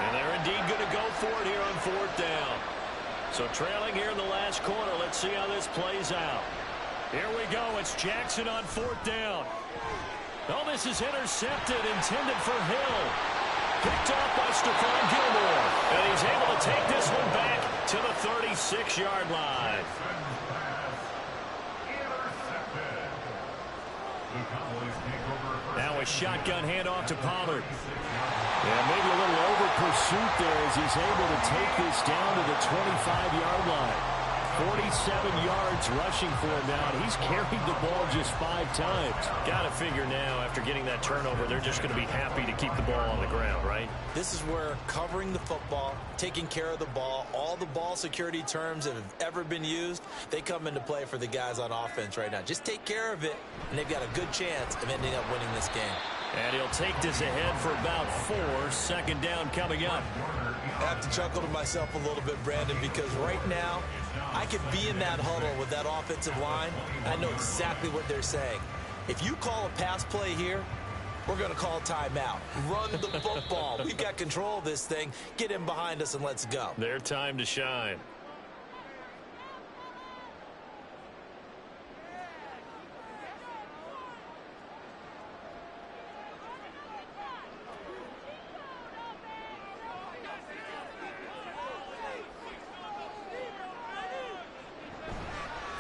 And they're indeed going to go for it here on 4th down. So trailing here in the last quarter, let's see how this plays out. Here we go. It's Jackson on 4th down. Oh, this is intercepted, intended for Hill. Picked off by Stephon Gilmore. And he's able to take this one back to the 36-yard line. Now a shotgun handoff to Pollard.
Yeah, maybe a little over pursuit there as he's able to take this down to the 25-yard line. 47 yards rushing for him now, and he's carried the ball just 5 times.
Got to figure now, after getting that turnover, they're just going to be happy to keep the ball on the ground, right?
This is where covering the football, taking care of the ball, all the ball security terms that have ever been used, they come into play for the guys on offense right now. Just take care of it, and they've got a good chance of ending up winning this game.
And he'll take this ahead for about 4. 2nd down coming up.
I have to chuckle to myself a little bit, Brandon, because right now I could be in that huddle with that offensive line. I know exactly what they're saying. If you call a pass play here, we're going to call timeout. Run the football. We've got control of this thing. Get in behind us and let's go.
Their time to shine.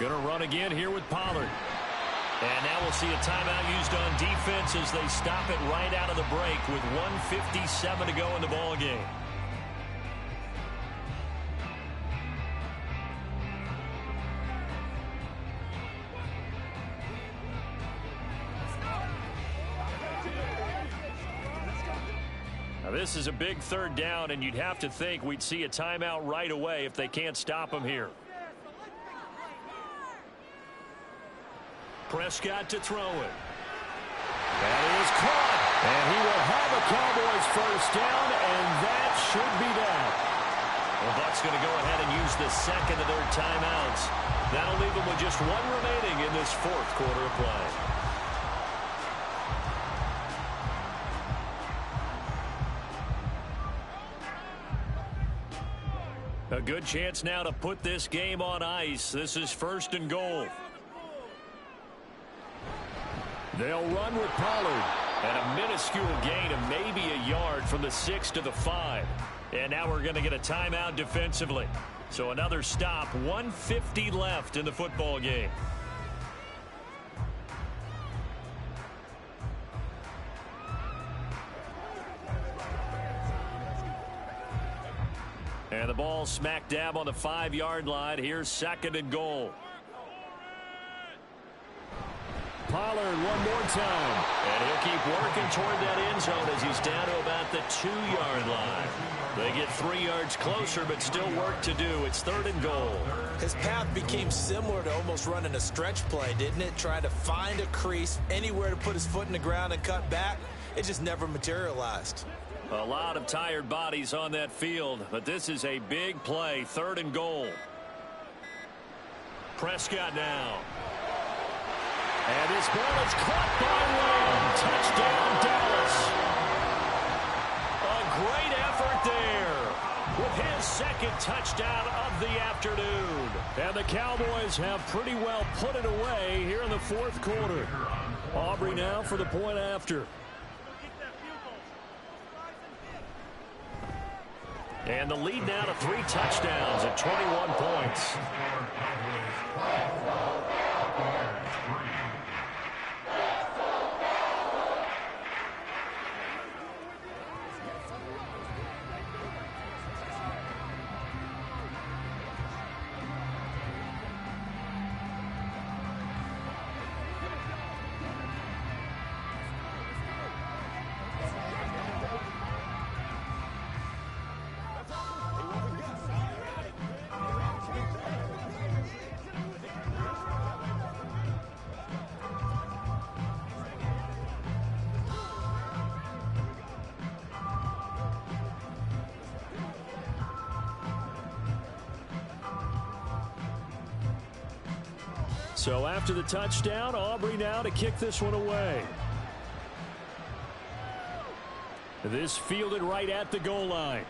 Going to run again here with Pollard. And now we'll see a timeout used on defense as they stop it right out of the break with 1:57 to go in the ball game. Now this is a big 3rd down, and you'd have to think we'd see a timeout right away if they can't stop him here. Prescott to throw it.
That is caught. And he will have a Cowboys 1st down, and that should be that.
Well, Buck's going to go ahead and use the 2nd of their timeouts. That'll leave them with just 1 remaining in this 4th quarter of play. A good chance now to put this game on ice. This is 1st and goal.
They'll run with Pollard.
And a minuscule gain of maybe a yard from the 6 to the 5. And now we're going to get a timeout defensively. So another stop. 1:50 left in the football game. And the ball smack dab on the 5-yard line. Here's 2nd and goal.
Pollard one more time.
And he'll keep working toward that end zone as he's down to about the 2-yard line. They get 3 yards closer, but still work to do. It's 3rd and goal.
His path became similar to almost running a stretch play, didn't it? Trying to find a crease, anywhere to put his foot in the ground and cut back. It just never materialized.
A lot of tired bodies on that field, but this is a big play. 3rd and goal. Prescott now.
And this ball is caught by Lamb. Touchdown, Dallas.
A great effort there with his 2nd touchdown of the afternoon.
And the Cowboys have pretty well put it away here in the 4th quarter. Aubrey now for the point after.
And the lead now to 3 touchdowns at 21 points.
So after the touchdown, Aubrey now to kick this one away. This fielded right at the goal line.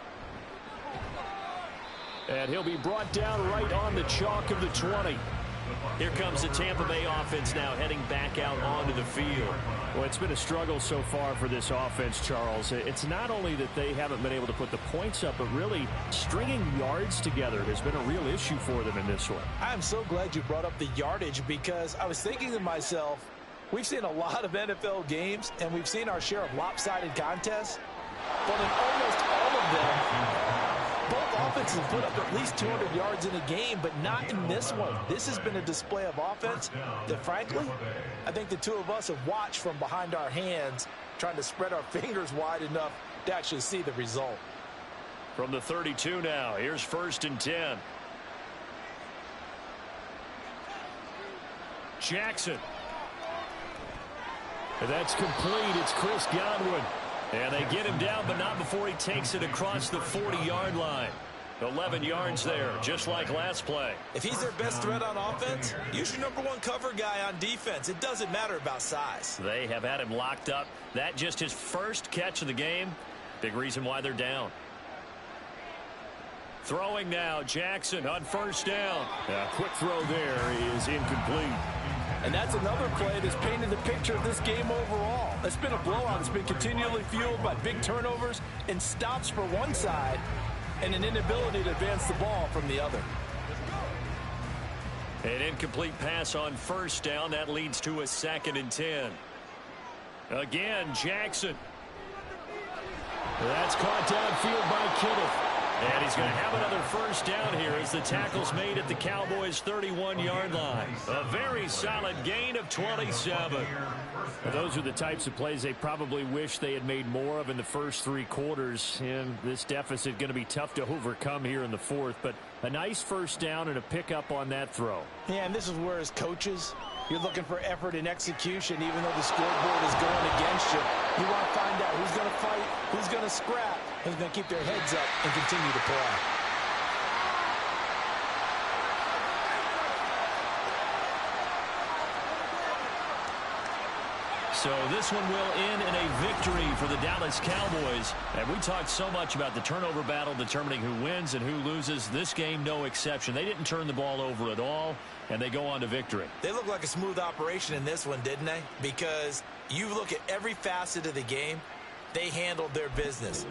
And he'll be brought down right on the chalk of the 20.
Here comes the Tampa Bay offense now heading back out onto the field.
Well, it's been a struggle so far for this offense, Charles. It's not only that they haven't been able to put the points up, but really stringing yards together has been a real issue for them in this one.
I'm so glad you brought up the yardage, because I was thinking to myself, we've seen a lot of NFL games, and we've seen our share of lopsided contests, but in almost all of them, both offenses put up at least 200 yards in a game, but not in this one. This has been a display of offense that, frankly, I think the two of us have watched from behind our hands, trying to spread our fingers wide enough to actually see the result.
From the 32 now, here's 1st and 10.
Jackson. And that's complete. It's Chris Godwin. And they get him down, but not before he takes it across the 40-yard line. 11 yards there, just like last play.
If he's their best threat on offense, use your #1 cover guy on defense. It doesn't matter about size.
They have had him locked up. That just his first catch of the game. Big reason why they're down. Throwing now, Jackson on 1st down.
A quick throw there is incomplete.
And that's another play that's painted the picture of this game overall. It's been a blowout. It's been continually fueled by big turnovers and stops for one side and an inability to advance the ball from the other.
An incomplete pass on 1st down. That leads to a 2nd and 10. Again, Jackson.
That's caught downfield by Kittle.
And he's going to have another 1st down here as the tackle's made at the Cowboys' 31-yard line. A very solid gain of 27.
Those are the types of plays they probably wish they had made more of in the first 3 quarters. And this deficit going to be tough to overcome here in the 4th. But a nice 1st down and a pickup on that throw.
Yeah, and this is where, as coaches, you're looking for effort and execution, even though the scoreboard is going against you. You want to find out who's going to fight, who's going to scrap, who's going to keep their heads up and continue to play.
So this one will end in a victory for the Dallas Cowboys. And we talked so much about the turnover battle determining who wins and who loses. This game, no exception. They didn't turn the ball over at all, and they go on to victory.
They look like a smooth operation in this one, didn't they? Because you look at every facet of the game, they handled their business.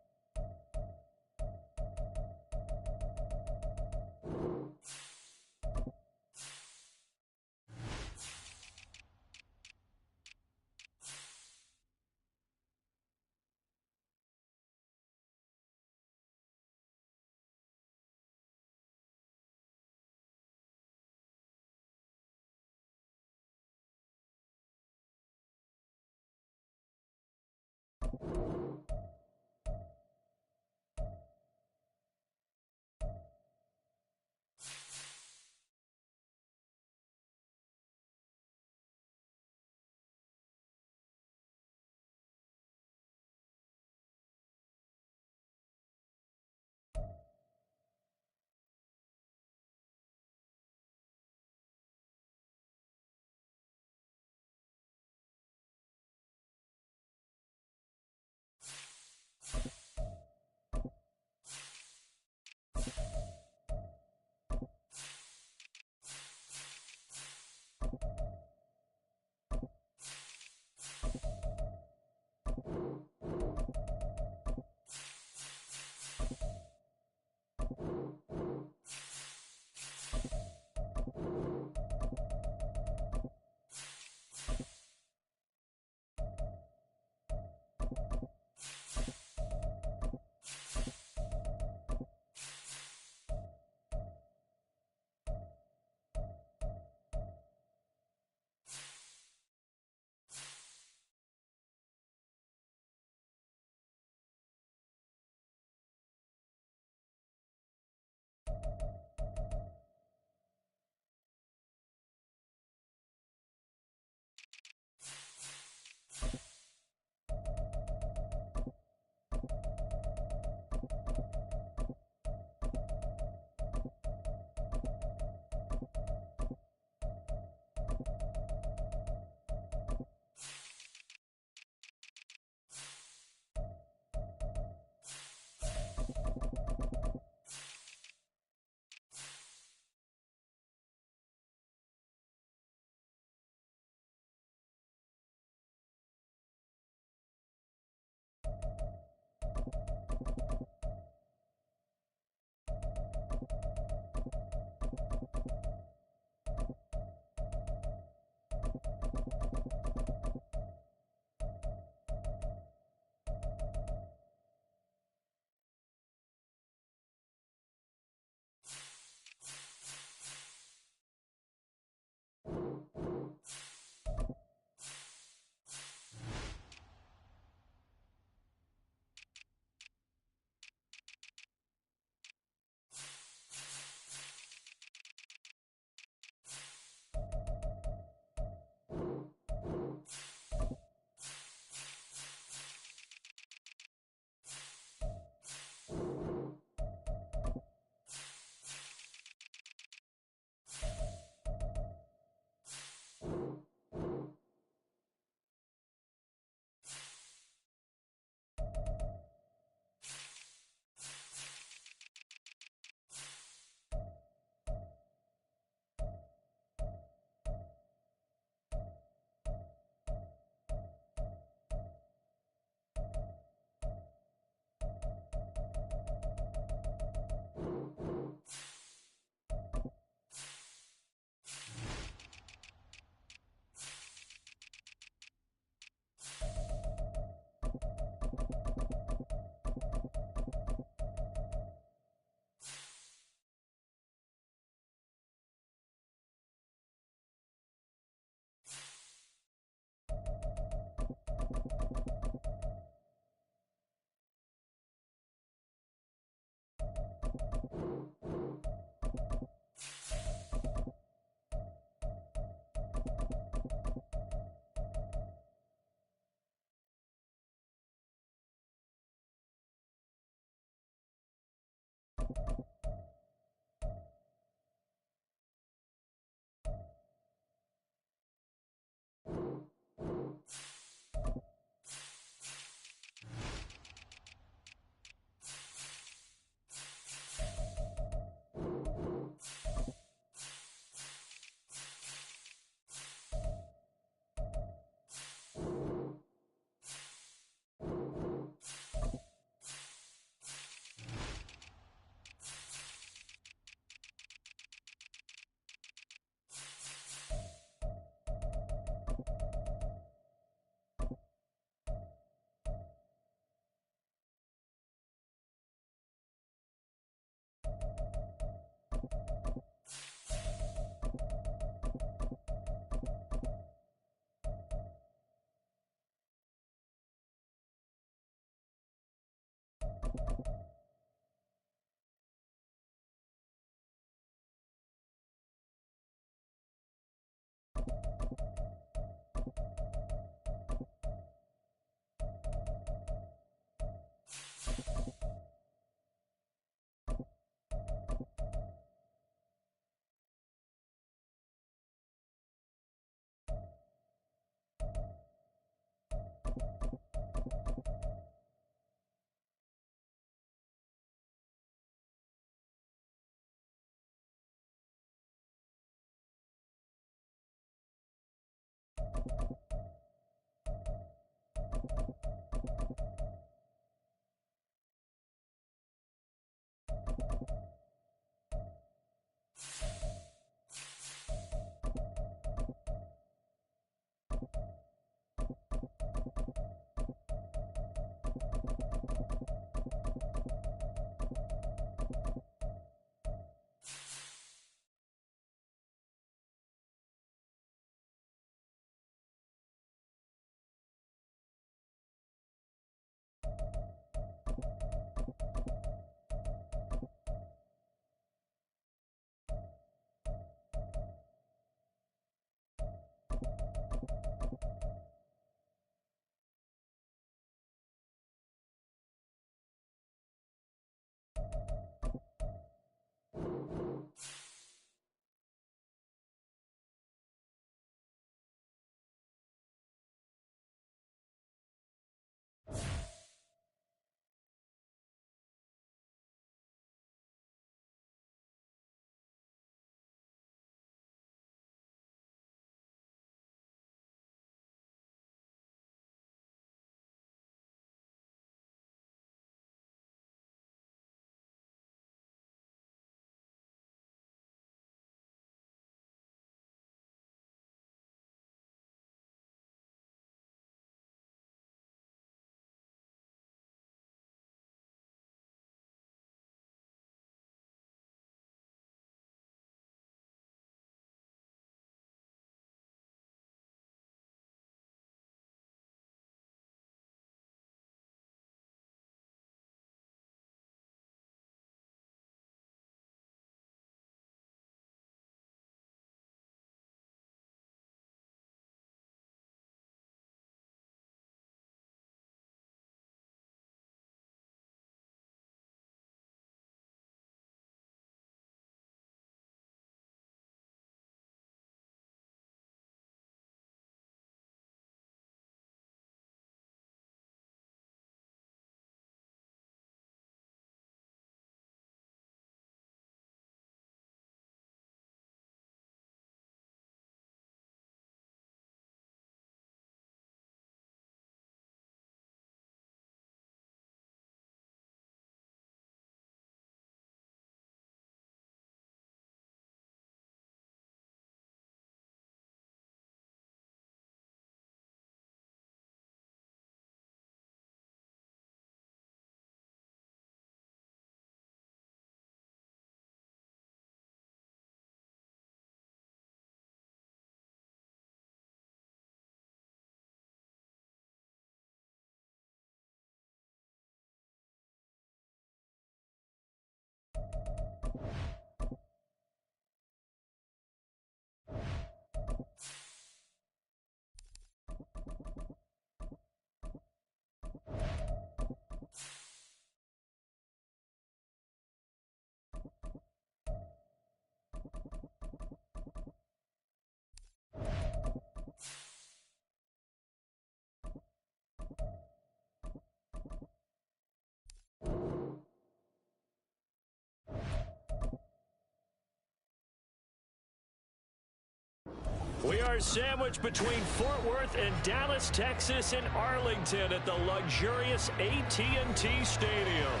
We are sandwiched between Fort Worth and Dallas, Texas, and Arlington at the luxurious AT&T Stadium.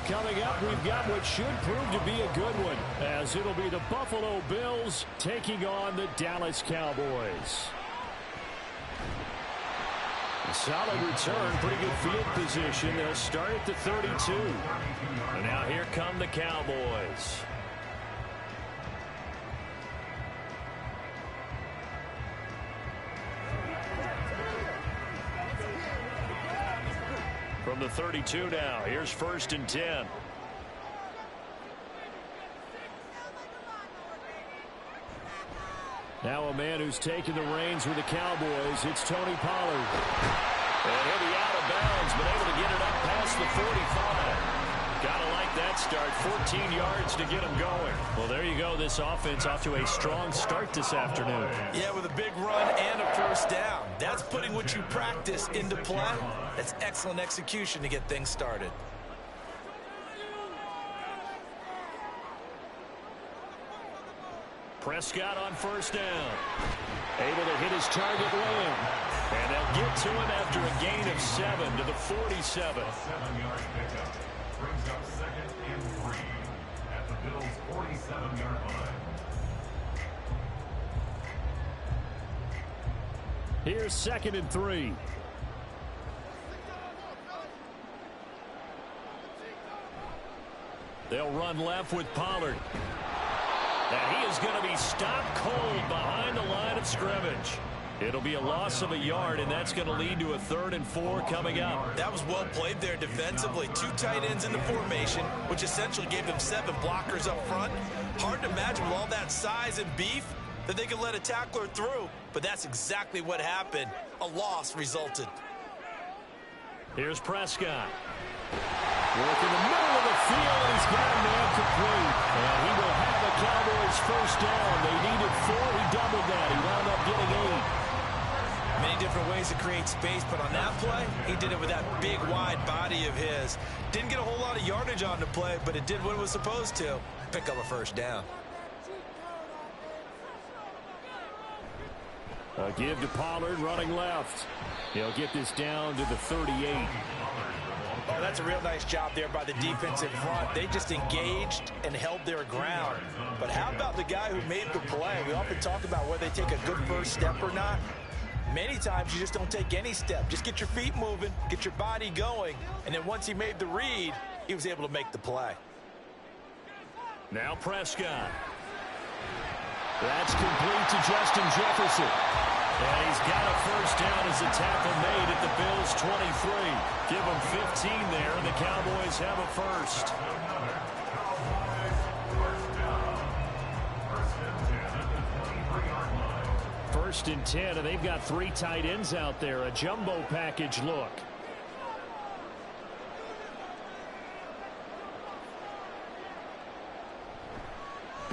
Coming up, we've got what should prove to be a good one, as it'll be the Buffalo Bills taking on the Dallas Cowboys. A solid return, pretty good field position. They'll start at the 32. And now here come the Cowboys. From the 32 now, here's 1st and 10. Now a man who's taken the reins with the Cowboys, it's Tony Pollard. And he'll be out of bounds, but able to get it up past the 45. Gotta like that start, 14 yards to get him going. Well, there you go, this offense off to a strong start this afternoon.
Yeah, with a big run and a 1st down. That's putting what you practice into play. That's excellent execution to get things started.
Prescott on 1st down. Able to hit his target, Lamb. And they'll get to him after a gain of 7 to the 47.
7-yard pickup. Brings up 2nd and 3 at the Bills' 47-yard line.
Here's 2nd and 3. They'll run left with Pollard. And he is going to be stopped cold behind the line of scrimmage. It'll be a loss of a yard, and that's going to lead to a 3rd and 4 coming up.
That was well played there defensively. 2 tight ends in the formation, which essentially gave them 7 blockers up front. Hard to imagine with all that size and beef that they could let a tackler through, but that's exactly what happened. A loss resulted.
Here's Prescott. Work in the middle of the field, and he's got a man complete. And he will have a Cowboys 1st down. They needed 4. He doubled that. He wound up getting 8.
Many different ways to create space, but on that play, he did it with that big, wide body of his. Didn't get a whole lot of yardage on the play, but it did what it was supposed to. Pick up a 1st down.
A give to Pollard running left. He'll get this down to the 38.
Oh, that's a real nice job there by the defense in front. They just engaged and held their ground. But how about the guy who made the play? We often talk about whether they take a good 1st step or not. Many times you just don't take any step. Just get your feet moving, get your body going, and then once he made the read, he was able to make the play.
Now Prescott. That's complete to Justin Jefferson. And he's got a 1st down as the tackle made at the Bills' 23. Give them 15 there, and the Cowboys have a 1st. 1st and 10, and they've got 3 tight ends out there. A jumbo package look.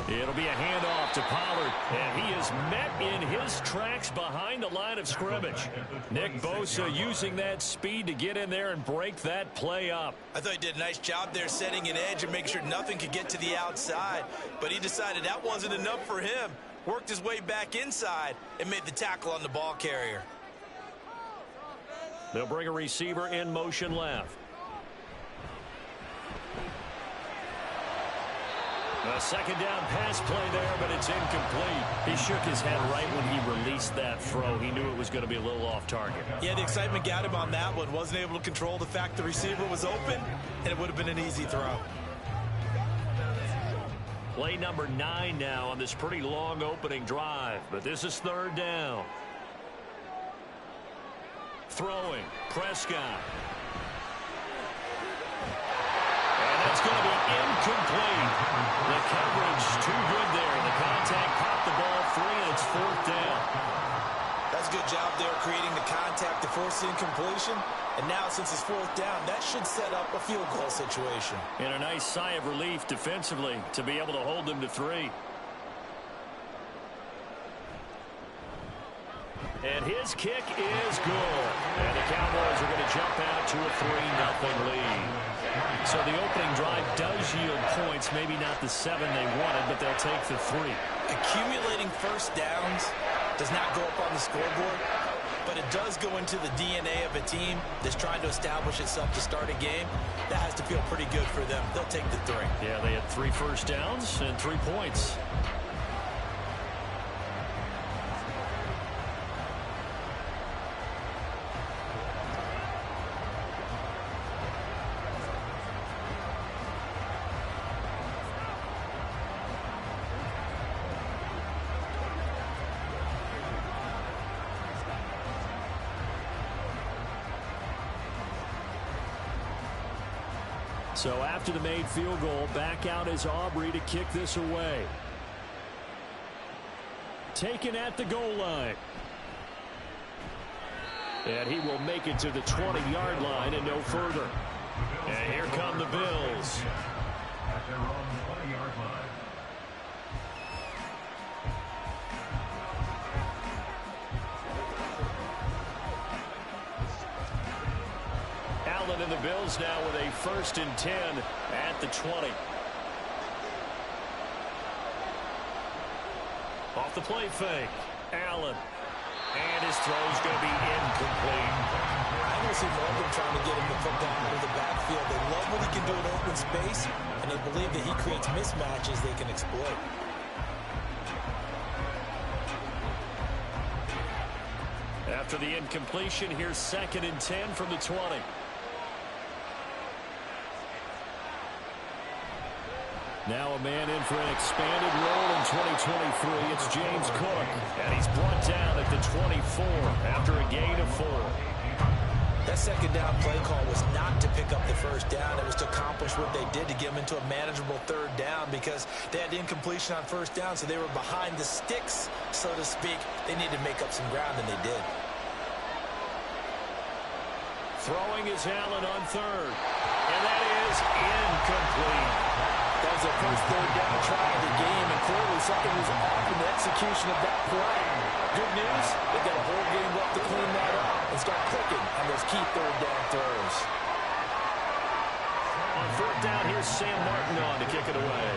It'll be a handoff to Pollard, and he is met in his tracks behind the line of scrimmage. Nick Bosa using that speed to get in there and break that play up.
I thought he did a nice job there setting an edge and making sure nothing could get to the outside, but he decided that wasn't enough for him. Worked his way back inside and made the tackle on the ball carrier.
They'll bring a receiver in motion left. A 2nd down pass play there, but it's incomplete. He shook his head right when he released that throw. He knew it was going to be a little off target.
Yeah, the excitement got him on that one. Wasn't able to control the fact the receiver was open, and it would have been an easy throw.
Play number 9 now on this pretty long opening drive, but this is 3rd down. Throwing, Prescott. And that's going to be incomplete. incomplete. The coverage too good there. The contact popped the ball free, and it's fourth down.
That's a good job there creating the contact to force the incompletion. And now, since it's fourth down, that should set up a field goal situation.
And a nice sigh of relief defensively to be able to hold them to 3. And his kick is good. And the Cowboys are going to jump out to a 3-0 lead. So the opening drive does yield points, maybe not the 7 they wanted, but they'll take the 3.
Accumulating first downs does not go up on the scoreboard, but it does go into the DNA of a team that's trying to establish itself to start a game. That has to feel pretty good for them. They'll take the 3.
Yeah, they had 3 first downs and 3 points. So after the made field goal, back out is Aubrey to kick this away. Taken at the goal line. And he will make it to the 20-yard line and no further. And here come the Bills.
At their own 20-yard line.
Allen and the Bills now with a 1st and 10 at the 20. Off the play fake. Allen. And his throw's going to be incomplete.
I don't see Morgan trying to get him to put down into the backfield. They love what he can do in open space, and they believe that he creates mismatches they can exploit.
After the incompletion, here's 2nd and 10 from the 20. Now a man in for an expanded role in 2023. It's James Cook, and he's brought down at the 24 after a gain of 4.
That second down play call was not to pick up the first down. It was to accomplish what they did to get them into a manageable 3rd down because they had incompletion on first down, so they were behind the sticks, so to speak. They needed to make up some ground, and they did.
Throwing is Allen on 3rd, and that is incomplete.
That was their first 3rd down try of the game, and clearly something was off in the execution of that play. Good news, they've got a whole game left to clean that up and start clicking on those key 3rd down throws.
On 4th down, here's Sam Martin on to kick it away.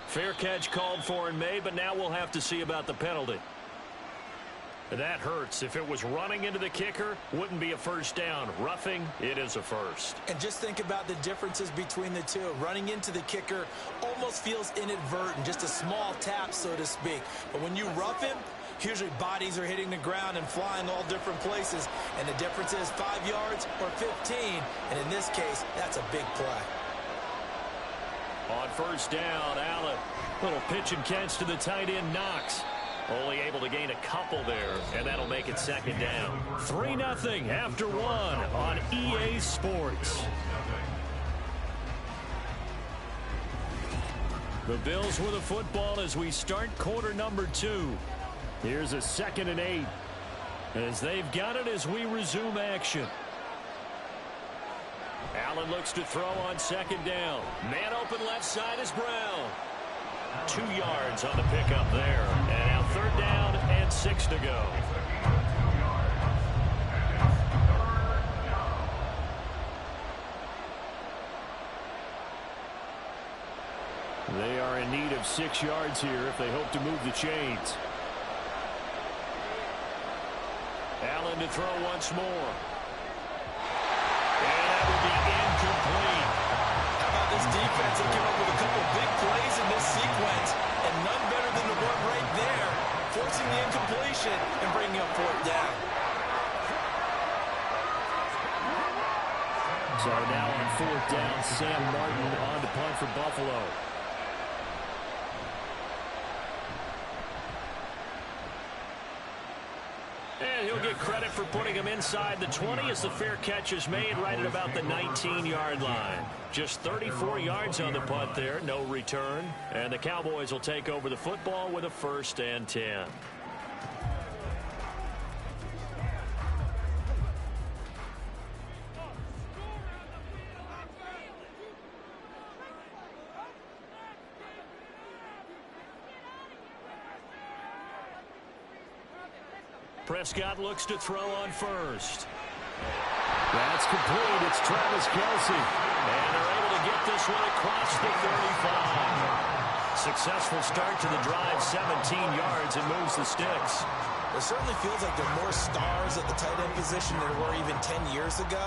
Fair catch called for and made, but now we'll have to see about the penalty. That hurts. If it was running into the kicker, wouldn't be a first down. Roughing, it is a first.
And just think about the differences between the two. Running into the kicker almost feels inadvertent, just a small tap, so to speak. But when you rough him, usually bodies are hitting the ground and flying all different places. And the difference is 5 yards or 15. And in this case, that's a big play.
On 1st down, Allen. Little pitch and catch to the tight end, Knox. Only able to gain a couple there, and that'll make it 2nd down. 3-0 after 1 on EA Sports. The Bills with the football as we start quarter number 2. Here's a 2nd and 8 as they've got it as we resume action. Allen looks to throw on 2nd down. Man open left side is Brown. 2 yards on the pickup there. And now 3rd down and 6 to go. They are in need of 6 yards here if they hope to move the chains. Allen to throw once more. And that will be incomplete.
How about this defense? They came up with a couple big plays in this sequence, and none better than the one right there, forcing the incompletion and bringing up 4th down.
So now on 4th down, Sam Martin on to punt for Buffalo. And he'll get credit for putting him inside the 20 as the fair catch is made right at about the 19-yard line. Just 34 yards on the punt there, no return. And the Cowboys will take over the football with a 1st and 10. Prescott looks to throw on first.
That's complete. It's Travis Kelce.
And they're able to get this one across the 35. Successful start to the drive, 17 yards, and moves the sticks.
It certainly feels like there are more stars at the tight end position than there were even 10 years ago.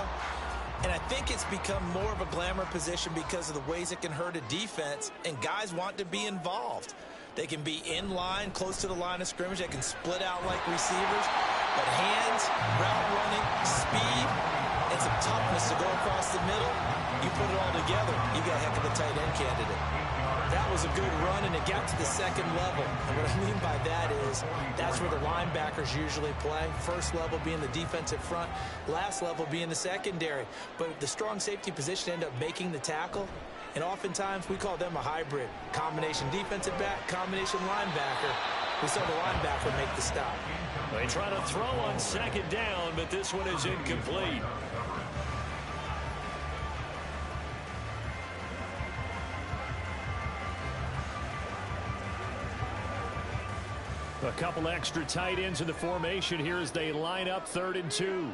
And I think it's become more of a glamour position because of the ways it can hurt a defense, and guys want to be involved. They can be in line, close to the line of scrimmage. They can split out like receivers. But hands, route running, speed, and some toughness to go across the middle, you put it all together, you got a heck of a tight end candidate. That was a good run, and it got to the second level. And what I mean by that is that's where the linebackers usually play. First level being the defensive front, last level being the secondary. But the strong safety position ended up making the tackle. And oftentimes we call them a hybrid. Combination defensive back, combination linebacker. We saw the linebacker make the stop.
They try to throw on 2nd down, but this one is incomplete. A couple extra tight ends in the formation here as they line up 3rd and 2.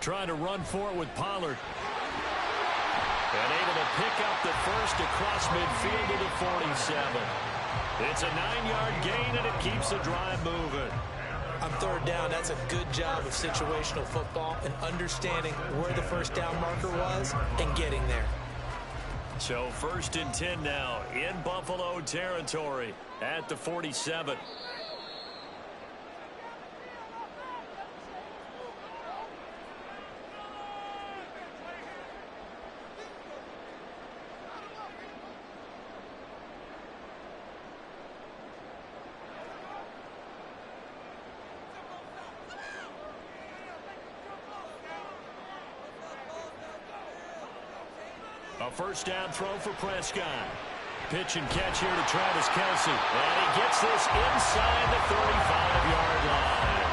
Trying to run for it with Pollard. And able to pick up the first across midfield to the 47. It's a 9-yard gain, and it keeps the drive moving.
On 3rd down, that's a good job of situational football and understanding where the first down marker was and getting there.
So 1st and 10 now in Buffalo territory at the 47. A 1st down throw for Prescott. Pitch and catch here to Travis Kelce. And he gets this inside the 35-yard line.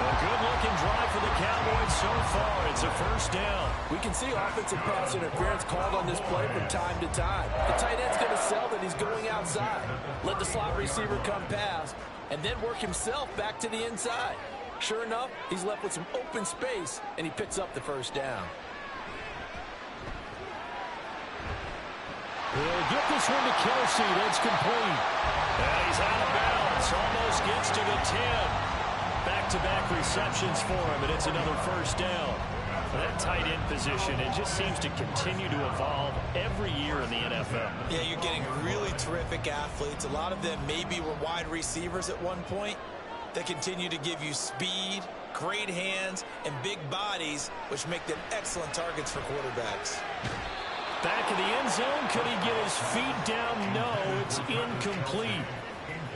A good-looking drive for the Cowboys so far. It's a 1st down.
We can see offensive pass interference called on this play from time to time. The tight end's going to sell that he's going outside. Let the slot receiver come past, and then work himself back to the inside. Sure enough, he's left with some open space, and he picks up the 1st down.
He'll get this one to Kelce. That's complete.
And he's out of bounds. Almost gets to the 10. Back-to-back receptions for him, and it's another 1st down. That tight end position, it just seems to continue to evolve every year in the NFL.
Yeah, you're getting really terrific athletes. A lot of them maybe were wide receivers at one point. They continue to give you speed, great hands, and big bodies, which make them excellent targets for quarterbacks.
Back in the end zone, could he get his feet down? No, it's incomplete.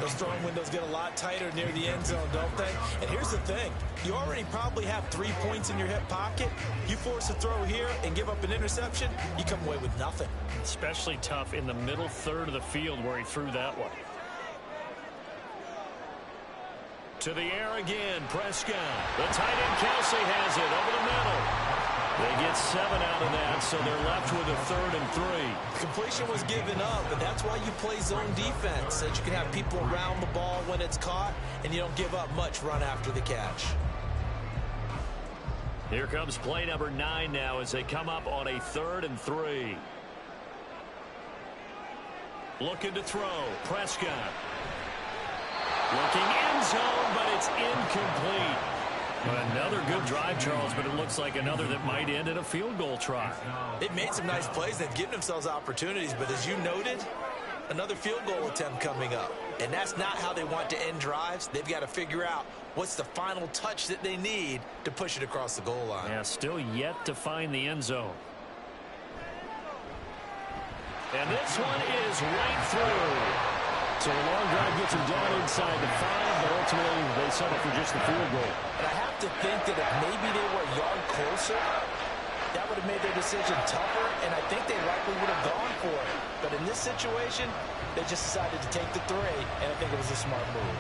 Those throwing windows get a lot tighter near the end zone, don't they? And here's the thing. You already probably have 3 points in your hip pocket. You force a throw here and give up an interception, you come away with nothing.
Especially tough in the middle third of the field where he threw that one. To the air again, Prescott. The tight end Kelce has it over the middle. They get 7 out of that, so they're left with a 3rd and 3.
Completion was given up, but that's why you play zone defense, so that you can have people around the ball when it's caught, and you don't give up much run after the catch.
Here comes play number 9 now as they come up on a 3rd and 3. Looking to throw, Prescott. Looking end zone, but it's incomplete. Another good drive, Charles, but it looks like another that might end in a field goal try.
They've made some nice plays. They've given themselves opportunities, but as you noted, another field goal attempt coming up. And that's not how they want to end drives. They've got to figure out what's the final touch that they need to push it across the goal line.
Yeah, still yet to find the end zone. And this one is right through. So a long drive gets them down inside the 5, but ultimately they settle for just the field goal.
And I have to think that if maybe they were a yard closer, that would have made their decision tougher, and I think they likely would have gone for it. But in this situation, they just decided to take the 3, and I think it was a smart move.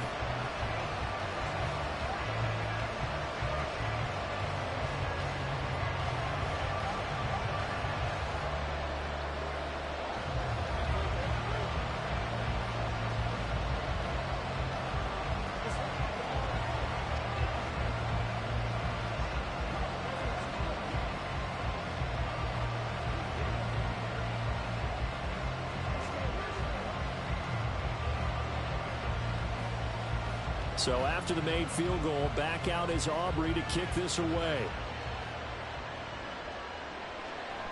So after the made field goal, back out is Aubrey to kick this away.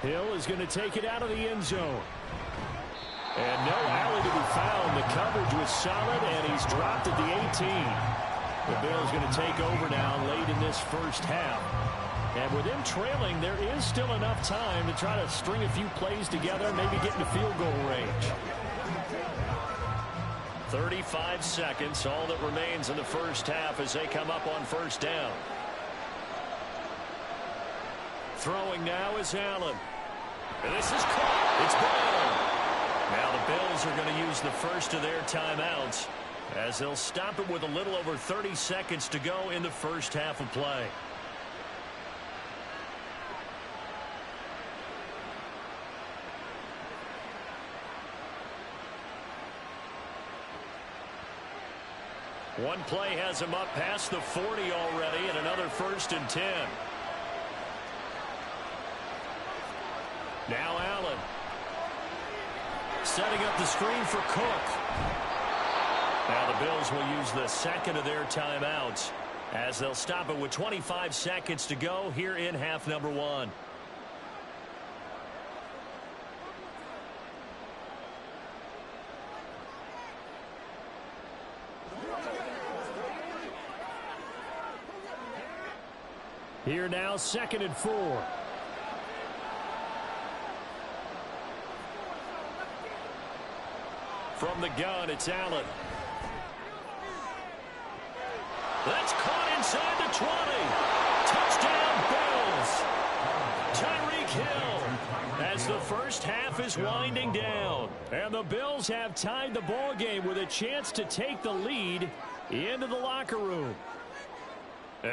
Hill is going to take it out of the end zone. And no alley to be found. The coverage was solid, and he's dropped at the 18. The Bills going to take over now late in this first half. And with them trailing, there is still enough time to try to string a few plays together, maybe get into field goal range. 35 seconds, all that remains in the first half as they come up on first down. Throwing now is Allen. And this is caught. It's ball. Now the Bills are going to use the first of their timeouts as they'll stop it with a little over 30 seconds to go in the first half of play. One play has him up past the 40 already, and another 1st and 10. Now Allen. Setting up the screen for Cook. Now the Bills will use the second of their timeouts as they'll stop it with 25 seconds to go here in half number 1. Here now, 2nd and 4. From the gun, it's Allen. That's caught inside the 20. Touchdown, Bills. Tyreek Hill as the first half is winding down. And the Bills have tied the ball game with a chance to take the lead into the locker room.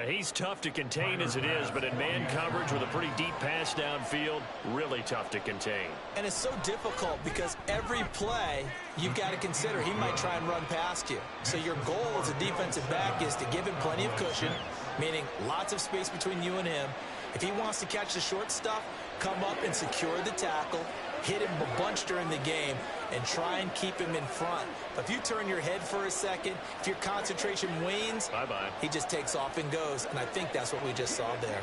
He's tough to contain as it is, but in man coverage with a pretty deep pass downfield, really tough to contain.
And it's so difficult because every play you've got to consider he might try and run past you. So your goal as a defensive back is to give him plenty of cushion, meaning lots of space between you and him. If he wants to catch the short stuff, come up and secure the tackle, hit him a bunch during the game, and try and keep him in front. But if you turn your head for a second, if your concentration wanes,
bye-bye.
He just takes off and goes, and I think that's what we just saw there.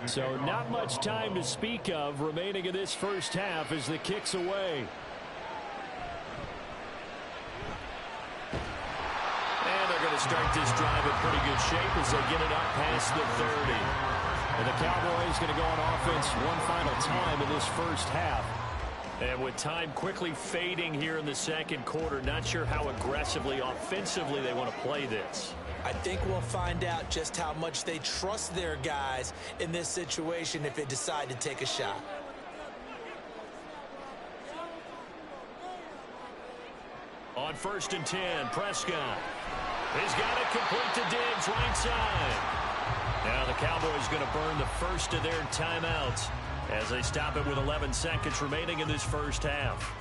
So not much time to speak of remaining in this first half as the kick's away. And they're going to start this drive in pretty good shape as they get it up past the 30. And the Cowboys going to go on offense one final time in this first half. And with time quickly fading here in the second quarter, not sure how aggressively, offensively they want to play this.
I think we'll find out just how much they trust their guys in this situation if they decide to take a shot.
On 1st and 10, Prescott. He's got it complete to Diggs, right side. Now the Cowboys going to burn the first of their timeouts as they stop it with 11 seconds remaining in this first half.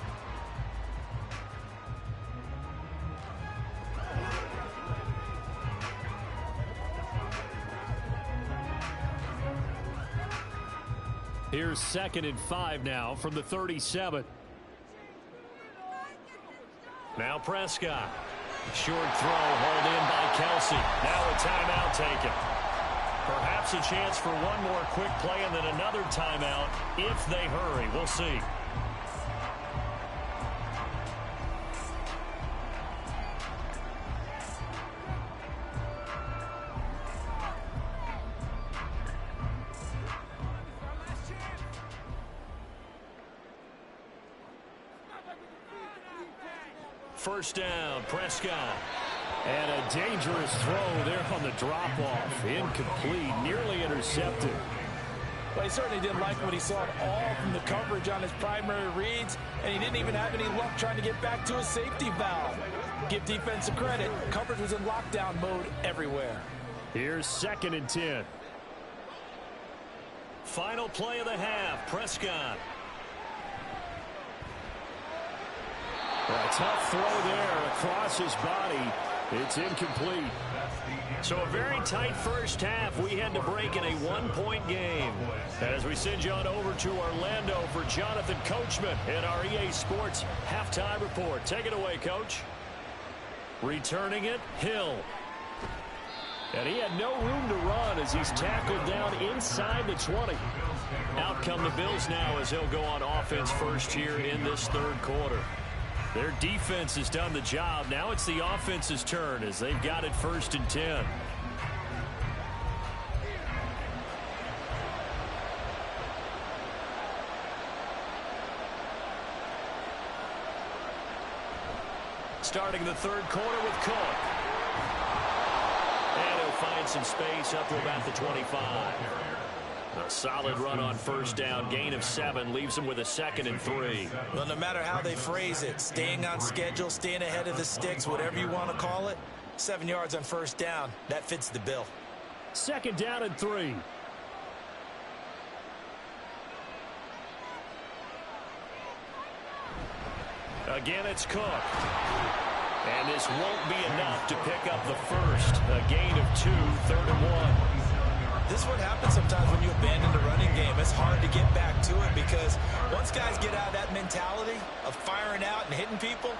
Here's 2nd and 5 now from the 37. Now Prescott.
Short throw hauled in by Kelsey. Now a timeout taken. Perhaps a chance for one more quick play and then another timeout if they hurry. We'll see. First down, Prescott. And a dangerous throw there on the drop-off. Incomplete, nearly intercepted.
Well, he certainly didn't like what he saw at all from the coverage on his primary reads, and he didn't even have any luck trying to get back to his safety valve. Give defense a credit. Coverage was in lockdown mode everywhere.
Here's 2nd and 10. Final play of the half, Prescott. A tough throw there across his body. It's incomplete. So a very tight first half. We had to break in a one-point game. As we send you on over to Orlando for Jonathan Coachman in our EA Sports Halftime Report. Take it away, Coach. Returning it, Hill. And he had no room to run as he's tackled down inside the 20. Out come the Bills now as he'll go on offense first here in this third quarter. Their defense has done the job. Now it's the offense's turn as they've got it 1st and 10. Starting the third quarter with Cook. And he'll find some space up to about the 25. A solid run on first down. Gain of 7 leaves them with a 2nd and 3.
Well, no matter how they phrase it, staying on schedule, staying ahead of the sticks, whatever you want to call it, 7 yards on first down, that fits the bill.
2nd down and 3. Again, it's Cook. And this won't be enough to pick up the first. A gain of 2, 3rd and 1.
This is what happens sometimes when you abandon the running game. It's hard to get back to it because once guys get out of that mentality of firing out and hitting people,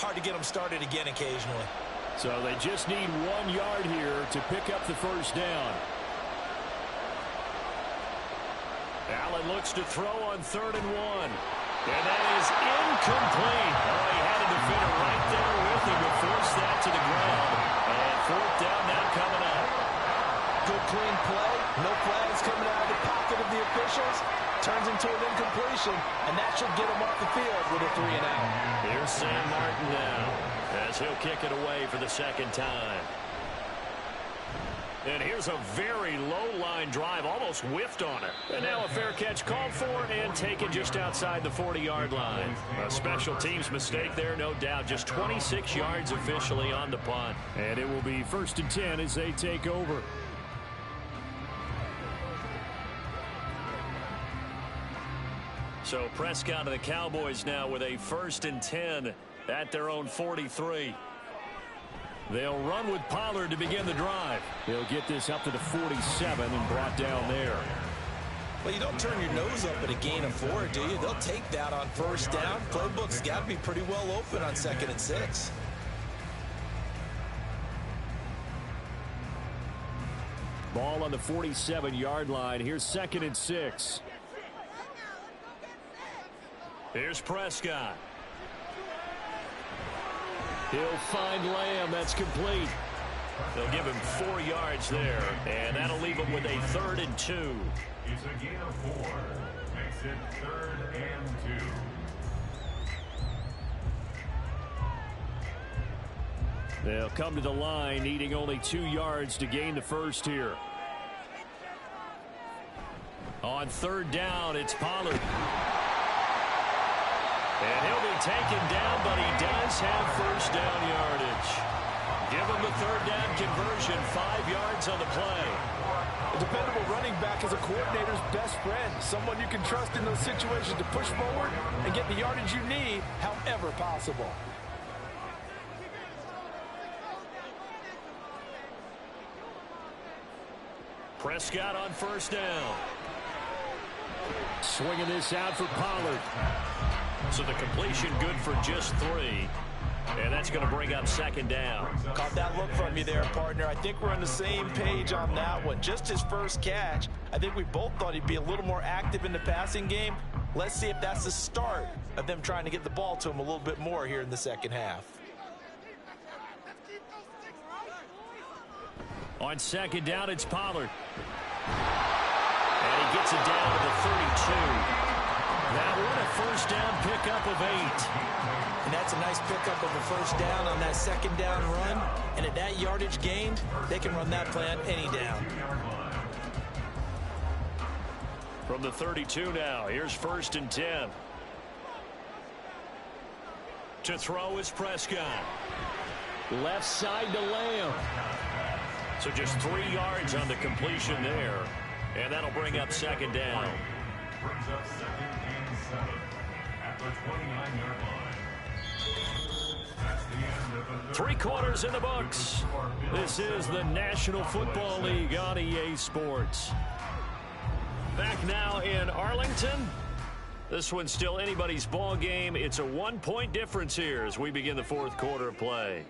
hard to get them started again occasionally.
So they just need 1 yard here to pick up the first down. Allen looks to throw on 3rd and 1. And that is incomplete. Oh, he had a defender right there with him to force that to the ground. And 4th down now coming up.
Good clean play. No flags coming out of the pocket of the officials. Turns into an incompletion, and that should get him off the field with a 3 and out.
Here's Sam Martin now as he'll kick it away for the 2nd time. And here's a very low line drive, almost whiffed on it. And now a fair catch called for and taken just outside the 40-yard line. A special teams mistake there, no doubt. Just 26 yards officially on the punt. And it will be 1st and 10 as they take over. So Prescott and the Cowboys now with a 1st and 10 at their own 43. They'll run with Pollard to begin the drive. He'll get this up to the 47 and brought down there.
Well, you don't turn your nose up at a gain of 4, do you? They'll take that on first down. Playbook's got to be pretty well open on 2nd and 6.
Ball on the 47-yard line. Here's 2nd and 6. Here's Prescott. He'll find Lamb. That's complete. They'll give him 4 yards there, and that'll leave him with a 3rd and 2.
It's a gain of 4. Makes it 3rd and 2.
They'll come to the line, needing only 2 yards to gain the first here. On 3rd down, it's Pollard. And he'll be taken down, but he does have first down yardage. Give him the 3rd down conversion, 5 yards on the play.
A dependable running back is a coordinator's best friend, someone you can trust in those situations to push forward and get the yardage you need however possible.
Prescott on 1st down. Swinging this out for Pollard. So the completion good for just 3.
And that's going to bring up second down.
Caught that look from you there, partner. I think we're on the same page on that one. Just his first catch. I think we both thought he'd be a little more active in the passing game. Let's see if that's the start of them trying to get the ball to him a little bit more here in the second half.
On second down, it's Pollard. And he gets it down to the 32. That one a first down pickup of 8.
And that's a nice pickup of a first down on that second down run. And at that yardage gained, they can run that play on any down.
From the 32 now, here's 1st and 10. To throw is Prescott. Left side to Lamb. So just 3 yards on the completion there. And that'll bring up second down.
Brings up 2nd and 7 at the 29-yard line. That's the end of the
3 quarters in the books. This is the National Football League on EA Sports. Back now in Arlington. This one's still anybody's ball game. It's a 1-point difference here as we begin the 4th quarter of play.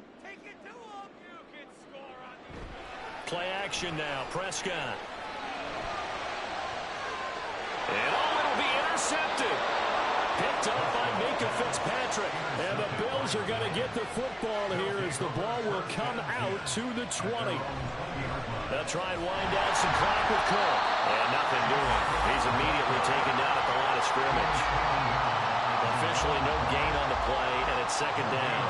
Play action now. Prescott. And it'll be intercepted. Picked up by Minkah Fitzpatrick. And the Bills are going to get the football here as the ball will come out to the 20. They'll try and wind down some clock with Cole. And nothing doing. He's immediately taken down at the line of scrimmage. Officially no gain on the play, and it's second down.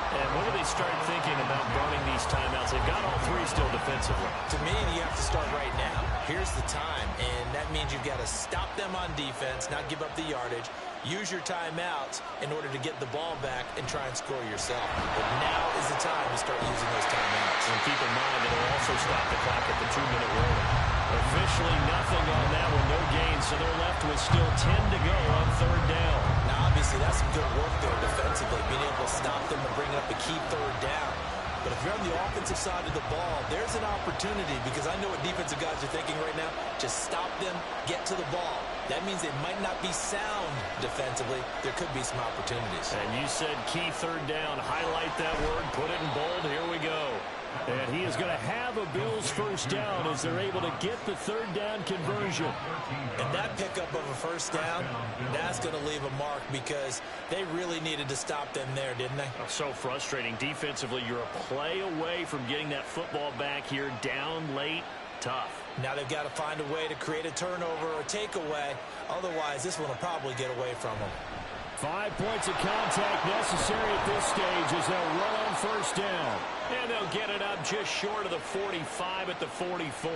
And when do they start thinking about burning these timeouts? They've got all 3 still defensively.
To me, you have to start right now. Here's the time, and that means you've got to stop them on defense, not give up the yardage, use your timeouts in order to get the ball back and try and score yourself. But now is the time to start using those timeouts.
And keep in mind, it'll also stop the clock at the 2-minute warning. Officially nothing on that one, no gain, so they're left with still 10 to go on 3rd down.
Now, obviously, that's some good work there defensively, being able to stop them and bring up a key 3rd down. But if you're on the offensive side of the ball, there's an opportunity because I know what defensive guys are thinking right now. Just stop them, get to the ball. That means they might not be sound defensively. There could be some opportunities.
And you said key 3rd down. Highlight that word, put it in bold. Here we go. And he is going to have a Bills first down as they're able to get the 3rd down conversion.
And that pickup of a first down, that's going to leave a mark because they really needed to stop them there, didn't they?
So frustrating. Defensively, you're a play away from getting that football back here down late. Tough.
Now they've got to find a way to create a turnover or takeaway. Otherwise, this one will probably get away from them.
5 points of contact necessary at this stage as they'll run on first down. And they'll get it up just short of the 45 at the 44.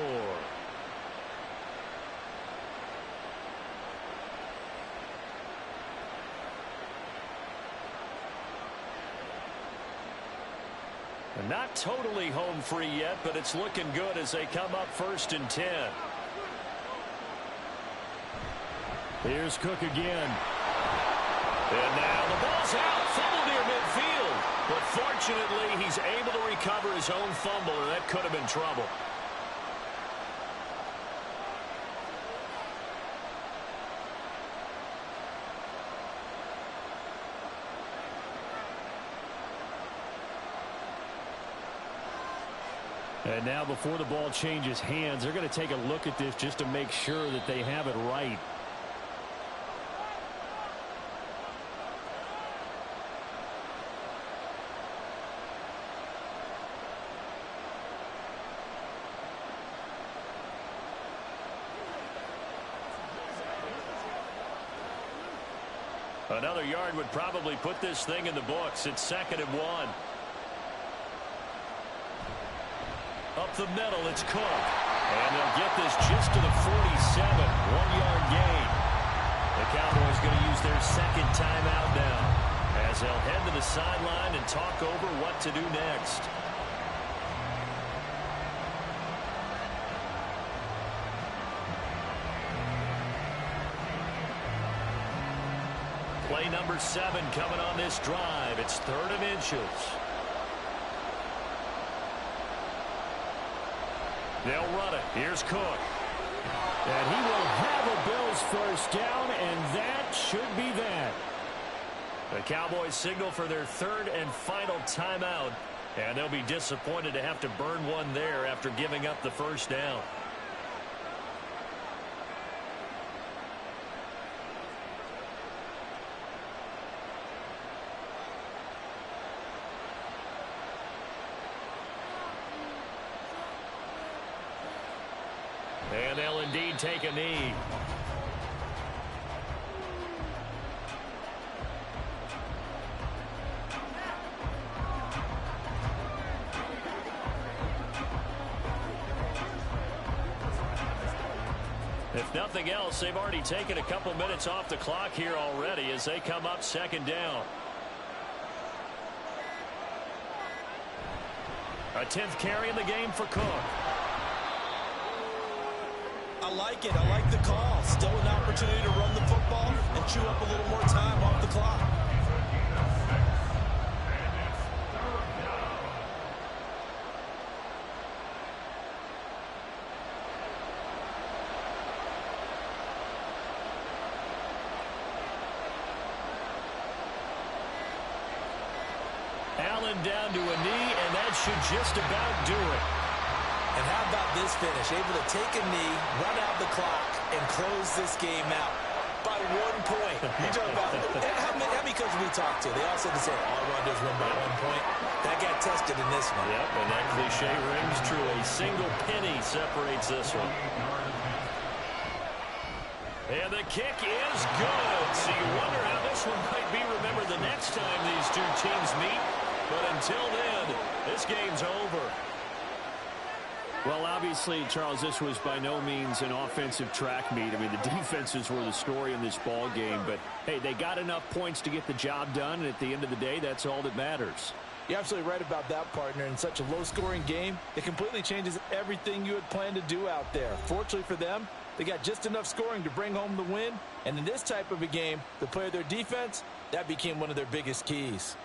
And not totally home free yet, but it's looking good as they come up 1st and 10. Here's Cook again. And now the ball's out, fumble near midfield. But fortunately, he's able to recover his own fumble, and that could have been trouble. And now before the ball changes hands, they're going to take a look at this just to make sure that they have it right. Another yard would probably put this thing in the books. It's 2nd and 1. Up the middle, it's Cook. And they'll get this just to the 47. 1-yard gain. The Cowboys going to use their 2nd timeout now as they'll head to the sideline and talk over what to do next. Play number 7 coming on this drive. It's 3rd and inches. They'll run it. Here's Cook. And he will have a Bills first down, and that should be that. The Cowboys signal for their third and final timeout, and they'll be disappointed to have to burn one there after giving up the first down. And they'll indeed take a knee. If nothing else, they've already taken a couple minutes off the clock here already as they come up second down. A 10th carry in the game for Cook.
I like it. I like the call. Still an opportunity to run the football and chew up a little more time off the clock.
Allen down to a knee, and that should just about do it.
And how about this finish? Able to take a knee, run out the clock, and close this game out by 1 point. You talk about how many coaches we talked to? They all said the same. All I want to do is win by 1 point. That got tested in this one.
Yep, and that cliche rings true. A single penny separates this one. And the kick is good. So you wonder how this one might be remembered the next time these two teams meet. But until then, this game's over.
Well, obviously, Charles, this was by no means an offensive track meet. I mean, the defenses were the story in this ball game. But, hey, they got enough points to get the job done. And at the end of the day, that's all that matters.
You're absolutely right about that, partner. In such a low-scoring game, it completely changes everything you had planned to do out there. Fortunately for them, they got just enough scoring to bring home the win. And in this type of a game, to play their defense, that became one of their biggest keys.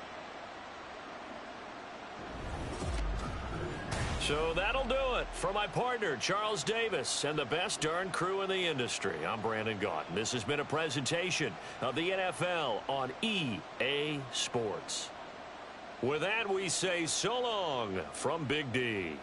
So that'll do it for my partner, Charles Davis, and the best darn crew in the industry. I'm Brandon Gaudin. This has been a presentation of the NFL on EA Sports. With that, we say so long from Big D.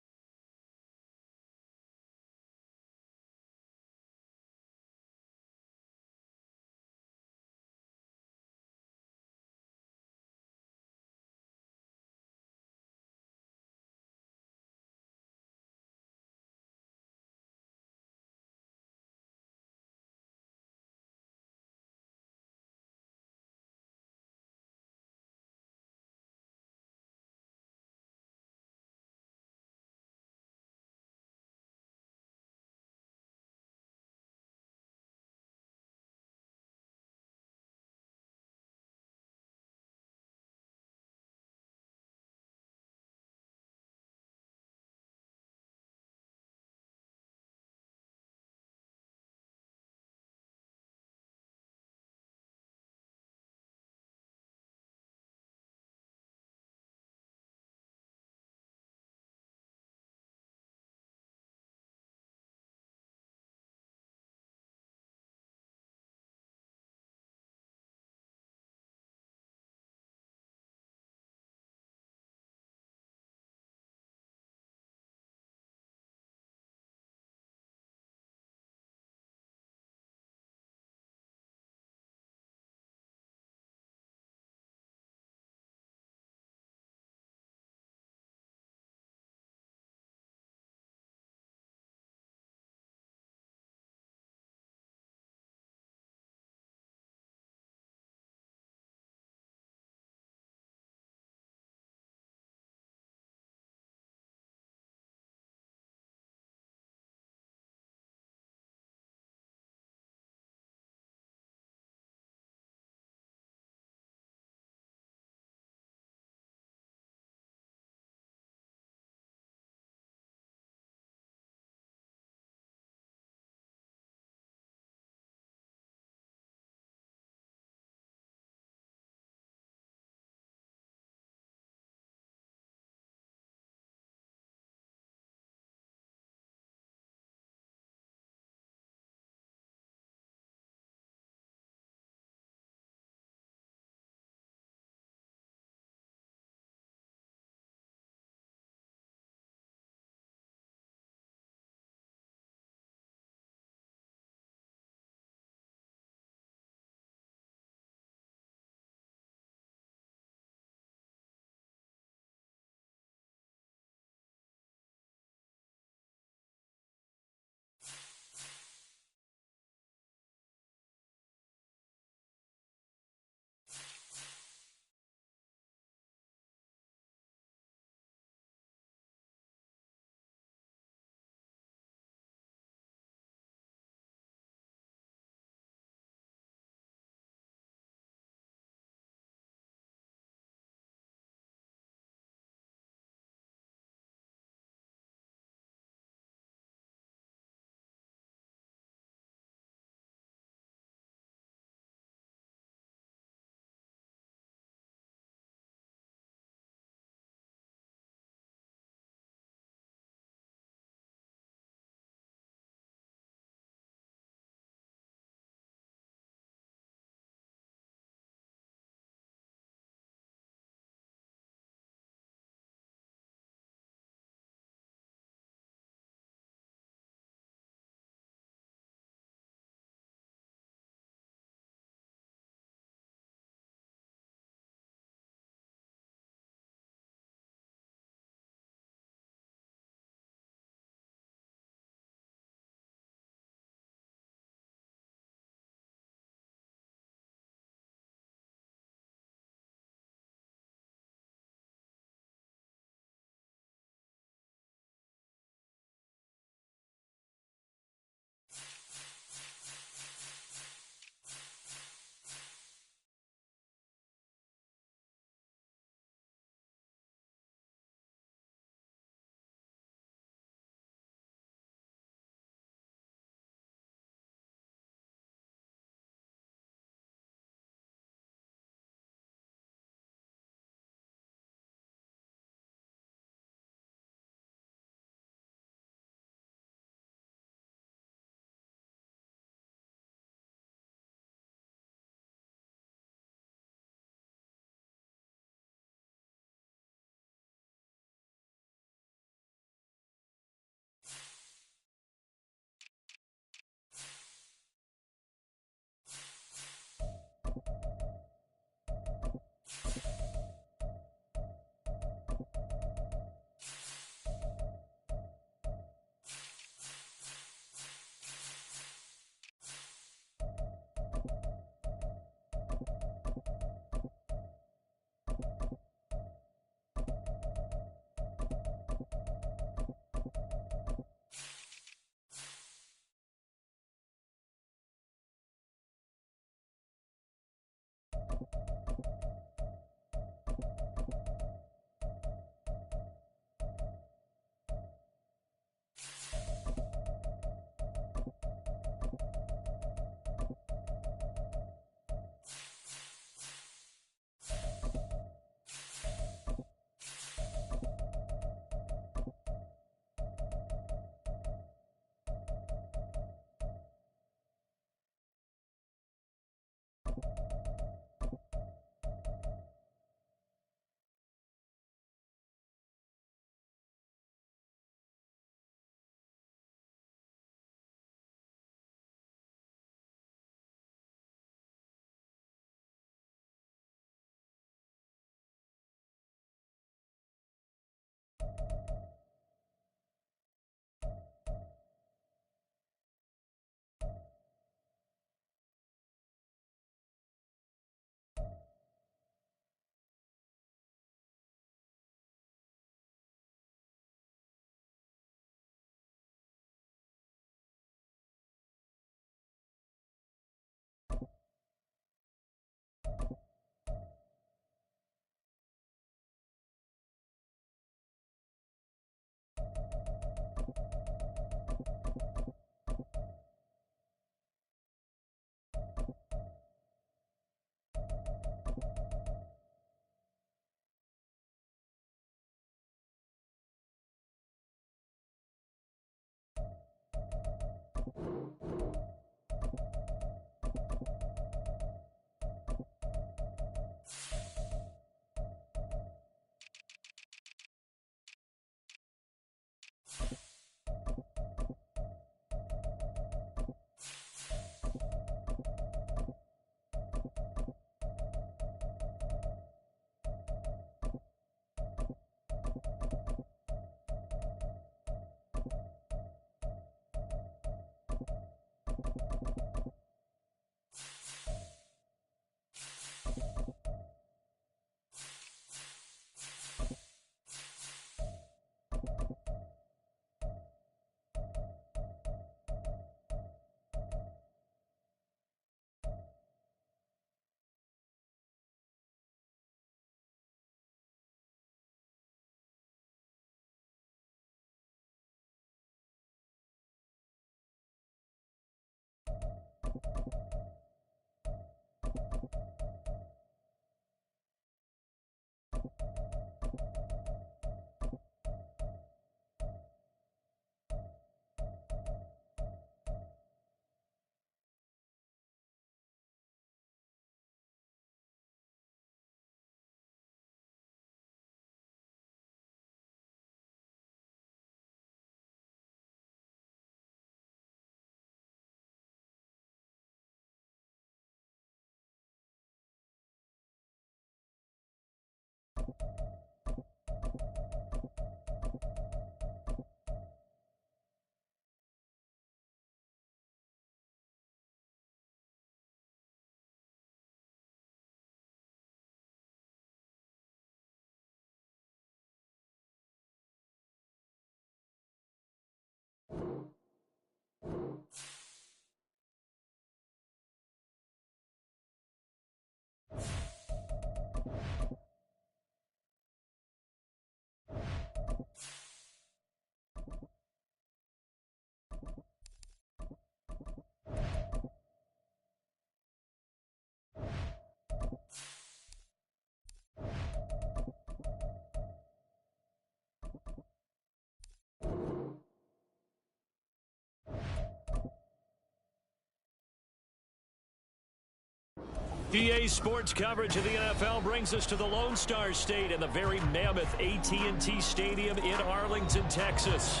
EA Sports coverage of the NFL brings us to the Lone Star State and the very mammoth AT&T Stadium in Arlington, Texas.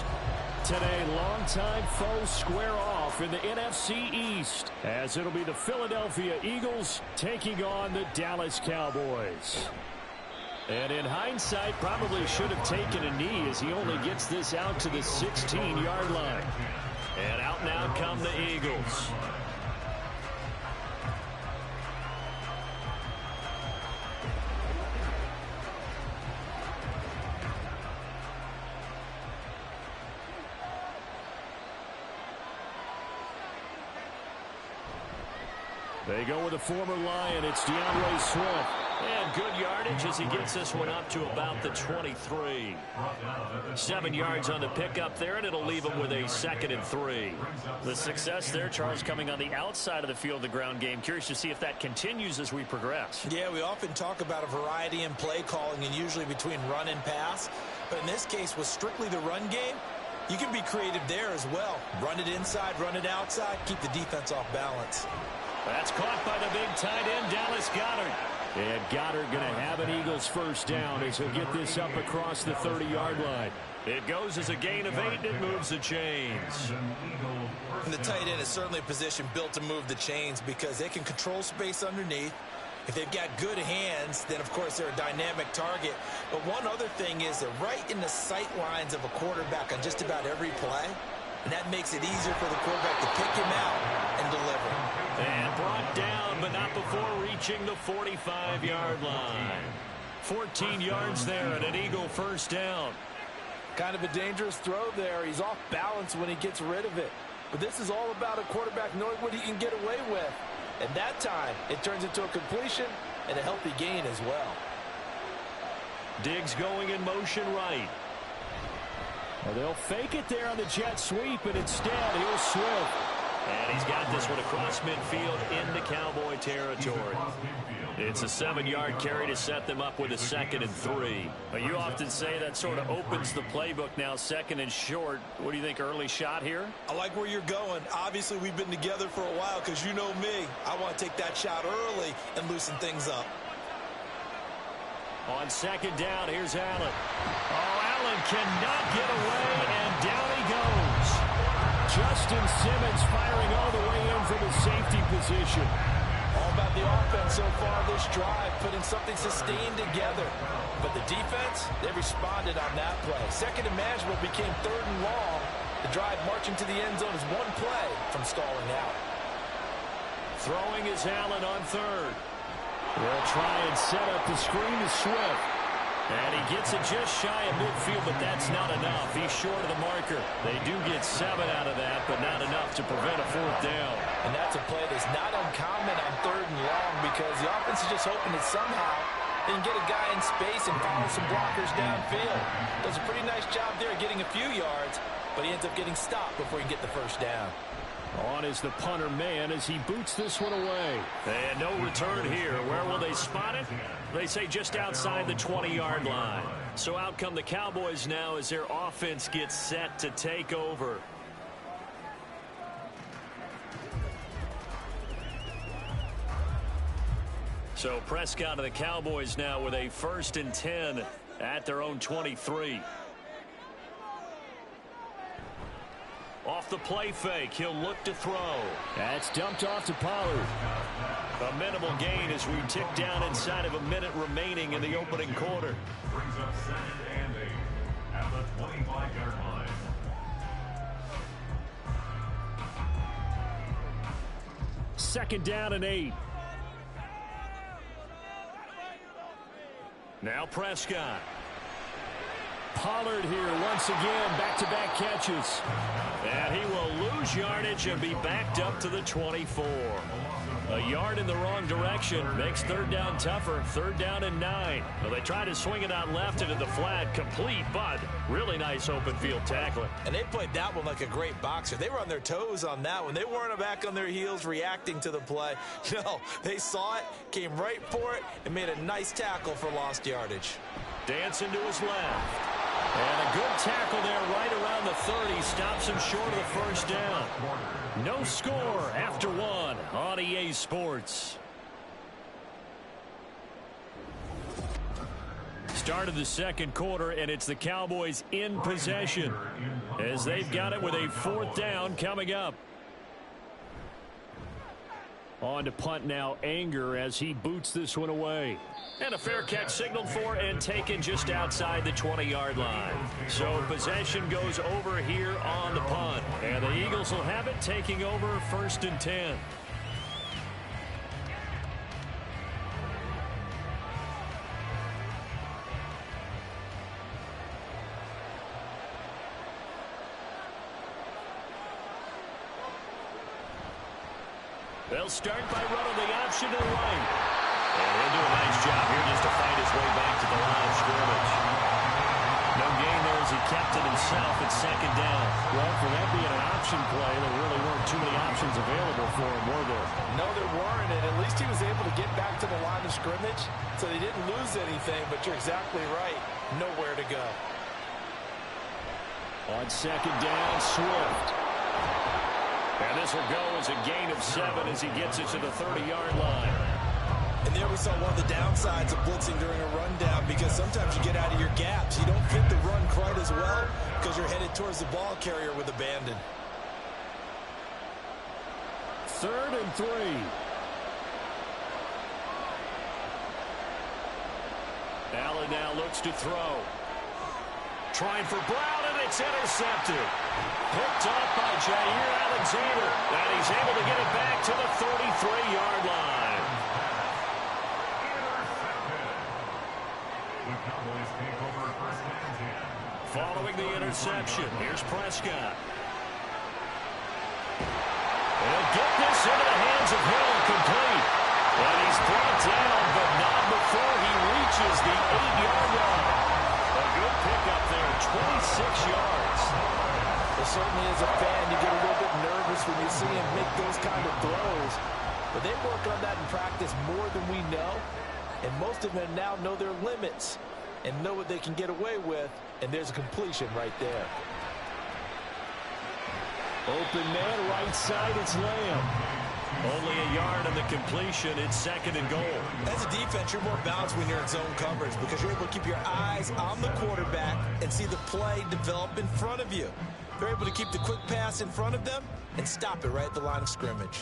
Today, longtime foes square off in the NFC East, as it'll be the Philadelphia Eagles taking on the Dallas Cowboys. And in hindsight, probably should have taken a knee as he only gets this out to the 16-yard line. And out now come the Eagles. They go with a former Lion. It's DeAndre Swift. And good yardage as he gets this one up to about the 23. 7 yards on the pickup there, and it'll leave him with a 2nd and 3. The success there, Charles, coming on the outside of the field, the ground game. Curious to see if that continues as we progress.
Yeah, we often talk about a variety in play calling and usually between run and pass. But in this case, with strictly the run game, you can be creative there as well. Run it inside, run it outside, keep the defense off balance.
That's caught by the big tight end, Dallas Goedert. And Goedert going to have an Eagles first down as he'll get this up across the 30-yard line. It goes as a gain of 8, and it moves the chains.
And the tight end is certainly a position built to move the chains because they can control space underneath. If they've got good hands, then, of course, they're a dynamic target. But one other thing is they're right in the sight lines of a quarterback on just about every play. And that makes it easier for the quarterback to pick him out and deliver.
And brought down, but not before reaching the 45-yard line. 14 yards there and an Eagle first down.
Kind of a dangerous throw there. He's off balance when he gets rid of it. But this is all about a quarterback knowing what he can get away with. And that time, it turns into a completion and a healthy gain as well.
Diggs going in motion right. Well, they'll fake it there on the jet sweep, and instead he'll Swift. And he's got this one across midfield into Cowboy territory. It's a 7-yard carry to set them up with a 2nd and 3. But you often say that sort of opens the playbook now, 2nd and short. What do you think, early shot here?
I like where you're going. Obviously, we've been together for a while because you know me. I want to take that shot early and loosen things up.
On 2nd down, here's Allen. Oh, Allen cannot get away, and down he goes. Justin Simmons firing all the way in from the safety position.
All about the offense so far this drive, putting something sustained together. But the defense, they responded on that play. 2nd and manageable became 3rd and long. The drive marching to the end zone is one play from stalling out.
Throwing is Allen on 3rd. They'll try and set up the screen to Swift. And he gets it just shy of midfield, but that's not enough. He's short of the marker. They do get 7 out of that, but not enough to prevent a 4th down.
And that's a play that's not uncommon on 3rd and long because the offense is just hoping that somehow they can get a guy in space and follow some blockers downfield. Does a pretty nice job there getting a few yards, but he ends up getting stopped before he can get the first down.
On is the punter man as he boots this one away. And no return here. Where will they spot it? They say just outside the 20-yard line. So out come the Cowboys now as their offense gets set to take over. So Prescott of the Cowboys now with a 1st and 10 at their own 23. Off the play fake, he'll look to throw. That's dumped off to Pollard. A minimal gain as we tick down inside of a minute remaining in the opening quarter.
Brings up 2nd and 8 at the 25-yard line.
Second down and 8. Now Prescott. Pollard here once again, back-to-back catches. And he will lose yardage and be backed up to the 24. A yard in the wrong direction makes third down tougher. Third down and 9. Well, they try to swing it out left into the flat. Complete, but really nice open field tackling.
And they played that one like a great boxer. They were on their toes on that one. They weren't back on their heels reacting to the play. No, they saw it, came right for it, and made a nice tackle for lost yardage.
Dancing to his left. And a good tackle there right around the 30. Stops him short of the first down. No score after one on EA Sports. Start of the second quarter, and it's the Cowboys in possession as they've got it with a fourth down coming up. On to punt now, Anger, as he boots this one away. And a fair catch signaled for and taken just outside the 20-yard line. So possession goes over here on the punt. And the Eagles will have it, taking over 1st and 10. They'll start by running the option to the right. And he'll do a nice job here just to find his way back to the line of scrimmage. No gain there as he kept it himself at second down.
Well, for that being an option play, there really weren't too many options available for him, were there?
No, there weren't, and at least he was able to get back to the line of scrimmage, so they didn't lose anything, but you're exactly right. Nowhere to go.
On second down, Swift. And this will go as a gain of 7 as he gets it to the 30-yard line.
And there we saw one of the downsides of blitzing during a rundown, because sometimes you get out of your gaps. You don't fit the run quite as well because you're headed towards the ball carrier with abandon.
3rd and 3. Allen now looks to throw. Trying for Brown, and it's intercepted. Picked up by Jair Alexander, and he's able to get it back to the 33-yard line.
The Cowboys take over 1st and 10.
Following the interception, here's Prescott. He'll get this into the hands of Hill, complete. And he's brought down, but not before he reaches the 8-yard line. A good pickup there, 26 yards.
Well, certainly as a fan, you get a little bit nervous when you see him make those kind of throws. But they work on that in practice more than we know. And most of them now know their limits and know what they can get away with. And there's a completion right there.
Open man, right side, it's Lamb. Only a yard on the completion. It's 2nd and goal.
As a defense, you're more balanced when you're in zone coverage because you're able to keep your eyes on the quarterback and see the play develop in front of you. You're able to keep the quick pass in front of them and stop it right at the line of scrimmage.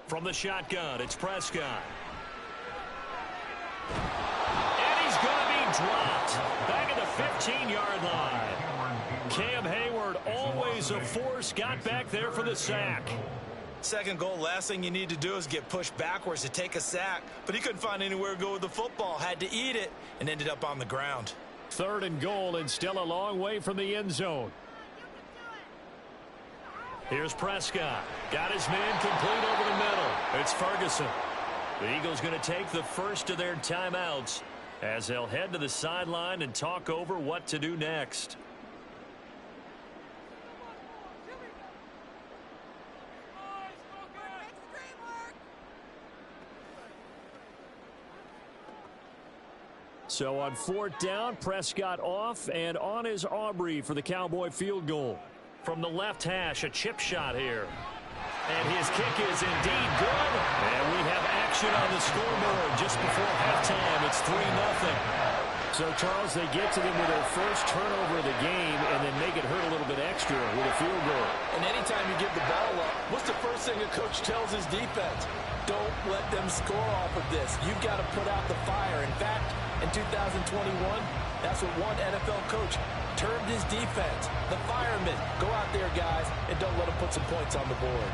From the shotgun, it's Prescott. And he's going to be dropped back at the 15-yard line. Cam Hayward, always a force, got back there for the sack.
2nd goal, last thing you need to do is get pushed backwards to take a sack. But he couldn't find anywhere to go with the football, had to eat it, and ended up on the ground.
3rd and goal, and still a long way from the end zone. Here's Prescott. Got his man complete over the middle. It's Ferguson. The Eagles going to take the first of their timeouts as they'll head to the sideline and talk over what to do next. So on 4th down, Prescott off, and on is Aubrey for the Cowboy field goal. From the left hash, a chip shot here. And his kick is indeed good. And we have action on the scoreboard just before halftime. It's 3-0. So, Charles, they get to them with their first turnover of the game and then make it hurt a little bit extra with a field goal.
And anytime you give the ball up, what's the first thing a coach tells his defense? Don't let them score off of this. You've got to put out the fire. In fact, in 2021, that's what one NFL coach termed his defense. The firemen. Go out there, guys, and don't let them put some points on the board.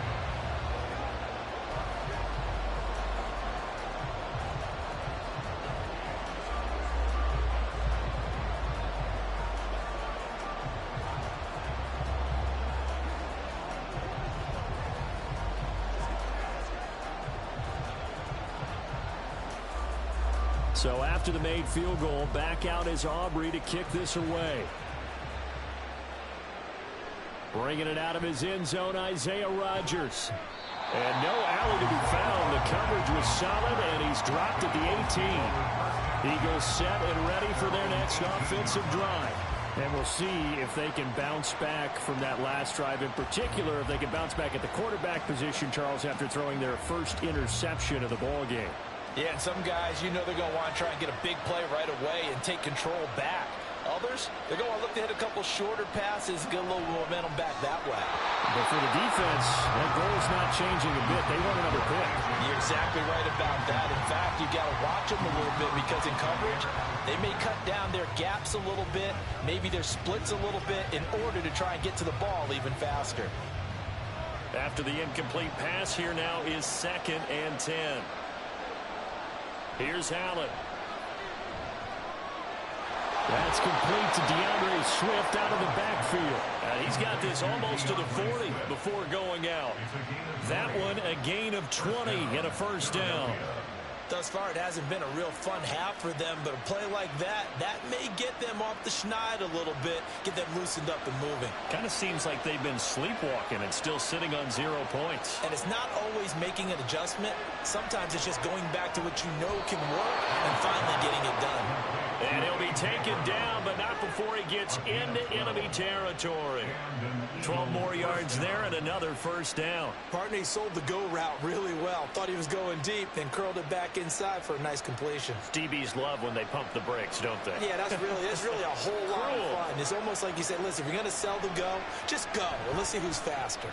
So after the made field goal, back out is Aubrey to kick this away. Bringing it out of his end zone, Isaiah Rodgers. And no alley to be found. The coverage was solid, and he's dropped at the 18. Eagles set and ready for their next offensive drive. And we'll see if they can bounce back from that last drive. In particular, if they can bounce back at the quarterback position, Charles, after throwing their first interception of the ball game.
Yeah, and some guys, you know they're going to want to try and get a big play right away and take control back. Others, they're going to look to hit a couple shorter passes, get a little momentum back that way.
But for the defense, that goal is not changing a bit. They want another pick.
You're exactly right about that. In fact, you've got to watch them a little bit because in coverage, they may cut down their gaps a little bit, maybe their splits a little bit in order to try and get to the ball even faster.
After the incomplete pass, here now is 2nd and 10. Here's Allen. That's complete to DeAndre Swift out of the backfield. And he's got this almost to the 40 before going out. That one a gain of 20 and a first down.
Thus far, it hasn't been a real fun half for them, but a play like that may get them off the schneid a little bit, get them loosened up and moving.
Kind of seems like they've been sleepwalking and still sitting on 0 points.
And it's not always making an adjustment. Sometimes it's just going back to what you know can work and finally getting it done.
And he'll be taken down, but not before he gets into enemy territory. 12 more yards there and another first down.
Partney sold the go route really well. Thought he was going deep, then curled it back inside for a nice completion.
DBs love when they pump the brakes, don't they?
Yeah, that's really a whole lot of fun. It's almost like you say, listen, if you're going to sell the go, just go. And let's see who's faster.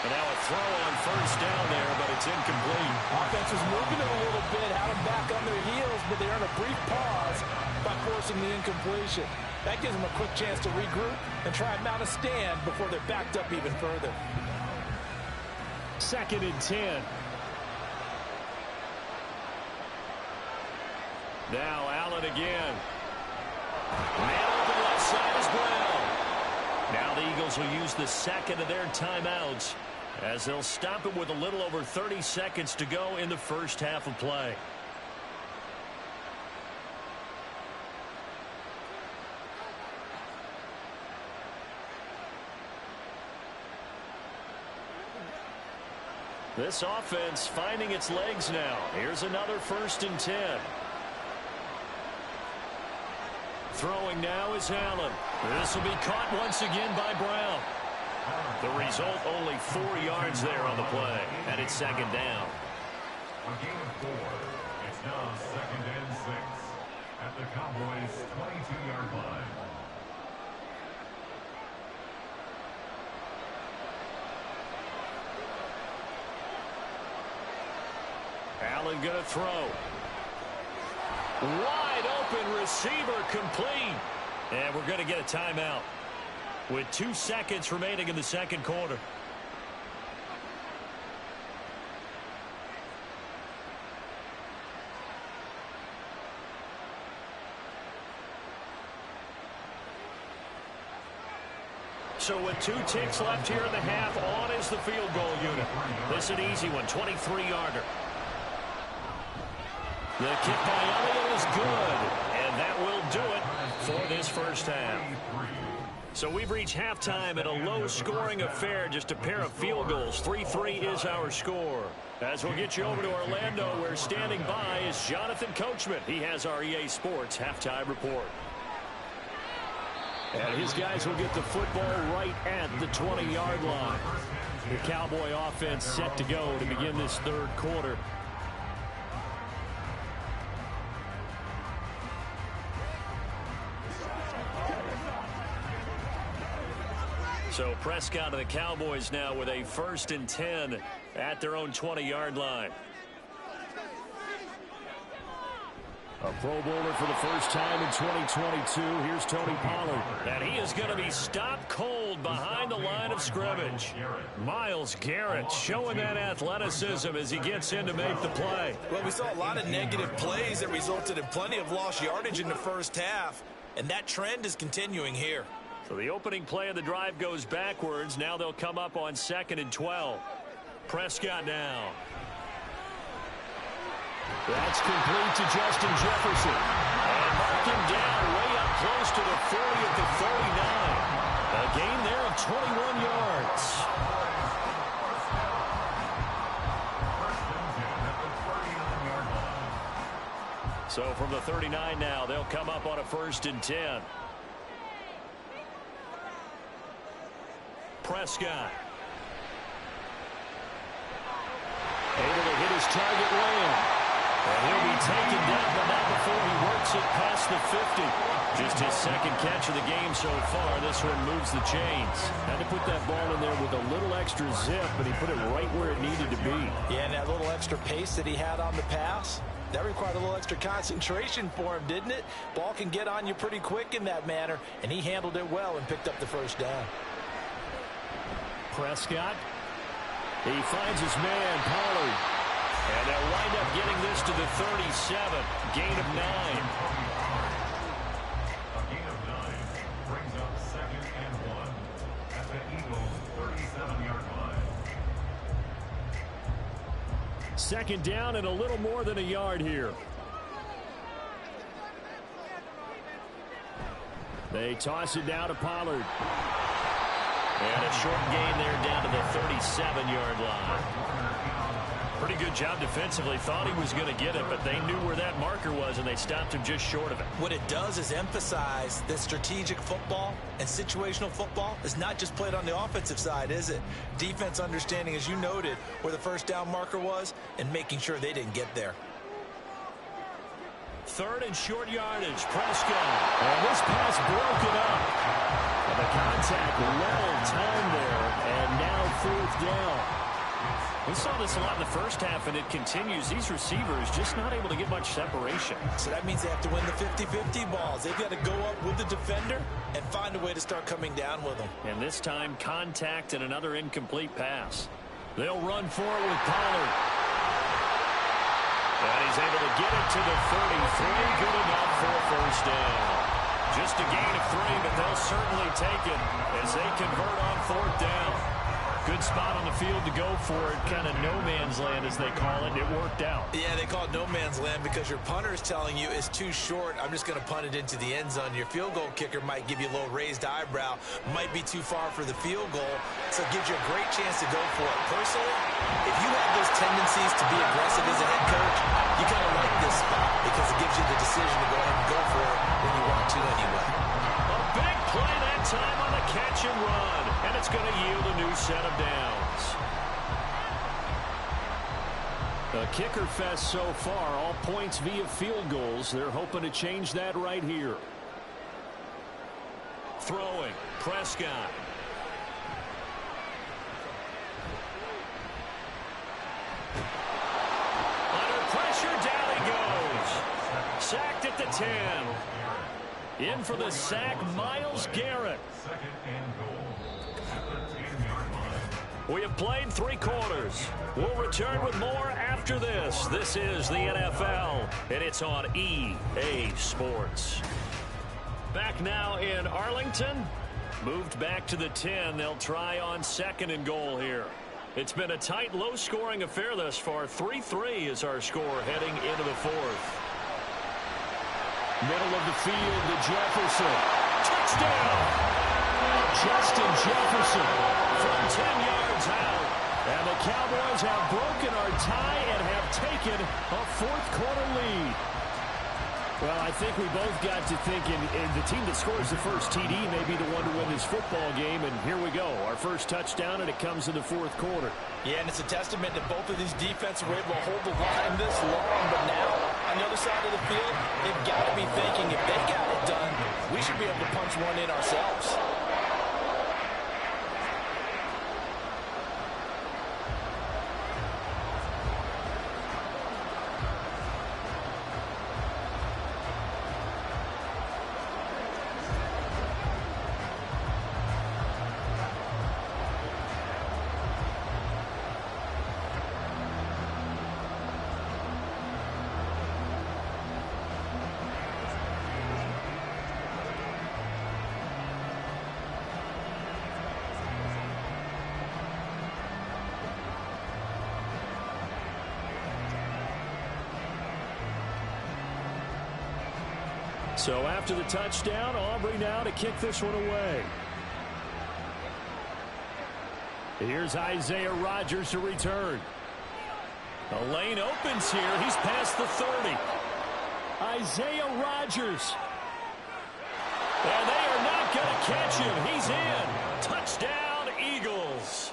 And now a throw on first down there, but it's incomplete.
Offense was moving it a little bit, had them back on their heels, but they earned a brief pause by forcing the incompletion. That gives them a quick chance to regroup and try and mount a stand before they're backed up even further.
2nd and 10. Now Allen again. Man open left side is Brown. Now the Eagles will use the second of their timeouts as they'll stop it with a little over 30 seconds to go in the first half of play. This offense finding its legs now. Here's another 1st and 10. Throwing now is Allen. This will be caught once again by Brown. The result, only 4 yards there on the play, and it's 2nd down.
A gain of 4. It's now 2nd and 6 at the Cowboys' 22-yard line.
Allen going to throw. Wide open receiver complete. And we're going to get a timeout with 2 seconds remaining in the second quarter. So with 2 ticks left here in the half, on is the field goal unit. This is an easy one, 23-yarder. The kick by Elliott is good, and that will do it for this first half. So we've reached halftime in a low-scoring affair, just a pair of field goals. 3-3 is our score. As we'll get you over to Orlando, where standing by is Jonathan Coachman. He has our EA Sports halftime report. And his guys will get the football right at the 20-yard line. The Cowboy offense set to go to begin this third quarter. So Prescott and the Cowboys now with a 1st and 10 at their own 20-yard line. A Pro Bowler for the first time in 2022. Here's Tony Pollard. And he is going to be stopped cold behind the line of scrimmage. Myles Garrett showing that athleticism as he gets in to make the play.
Well, we saw a lot of negative plays that resulted in plenty of lost yardage in the first half. And that trend is continuing here.
So the opening play of the drive goes backwards. Now they'll come up on 2nd and 12. Prescott now. That's complete to Justin Jefferson. And marked him down way up close to the 40 at the 39. A gain there of 21 yards. So from the 39 now, they'll come up on a 1st and 10. Prescott. Able to hit his target land. And he'll be taken down, but not before he works it past the 50. Just his 2nd catch of the game so far. This one moves the chains. Had to put that ball in there with a little extra zip, but he put it right where it needed to be.
Yeah, and that little extra pace that he had on the pass, that required a little extra concentration for him, didn't it? Ball can get on you pretty quick in that manner, and he handled it well and picked up the first down.
Prescott. He finds his man, Pollard. And they'll wind up getting this to the 37. Gain of 9.
A gain of 9 brings up 2nd and 1 at the Eagles' 37-yard line.
2nd down and a little more than a yard here. They toss it down to Pollard. And a short gain there down to the 37-yard line. Pretty good job defensively. Thought he was going to get it, but they knew where that marker was, and they stopped him just short of it.
What it does is emphasize that strategic football and situational football is not just played on the offensive side, is it? Defense understanding, as you noted, where the first down marker was and making sure they didn't get there.
3rd and short yardage. Prescott. And this pass broken up. And the contact well timed there, and now 4th down. We saw this a lot in the first half, and it continues. These receivers just not able to get much separation.
So that means they have to win the 50-50 balls. They've got to go up with the defender and find a way to start coming down with them.
And this time, contact and another incomplete pass. They'll run for it with Pollard. And he's able to get it to the 33. Good enough for a 1st down. Just a gain of 3, but they'll certainly take it as they convert on 4th down. Good spot on the field to go for it. Kind of no man's land, as they call it. It worked out.
Yeah, they call it no man's land because your punter is telling you it's too short. I'm just going to punt it into the end zone. Your field goal kicker might give you a little raised eyebrow. Might be too far for the field goal. So it gives you a great chance to go for it. Personally, if you have those tendencies to be aggressive as a head coach, you kind of like this spot because it gives you the decision to go ahead and go for it when you want to anyway.
A big play that time on the catch and run. And it's going to yield a new set of downs. A kicker fest so far. All points via field goals. They're hoping to change that right here. Throwing. Prescott. Under pressure, down he goes. Sacked at the 10. In for the sack, Myles Garrett.
2nd and goal at the 10-yard line.
We have played 3 quarters. We'll return with more after this. This is the NFL, and it's on EA Sports. Back now in Arlington. Moved back to the 10. They'll try on 2nd and goal here. It's been a tight, low-scoring affair thus far. 3-3 is our score heading into the 4th. Middle of the field to Jefferson. Touchdown! Justin Jefferson from 10 yards out. And the Cowboys have broken our tie and have taken a 4th quarter lead. Well, I think we both got to thinking the team that scores the first TD may be the one to win this football game. And here we go. Our first touchdown, and it comes in the 4th quarter.
Yeah, and it's a testament that both of these defenses were able to hold the line this long. But now, on the other side of the field, they've got to be thinking if they got it done, we should be able to punch one in ourselves.
So after the touchdown, Aubrey now to kick this one away. Here's Isaiah Rodgers to return. The lane opens here. He's past the 30. Isaiah Rodgers. And they are not going to catch him. He's in. Touchdown, Eagles.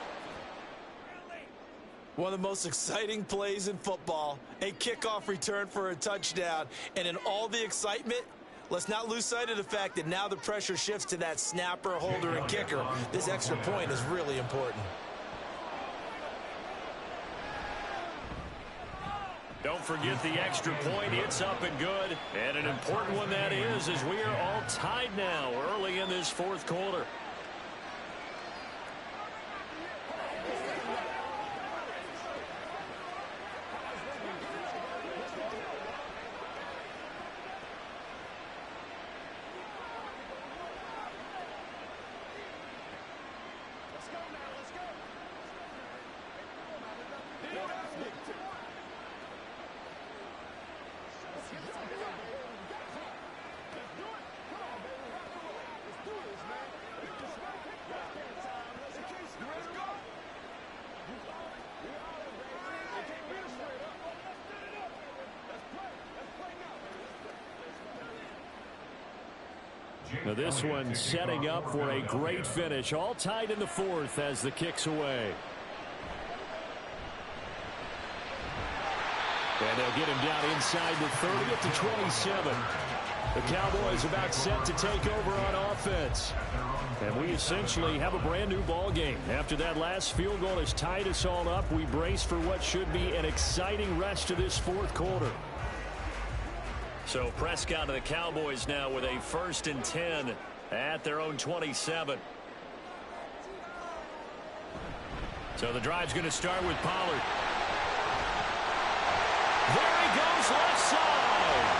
One of the most exciting plays in football. A kickoff return for a touchdown. And in all the excitement, let's not lose sight of the fact that now the pressure shifts to that snapper, holder, and kicker. This extra point is really important.
Don't forget the extra point. It's up and good. And an important one that is, as we are all tied now early in this fourth quarter. Now this one setting up for a great finish. All tied in the fourth as the kick's away. And they'll get him down inside the 30 at the 27. The Cowboys about set to take over on offense. And we essentially have a brand new ball game. After that last field goal has tied us all up, we brace for what should be an exciting rest of this fourth quarter. So Prescott and the Cowboys now with a 1st and 10 at their own 27. So the drive's going to start with Pollard. There he goes left side.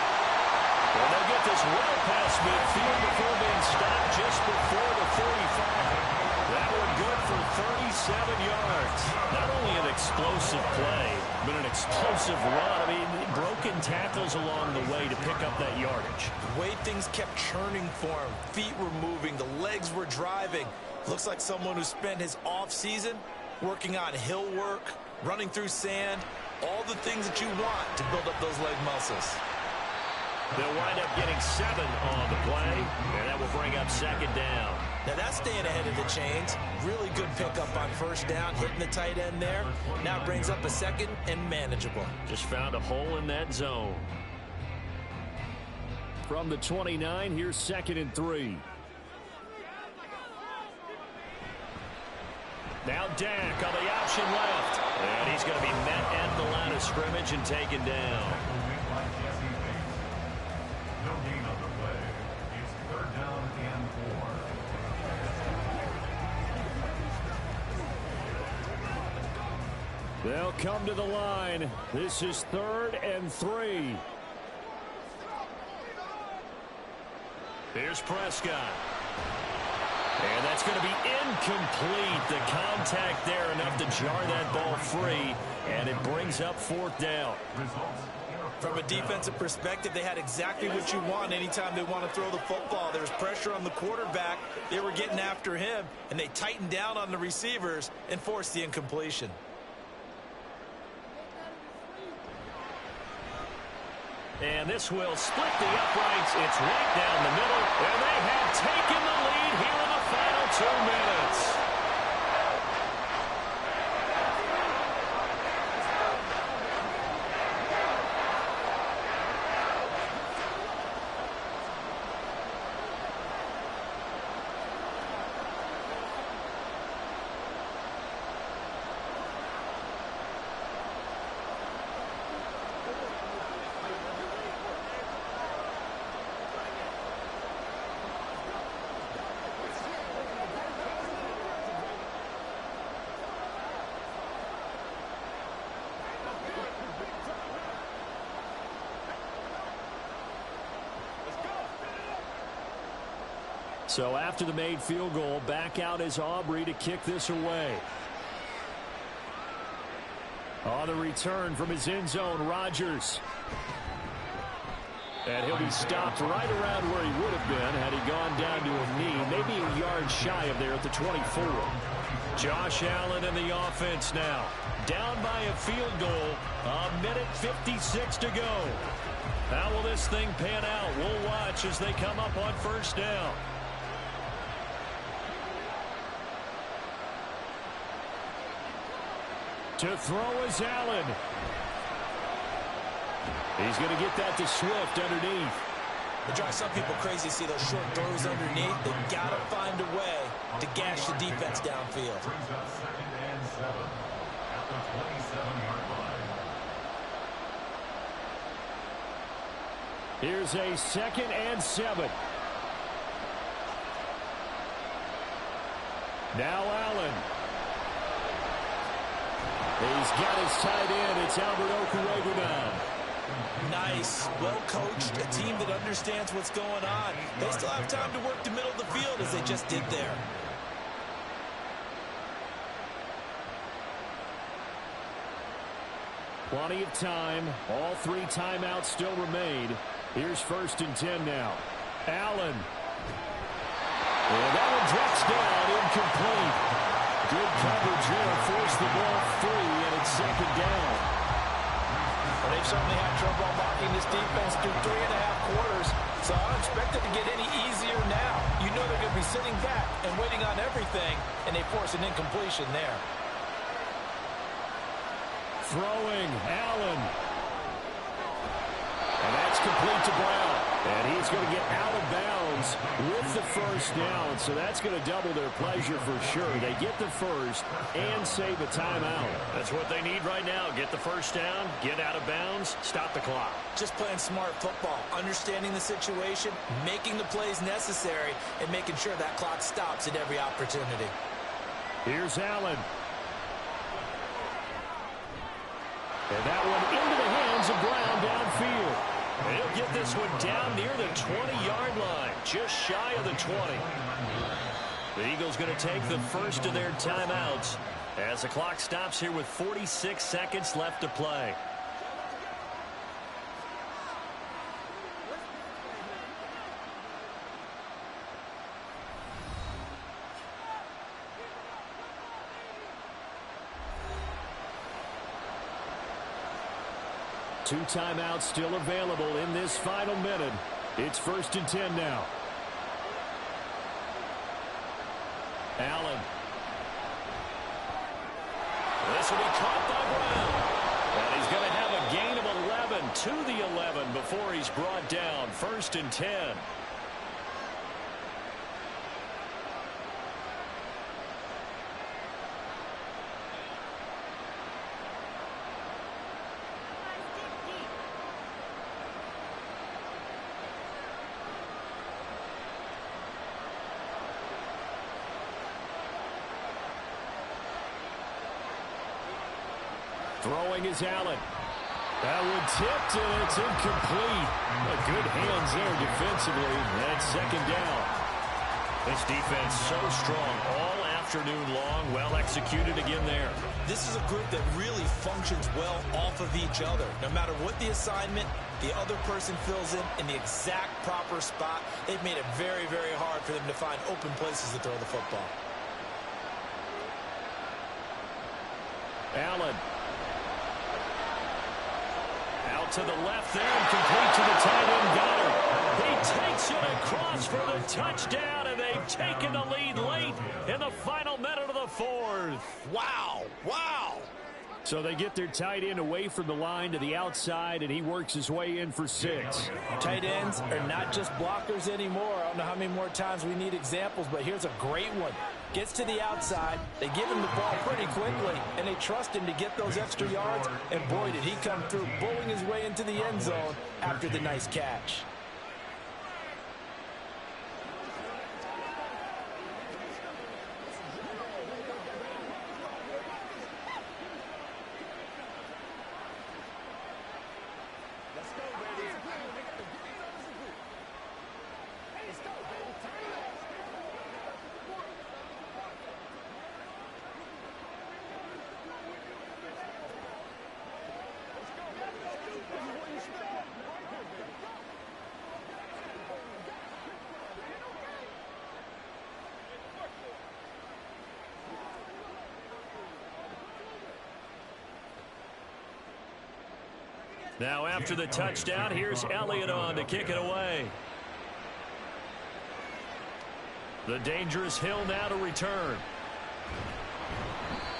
And they'll get this well past midfield before being stopped just before the 35. That one good for 37 yards. Not only an explosive play, but an explosive run. I mean, broken tackles along the way to pick up that yardage.
The way things kept churning for him. Feet were moving. The legs were driving. Looks like someone who spent his off-season working on hill work, running through sand, all the things that you want to build up those leg muscles.
They'll wind up getting 7 on the play, and that will bring up 2nd down.
Now that's staying ahead of the chains. Really good pickup on 1st down, hitting the tight end there. Now brings up a 2nd and manageable.
Just found a hole in that zone. From the 29, here's 2nd and 3. Now Dak on the option left. And he's going to be met at the line of scrimmage and taken down.
No gain on the play. It's 3rd down and 4.
They'll come to the line. This is 3rd and 3. Here's Prescott. And that's going to be incomplete. The contact there enough to jar that ball free. And it brings up 4th down.
From a defensive perspective, they had exactly what you want anytime they want to throw the football. There was pressure on the quarterback. They were getting after him, and they tightened down on the receivers and forced the incompletion.
And this will split the uprights. It's right down the middle. And they have taken the lead here in the final 2 minutes. So after the made field goal, back out is Aubrey to kick this away. On the return from his end zone, Rodgers.
And he'll be stopped right around where he would have been had he gone down to a knee, maybe a yard shy of there at the 24. Josh Allen in the offense now. Down by a field goal. A minute 56 to go. How will this thing pan out? We'll watch as they come up on first down. To throw is Allen. He's going to get that to Swift underneath.
It drives some people crazy to see those short throws underneath. They've got to find a way to gash the defense downfield.
Brings up 2nd and 7 at the 27-yard line.
Here's a 2nd and 7. Now Allen. He's got his tight end. It's Albert Okwuegbunam.
Nice, well coached, a team that understands what's going on. They still have time to work the middle of the field as they just did there.
Plenty of time. All 3 timeouts still remain. Here's 1st and 10 now. Allen. And that one drops down, incomplete. Good coverage there, forced the ball free, and it's 2nd down.
Well, they've certainly had trouble blocking this defense through 3.5 quarters, so I don't expect it to get any easier now. You know they're going to be sitting back and waiting on everything, and they force an incompletion there.
Throwing, Allen. And that's complete to Brown. And he's going to get out of bounds with the first down. So that's going to double their pleasure for sure. They get the first and save a timeout.
That's what they need right now. Get the first down, get out of bounds, stop the clock.
Just playing smart football, understanding the situation, making the plays necessary, and making sure that clock stops at every opportunity.
Here's Allen. And that one into the hands of Brown downfield.
And he'll get this one down near the 20-yard line, just shy of the 20. The Eagles going to take the first of their timeouts as the clock stops here with 46 seconds left to play.
Two timeouts still available in this final minute. It's 1st and 10 now. Allen.
This will be caught by Brown. And he's going to have a gain of 11 to the 11 before he's brought down. 1st and 10.
Throwing is Allen. That one tipped, and it's incomplete. Good hands there defensively. That's 2nd down.
This defense so strong all afternoon long. Well executed again there.
This is a group that really functions well off of each other. No matter what the assignment, the other person fills in the exact proper spot. They've made it very, very hard for them to find open places to throw the football.
Allen.
Out to the left there and complete to the tight end Goddard. He takes it across for the touchdown, and they've taken the lead late in the final minute of the 4th.
Wow, wow.
So they get their tight end away from the line to the outside, and he works his way in for 6.
Tight ends are not just blockers anymore. I don't know how many more times we need examples, but here's a great one. Gets to the outside, they give him the ball pretty quickly, and they trust him to get those extra yards, and boy, did he come through, bulling his way into the end zone after the nice catch.
Now after the touchdown, here's Elliott on to kick it away. The dangerous Hill now to return.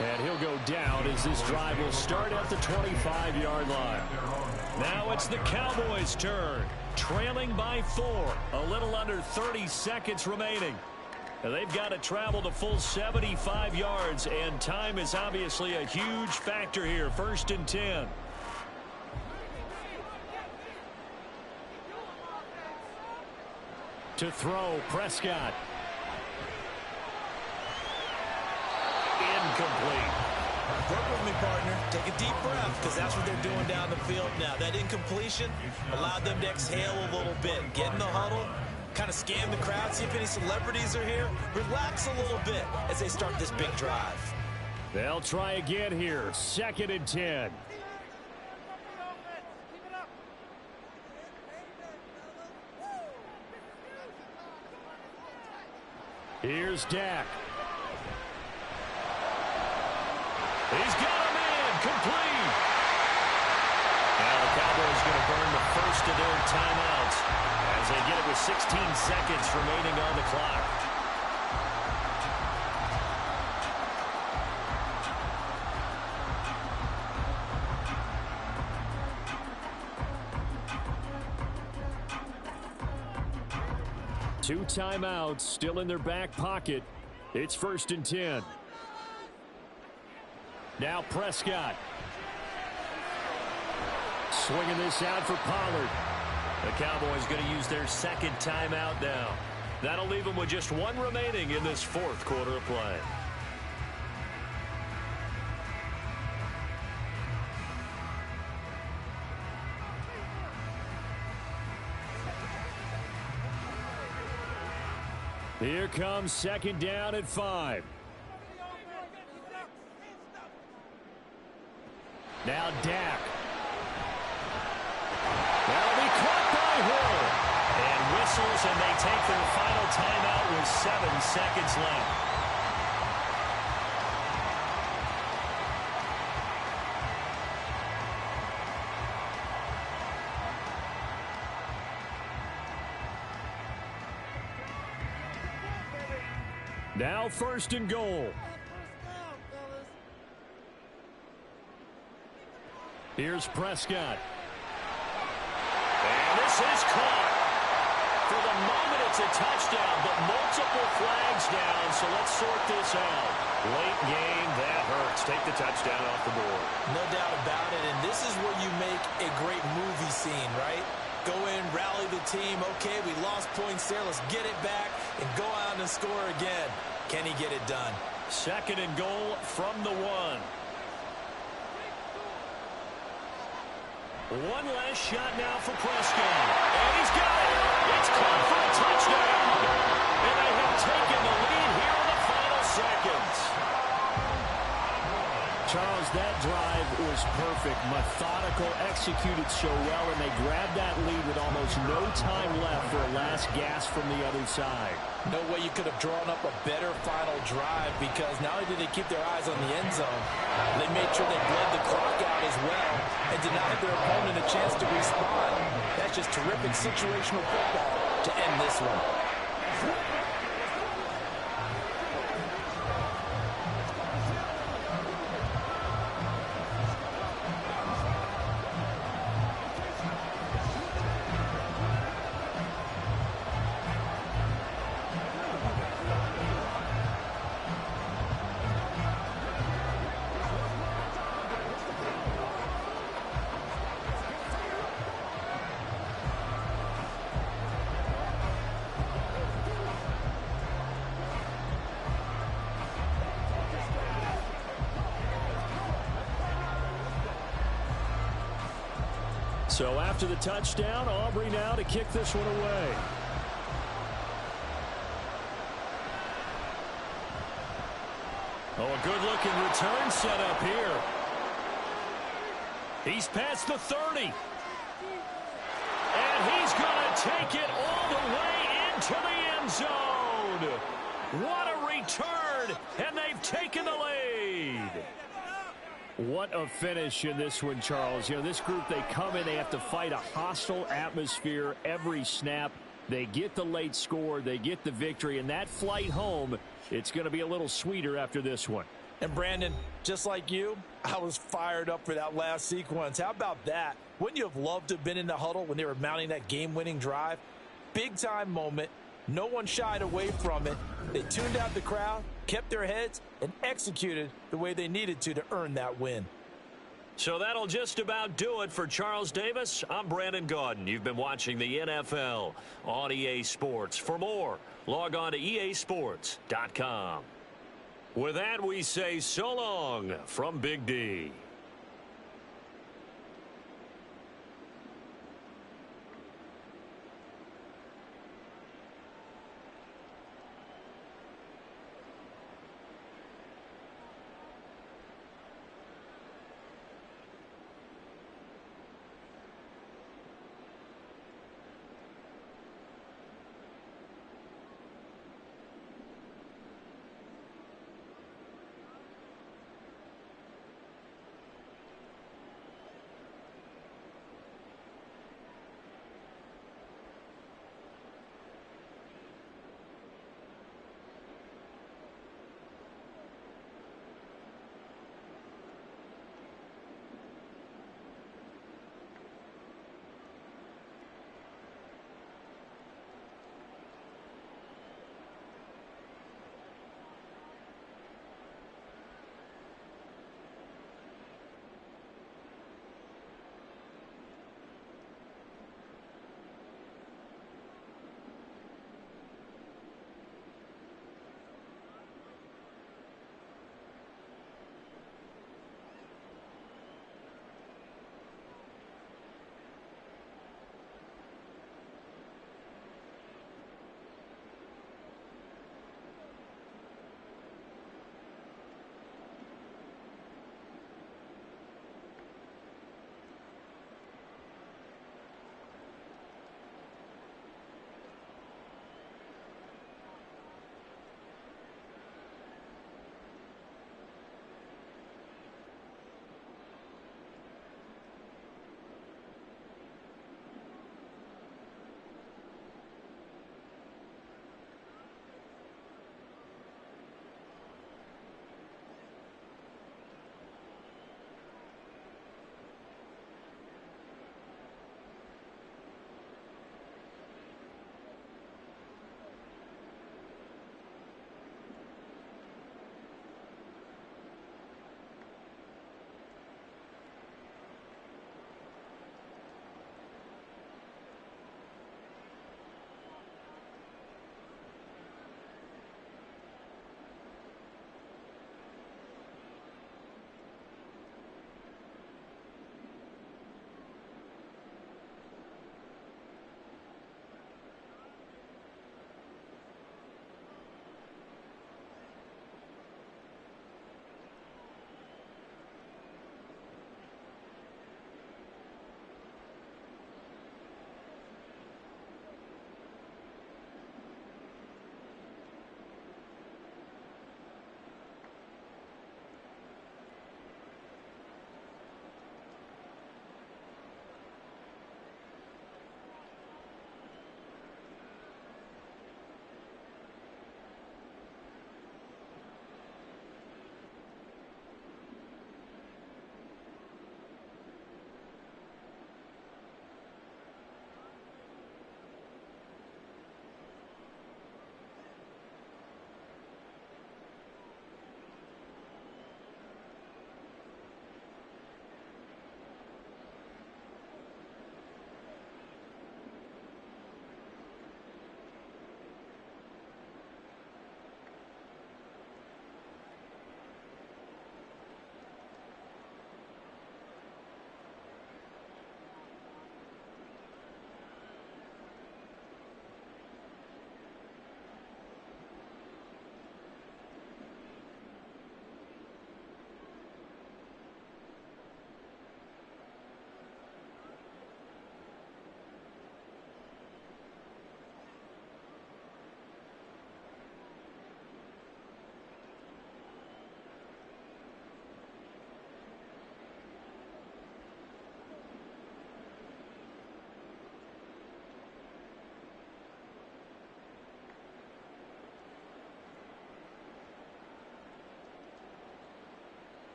And he'll go down as this drive will start at the 25-yard line. Now it's the Cowboys' turn, trailing by 4. A little under 30 seconds remaining. And they've got to travel the full 75 yards, and time is obviously a huge factor here. 1st and 10. To throw, Prescott. Incomplete.
Work with me, partner. Take a deep breath, because that's what they're doing down the field now. That incompletion allowed them to exhale a little bit. Get in the huddle, kind of scan the crowd, see if any celebrities are here. Relax a little bit as they start this big drive.
They'll try again here. 2nd and 10. Here's Dak. He's got him in. Complete. Now the Cowboys going to burn the first of their timeouts as they get it with 16 seconds remaining on the clock. Two timeouts still in their back pocket. It's 1st and 10. Now Prescott. Swinging this out for Pollard. The Cowboys going to use their 2nd timeout now. That'll leave them with just 1 remaining in this 4th quarter of play. Here comes 2nd down at 5. Now Dak. That'll be caught by Hill. And whistles, and they take their final timeout with 7 seconds left. Now 1st and goal. Here's Prescott. And this is caught. For the moment, it's a touchdown, but multiple flags down, so let's sort this out. Late game, that hurts. Take the touchdown off the board.
No doubt about it, and this is where you make a great movie scene, right? Go in, rally the team. Okay, we lost points there. Let's get it back and go out and score again. Can he get it done?
2nd and goal from the 1. One last shot now for Prescott. And he's got it. It's caught for a touchdown. And they have taken the lead here in the final seconds. Charles, that drive was perfect. Methodical, executed so well, and they grabbed that lead with almost no time left for a last gasp from the other side.
No way you could have drawn up a better final drive, because not only did they keep their eyes on the end zone, they made sure they bled the clock out as well and denied their opponent a chance to respond. That's just terrific situational football to end this one.
So after the touchdown, Aubrey now to kick this one away. Oh, a good-looking return set up here. He's past the 30. And he's going to take it all the way into the end zone. What a return, and they've taken the lead. What a finish in this one, Charles. You know, this group, they come in, they have to fight a hostile atmosphere every snap. They get the late score, they get the victory, and that flight home, it's going to be a little sweeter after this one.
And Brandon, just like you, I was fired up for that last sequence. How about that? Wouldn't you have loved to have been in the huddle when they were mounting that game-winning drive? Big-time moment. No one shied away from it. They tuned out the crowd, kept their heads, and executed the way they needed to earn that win.
So that'll just about do it for Charles Davis. I'm Brandon Gaudin. You've been watching the NFL on EA Sports. For more, log on to easports.com. With that, we say so long from Big D.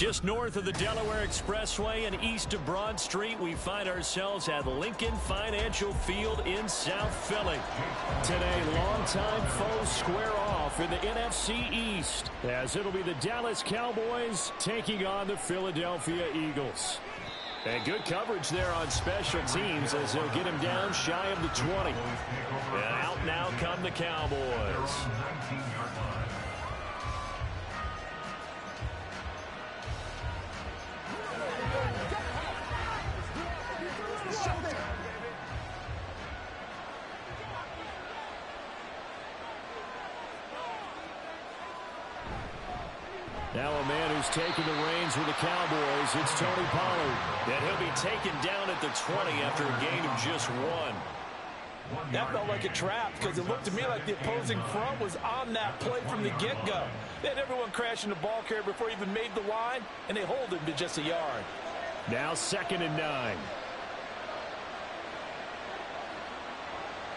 Just north of the Delaware Expressway and east of Broad Street, we find ourselves at Lincoln Financial Field in South Philly. Today, longtime foes square off in the NFC East, as it'll be the Dallas Cowboys taking on the Philadelphia Eagles. And good coverage there on special teams as they'll get him down shy of the 20. And out now come the Cowboys. Now a man who's taken the reins with the Cowboys, it's Tony Pollard. And he'll be taken down at the 20 after a gain of just 1.
That felt like a trap because it looked to me like the opposing front was on that play from the get-go. They had everyone crashing the ball carrier before he even made the line, and they hold him to just a yard.
Now 2nd and 9.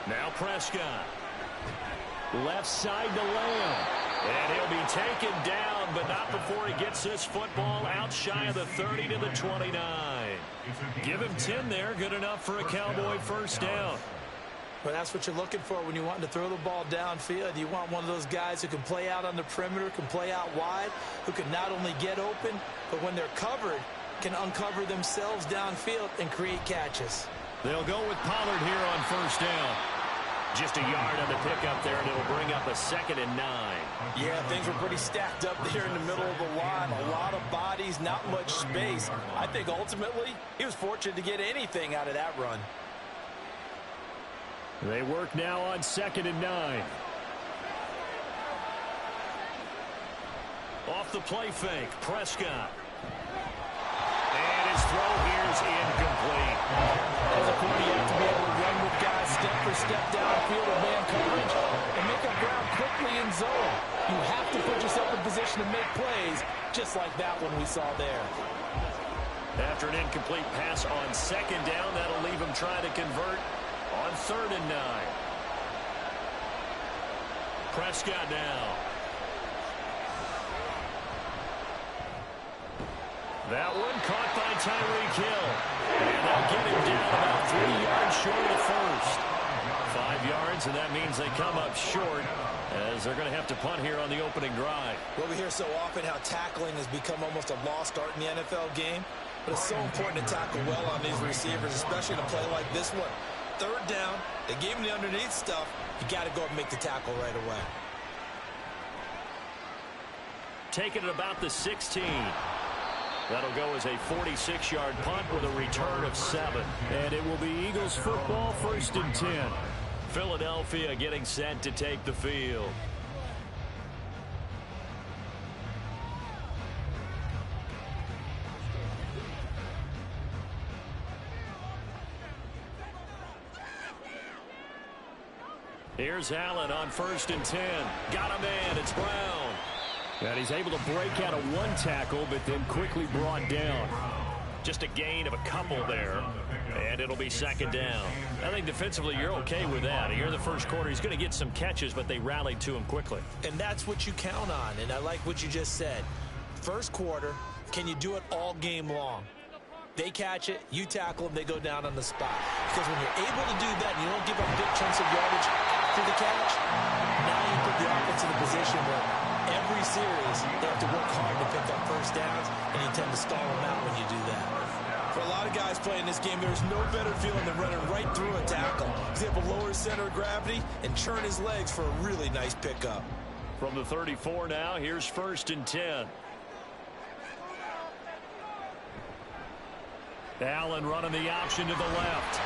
Now Prescott. Left side to Lamb. And he'll be taken down, but not before he gets this football out shy of the 30 to the 29. Give him 10 there. Good enough for a Cowboy first down.
Well, that's what you're looking for when you want to throw the ball downfield. You want one of those guys who can play out on the perimeter, can play out wide, who can not only get open, but when they're covered, can uncover themselves downfield and create catches.
They'll go with Pollard here on first down. Just a yard on the pickup there, and it'll bring up a 2nd and 9.
Yeah, things were pretty stacked up there in the middle of the line. A lot of bodies, not much space. I think ultimately he was fortunate to get anything out of that run.
They work now on 2nd and 9. Off the play fake, Prescott. And his throw here is incomplete.
As a corner, you have to be able to run with guys step for step downfield and man coverage and make up ground quickly in zone. You have to put yourself in position to make plays, just like that one we saw there.
After an incomplete pass on 2nd down, that'll leave him trying to convert on 3rd and 9. Prescott now. That one caught by Tyreek Hill. And they'll get him down about 3 yards short of the first. 5 yards, and that means they come up short as they're going to have to punt here on the opening drive.
Well, we hear so often how tackling has become almost a lost art in the NFL game. But it's so important to tackle well on these receivers, especially in a play like this one. 3rd down, they gave him the underneath stuff. You got to go up and make the tackle right away.
Taking it about the 16. That'll go as a 46-yard punt with a return of 7. And it will be Eagles football, 1st and 10. Philadelphia getting set to take the field. Here's Allen on 1st and 10. Got a man. It's Brown. And he's able to break out of 1 tackle, but then quickly brought down. Just a gain of a couple there. And it'll be 2nd down. I think defensively you're okay with that. Here in the first quarter, he's going to get some catches, but they rallied to him quickly.
And that's what you count on. And I like what you just said. First quarter, can you do it all game long? They catch it, you tackle them, they go down on the spot. Because when you're able to do that and you don't give up big chunks of yardage to the catch, now you put the offense in a position where every series they have to work hard to pick up first downs, and you tend to stall them out when you do that. For a lot of guys playing this game, there's no better feeling than running right through a tackle. He's able to lower his center of gravity and churn his legs for a really nice pickup.
From the 34 now, here's 1st and 10. Allen running the option to the left.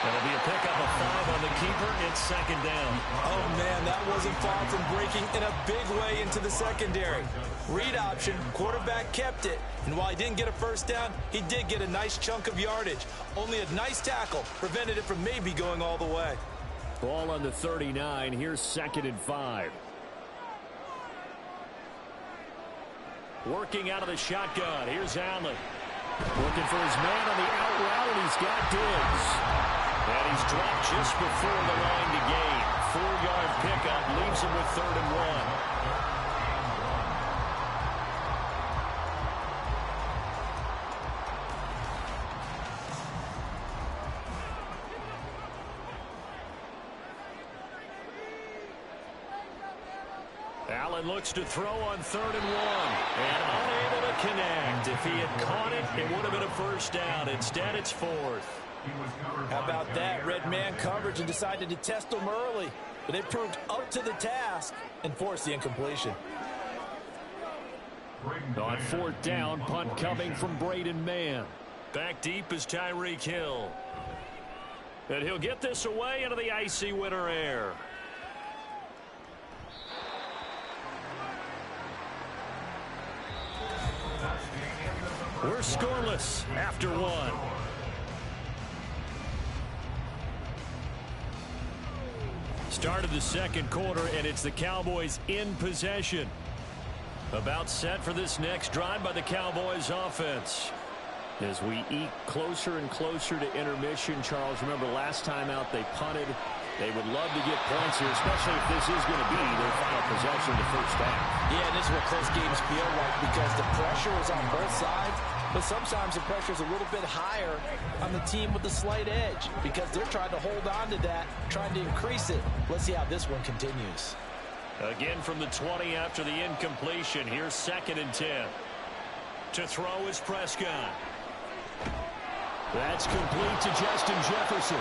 That'll be a pickup of 5 on the keeper. It's 2nd down.
Oh, man, that wasn't far from breaking in a big way into the secondary. Read option, quarterback kept it. And while he didn't get a first down, he did get a nice chunk of yardage. Only a nice tackle prevented it from maybe going all the way.
Ball on the 39. Here's 2nd and 5. Working out of the shotgun. Here's Allen. Looking for his man on the out route, and he's got Diggs. And he's dropped just before the line to gain. 4-yard pickup leaves him with 3rd and 1. Allen looks to throw on 3rd and 1. And unable to connect. If he had caught it, it would have been a first down. Instead, it's 4th.
How about that? Red man coverage and decided to test them early. But they proved up to the task and forced the incompletion.
On 4th down, punt coming from Braden Mann. Back deep is Tyreek Hill. And he'll get this away into the icy winter air. We're scoreless after 1. Start of the 2nd quarter, and it's the Cowboys in possession. About set for this next drive by the Cowboys offense. As we eke closer and closer to intermission, Charles, remember last time out they punted. They would love to get points here, especially if this is going to be their final possession the first half.
Yeah, and this is what close games feel like because the pressure is on both sides, but sometimes the pressure is a little bit higher on the team with the slight edge because they're trying to hold on to that, trying to increase it. Let's see how this one continues.
Again from the 20 after the incompletion. Here's 2nd and 10. To throw is Prescott. That's complete to Justin Jefferson.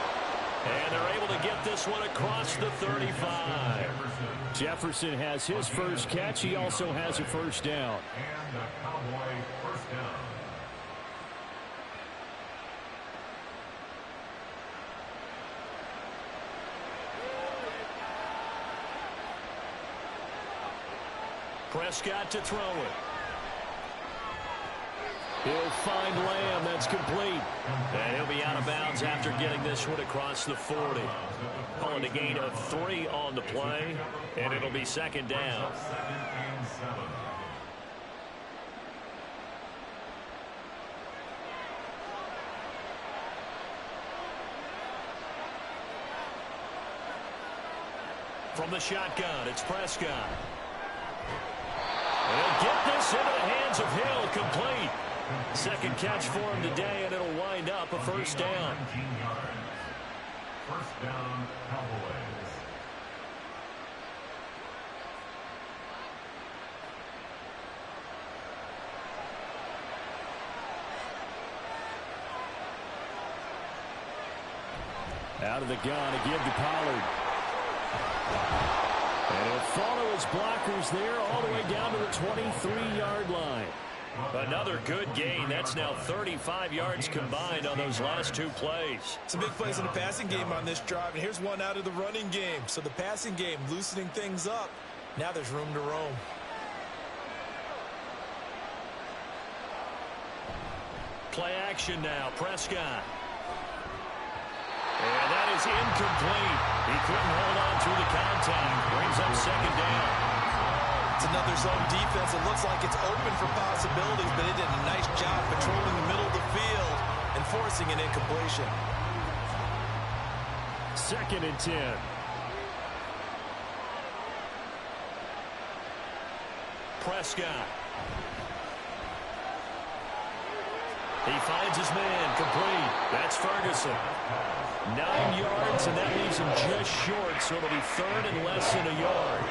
And they're able to get this one across the 35. Jefferson has his first catch. He also has a first down.
And the Cowboy first down.
Prescott to throw it. He'll find Lamb. That's complete. And he'll be out of bounds after getting this one across the 40. Calling a gain of 3 on the play. And it'll be 2nd down.
2nd and 7.
From the shotgun, it's Prescott. And he'll get this into the hands of Hill, complete. 2nd catch for him today, and it'll wind up a first down.
19 yards. First down, Cowboys.
Out of the gun, a give to Pollard. And he'll follow his blockers there all the way down to the 23-yard line. Another good gain. That's now 35 yards combined on those last 2 plays.
Some big plays in the passing game on this drive, and here's one out of the running game. So the passing game loosening things up. Now there's room to roam.
Play action now. Prescott. And that is incomplete. He couldn't hold on through the contact. Brings up 2nd down.
It's another zone defense. It looks like it's open for possibilities, but it did a nice job patrolling the middle of the field and forcing an incompletion.
2nd and 10. Prescott. He finds his man, complete. That's Ferguson. 9 yards, and that leaves him just short, so it'll be 3rd and less than a yard.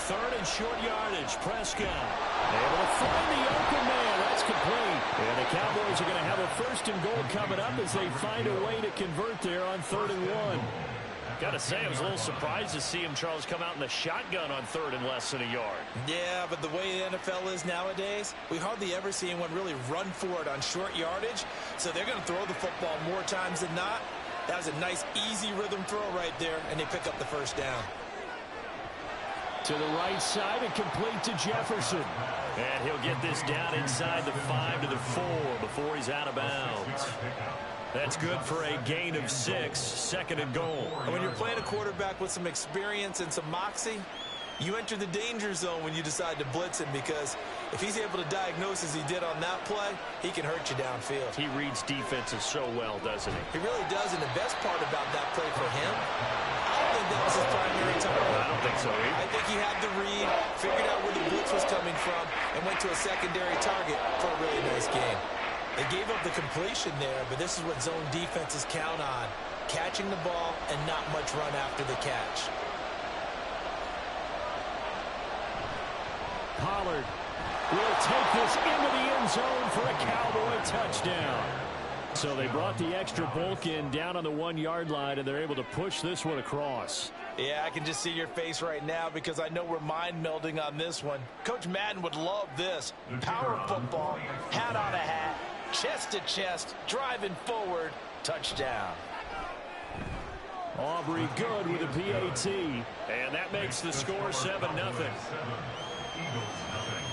Third and short yardage. Prescott able to find the open man. That's complete. And the Cowboys are going to have a 1st and goal coming up as they find a way to convert there on 3rd and 1. Got to say, I was a little surprised to see him, Charles, come out in the shotgun on 3rd and less than a yard.
Yeah, but the way the NFL is nowadays, we hardly ever see anyone really run for it on short yardage. So they're going to throw the football more times than not. That was a nice, easy rhythm throw right there, and they pick up the first down.
To the right side and complete to Jefferson. And he'll get this down inside the 5 to the 4 before he's out of bounds. That's good for a gain of 6, 2nd and goal.
And when you're playing a quarterback with some experience and some moxie,
You enter the danger zone when you decide to blitz him, because if he's able to diagnose as he did on that play, he can hurt you downfield.
He reads defenses so well, doesn't he?
He really does, and the best part about that play for him, I don't think that was his primary target.
I don't think so either.
I think he had the read, figured out where the blitz was coming from, and went to a secondary target for a really nice game. They gave up the completion there, but this is what zone defenses count on: catching the ball and not much run after the catch.
Pollard will take this into the end zone for a Cowboy touchdown. So they brought the extra bulk in down on the 1-yard line, and they're able to push this one across.
Yeah, I can just see your face right now, because I know we're mind melding on this one. Coach Madden would love this. Power football, hat on a hat, chest to chest, driving forward, touchdown.
Aubrey good with a PAT.
And that makes the score 7-0.
Eagles nothing.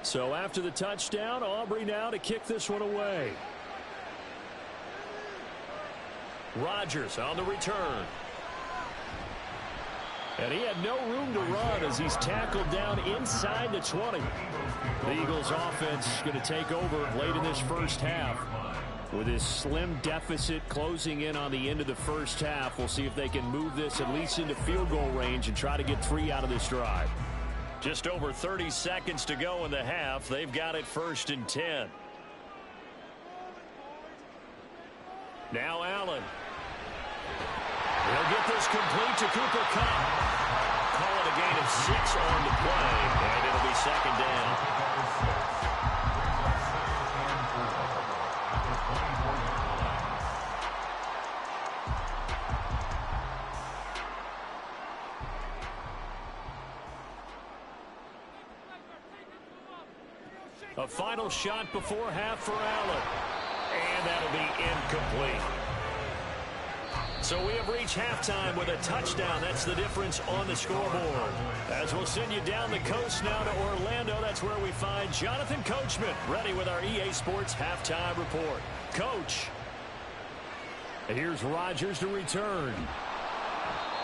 So after the touchdown, Aubrey now to kick this one away. Rodgers on the return. And he had no room to run as he's tackled down inside the 20. The Eagles offense going to take over late in this first half. With his slim deficit closing in on the end of the first half, we'll see if they can move this at least into field goal range and try to get 3 out of this drive.
Just over 30 seconds to go in the half. They've got it 1st and 10. Now Allen. He'll get this complete to Cooper Kupp. Call it a gain of 6 on the play, and it'll be 2nd down. A final shot before half for Allen. And that'll be incomplete. So we have reached halftime with a touchdown. That's the difference on the scoreboard. As we'll send you down the coast now to Orlando, that's where we find Jonathan Coachman ready with our EA Sports halftime report. Coach. Here's Rodgers to return.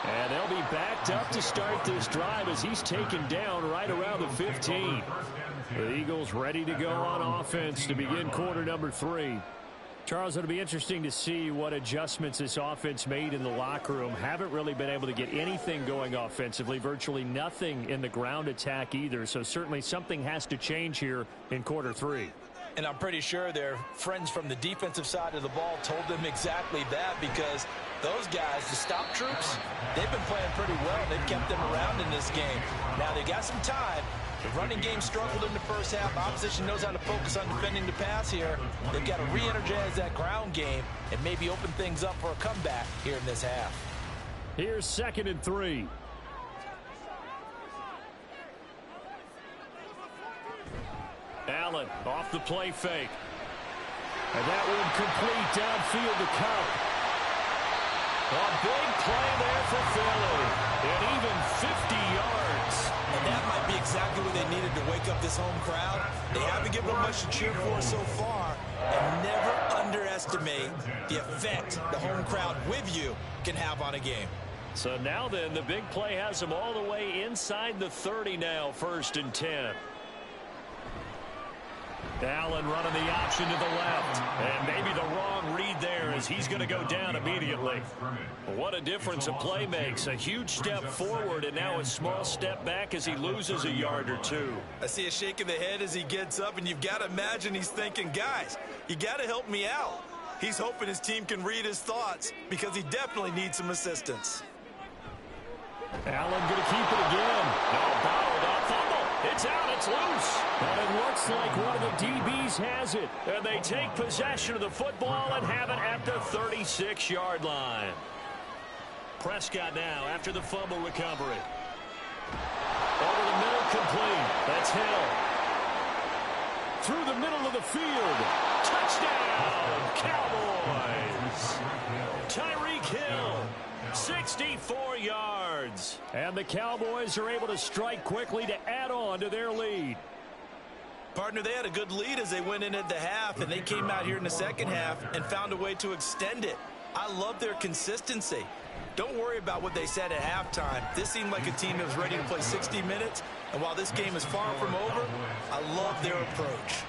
And they'll be backed up to start this drive as he's taken down right around the 15. The Eagles ready to go on offense to begin quarter number 3. Charles, it'll be interesting to see what adjustments this offense made in the locker room. Haven't really been able to get anything going offensively, virtually nothing in the ground attack either. So certainly something has to change here in quarter 3.
And I'm pretty sure their friends from the defensive side of the ball told them exactly that, because those guys, the stop troops, they've been playing pretty well. They've kept them around in this game. Now they got some time. The running game struggled in the first half. Opposition knows how to focus on defending the pass here. They've got to re-energize that ground game and maybe open things up for a comeback here in this half.
Here's 2nd and 3. Allen off the play fake. And that one complete downfield to Kupp. A big play there for Philly. And even 50 yards.
And that might be exactly what they needed to wake up this home crowd. They haven't given them much to cheer for so far. And never underestimate the effect the home crowd with you can have on a game.
So now then, the big play has them all the way inside the 30 now, 1st and 10.
Allen running the option to the left. And maybe the wrong read there as he's going to go down immediately.
What a difference a play makes. A huge step forward and now a small step back as he loses a yard or 2.
I see a shake of the head as he gets up, and you've got to imagine he's thinking, guys, you got to help me out. He's hoping his team can read his thoughts, because he definitely needs some assistance.
Allen going to keep it again.
No, bottled up fumble. It's out. It's loose. And it looks like one of the DBs has it. And they take possession of the football and have it at the 36-yard line. Prescott now after the fumble recovery. Over the middle, complete. That's Hill. Through the middle of the field. Touchdown, Cowboys. Tyreek Hill, 64 yards. And the Cowboys are able to strike quickly to add on to their lead.
Partner, they had a good lead as they went in at the half, and they came out here in the second half and found a way to extend it. I love their consistency. Don't worry about what they said at halftime. This seemed like a team that was ready to play 60 minutes, and while this game is far from over, I love their approach.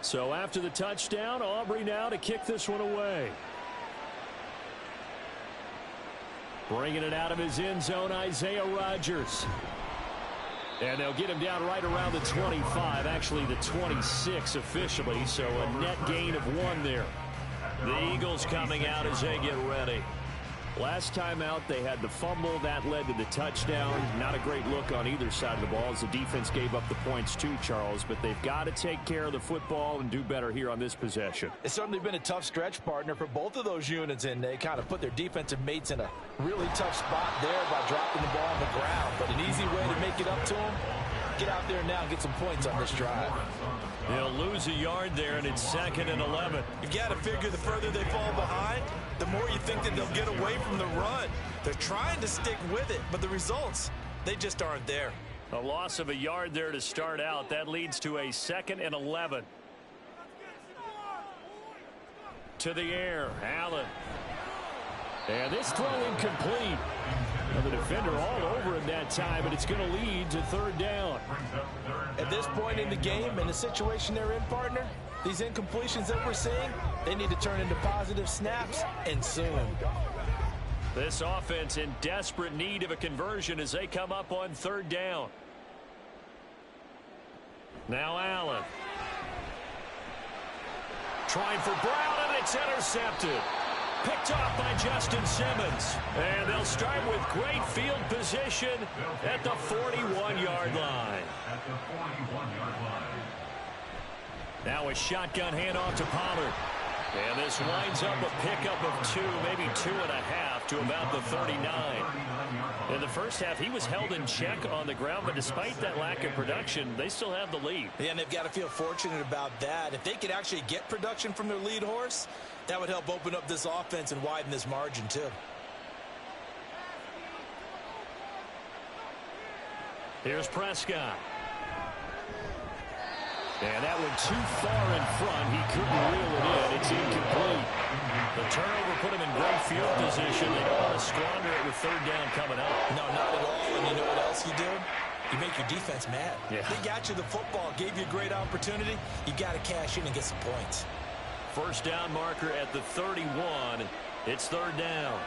So after the touchdown, Aubrey now to kick this one away. Bringing it out of his end zone, Isaiah Rodgers. And they'll get him down right around the 25, actually the 26 officially, so a net gain of 1 there. The Eagles coming out as they get ready. Last time out, they had the fumble. That led to the touchdown. Not a great look on either side of the ball as the defense gave up the points too, Charles. But they've got to take care of the football and do better here on this possession.
It's certainly been a tough stretch, partner, for both of those units, and they kind of put their defensive mates in a really tough spot there by dropping the ball on the ground. But an easy way to make it up to them, get out there now and get some points on this drive.
They'll lose a yard there, and it's 2nd and 11.
You've got to figure the further they fall behind, the more you think that they'll get away from the run. They're trying to stick with it, but the results, they just aren't there.
A loss of a yard there to start out. That leads to a 2nd and 11. To the air, Allen. And this throw incomplete. And the defender all over him that time, but it's going to lead to 3rd down.
At this point in the game and the situation they're in, partner, these incompletions that we're seeing, they need to turn into positive snaps, and soon.
This offense in desperate need of a conversion as they come up on 3rd down. Now Allen. Trying for Brown, and it's intercepted. Picked off by Justin Simmons. And they'll start with great field position at the 41-yard line. Now a shotgun handoff to Pollard. And this winds up a pickup of 2, maybe 2.5 to about the 39. In the first half, he was held in check on the ground, but despite that lack of production, they still have the lead.
Yeah, and they've got to feel fortunate about that. If they could actually get production from their lead horse, that would help open up this offense and widen this margin too.
Here's Prescott. And that went too far in front. He couldn't reel it in. It's incomplete. The turnover put him in great field position. They don't want to squander it with 3rd down coming up.
No, not at all. And you know what else you do? You make your defense mad.
Yeah.
They got you the football, gave you a great opportunity. You got to cash in and get some points.
1st down marker at the 31. It's 3rd down.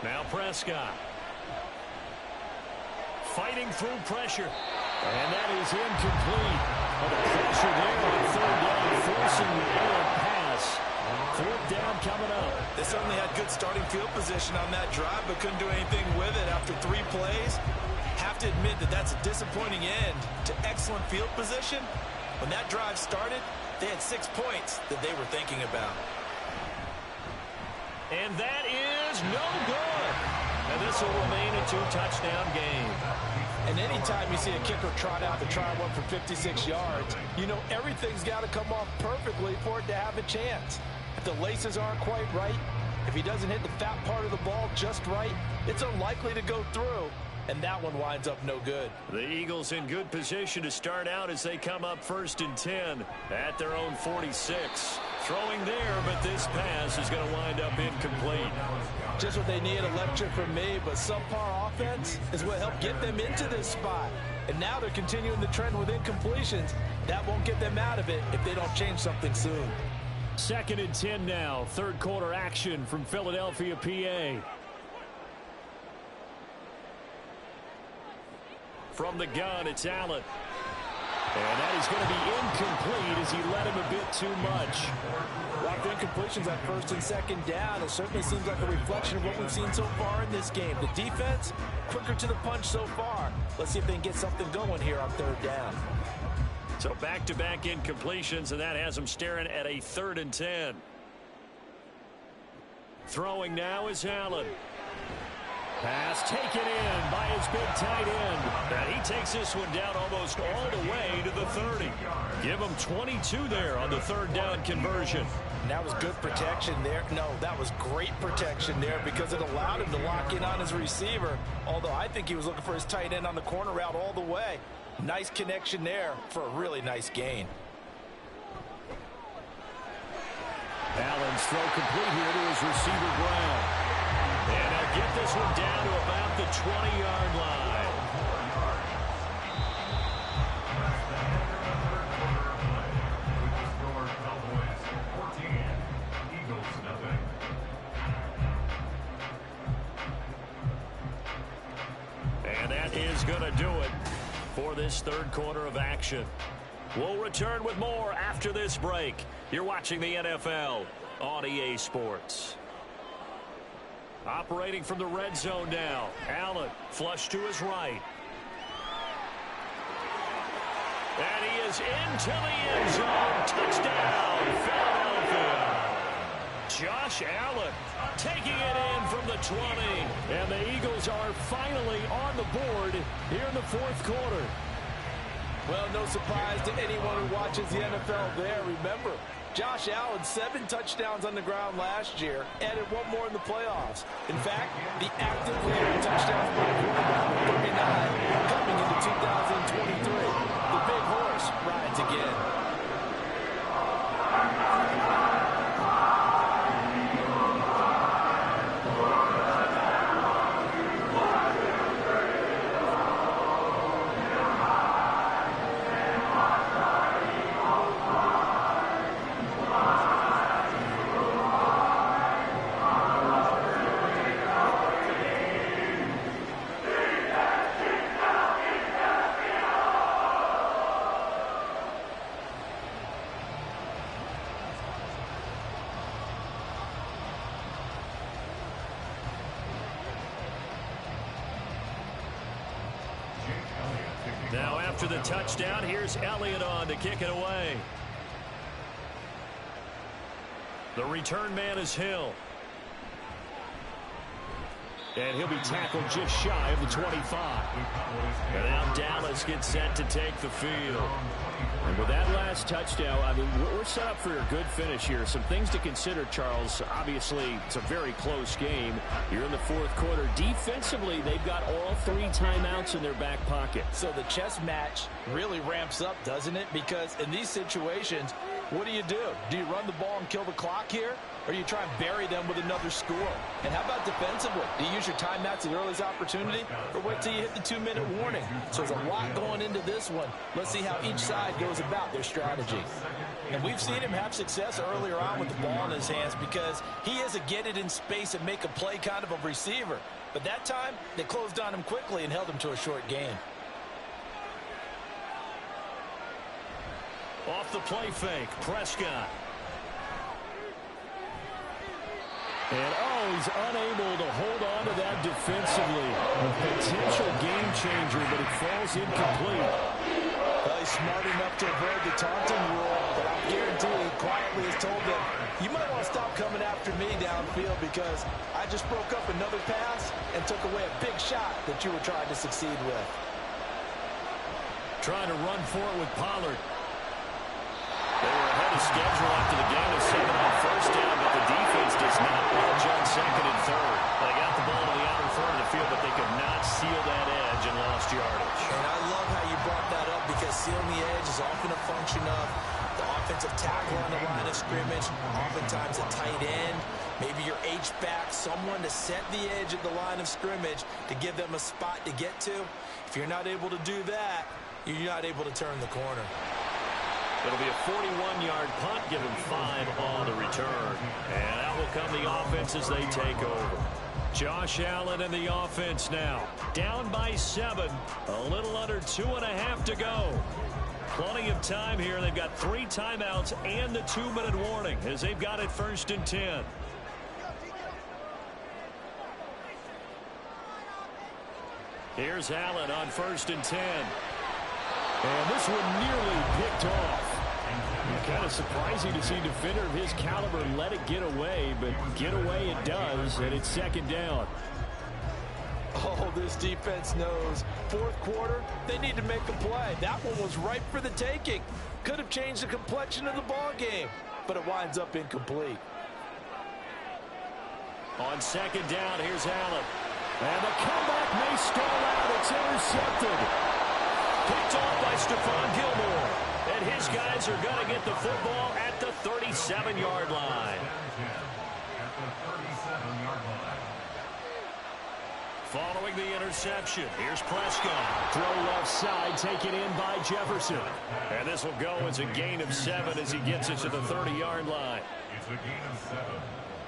Now Prescott. Fighting through pressure. And that is incomplete. But the pressure there on 3rd down, forcing the errant pass. 4th down coming up.
They certainly had good starting field position on that drive, but couldn't do anything with it after 3 plays. Have to admit that that's a disappointing end to excellent field position. When that drive started, they had 6 points that they were thinking about.
And that is no good. And this will remain a 2-touchdown game.
And anytime you see a kicker trot out to try one for 56 yards, you know everything's got to come off perfectly for it to have a chance. If the laces aren't quite right, if he doesn't hit the fat part of the ball just right, it's unlikely to go through. and that one winds up no good.
The Eagles in good position to start out as they come up 1st and 10 at their own 46. Throwing there, but this pass is going to wind up incomplete.
Just what they need, electric from me, but subpar offense is what helped get them into this spot. And now they're continuing the trend with incompletions. That won't get them out of it if they don't change something soon.
2nd and 10 now. 3rd quarter action from Philadelphia, PA. From the gun, it's Allen. And that is going to be incomplete as he led him a bit too much.
Locked incompletions at 1st and 2nd down. It certainly seems like a reflection of what we've seen so far in this game. The defense, quicker to the punch so far. Let's see if they can get something going here on 3rd down.
So back-to-back incompletions, and that has them staring at a 3rd and 10. Throwing now is Allen. Pass taken in by his big tight end. And he takes this one down almost all the way to the 30. Give him 22 there on the 3rd down conversion.
And that was good protection there. No, that was great protection there because it allowed him to lock in on his receiver. Although I think he was looking for his tight end on the corner route all the way. Nice connection there for a really nice gain.
Allen's throw complete here to his receiver, Brown. And he'll get this one down to about the 20-yard line. And that is going to do it for this 3rd quarter of action. We'll return with more after this break. You're watching the NFL on EA Sports. Operating from the red zone now. Allen flush to his right. And he is into the end zone. Touchdown, Philadelphia. Josh Allen taking it in from the 20. And the Eagles are finally on the board here in the 4th quarter.
Well, no surprise to anyone who watches the NFL there. Remember, Josh Allen, 7 touchdowns on the ground last year, added 1 more in the playoffs. In fact, the active leader in touchdowns by quarterback, 39, coming into 2023. The big horse rides again.
Now after the touchdown, here's Elliott on to kick it away. The return man is Hill. And he'll be tackled just shy of the 25. And now Dallas gets set to take the field. And with that last touchdown, I mean, we're set up for a good finish here. Some things to consider, Charles. Obviously, it's a very close game. You're in the 4th quarter. Defensively, they've got all 3 timeouts in their back pocket.
So the chess match really ramps up, doesn't it? Because in these situations, what do? Do you run the ball and kill the clock here? Or you try and bury them with another score? And how about defensively? Do you use your timeouts at the earliest opportunity? Or wait till you hit the 2-minute warning? So there's a lot going into this one. Let's see how each side goes about their strategy. And we've seen him have success earlier on with the ball in his hands because he is a get it in space and make a play kind of a receiver. But that time, they closed on him quickly and held him to a short gain.
Off the play fake, Prescott. And, he's unable to hold on to that defensively. A potential game changer, but it falls incomplete.
Well, he's smart enough to avoid the taunting rule, but I guarantee he quietly has told them, you might want to stop coming after me downfield because I just broke up another pass and took away a big shot that you were trying to succeed with.
Trying to run for it with Pollard. They were ahead of schedule after the game of 7 on 1st down, but the defense does not budge on 2nd and 3rd. They got the ball to the outer third of the field, but they could not seal that edge.
sealing the edge is often a function of the offensive tackle on the line of scrimmage, oftentimes a tight end, maybe your H-back, someone to set the edge at the line of scrimmage to give them a spot to get to. If you're not able to do that, you're not able to turn the corner.
It'll be a 41-yard punt, give him 5 on the return. And out will come the offense as they take over. Josh Allen and the offense now. Down by 7. A little under 2.5 to go. Plenty of time here. They've got 3 timeouts and the 2-minute warning as they've got it 1st and 10. Here's Allen on 1st and 10.
And this one nearly picked off. Kind of surprising to see a defender of his caliber let it get away, but get away it does, and it's 2nd down.
Oh, this defense knows. 4th quarter, they need to make a play. That one was ripe for the taking. Could have changed the complexion of the ball game, but it winds up incomplete.
On 2nd down, here's Allen. And the comeback may stall out. It's intercepted. Picked off by Stephon Gilmore. And his guys are going to get the football at the 37-yard line. Following the interception, here's Prescott. Throw left side, taken in by Jefferson. And this will go as a gain of 7 as he gets it to the 30-yard line.
It's a gain of 7.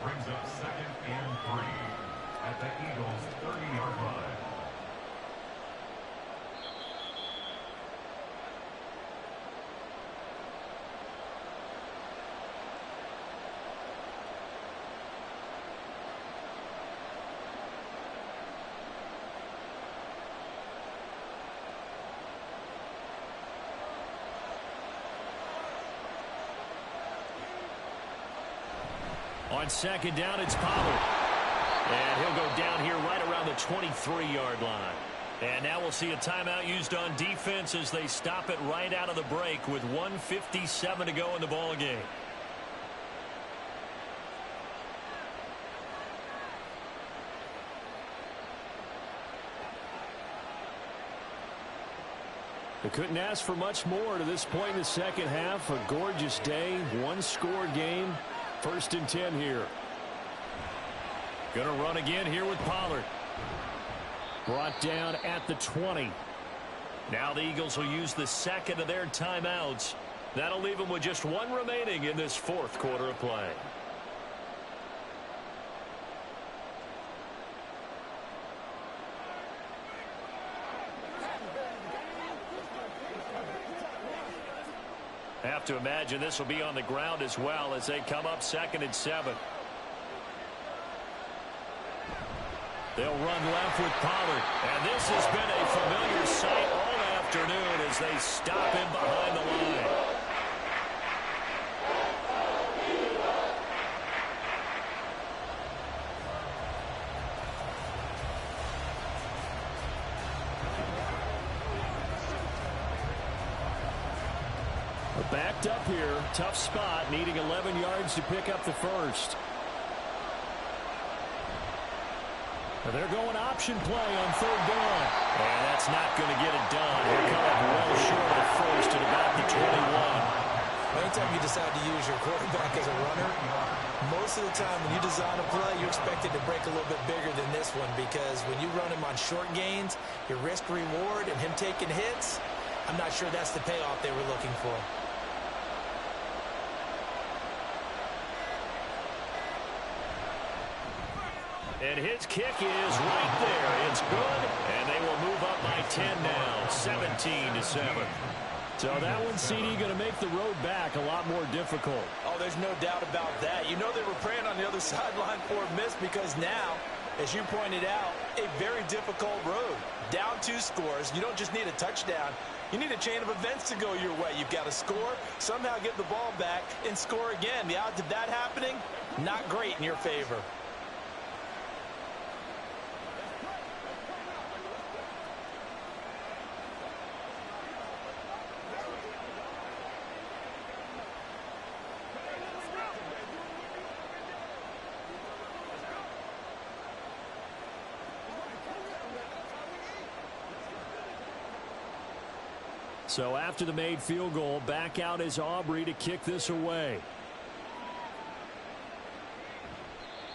Brings up 2nd and 3 at the Eagles' 30-yard line.
On 2nd down, it's Pollard. And he'll go down here right around the 23-yard line. And now we'll see a timeout used on defense as they stop it right out of the break with 1:57 to go in the ball game. They couldn't ask for much more to this point in the second half. A gorgeous day, 1-score game. 1st and 10 here. Going to run again here with Pollard. Brought down at the 20. Now the Eagles will use the 2nd of their timeouts. That'll leave them with just 1 remaining in this 4th quarter of play. Have to imagine this will be on the ground as well as they come up 2nd and 7. They'll run left with Pollard. And this has been a familiar sight all afternoon as they stop him behind the line. Backed up here, tough spot, needing 11 yards to pick up the 1st. They're going option play on 3rd down. And that's not going to get it done. They're coming well short of the 1st at about the 21.
Anytime you decide to use your quarterback as a runner, most of the time when you design a play, you expect it to break a little bit bigger than this one because when you run him on short gains, your risk-reward and him taking hits, I'm not sure that's the payoff they were looking for.
And his kick is right there. It's good, and they will move up by 10 now, 17-7. So that one, CD, going to make the road back a lot more difficult.
Oh, there's no doubt about that. You know they were praying on the other sideline for a miss because now, as you pointed out, a very difficult road. Down 2 scores. You don't just need a touchdown. You need a chain of events to go your way. You've got to score, somehow get the ball back, and score again. The odds of that happening, not great in your favor.
So after the made field goal, back out is Aubrey to kick this away.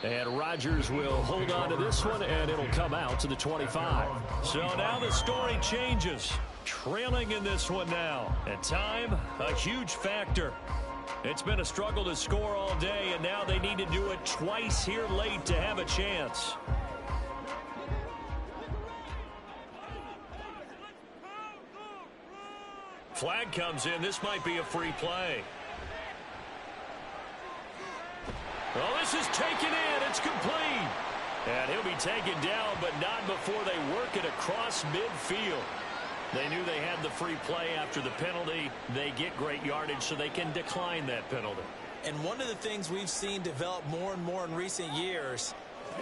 And Rodgers will hold on to this one, and it'll come out to the 25. So now the story changes. Trailing in this one now. And time, a huge factor. It's been a struggle to score all day, and now they need to do it twice here late to have a chance. Flag comes in. This might be a free play. Well, this is taken in. It's complete. And he'll be taken down, but not before they work it across midfield. They knew they had the free play after the penalty. They get great yardage, so they can decline that penalty.
And one of the things we've seen develop more and more in recent years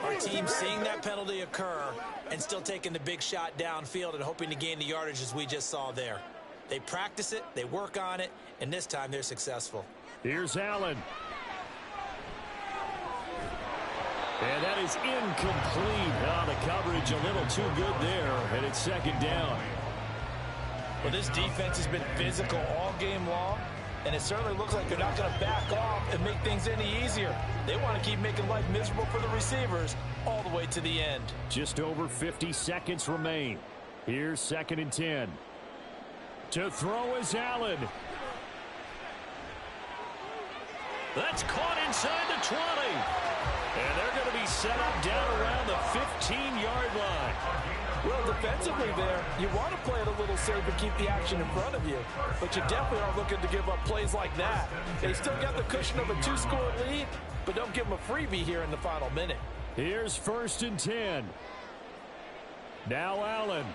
are teams seeing that penalty occur and still taking the big shot downfield and hoping to gain the yardage as we just saw there. They practice it, they work on it, and this time they're successful.
Here's Allen. And that is incomplete. The coverage a little too good there, and it's second down.
Well, this defense has been physical all game long, and it certainly looks like they're not going to back off and make things any easier. They want to keep making life miserable for the receivers all the way to the end.
Just over 50 seconds remain. Here's 2nd and 10. To throw is Allen. That's caught inside the 20. And they're going to be set up down around the 15-yard line.
Well, defensively there, you want to play it a little safe and keep the action in front of you. But you definitely aren't looking to give up plays like that. They still got the cushion of a 2-score lead, but don't give them a freebie here in the final minute.
Here's 1st and 10. Now Allen.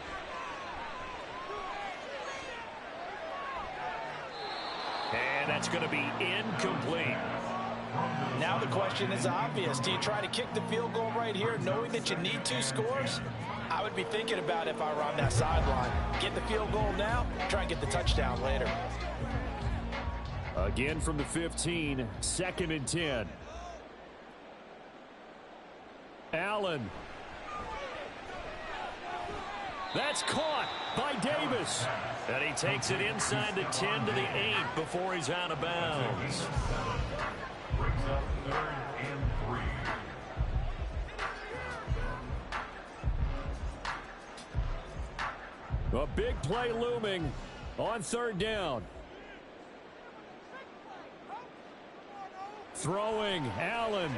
And that's going to be incomplete.
Now the question is obvious. Do you try to kick the field goal right here knowing that you need 2 scores? I would be thinking about it if I were on that sideline. Get the field goal now, try and get the touchdown later.
Again from the 15, 2nd and 10. Allen. That's caught by Davis. And he takes it inside the 10 to the 8 before he's out of bounds.
Brings up 3rd and 3.
A big play looming on 3rd down. Throwing, Allen.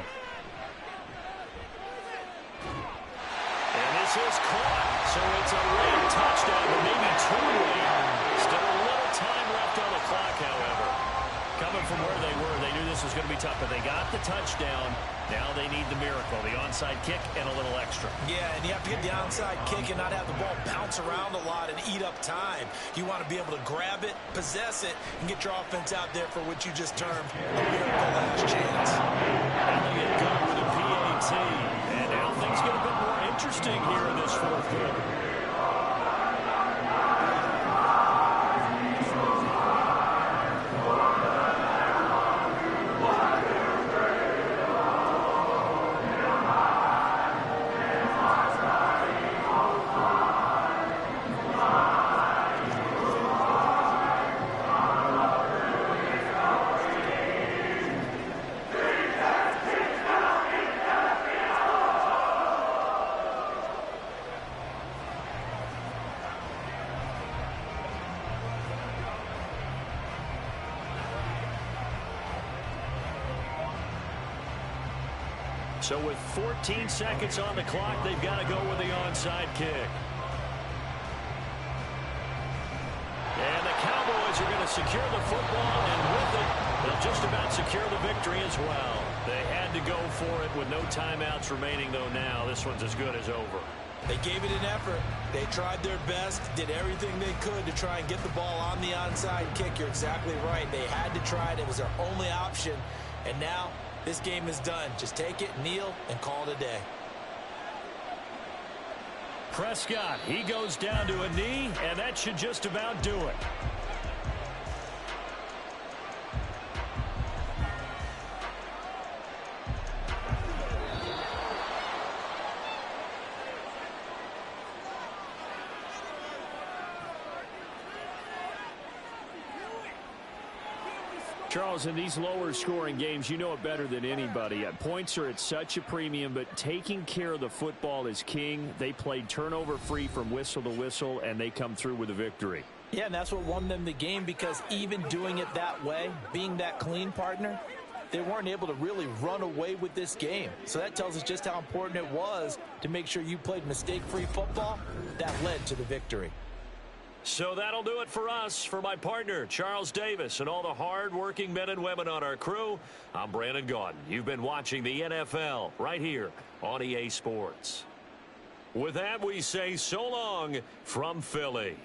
And this is caught. So it's a late touchdown, but maybe too late. Still a little time left on the clock, however. Coming from where they were, they knew this was going to be tough, but they got the touchdown. Now they need the miracle, the onside kick and a little extra.
Yeah, and you have to get the onside kick and not have the ball bounce around a lot and eat up time. You want to be able to grab it, possess it, and get your offense out there for what you just termed a miracle last chance.
Elliott good with a PAT. And now things get a bit more interesting here in this 4th quarter. So with 14 seconds on the clock, they've got to go with the onside kick. And the Cowboys are going to secure the football, and with it, they'll just about secure the victory as well. They had to go for it with no timeouts remaining, though now this one's as good as over.
They gave it an effort. They tried their best, did everything they could to try and get the ball on the onside kick. You're exactly right. They had to try it. It was their only option. And now this game is done. Just take it, kneel, and call it a day.
Prescott, he goes down to a knee, and that should just about do it. Charles, in these lower scoring games, you know it better than anybody. Points are at such a premium, but taking care of the football is king. They played turnover free from whistle to whistle, and they come through with a victory.
Yeah, and that's what won them the game, because even doing it that way, being that clean partner, they weren't able to really run away with this game. So that tells us just how important it was to make sure you played mistake-free football. That led to the victory.
So that'll do it for us. For my partner, Charles Davis, and all the hard-working men and women on our crew, I'm Brandon Gaudin. You've been watching the NFL right here on EA Sports. With that, we say so long from Philly.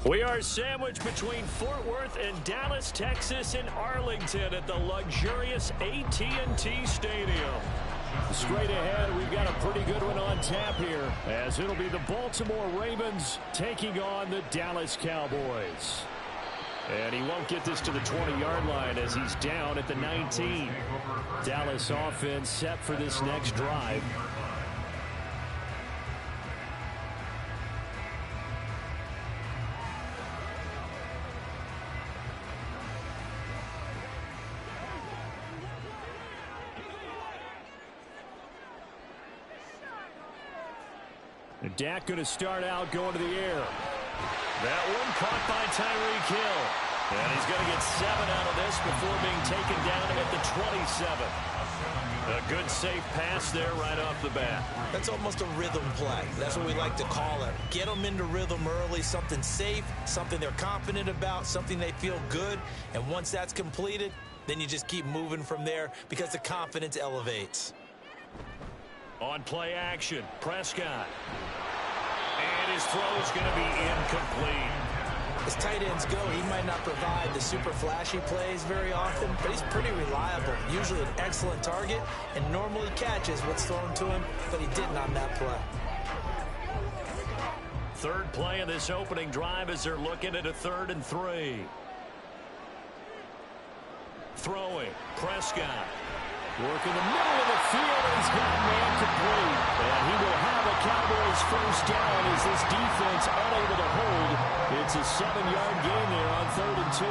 We are sandwiched between Fort Worth and Dallas, Texas, and Arlington at the luxurious AT&T Stadium. Straight ahead, we've got a pretty good one on tap here, as it'll be the Baltimore Ravens taking on the Dallas Cowboys. And he won't get this to the 20-yard line as he's down at the 19. Dallas offense set for this next drive. And Dak going to start out going to the air. That one caught by Tyreek Hill. And he's going to get 7 out of this before being taken down at the 27. A good safe pass there right off the bat.
That's almost a rhythm play. That's what we like to call it. Get them into rhythm early, something safe, something they're confident about, something they feel good. And once that's completed, then you just keep moving from there because the confidence elevates.
On play action, Prescott. And his throw is going to be incomplete.
As tight ends go, he might not provide the super flashy plays very often, but he's pretty reliable. Usually an excellent target and normally catches what's thrown to him, but he didn't on that play.
Third play of this opening drive as they're looking at a 3rd and 3. Throwing, Prescott. Working the middle of the field, and he's got man complete. And he will have a Cowboys first down as this defense unable to hold. It's a 7-yard gain there on 3rd and 2.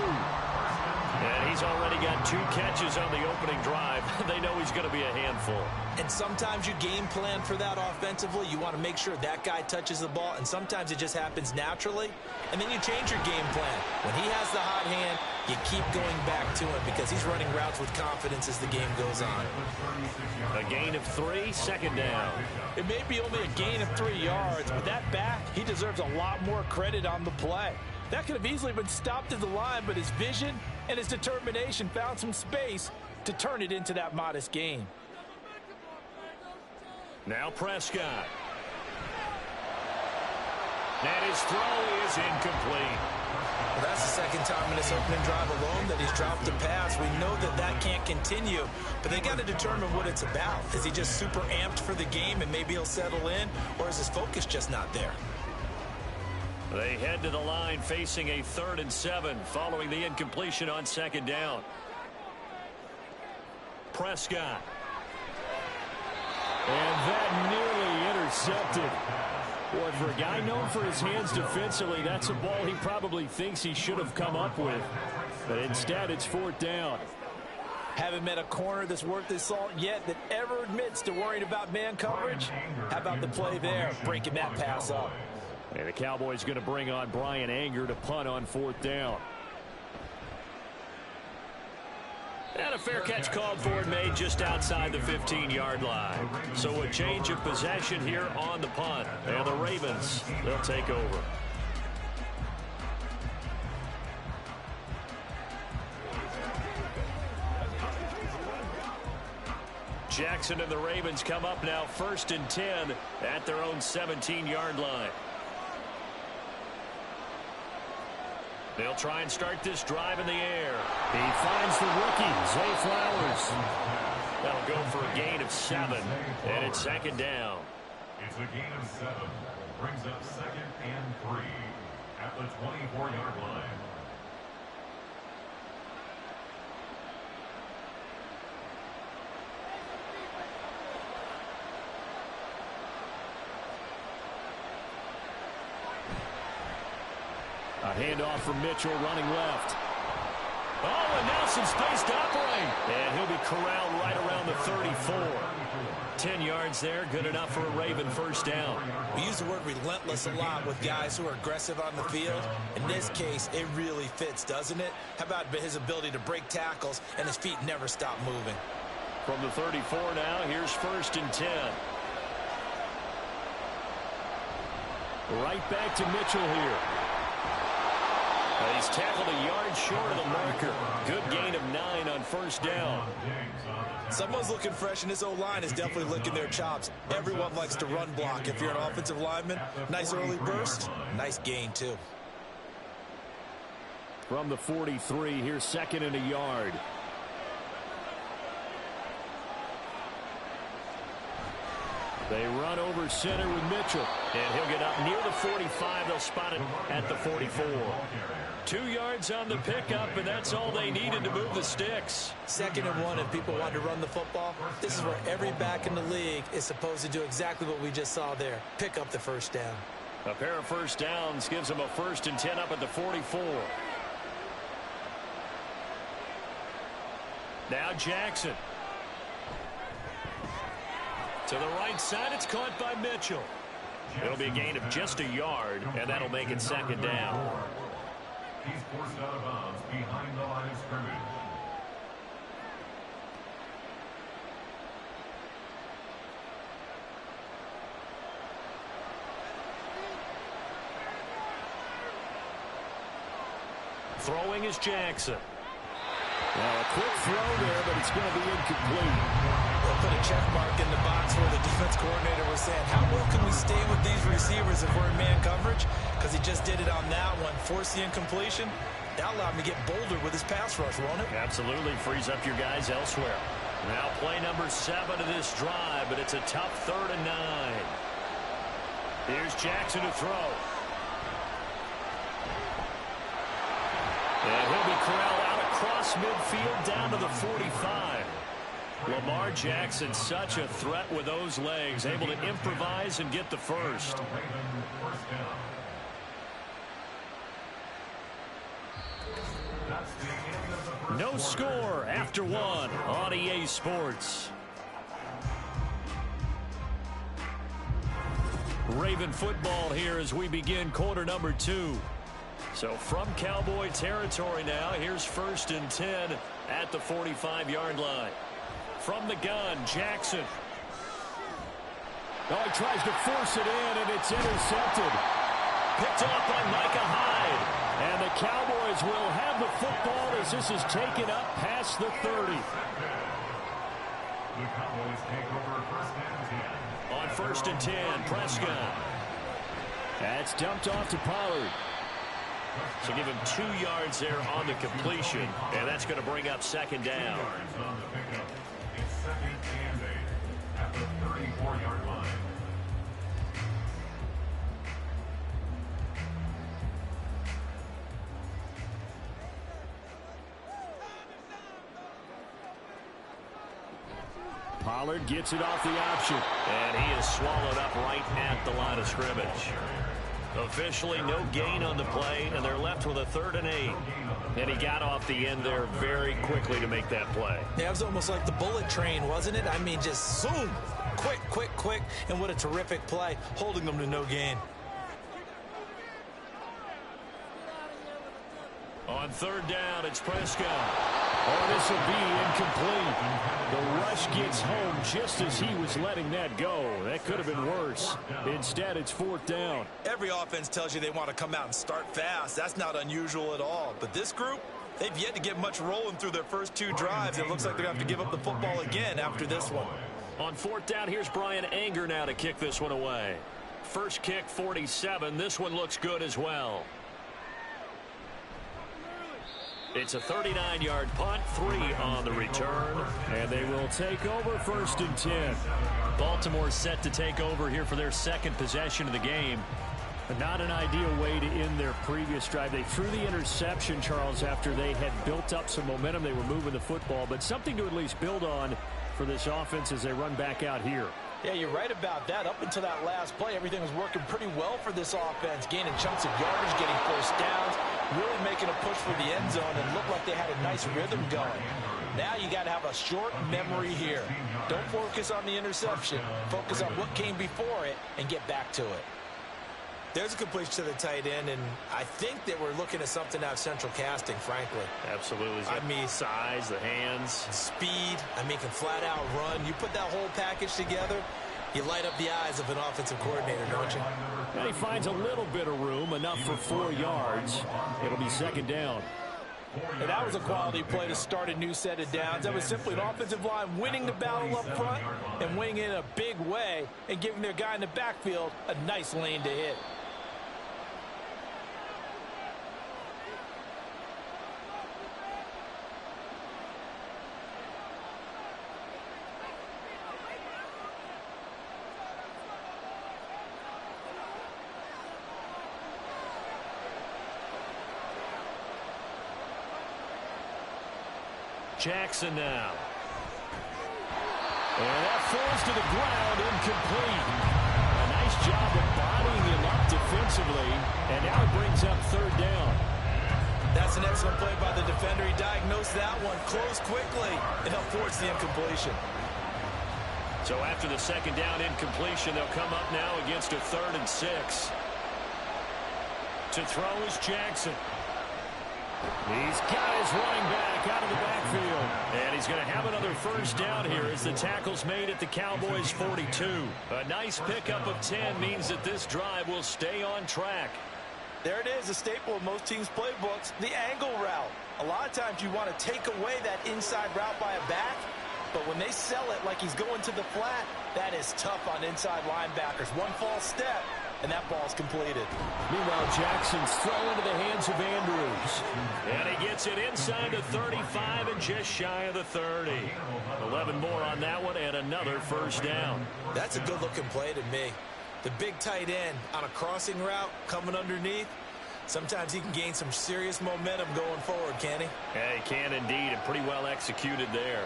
And he's already got 2 catches on the opening drive. They know he's going to be a handful.
And sometimes you game plan for that offensively. You want to make sure that guy touches the ball, and sometimes it just happens naturally. And then you change your game plan. When he has the hot hand, you keep going back to him because he's running routes with confidence as the game goes on.
A gain of 3, 2nd down.
It may be only a gain of 3 yards, but that back, he deserves a lot more credit on the play. That could have easily been stopped at the line, but his vision and his determination found some space to turn it into that modest gain.
Now Prescott. And his throw is incomplete.
Well, that's the second time in this opening drive alone that he's dropped a pass. We know that that can't continue, but they got to determine what it's about. Is he just super amped for the game and maybe he'll settle in, or is his focus just not there?
They head to the line facing a 3rd and 7 following the incompletion on 2nd down. Prescott. And that nearly intercepted. Boy, for a guy known for his hands defensively, that's a ball he probably thinks he should have come up with. But instead, it's 4th down.
Haven't met a corner that's worth his salt yet that ever admits to worrying about man coverage. How about the play there, breaking that pass up?
And the Cowboys going to bring on Brian Anger to punt on 4th down. And a fair catch called for and made just outside the 15-yard line. So a change of possession here on the punt. And the Ravens, they'll take over. Jackson and the Ravens come up now 1st and 10 at their own 17-yard line. They'll try and start this drive in the air. He finds the rookie, Zay Flowers. That'll go for a gain of 7, and it's 2nd down.
It's a gain of 7. Brings up 2nd and 3 at the 24-yard line.
A handoff from Mitchell running left. Oh, and now some space to operate. And he'll be corralled right around the 34. 10 yards there, good enough for a Raven first down.
We use the word relentless a lot with guys who are aggressive on the field. In this case, it really fits, doesn't it? How about his ability to break tackles and his feet never stop moving?
From the 34 now, here's 1st and 10. Right back to Mitchell here. He's tackled a yard short of the marker. Good gain of 9 on 1st down.
Someone's looking fresh, and this O-line is definitely licking their chops. Everyone likes to run block. If you're an offensive lineman, nice early burst, nice gain too.
From the 43, here's 2nd and a yard. They run over center with Mitchell. And he'll get up near the 45. They'll spot it at the 44. 2 yards on the pickup, and that's all they needed to move the sticks.
2nd and 1, and people want to run the football. This is where every back in the league is supposed to do exactly what we just saw there. Pick up the 1st down.
A pair of 1st downs gives them a 1st and 10 up at the 44. Now Jackson. To the right side, it's caught by Mitchell. It'll be a gain of just a yard, and that'll make it 2nd down.
He's forced out of bounds behind the line of scrimmage.
Throwing is Jackson. Now a quick throw there, but it's going to be incomplete.
They'll put a check mark in the box where the defense coordinator was saying, how well can we stay with these receivers if we're in man coverage? Because he just did it on that one. Force the incompletion. That allowed him to get bolder with his pass rush, won't it?
Absolutely. Frees up your guys elsewhere. Now play number 7 of this drive, but it's a tough 3rd and 9. Here's Jackson to throw. And he'll be corralled out across midfield down to the 45. Lamar Jackson, such a threat with those legs, able to improvise and get the 1st. No score after 1 on EA Sports. Raven football here as we begin quarter number 2. So from Cowboy territory now, here's 1st and 10 at the 45-yard line. From the gun, Jackson. Oh, he tries to force it in, and it's intercepted. Picked off by Micah Hyde. And the Cowboys will have the football as this is taken up past the 30.
The Cowboys take over 1st and 10.
On 1st and 10, Prescott. That's dumped off to Pollard. So give him 2 yards there on the completion, and that's going to bring up 2nd down.
On the pickup. It's 2nd and 8 at the 34-yard line.
Pollard gets it off the option, and he is swallowed up right at the line of scrimmage. Officially no gain on the play, and they're left with a 3rd and 8. And he got off the end there very quickly to make that play.
Yeah, it was almost like the bullet train, wasn't it? I mean, just zoom. Quick, quick, quick. And what a terrific play, holding them to no gain.
On 3rd down, it's Prescott. Oh, this will be incomplete. The rush gets home just as he was letting that go. That could have been worse. Instead, it's 4th down.
Every offense tells you they want to come out and start fast. That's not unusual at all. But this group, they've yet to get much rolling through their first 2 drives. It looks like they're going to have to give up the football again after this one.
On 4th down, here's Brian Anger now to kick this one away. First kick, 47. This one looks good as well. It's a 39-yard punt, 3 on the return, and they will take over 1st and 10. Baltimore set to take over here for their 2nd possession of the game. But not an ideal way to end their previous drive. They threw the interception, Charles, after they had built up some momentum. They were moving the football, but something to at least build on for this offense as they run back out here.
Yeah, you're right about that. Up until that last play, everything was working pretty well for this offense, gaining chunks of yardage, getting 1st downs, really making a push for the end zone, and looked like they had a nice rhythm going. Now you got to have a short memory here. Don't focus on the interception. Focus on what came before it and get back to it.
There's a completion to the tight end, and I think that we're looking at something out of central casting, frankly.
Absolutely.
I mean,
size, the hands.
Speed. I mean, can flat out run. You put that whole package together, you light up the eyes of an offensive coordinator, don't you?
And he finds a little bit of room, enough for 4 yards. It'll be second down.
And that was a quality play to start a new set of downs. That was simply an offensive line winning the battle up front and winning in a big way and giving their guy in the backfield a nice lane to hit.
Jackson now. And that falls to the ground, incomplete. A nice job of bodying him up defensively, and now it brings up third down.
That's an excellent play by the defender. He diagnosed that one, closed quickly, and helped force the incompletion.
So after the second down incompletion, they'll come up now against a 3rd and 6. To throw is Jackson. He's got his running back out of the backfield. And he's going to have another first down here as the tackle's made at the Cowboys' 42. A nice pickup of 10 means that this drive will stay on track.
There it is, a staple of most teams' playbooks, the angle route. A lot of times you want to take away that inside route by a back, but when they sell it like he's going to the flat, that is tough on inside linebackers. One false step, and that ball's completed.
Meanwhile, Jackson's thrown into the hands of Andrews. And he gets it inside the 35 and just shy of the 30. 11 more on that one and another first down.
That's a good-looking play to me. The big tight end on a crossing route coming underneath. Sometimes he can gain some serious momentum going forward, can he?
Yeah, he can indeed, and pretty well executed there.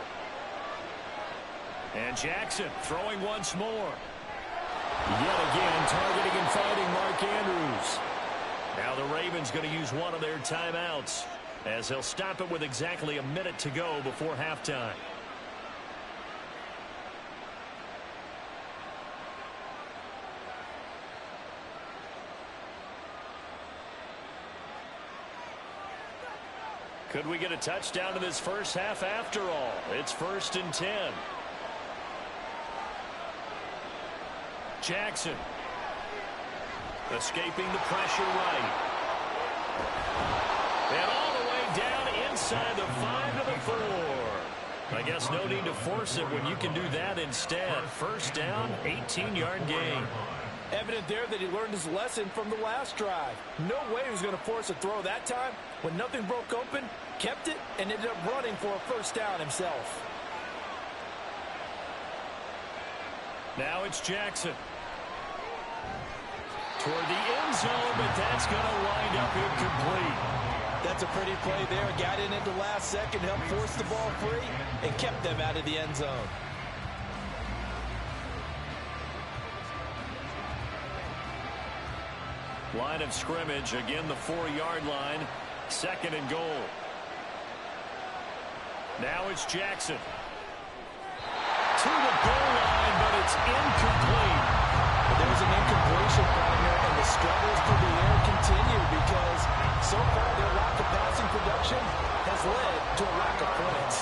And Jackson throwing once more. Yet again, targeting and finding Mark Andrews. Now the Ravens going to use one of their timeouts as they'll stop it with exactly a minute to go before halftime. Could we get a touchdown in this first half after all? It's 1st and 10. Jackson escaping the pressure right. And all the way down inside the 5 to the 4. I guess no need to force it when you can do that instead. First down, 18-yard gain.
Evident there that he learned his lesson from the last drive. No way he was going to force a throw that time. When nothing broke open, kept it, and ended up running for a first down himself.
Now it's Jackson. Toward the end zone, but that's going to wind up incomplete.
That's a pretty play there. Got in at the last second, helped force the ball free, and kept them out of the end zone.
Line of scrimmage, again the 4-yard line. 2nd and goal. Now it's Jackson. To the goal line, but it's incomplete.
There's an incompletion partner, and the struggles through the air continue because so far their lack of passing production has led to a lack of points.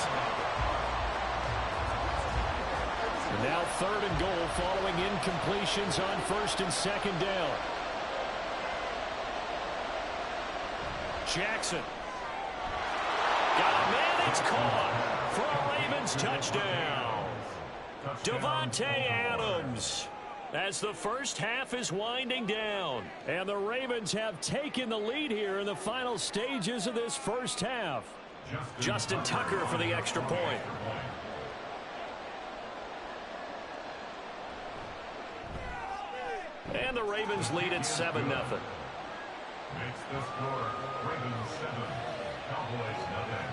And now 3rd and goal following incompletions on 1st and 2nd down. Jackson. Got a man, it's caught for a Ravens touchdown. Davante Adams. As the first half is winding down. And the Ravens have taken the lead here in the final stages of this first half. Justin Tucker for the extra point. And the Ravens lead at 7-0.
Makes the score Ravens 7, Cowboys nothing.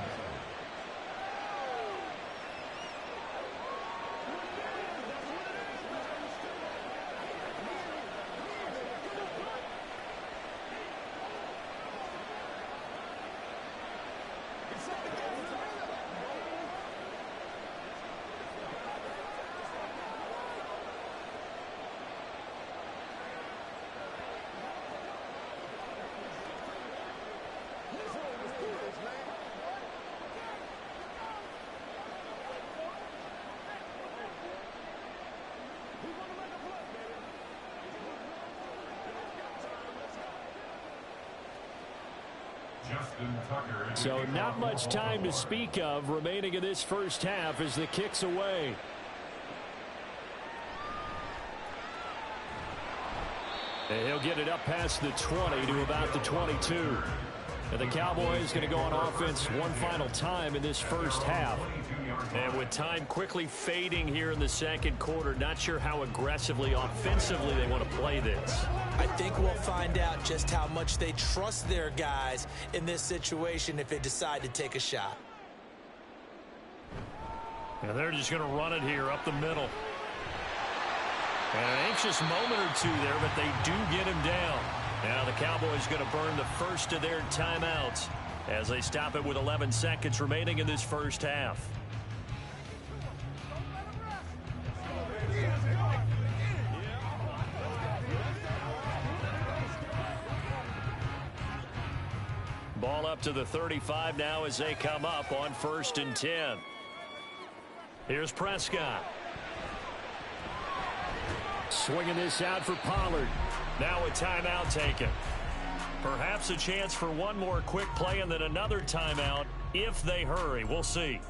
Justin Tucker.
So not much time to speak of remaining in this first half as the kick's away. And he'll get it up past the 20 to about the 22. And the Cowboys going to go on offense one final time in this first half. And with time quickly fading here in the second quarter, not sure how aggressively, offensively they want to play this.
I think we'll find out just how much they trust their guys in this situation if they decide to take a shot.
And they're just going to run it here up the middle. And an anxious moment or two there, but they do get him down. Now the Cowboys going to burn the first of their timeouts as they stop it with 11 seconds remaining in this first half. Ball up to the 35 now as they come up on 1st and 10. Here's Prescott. Swinging this out for Pollard. Now a timeout taken. Perhaps a chance for one more quick play and then another timeout if they hurry. We'll see.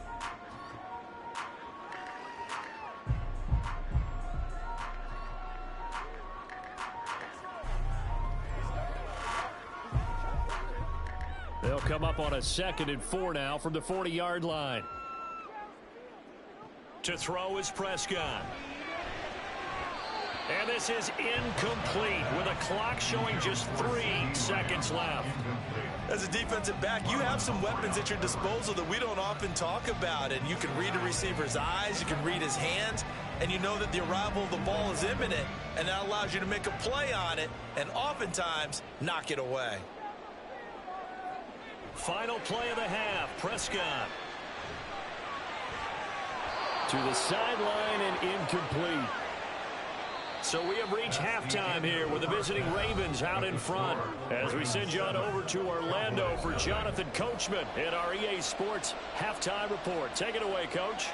They'll come up on a 2nd and 4 now from the 40-yard line. To throw is Prescott. And this is incomplete with a clock showing just 3 seconds left.
As a defensive back, you have some weapons at your disposal that we don't often talk about. And you can read a receiver's eyes, you can read his hands, and you know that the arrival of the ball is imminent. And that allows you to make a play on it and oftentimes knock it away.
Final play of the half, Prescott. To the sideline and incomplete. So we have reached halftime here with the visiting Ravens out in front. As we send you on over to Orlando for Jonathan Coachman in our EA Sports Halftime Report. Take it away, Coach.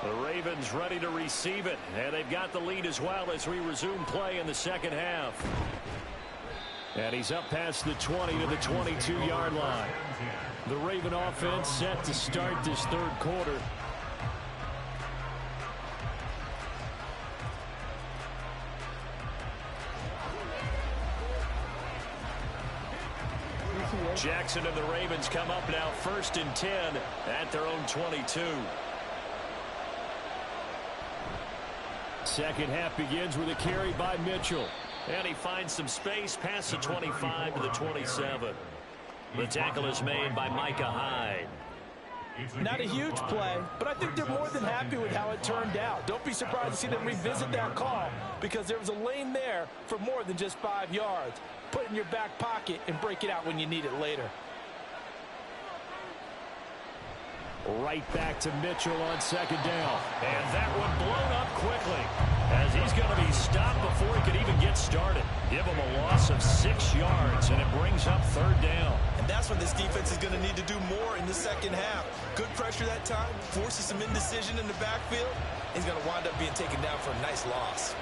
The Ravens ready to receive it, and they've got the lead as well as we resume play in the second half. And he's up past the 20 to the 22-yard line. The Raven offense set to start this third quarter. Jackson and the Ravens come up now 1st and 10 at their own 22. Second half begins with a carry by Mitchell. And he finds some space past the 25 to the 27. The tackle is made by Micah Hyde.
Not a huge play, but I think they're more than happy with how it turned out. Don't be surprised to see them revisit that call because there was a lane there for more than just 5 yards. Put it in your back pocket and break it out when you need it later.
Right back to Mitchell on 2nd down. And that one blown up quickly as he's going to be stopped before he could even get started. Give him a loss of 6 yards, and it brings up 3rd down.
And that's what this defense is going to need to do more in the second half. Good pressure that time, forces some indecision in the backfield. He's going to wind up being taken down for a nice loss.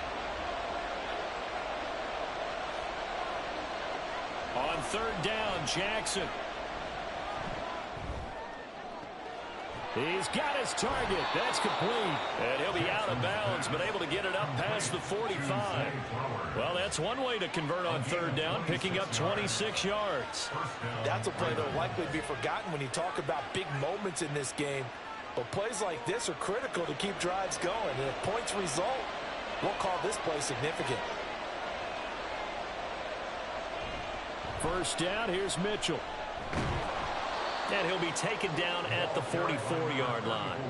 On 3rd down, Jackson. He's got his target. That's complete. And he'll be out of bounds, but able to get it up past the 45. Well, that's one way to convert on 3rd down, picking up 26 yards.
That's a play that will likely be forgotten when you talk about big moments in this game. But plays like this are critical to keep drives going. And if points result, we'll call this play significant.
1st down, here's Mitchell. And he'll be taken down at the 44-yard line.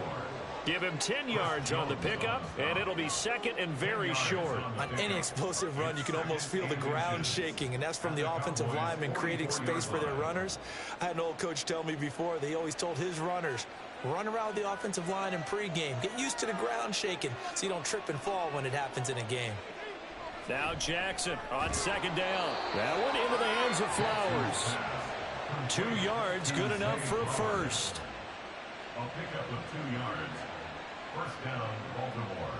Give him 10 yards on the pickup, and it'll be 2nd and very short.
On any explosive run, you can almost feel the ground shaking, and that's from the offensive linemen creating space for their runners. I had an old coach tell me before, they always told his runners, run around the offensive line in pregame. Get used to the ground shaking so you don't trip and fall when it happens in a game.
Now Jackson on 2nd down. That one into the hands of Flowers. 2 yards, good enough for a first.
A pickup of 2 yards. 1st down, Baltimore.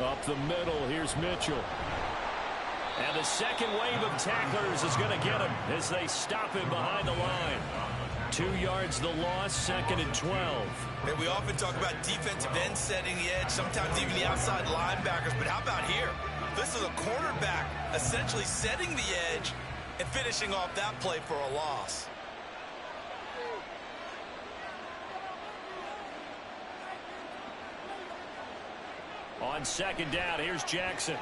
Up the middle, here's Mitchell. And the second wave of tacklers is going to get him as they stop him behind the line. 2 yards the loss, 2nd and 12.
And we often talk about defensive ends setting the edge, sometimes even the outside linebackers. But how about here? This is a cornerback essentially setting the edge and finishing off that play for a loss.
On 2nd down, here's Jackson.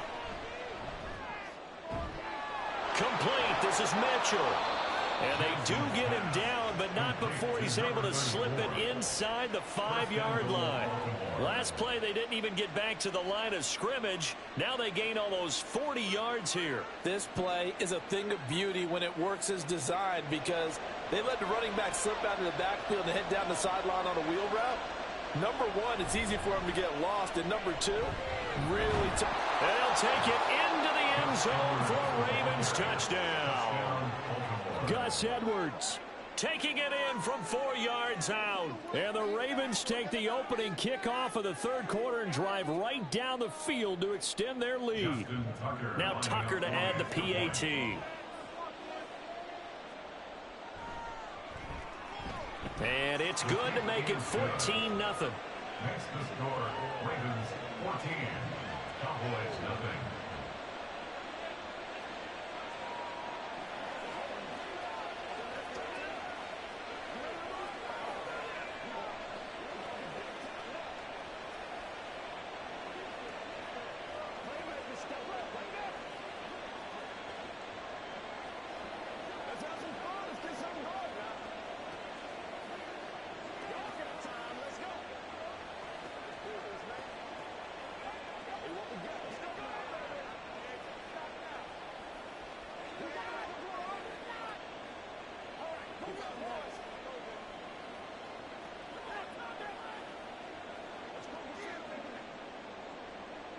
Complete. This is Mitchell. And they do get him down, but not before he's able to slip it inside the 5-yard line. Last play, they didn't even get back to the line of scrimmage. Now they gain almost 40 yards here.
This play is a thing of beauty when it works as designed because they let the running back slip out of the backfield and head down the sideline on a wheel route. Number one, it's easy for him to get lost. And number two, really tough.
They'll take it into the end zone for a Ravens touchdown. Gus Edwards taking it in from 4 yards out. And the Ravens take the opening kickoff of the 3rd quarter and drive right down the field to extend their lead. Now Tucker to add the PAT. And it's good to make it 14-0.
Makes the score Ravens 14, Cowboys nothing.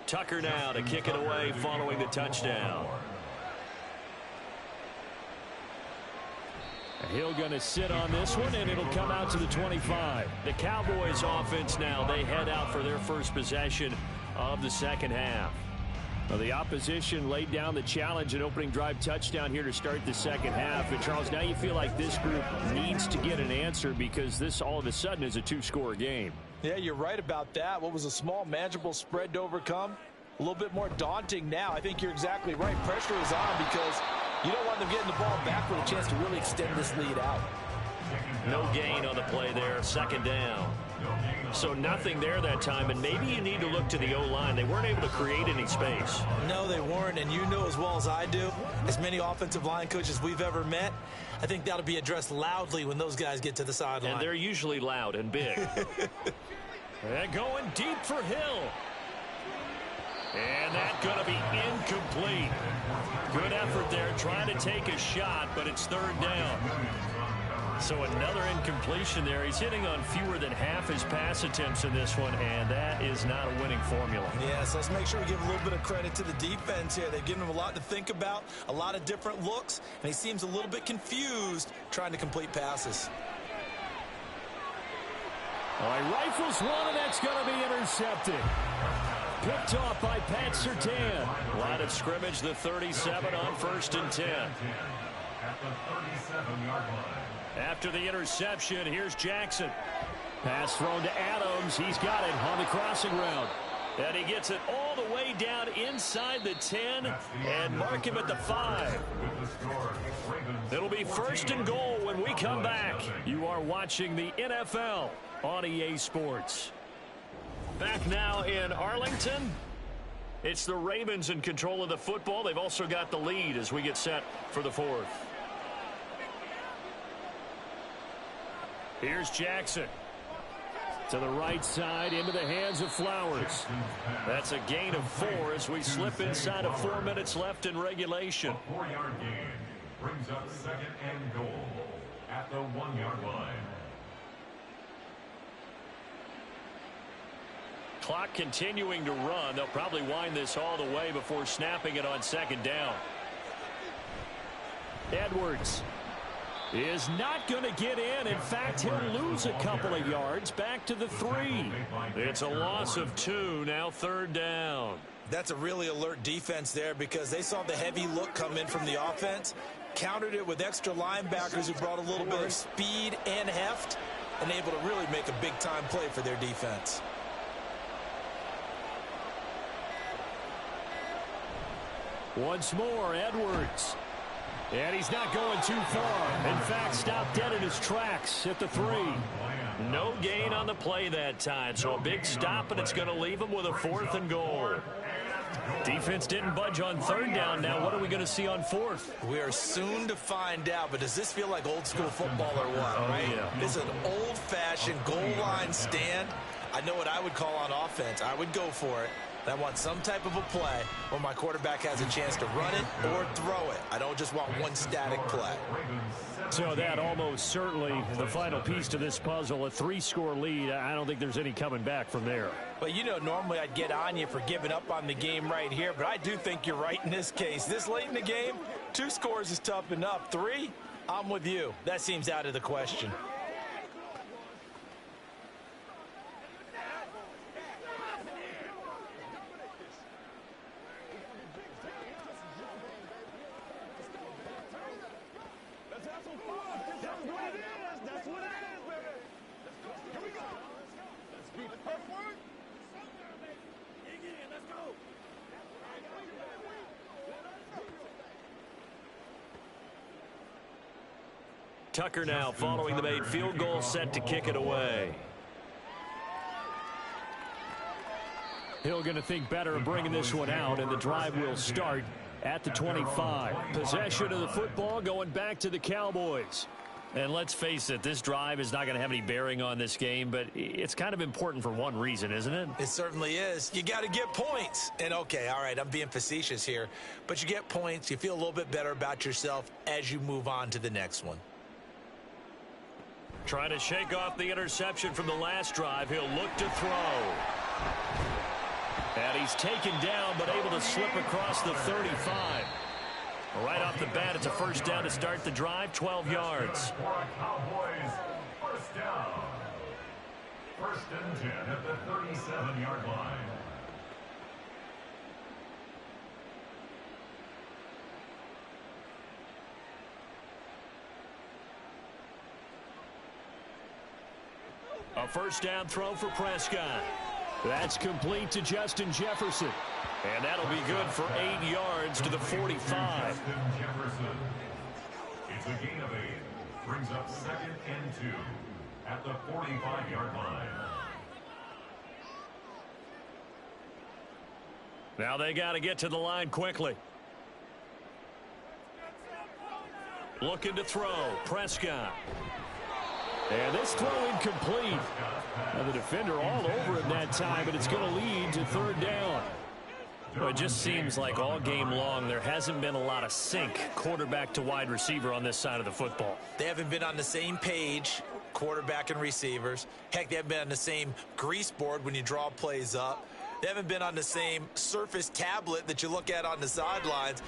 Tucker now to kick it away following the touchdown. Hill going to sit on this one, and it'll come out to the 25. The Cowboys offense now, they head out for their first possession of the 2nd half. Well, the opposition laid down the challenge, an opening drive touchdown here to start the 2nd half. And, Charles, now you feel like this group needs to get an answer because this all of a sudden is a 2-score game.
Yeah, you're right about that. What was a small, manageable spread to overcome? A little bit more daunting now. I think you're exactly right. Pressure is on because you don't want them getting the ball back with a chance to really extend this lead out.
No gain on the play there, 2nd down. So nothing there that time, and maybe you need to look to the O-line. They weren't able to create any space.
No, they weren't, and you know as well as I do, as many offensive line coaches we've ever met, I think that'll be addressed loudly when those guys get to the sideline.
And they're usually loud and big. And going deep for Hill. And that's going to be incomplete. Good effort there trying to take a shot, but it's 3rd down. So another incompletion there. He's hitting on fewer than half his pass attempts in this one, and that is not a winning formula.
Yes, let's make sure we give a little bit of credit to the defense here. They've given him a lot to think about, a lot of different looks, and he seems a little bit confused trying to complete passes.
All right, rifles one, and that's going to be intercepted. Picked off by Pat Surtain. Line of scrimmage, the 37 on 1st and 10.
At the 37-yard line.
After the interception, here's Jackson. Pass thrown to Adams. He's got it on the crossing route. And he gets it all the way down inside the 10 and mark him at the 5. It'll be 1st and goal when we come back. You are watching the NFL on EA Sports. Back now in Arlington. It's the Ravens in control of the football. They've also got the lead as we get set for the 4th. Here's Jackson. To the right side, into the hands of Flowers. That's a gain of 4 as we slip inside of 4 minutes left in regulation.
A 4-yard gain brings up 2nd and goal at the 1-yard line.
Clock continuing to run. They'll probably wind this all the way before snapping it on 2nd down. Edwards is not going to get in. In fact, he'll lose a couple of yards back to the 3. It's a loss of 2, now 3rd down.
That's a really alert defense there because they saw the heavy look come in from the offense, countered it with extra linebackers who brought a little bit of speed and heft, and able to really make a big-time play for their defense.
Once more, Edwards. And he's not going too far. In fact, stopped dead in his tracks at the 3. No gain on the play that time, so a big stop, and it's going to leave him with a 4th and goal. Defense didn't budge on 3rd down. Now what are we going to see on 4th?
We are soon to find out, but does this feel like old school football or what, right?
Yeah.
This is an old-fashioned goal line stand. I know what I would call on offense. I would go for it. I want some type of a play where my quarterback has a chance to run it or throw it. I don't just want one static play.
So that almost certainly the final piece to this puzzle, a 3-score lead. I don't think there's any coming back from there.
Well, you know, normally I'd get on you for giving up on the game right here, but I do think you're right in this case. This late in the game, 2 scores is tough enough. 3, I'm with you. That seems out of the question.
Tucker now following the made field goal, set to kick it away. Hill going to think better of bringing this one out, and the drive will start at the 25. Possession of the football going back to the Cowboys. And let's face it, this drive is not going to have any bearing on this game, but it's kind of important for one reason, isn't it?
It certainly is. You got to get points. And, okay, all right, I'm being facetious here, but you get points. You feel a little bit better about yourself as you move on to the next one.
Trying to shake off the interception from the last drive. He'll look to throw. And he's taken down, but able to slip across the 35. Right off the bat, it's a 1st down to start the drive, 12 yards.
Cowboys, 1st down. 1st and 10 at the 37-yard line.
A 1st down throw for Prescott. That's complete to Justin Jefferson. And that'll be good for 8 yards to the 45.
Justin Jefferson. It's a gain of 8. Brings up 2nd and 2 at the 45-yard line.
Now they got to get to the line quickly. Looking to throw. Prescott. And this throw incomplete. Now the defender all over him that time, but it's going to lead to 3rd down. Well, it just seems like all game long there hasn't been a lot of sync quarterback to wide receiver on this side of the football.
They haven't been on the same page, quarterback and receivers. Heck, they haven't been on the same grease board when you draw plays up. They haven't been on the same Surface tablet that you look at on the sidelines.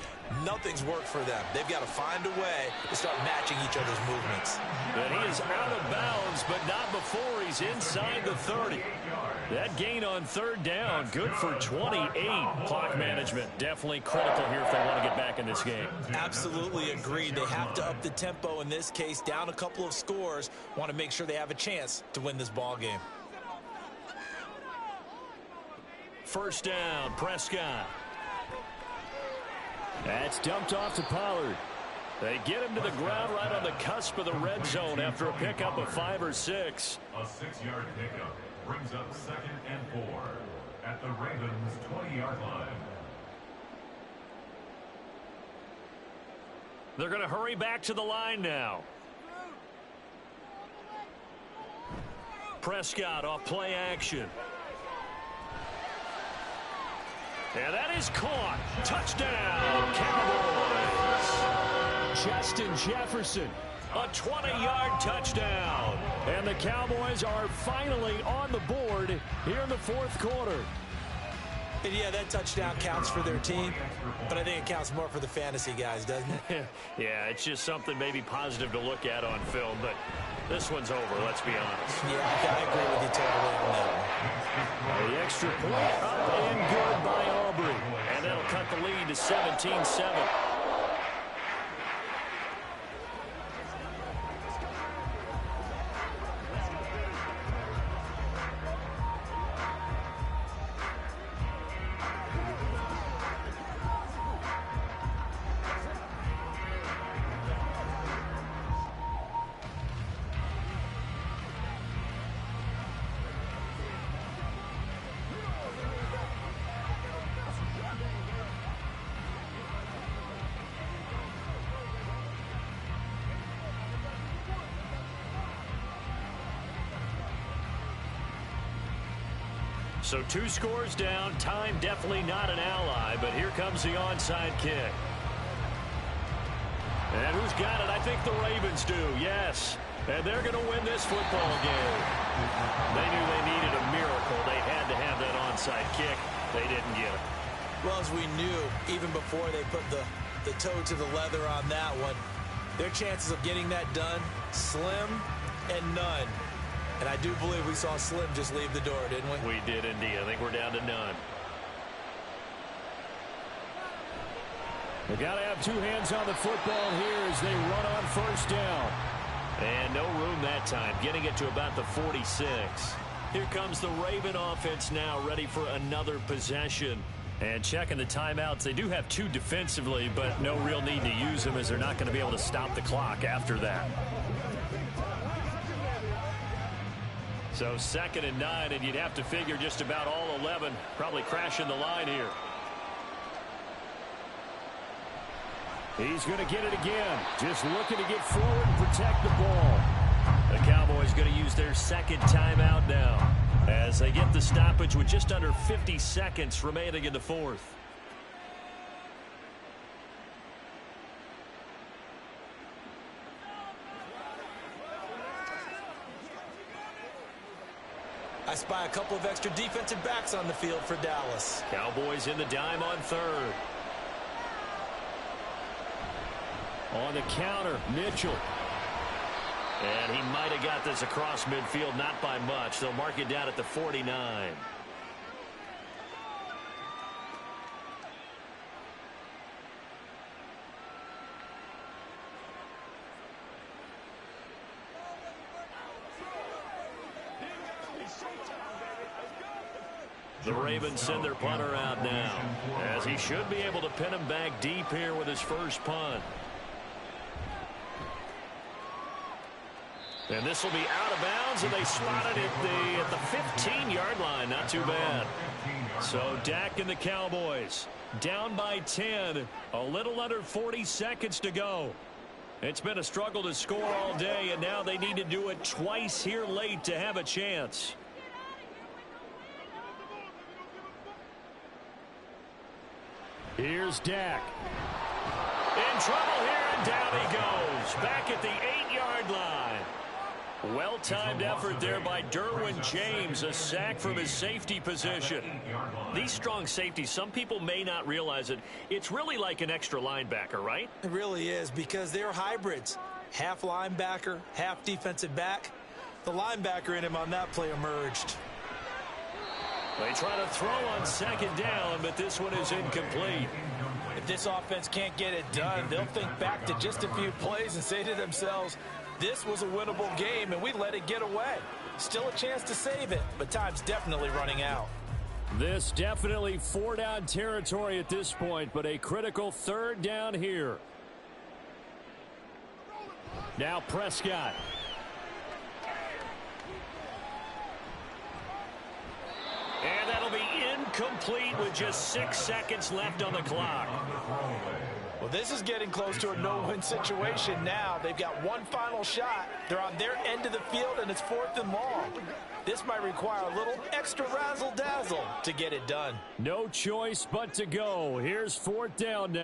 Nothing's worked for them. They've got to find a way to start matching each other's movements.
And he is out of bounds, but not before he's inside the 30. That gain on 3rd down, good for 28. Clock management definitely critical here if they want to get back in this game.
Absolutely agreed. They have to up the tempo in this case, down a couple of scores. Want to make sure they have a chance to win this ball game.
1st down, Prescott. That's dumped off to Pollard. They get him to the ground right on the cusp of the red zone after a pickup of 5 or 6.
A 6-yard pickup brings up 2nd and 4 at the Ravens' 20-yard line.
They're going to hurry back to the line now. Prescott off play action. And that is caught. Touchdown, Cowboys. Justin Jefferson, a 20-yard touchdown. And the Cowboys are finally on the board here in the 4th quarter.
And yeah, that touchdown counts for their team, but I think it counts more for the fantasy guys, doesn't it?
Yeah, it's just something maybe positive to look at on film, but this one's over, let's be honest.
Yeah, I agree with you totally on that one.
The extra point up and good by Aubrey. is 17-7. So 2 scores down. Time definitely not an ally, but here comes the onside kick. And who's got it? I think the Ravens do, yes. And they're going to win this football game. They knew they needed a miracle. They had to have that onside kick. They didn't get it.
Well, as we knew, even before they put the toe to the leather on that one, their chances of getting that done, slim and none. And I do believe we saw Slim just leave the door, didn't we?
We did indeed. I think we're down to none.
They got to have 2 hands on the football here as they run on first down.
And no room that time, getting it to about the 46. Here comes the Raven offense now, ready for another possession. And checking the timeouts, they do have 2 defensively, but no real need to use them as they're not going to be able to stop the clock after that. So 2nd and 9, and you'd have to figure just about all 11 probably crashing the line here.
He's going to get it again. Just looking to get forward and protect the ball.
The Cowboys going to use their 2nd timeout now as they get the stoppage with just under 50 seconds remaining in the 4th.
I spy a couple of extra defensive backs on the field for Dallas.
Cowboys in the dime on 3rd.
On the counter, Mitchell.
And he might have got this across midfield, not by much. They'll mark it down at the 49. The Ravens send their punter out now, as he should be able to pin him back deep here with his first punt. And this will be out of bounds, and they spotted it at the 15-yard line. Not too bad. So Dak and the Cowboys down by 10. A little under 40 seconds to go. It's been a struggle to score all day, and now they need to do it twice here late to have a chance.
Here's Dak.
In trouble here, and down he goes. Back at the 8-yard line. Well-timed effort there by Derwin James. A sack from his safety position. These strong safeties, some people may not realize it. It's really like an extra linebacker, right?
It really is, because they're hybrids. Half linebacker, half defensive back. The linebacker in him on that play emerged.
They try to throw on 2nd down, but this one is incomplete.
If this offense can't get it done, they'll think back to just a few plays and say to themselves, this was a winnable game and we let it get away. Still a chance to save it, but time's definitely running out.
This definitely 4-down territory at this point, but a critical 3rd down here. Now Prescott.
And that'll be incomplete with just 6 seconds left on the clock.
Well, this is getting close to a no-win situation now. They've got one final shot. They're on their end of the field, and it's 4th and long. This might require a little extra razzle-dazzle to get it done.
No choice but to go. Here's 4th down now.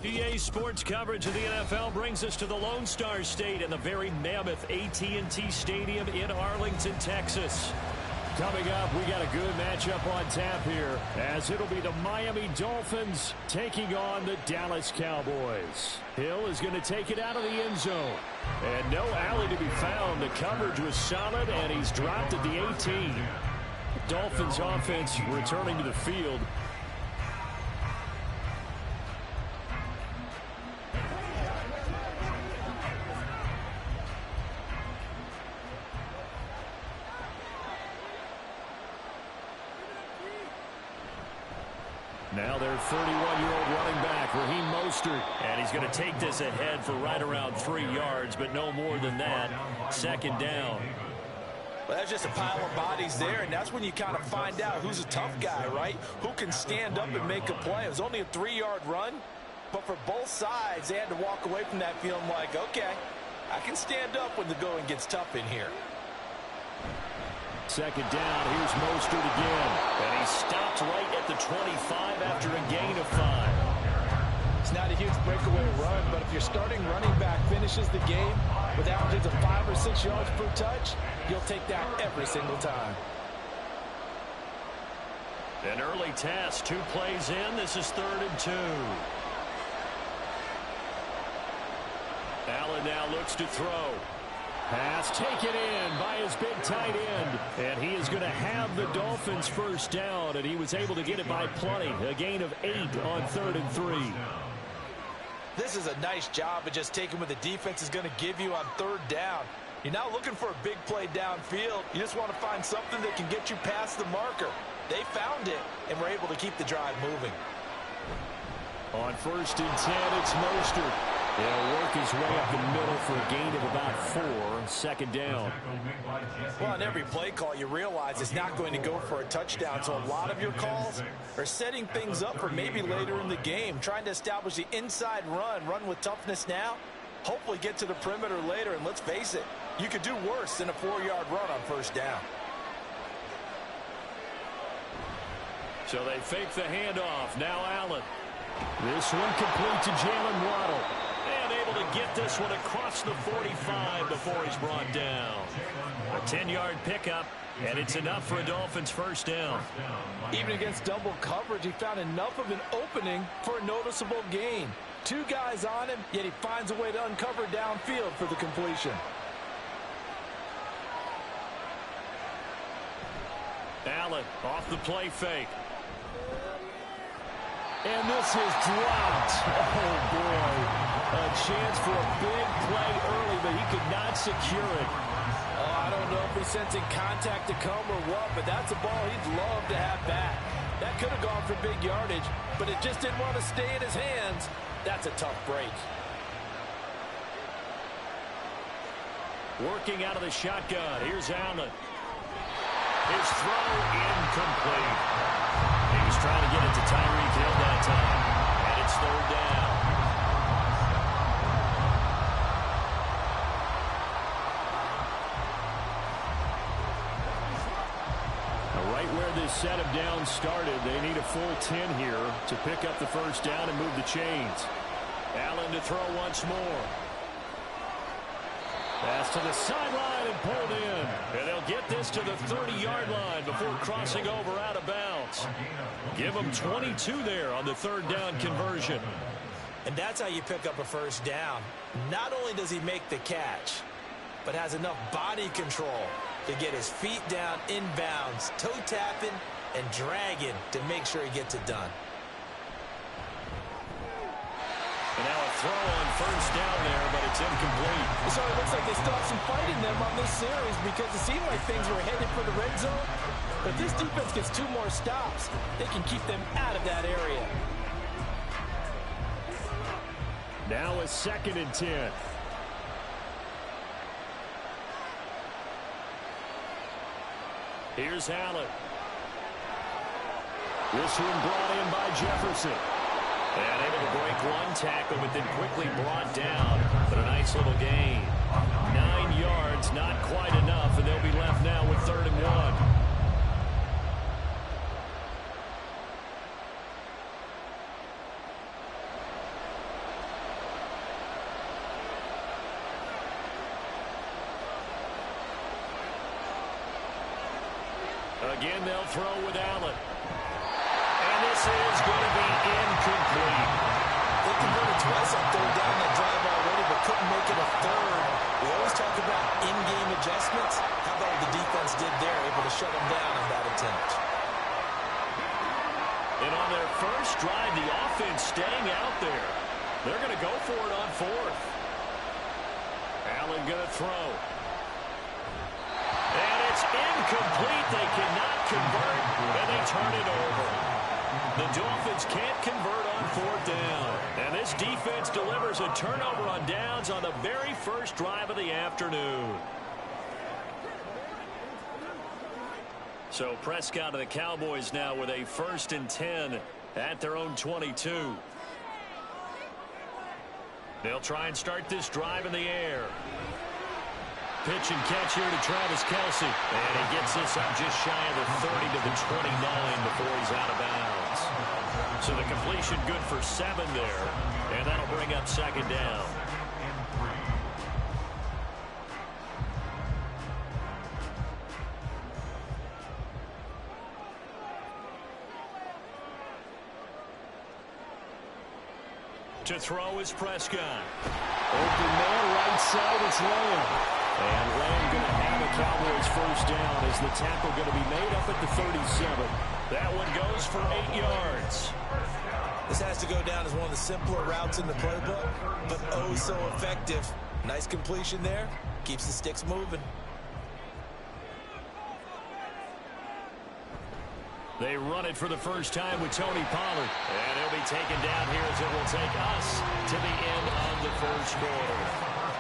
EA Sports coverage of the NFL brings us to the Lone Star State and the very mammoth AT&T Stadium in Arlington, Texas. Coming up, we got a good matchup on tap here, as it'll be the Miami Dolphins taking on the Dallas Cowboys. Hill is going to take it out of the end zone. And no alley to be found. The coverage was solid, and he's dropped at the 18. Dolphins offense returning to the field. Now their 31-year-old running back, Raheem Mostert, and he's going to take this ahead for right around 3 yards, but no more than that. Second down.
Well, that's just a pile of bodies there, and that's when you kind of find out who's a tough guy, right? Who can stand up and make a play. It was only a 3-yard run, but for both sides, they had to walk away from that feeling like, okay, I can stand up when the going gets tough in here.
Second down, here's Mostert again. And he stopped right at the 25 after a gain of 5.
It's not a huge breakaway run, but if your starting running back finishes the game with averages of 5 or 6 yards per touch, you'll take that every single time.
An early test, 2 plays in. This is 3rd and 2. Allen now looks to throw. Pass taken in by his big tight end. And he is going to have the Dolphins first down, and he was able to get it by plenty. A gain of 8 on 3rd and 3.
This is a nice job of just taking what the defense is going to give you on 3rd down. You're not looking for a big play downfield. You just want to find something that can get you past the marker. They found it, and were able to keep the drive moving.
On 1st and 10, it's Mostert. He'll work his way up the middle for a gain of about 4. 2nd down.
Well, on every play call, you realize it's not going to go for a touchdown. So a lot of your calls are setting things up for maybe later in the game, trying to establish the inside run with toughness now, hopefully get to the perimeter later. And let's face it, you could do worse than a 4-yard run on 1st down.
So they fake the handoff. Now Allen. This one complete to Jalen Waddle. And able to get this one across the 45 before he's brought down. A 10-yard pickup, and it's enough for a Dolphins first down.
Even against double coverage, he found enough of an opening for a noticeable gain. 2 guys on him, yet he finds a way to uncover downfield for the completion.
Allen off the play fake. And this is dropped. Oh, boy. A chance for a big play early, but he could not secure it.
Oh, I don't know if he's sensing contact to come or what, but that's a ball he'd love to have back. That could have gone for big yardage, but it just didn't want to stay in his hands. That's a tough break.
Working out of the shotgun. Here's Allen. His throw incomplete. He's trying to get it to Tyreek Hill that time. And it's 3rd down. Now, right where this set of downs started, they need a full 10 here to pick up the first down and move the chains. Allen to throw once more. Pass to the sideline and pulled in. And they'll get this to the 30-yard line before crossing over out of bounds. Give them 22 there on the 3rd down conversion.
And that's how you pick up a first down. Not only does he make the catch, but has enough body control to get his feet down inbounds, toe tapping and dragging to make sure he gets it done.
And now a throw on 1st down there, but it's incomplete.
So it looks like they still have some fight in them on this series because it seemed like things were headed for the red zone. But if this defense gets 2 more stops, they can keep them out of that area.
Now a 2nd and 10. Here's Allen. This one brought in by Jefferson. And able to break 1 tackle, but then quickly brought down. But a nice little gain. 9 yards, not quite enough, and they'll be left now with 3rd and 1. Again, they'll throw with Allen. And this is going to be incomplete.
They converted twice on third down that drive already, but couldn't make it a third. We always talk about in-game adjustments. How about what the defense did there, able to shut them down on that attempt.
And on their first drive, the offense staying out there. They're going to go for it on fourth. Allen going to throw. And it's incomplete. They cannot convert, and they turn it over. The Dolphins can't convert on fourth down. And this defense delivers a turnover on downs on the very first drive of the afternoon. So Prescott of the Cowboys now with a 1st and 10 at their own 22. They'll try and start this drive in the air. Pitch and catch here to Travis Kelce. And he gets this up just shy of the 30 to the 29 before he's out of bounds. So the completion good for 7 there. And that'll bring up 2nd down. To throw is Prescott. Open man, right side, it's Lamb. And Lamb going to have a Cowboys 1st down as the tackle going to be made up at the 37. That one goes for 8 yards.
This has to go down as one of the simpler routes in the playbook, but oh so effective. Nice completion there. Keeps the sticks moving.
They run it for the first time with Tony Pollard. And he'll be taken down here as it will take us to the end of the first quarter.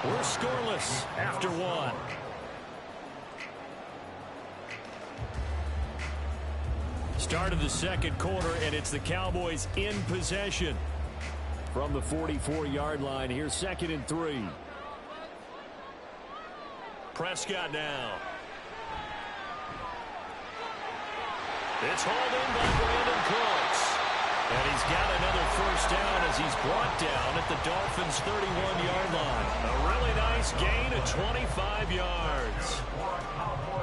We're scoreless after 1. Start of the 2nd quarter, and it's the Cowboys in possession. From the 44-yard line, here's 2nd and 3. Prescott now. It's hauled in by Brandon Cooks. And he's got another 1st down as he's brought down at the Dolphins' 31-yard line. A really nice gain of 25 yards.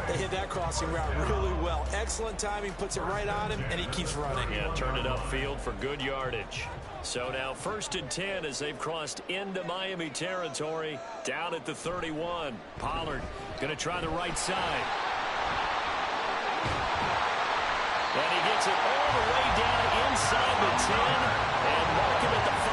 They hit that crossing route really well. Excellent timing, puts it right on him, and he keeps running.
Yeah, turned it upfield for good yardage. So now 1st and 10 as they've crossed into Miami territory, down at the 31. Pollard going to try the right side. And he gets it all the way down inside the 10 and mark him at the 5.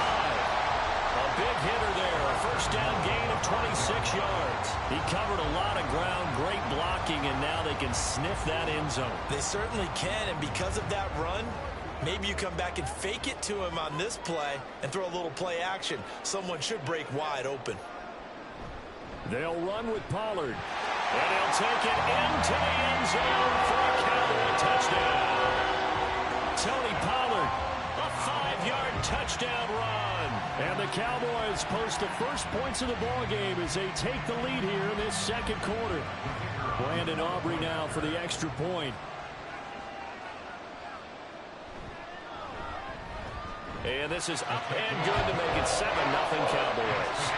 A big hitter there. A 1st down gain of 26 yards. He covered a lot of ground, great blocking, and now they can sniff that end zone.
They certainly can, and because of that run, maybe you come back and fake it to him on this play and throw a little play action. Someone should break wide open.
They'll run with Pollard. And he'll take it into the end zone for a Cowboy touchdown. Tony Pollard, a 5-yard touchdown run. And the Cowboys post the first points of the ball game as they take the lead here in this 2nd quarter. Brandon Aubrey now for the extra point. And this is up and good to make it 7-0 Cowboys.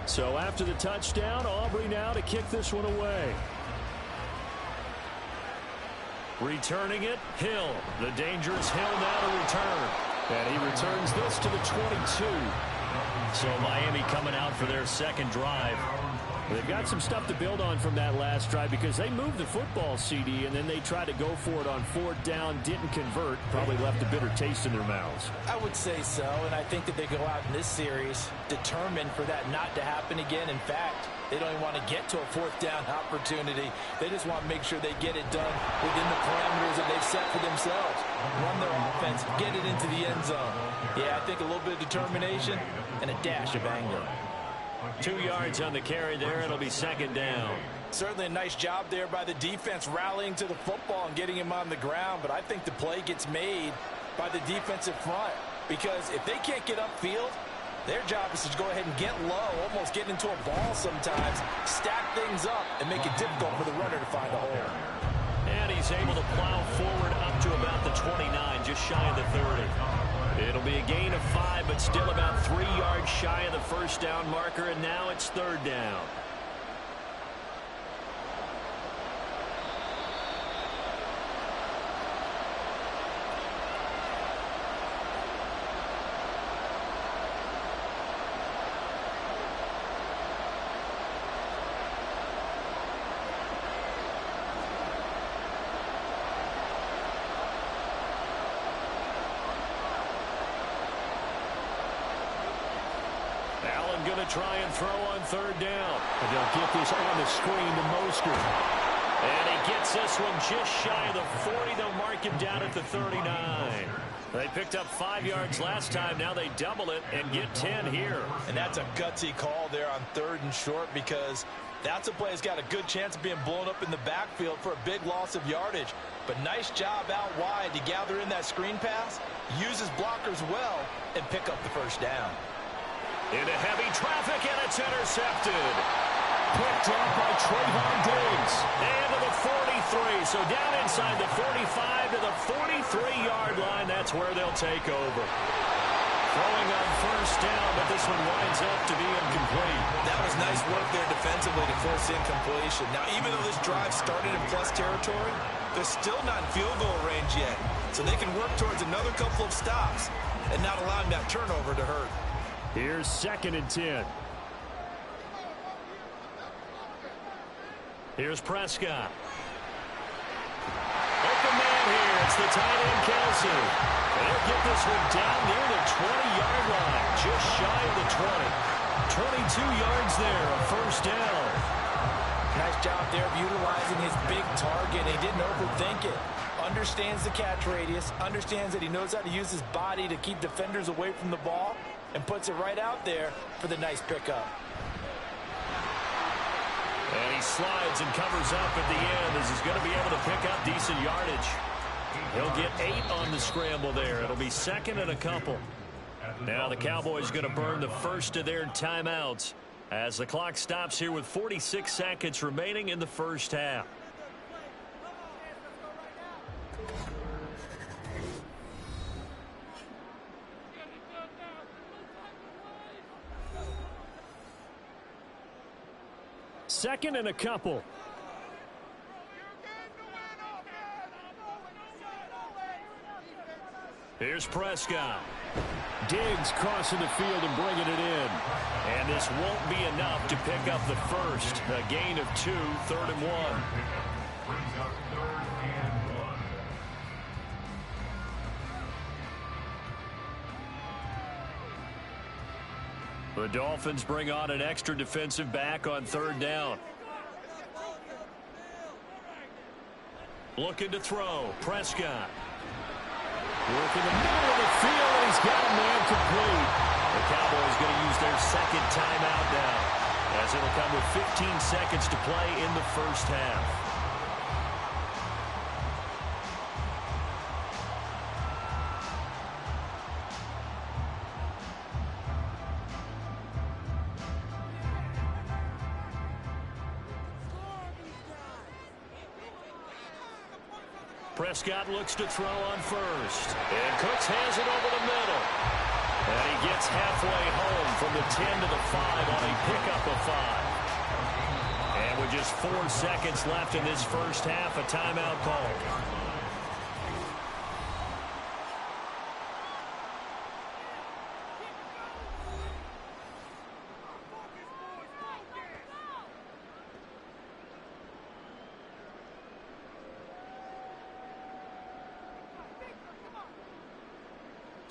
So after the touchdown, Aubrey now to kick this one away. Returning it, Hill. The dangerous Hill now to return. And he returns this to the 22. So Miami coming out for their 2nd drive. They've got some stuff to build on from that last drive because they moved the football, CD, and then they tried to go for it on 4th down, didn't convert, probably left a bitter taste in their mouths.
I would say so, and I think that they go out in this series determined for that not to happen again. In fact, they don't even want to get to a 4th down opportunity. They just want to make sure they get it done within the parameters that they've set for themselves. Run their offense, get it into the end zone. Yeah, I think a little bit of determination and a dash of anger.
2 yards on the carry there. It'll be 2nd down.
Certainly a nice job there by the defense rallying to the football and getting him on the ground, but I think the play gets made by the defensive front because if they can't get upfield, their job is to go ahead and get low, almost get into a ball sometimes, stack things up, and make it difficult for the runner to find a hole.
And he's able to plow forward up to about the 29, just shy of the 30. It'll be a gain of 5, but still about 3 yards shy of the 1st down marker, and now it's 3rd down. Going to try and throw on 3rd down.
And they'll get this on the screen to Mostert.
And he gets this one just shy of the 40. They'll mark him down at the 39. They picked up 5 yards last time. Now they double it and get 10 here.
And that's a gutsy call there on 3rd and short because that's a play that's got a good chance of being blown up in the backfield for a big loss of yardage. But nice job out wide to gather in that screen pass, use his blockers well, and pick up the 1st down.
Into heavy traffic, and it's intercepted.
Picked up by Trayvon Diggs.
And to the 43. So down inside the 45 to the 43-yard line. That's where they'll take over. Throwing on 1st down, but this one winds up to be incomplete.
That was nice work there defensively to force incompletion. Now, even though this drive started in plus territory, they're still not in field goal range yet. So they can work towards another couple of stops and not allowing that turnover to hurt.
Here's 2nd and 10. Here's Prescott. Open man here. It's the tight end, Kelsey. They'll get this one down near the 20-yard line, just shy of the 20. 22 yards there, a 1st down.
Nice job there of utilizing his big target. He didn't overthink it. Understands the catch radius, understands that he knows how to use his body to keep defenders away from the ball, and puts it right out there for the nice pickup.
And he slides and covers up at the end as he's going to be able to pick up decent yardage. He'll get 8 on the scramble there. It'll be 2nd and a couple. Now the Cowboys going to burn the first of their timeouts as the clock stops here with 46 seconds remaining in the 1st half. Second and a couple. Here's Prescott.
Diggs crossing the field and bringing it in.
And this won't be enough to pick up the first. A gain of 2, 3rd and 1.
Brings up 3rd and 1.
The Dolphins bring on an extra defensive back on 3rd down. Looking to throw. Prescott.
Working the middle of the field, and he's got a man complete.
The Cowboys going to use their 2nd timeout now, as it'll come with 15 seconds to play in the 1st half. Prescott looks to throw on 1st. And Cooks has it over the middle. And he gets halfway home from the 10 to the 5 on a pickup of 5. And with just 4 seconds left in this 1st half, a timeout called.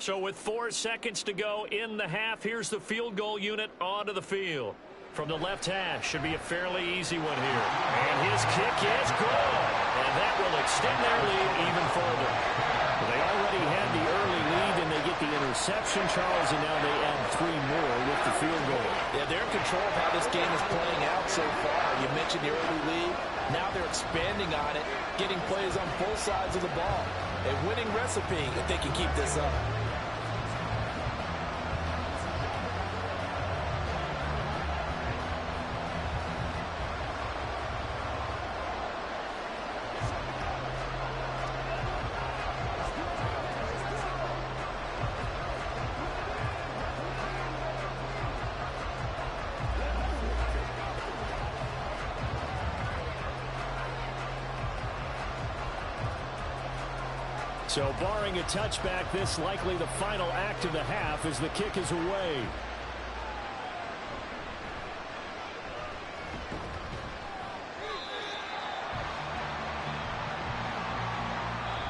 So with 4 seconds to go in the half, here's the field goal unit onto the field. From the left hash, should be a fairly easy one here. And his kick is good. And that will extend their lead even further. Well, they already had the early lead, and they get the interception, Charles, and now they add 3 more with the field goal.
Yeah, they're in control of how this game is playing out so far. You mentioned the early lead. Now they're expanding on it, getting plays on both sides of the ball. A winning recipe if they can keep this up.
So barring a touchback, this likely the final act of the half as the kick is away.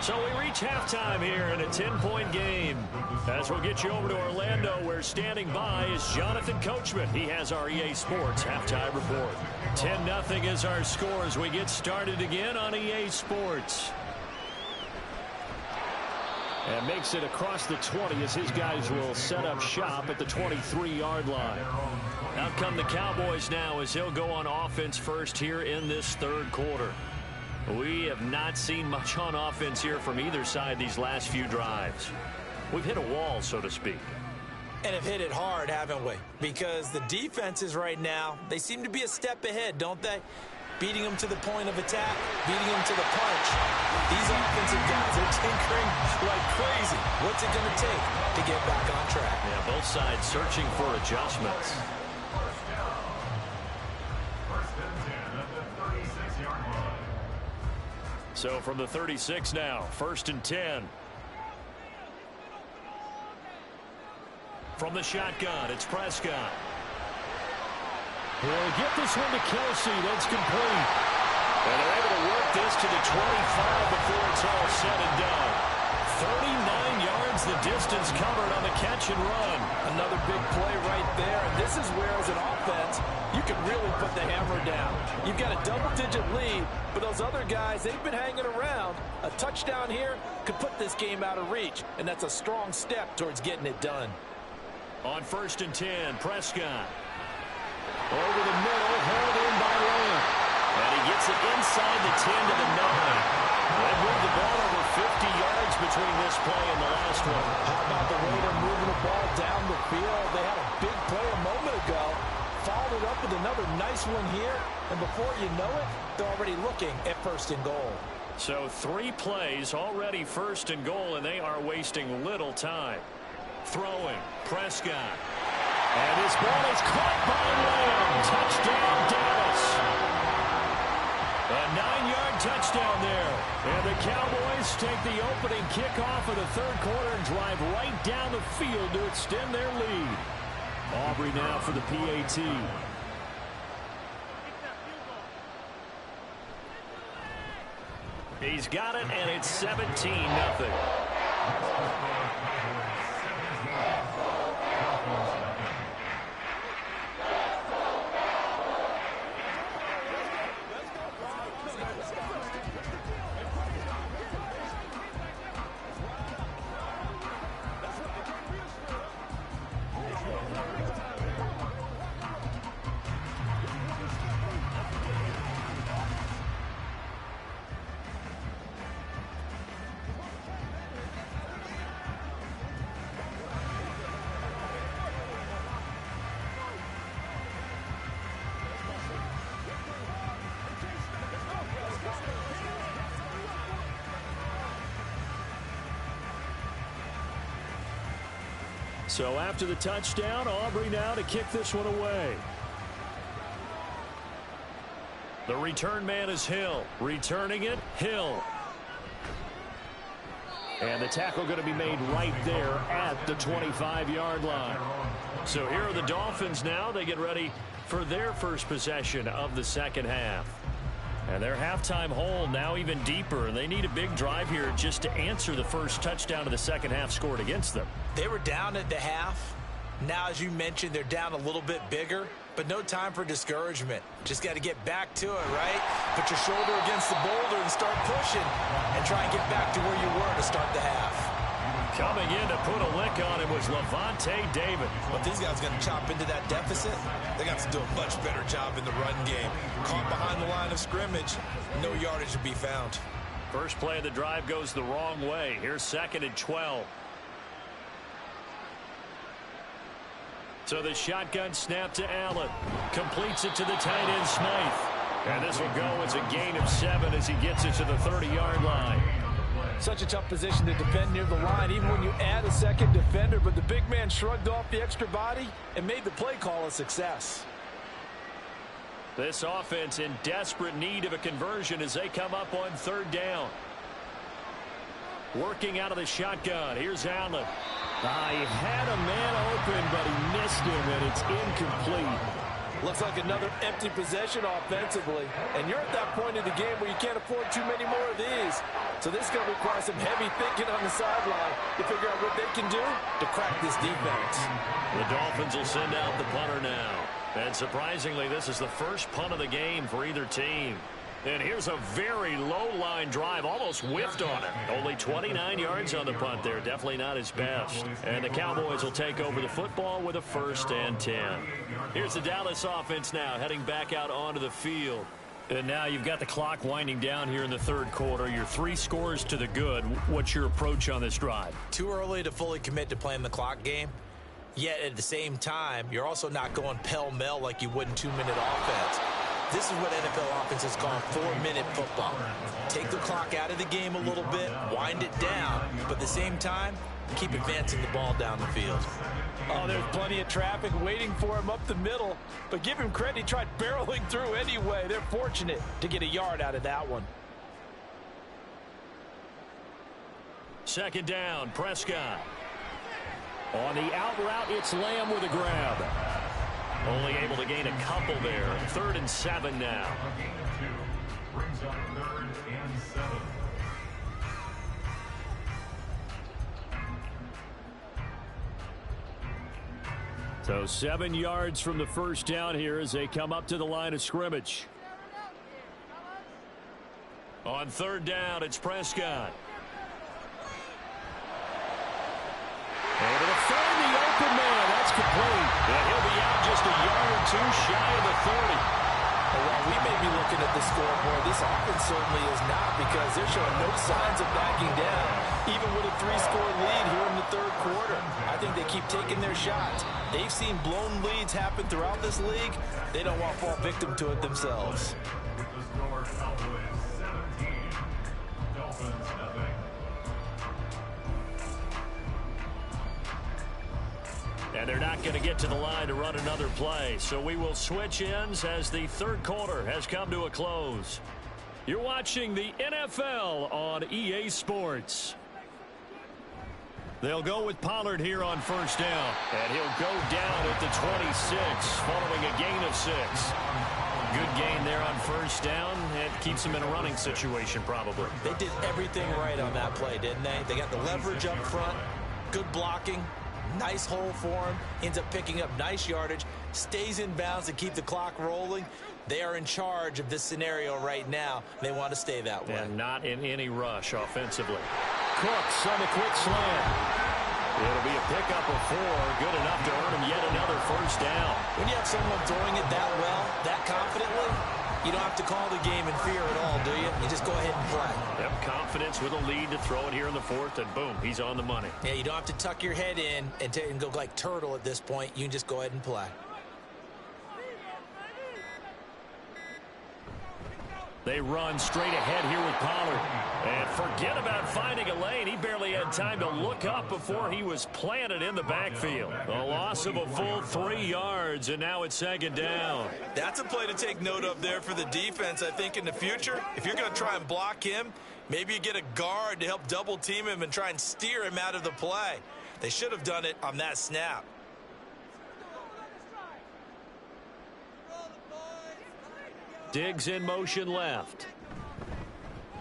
So we reach halftime here in a 10-point game. As we'll get you over to Orlando, where standing by is Jonathan Coachman. He has our EA Sports halftime report. 10-0 is our score as we get started again on EA Sports. And makes it across the 20 as his guys will set up shop at the 23-yard line. Out come the Cowboys now as he'll go on offense first here in this third quarter. We have not seen much on offense here from either side these last few drives. We've hit a wall, so to speak.
And have hit it hard, haven't we? Because the defenses right now, they seem to be a step ahead, don't they? Beating them to the point of attack, beating them to the punch. These offensive guys are tinkering like crazy. What's it going to take to get back on track?
Yeah, both sides searching for adjustments.
First and 10 at the 36-yard line.
So from the 36 now, 1st and 10. From the shotgun, it's Prescott. He'll get this one to Kelsey. That's complete. And they're able to work this to the 25 before it's all said and done. 39 yards the distance covered on the catch and run.
Another big play right there. And this is where, as an offense, you can really put the hammer down. You've got a double-digit lead, but those other guys, they've been hanging around. A touchdown here could put this game out of reach, and that's a strong step towards getting it done.
On 1st and 10, Prescott. Over the middle, hauled in by Lamb. And he gets it inside the 10 to the 9. They moved the ball over 50 yards between this play and the last one.
How about the way they're moving the ball down the field? They had a big play a moment ago. Followed it up with another nice one here. And before you know it, they're already looking at 1st and goal.
So 3 plays already 1st and goal, and they are wasting little time. Throwing, Prescott. And his ball is caught by Lamb. Touchdown, Dallas. A 9-yard touchdown there. And the Cowboys take the opening kickoff of the third quarter and drive right down the field to extend their lead. Aubrey now for the PAT. He's got it, and it's 17-0. So after the touchdown, Aubrey now to kick this one away. The return man is Hill. Returning it, Hill. And the tackle going to be made right there at the 25-yard line. So here are the Dolphins now. They get ready for their first possession of the second half. And their halftime hole now even deeper, and they need a big drive here just to answer the first touchdown of the second half scored against them.
They were down at the half. Now, as you mentioned, they're down a little bit bigger, but no time for discouragement. Just got to get back to it, right? Put your shoulder against the boulder and start pushing and try and get back to where you were to start the half.
Coming in to put a lick on him was Lavonte David.
But these guys got to chop into that deficit. They got to do a much better job in the run game. Caught behind the line of scrimmage, no yardage to be found.
First play of the drive goes the wrong way. Here's 2nd and 12. So the shotgun snap to Allen. Completes it to the tight end, Smythe. And this will go as a gain of 7 as he gets it to the 30-yard line.
Such a tough position to defend near the line, even when you add a second defender. But the big man shrugged off the extra body and made the play call a success.
This offense in desperate need of a conversion as they come up on 3rd down. Working out of the shotgun. Here's Allen.
He had a man open, but he missed him, and it's incomplete. Looks like another empty possession offensively. And you're at that point in the game where you can't afford too many more of these. So this is going to require some heavy thinking on the sideline to figure out what they can do to crack this defense.
The Dolphins will send out the punter now. And surprisingly, this is the first punt of the game for either team. And here's a very low-line drive, almost whiffed on it. Only 29 yards on the punt there. Definitely not his best. And the Cowboys will take over the football with a 1st and 10. Here's the Dallas offense now, heading back out onto the field. And now you've got the clock winding down here in the 3rd quarter. You're 3 scores to the good. What's your approach on this drive?
Too early to fully commit to playing the clock game. Yet at the same time, you're also not going pell-mell like you would in 2-minute offense. This is what NFL offenses call 4-minute football. Take the clock out of the game a little bit, wind it down, but at the same time, keep advancing the ball down the field.
Oh, there's plenty of traffic waiting for him up the middle, but give him credit, he tried barreling through anyway. They're fortunate to get a yard out of that one.
2nd down, Prescott. On the out route, it's Lamb with a grab. Only able to gain a couple there. 3rd and 7 now.
Brings up 3rd and 7.
So 7 yards from the first down here as they come up to the line of scrimmage. On 3rd down, it's Prescott. Able to find the open man. That's complete. And he'll be out just a yard or 2 shy of the 30.
While we may be looking at the scoreboard, this offense certainly is not, because they're showing no signs of backing down, even with a 3-score lead here in the 3rd quarter. I think they keep taking their shots. They've seen blown leads happen throughout this league. They don't want to fall victim to it themselves.
With the score, Cowboys 17, Dolphins nothing.
And they're not going to get to the line to run another play. So we will switch ends as the 3rd quarter has come to a close. You're watching the NFL on EA Sports. They'll go with Pollard here on 1st down. And he'll go down at the 26 following a gain of 6. Good gain there on 1st down. It keeps him in a running situation probably.
They did everything right on that play, didn't they? They got the leverage up front, good blocking, nice hole for him, ends up picking up nice yardage, stays in bounds to keep the clock rolling. They are in charge of this scenario right now. They want to stay that way.
And not in any rush offensively. Cooks on the quick slant. It'll be a pickup of 4, good enough to earn him yet another 1st down.
When you have someone throwing it that well, that confidently, you don't have to call the game in fear at all, do you? You just go ahead and play.
Yep, confidence with a lead to throw it here in the 4th, and boom, he's on the money.
Yeah, you don't have to tuck your head in and go like turtle at this point. You can just go ahead and play.
They run straight ahead here with Pollard. And forget about finding a lane. He barely had time to look up before he was planted in the backfield. A loss of a full 3 yards, and now it's 2nd down.
That's a play to take note of there for the defense, I think, in the future. If you're going to try and block him, maybe you get a guard to help double team him and try and steer him out of the play. They should have done it on that snap.
Diggs in motion left.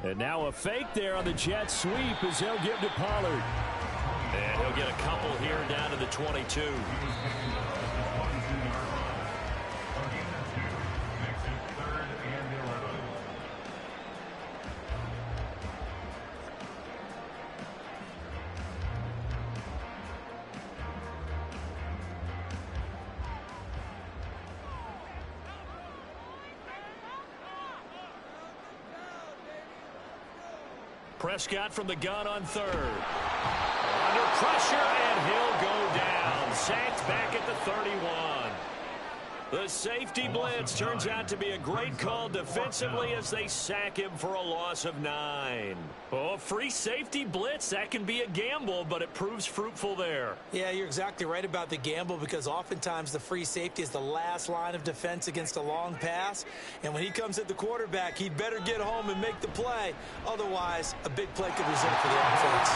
And now a fake there on the jet sweep as they'll give to Pollard. And he'll get a couple here down to the 22. Prescott from the gun on third. Under pressure, and he'll go down. Sacked back at the 31. The safety blitz turns out to be a great call defensively as they sack him for a loss of 9. Oh, free safety blitz, that can be a gamble, but it proves fruitful there.
Yeah, you're exactly right about the gamble because oftentimes the free safety is the last line of defense against a long pass. And when he comes at the quarterback, he'd better get home and make the play. Otherwise, a big play could result for the offense.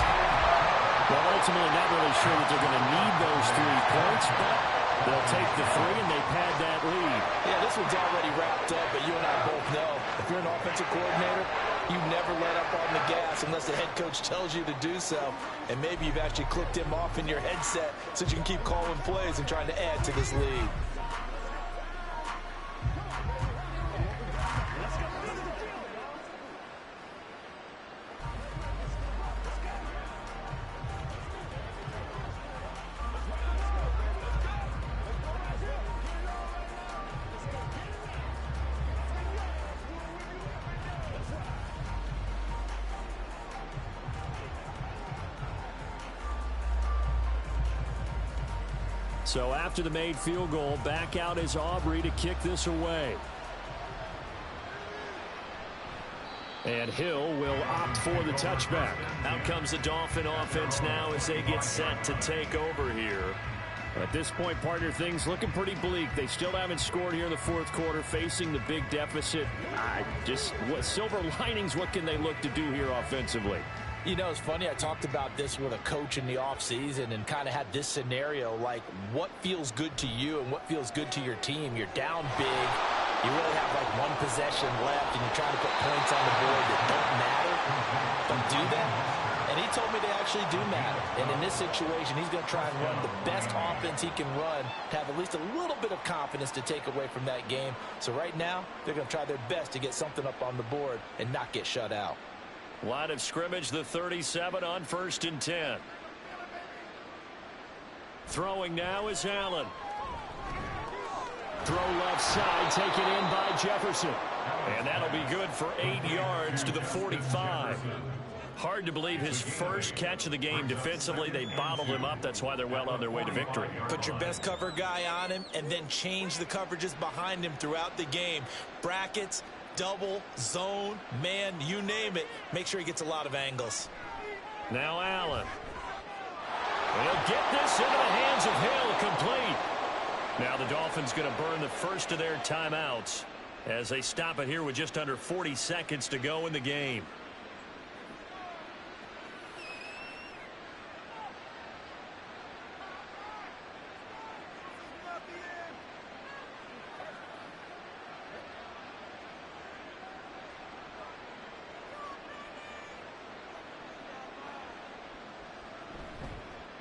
Well, ultimately, not really sure that they're going to need those 3 points, but they'll take the 3 and they pad that lead.
Yeah, this one's already wrapped up, but you and I both know if you're an offensive coordinator, you never let up on the gas unless the head coach tells you to do so. And maybe you've actually clicked him off in your headset so you can keep calling plays and trying to add to this lead.
So after the made field goal, back out is Aubrey to kick this away. And Hill will opt for the touchback. Out comes the Dolphin offense now as they get set to take over here. At this point, partner, things looking pretty bleak. They still haven't scored here in the fourth quarter, facing the big deficit. What silver linings, what can they look to do here offensively?
You know, it's funny, I talked about this with a coach in the offseason and kind of had this scenario, like what feels good to you and what feels good to your team. You're down big, you really have like one possession left, and you're trying to put points on the board that don't matter. Don't do that. And he told me they actually do matter. And in this situation, he's going to try and run the best offense he can run to have at least a little bit of confidence to take away from that game. So right now, they're going to try their best to get something up on the board and not get shut out.
Line of scrimmage, the 37 on 1st and 10. Throwing now is Allen. Throw left side, taken in by Jefferson. And that'll be good for 8 yards to the 45. Hard to believe his first catch of the game defensively. They bottled him up. That's why they're well on their way to victory.
Put your best cover guy on him and then change the coverages behind him throughout the game. Brackets, double, zone, man, you name it. Make sure he gets a lot of angles.
Now Allen. He'll get this into the hands of Hill, complete. Now the Dolphins going to burn the first of their timeouts as they stop it here with just under 40 seconds to go in the game.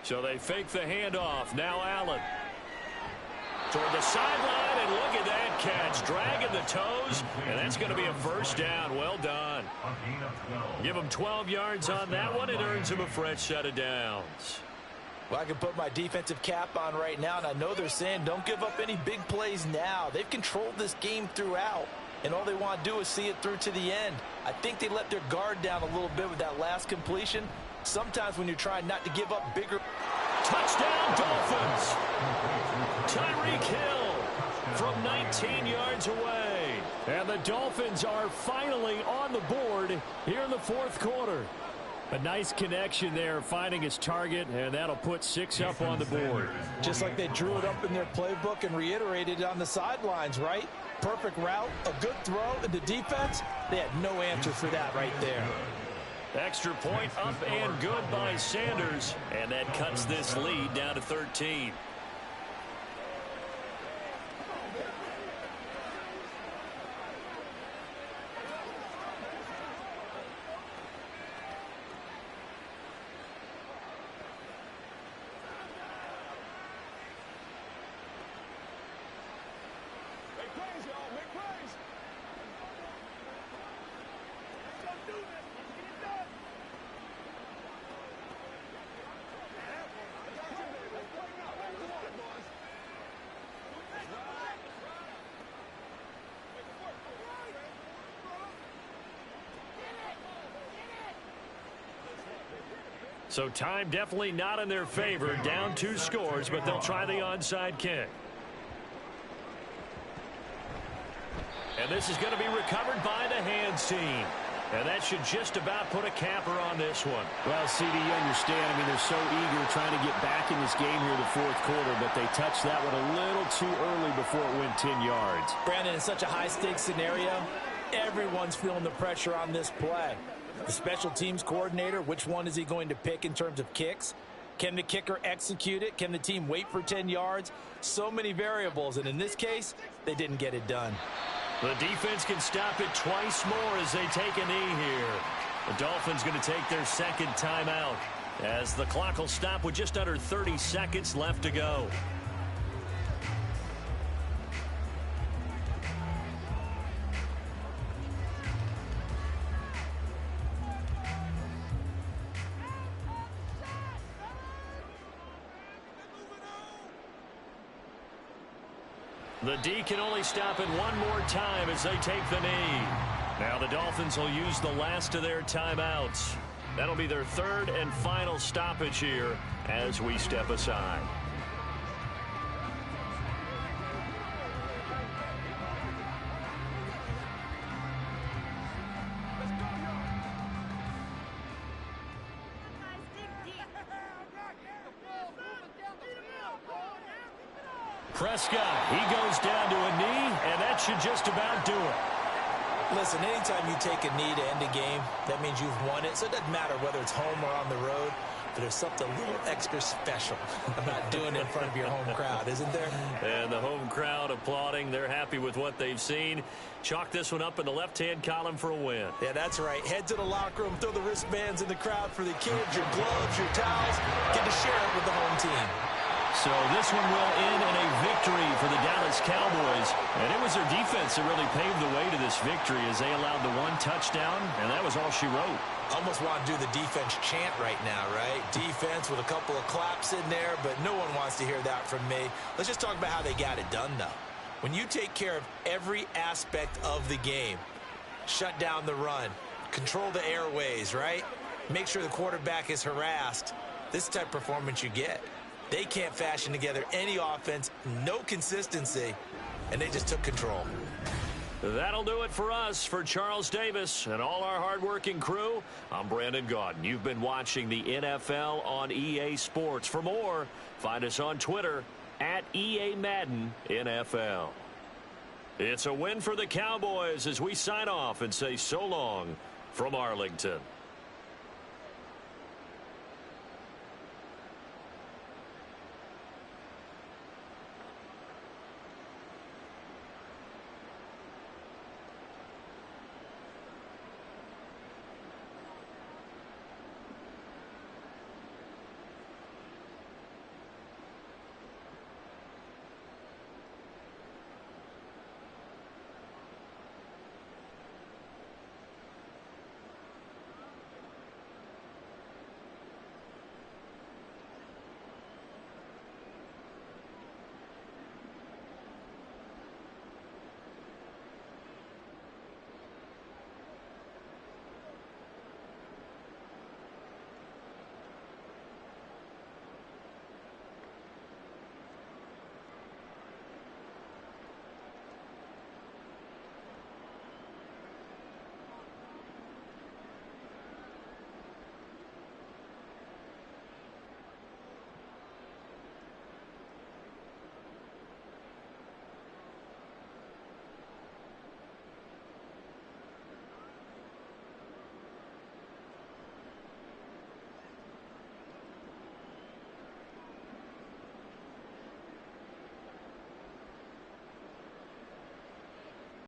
So they fake the handoff. Now Allen. Toward the sideline, and look at that catch. Dragging the toes, and that's going to be a first down. Well done. Give him 12 yards on that one. It earns him a fresh set of downs.
Well, I can put my defensive cap on right now, and I know they're saying don't give up any big plays now. They've controlled this game throughout, and all they want to do is see it through to the end. I think they let their guard down a little bit with that last completion. Sometimes when you're trying not to give up bigger.
Touchdown, Dolphins. Tyreek Hill from 19 yards away. And the Dolphins are finally on the board here in the fourth quarter. A nice connection there, finding his target, and that'll put 6 up on the board.
Just like they drew it up in their playbook and reiterated it on the sidelines, right? Perfect route, a good throw, and the defense, they had no answer for that right there.
Extra point up and good by Sanders, and that cuts this lead down to 13. So time definitely not in their favor. Down 2 scores, but they'll try the onside kick. And this is going to be recovered by the hands team. And that should just about put a capper on this one.
Well, CD, you understand. I mean, they're so eager trying to get back in this game here in the fourth quarter, but they touched that one a little too early before it went 10 yards.
Brandon, in such a high-stakes scenario, everyone's feeling the pressure on this play. The special teams coordinator, which one is he going to pick in terms of kicks? Can the kicker execute it? Can the team wait for 10 yards? So many variables, and in this case, they didn't get it done.
The defense can stop it twice more as they take a knee here. The Dolphins going to take their second timeout as the clock will stop with just under 30 seconds left to go. The D can only stop it one more time as they take the knee. Now the Dolphins will use the last of their timeouts. That'll be their third and final stoppage here as we step aside. Prescott, he goes down to a knee, and that should just about do it.
Listen, anytime you take a knee to end a game, that means you've won it. So it doesn't matter whether it's home or on the road, but there's something a little extra special about doing it in front of your home crowd, isn't there?
And the home crowd applauding. They're happy with what they've seen. Chalk this one up in the left-hand column for a win.
Yeah, that's right. Head to the locker room, throw the wristbands in the crowd for the kids, your gloves, your towels. Get to share it with the home team.
So this one will end in a victory for the Dallas Cowboys. And it was their defense that really paved the way to this victory as they allowed the 1 touchdown, and that was all she wrote.
Almost want to do the defense chant right now, right? Defense with a couple of claps in there, but no one wants to hear that from me. Let's just talk about how they got it done, though. When you take care of every aspect of the game, shut down the run, control the airways, right? Make sure the quarterback is harassed. This is the type of performance you get. They can't fashion together any offense, no consistency, and they just took control.
That'll do it for us. For Charles Davis and all our hardworking crew, I'm Brandon Gaudin. You've been watching the NFL on EA Sports. For more, find us on Twitter at EA Madden NFL. It's a win for the Cowboys as we sign off and say so long from Arlington.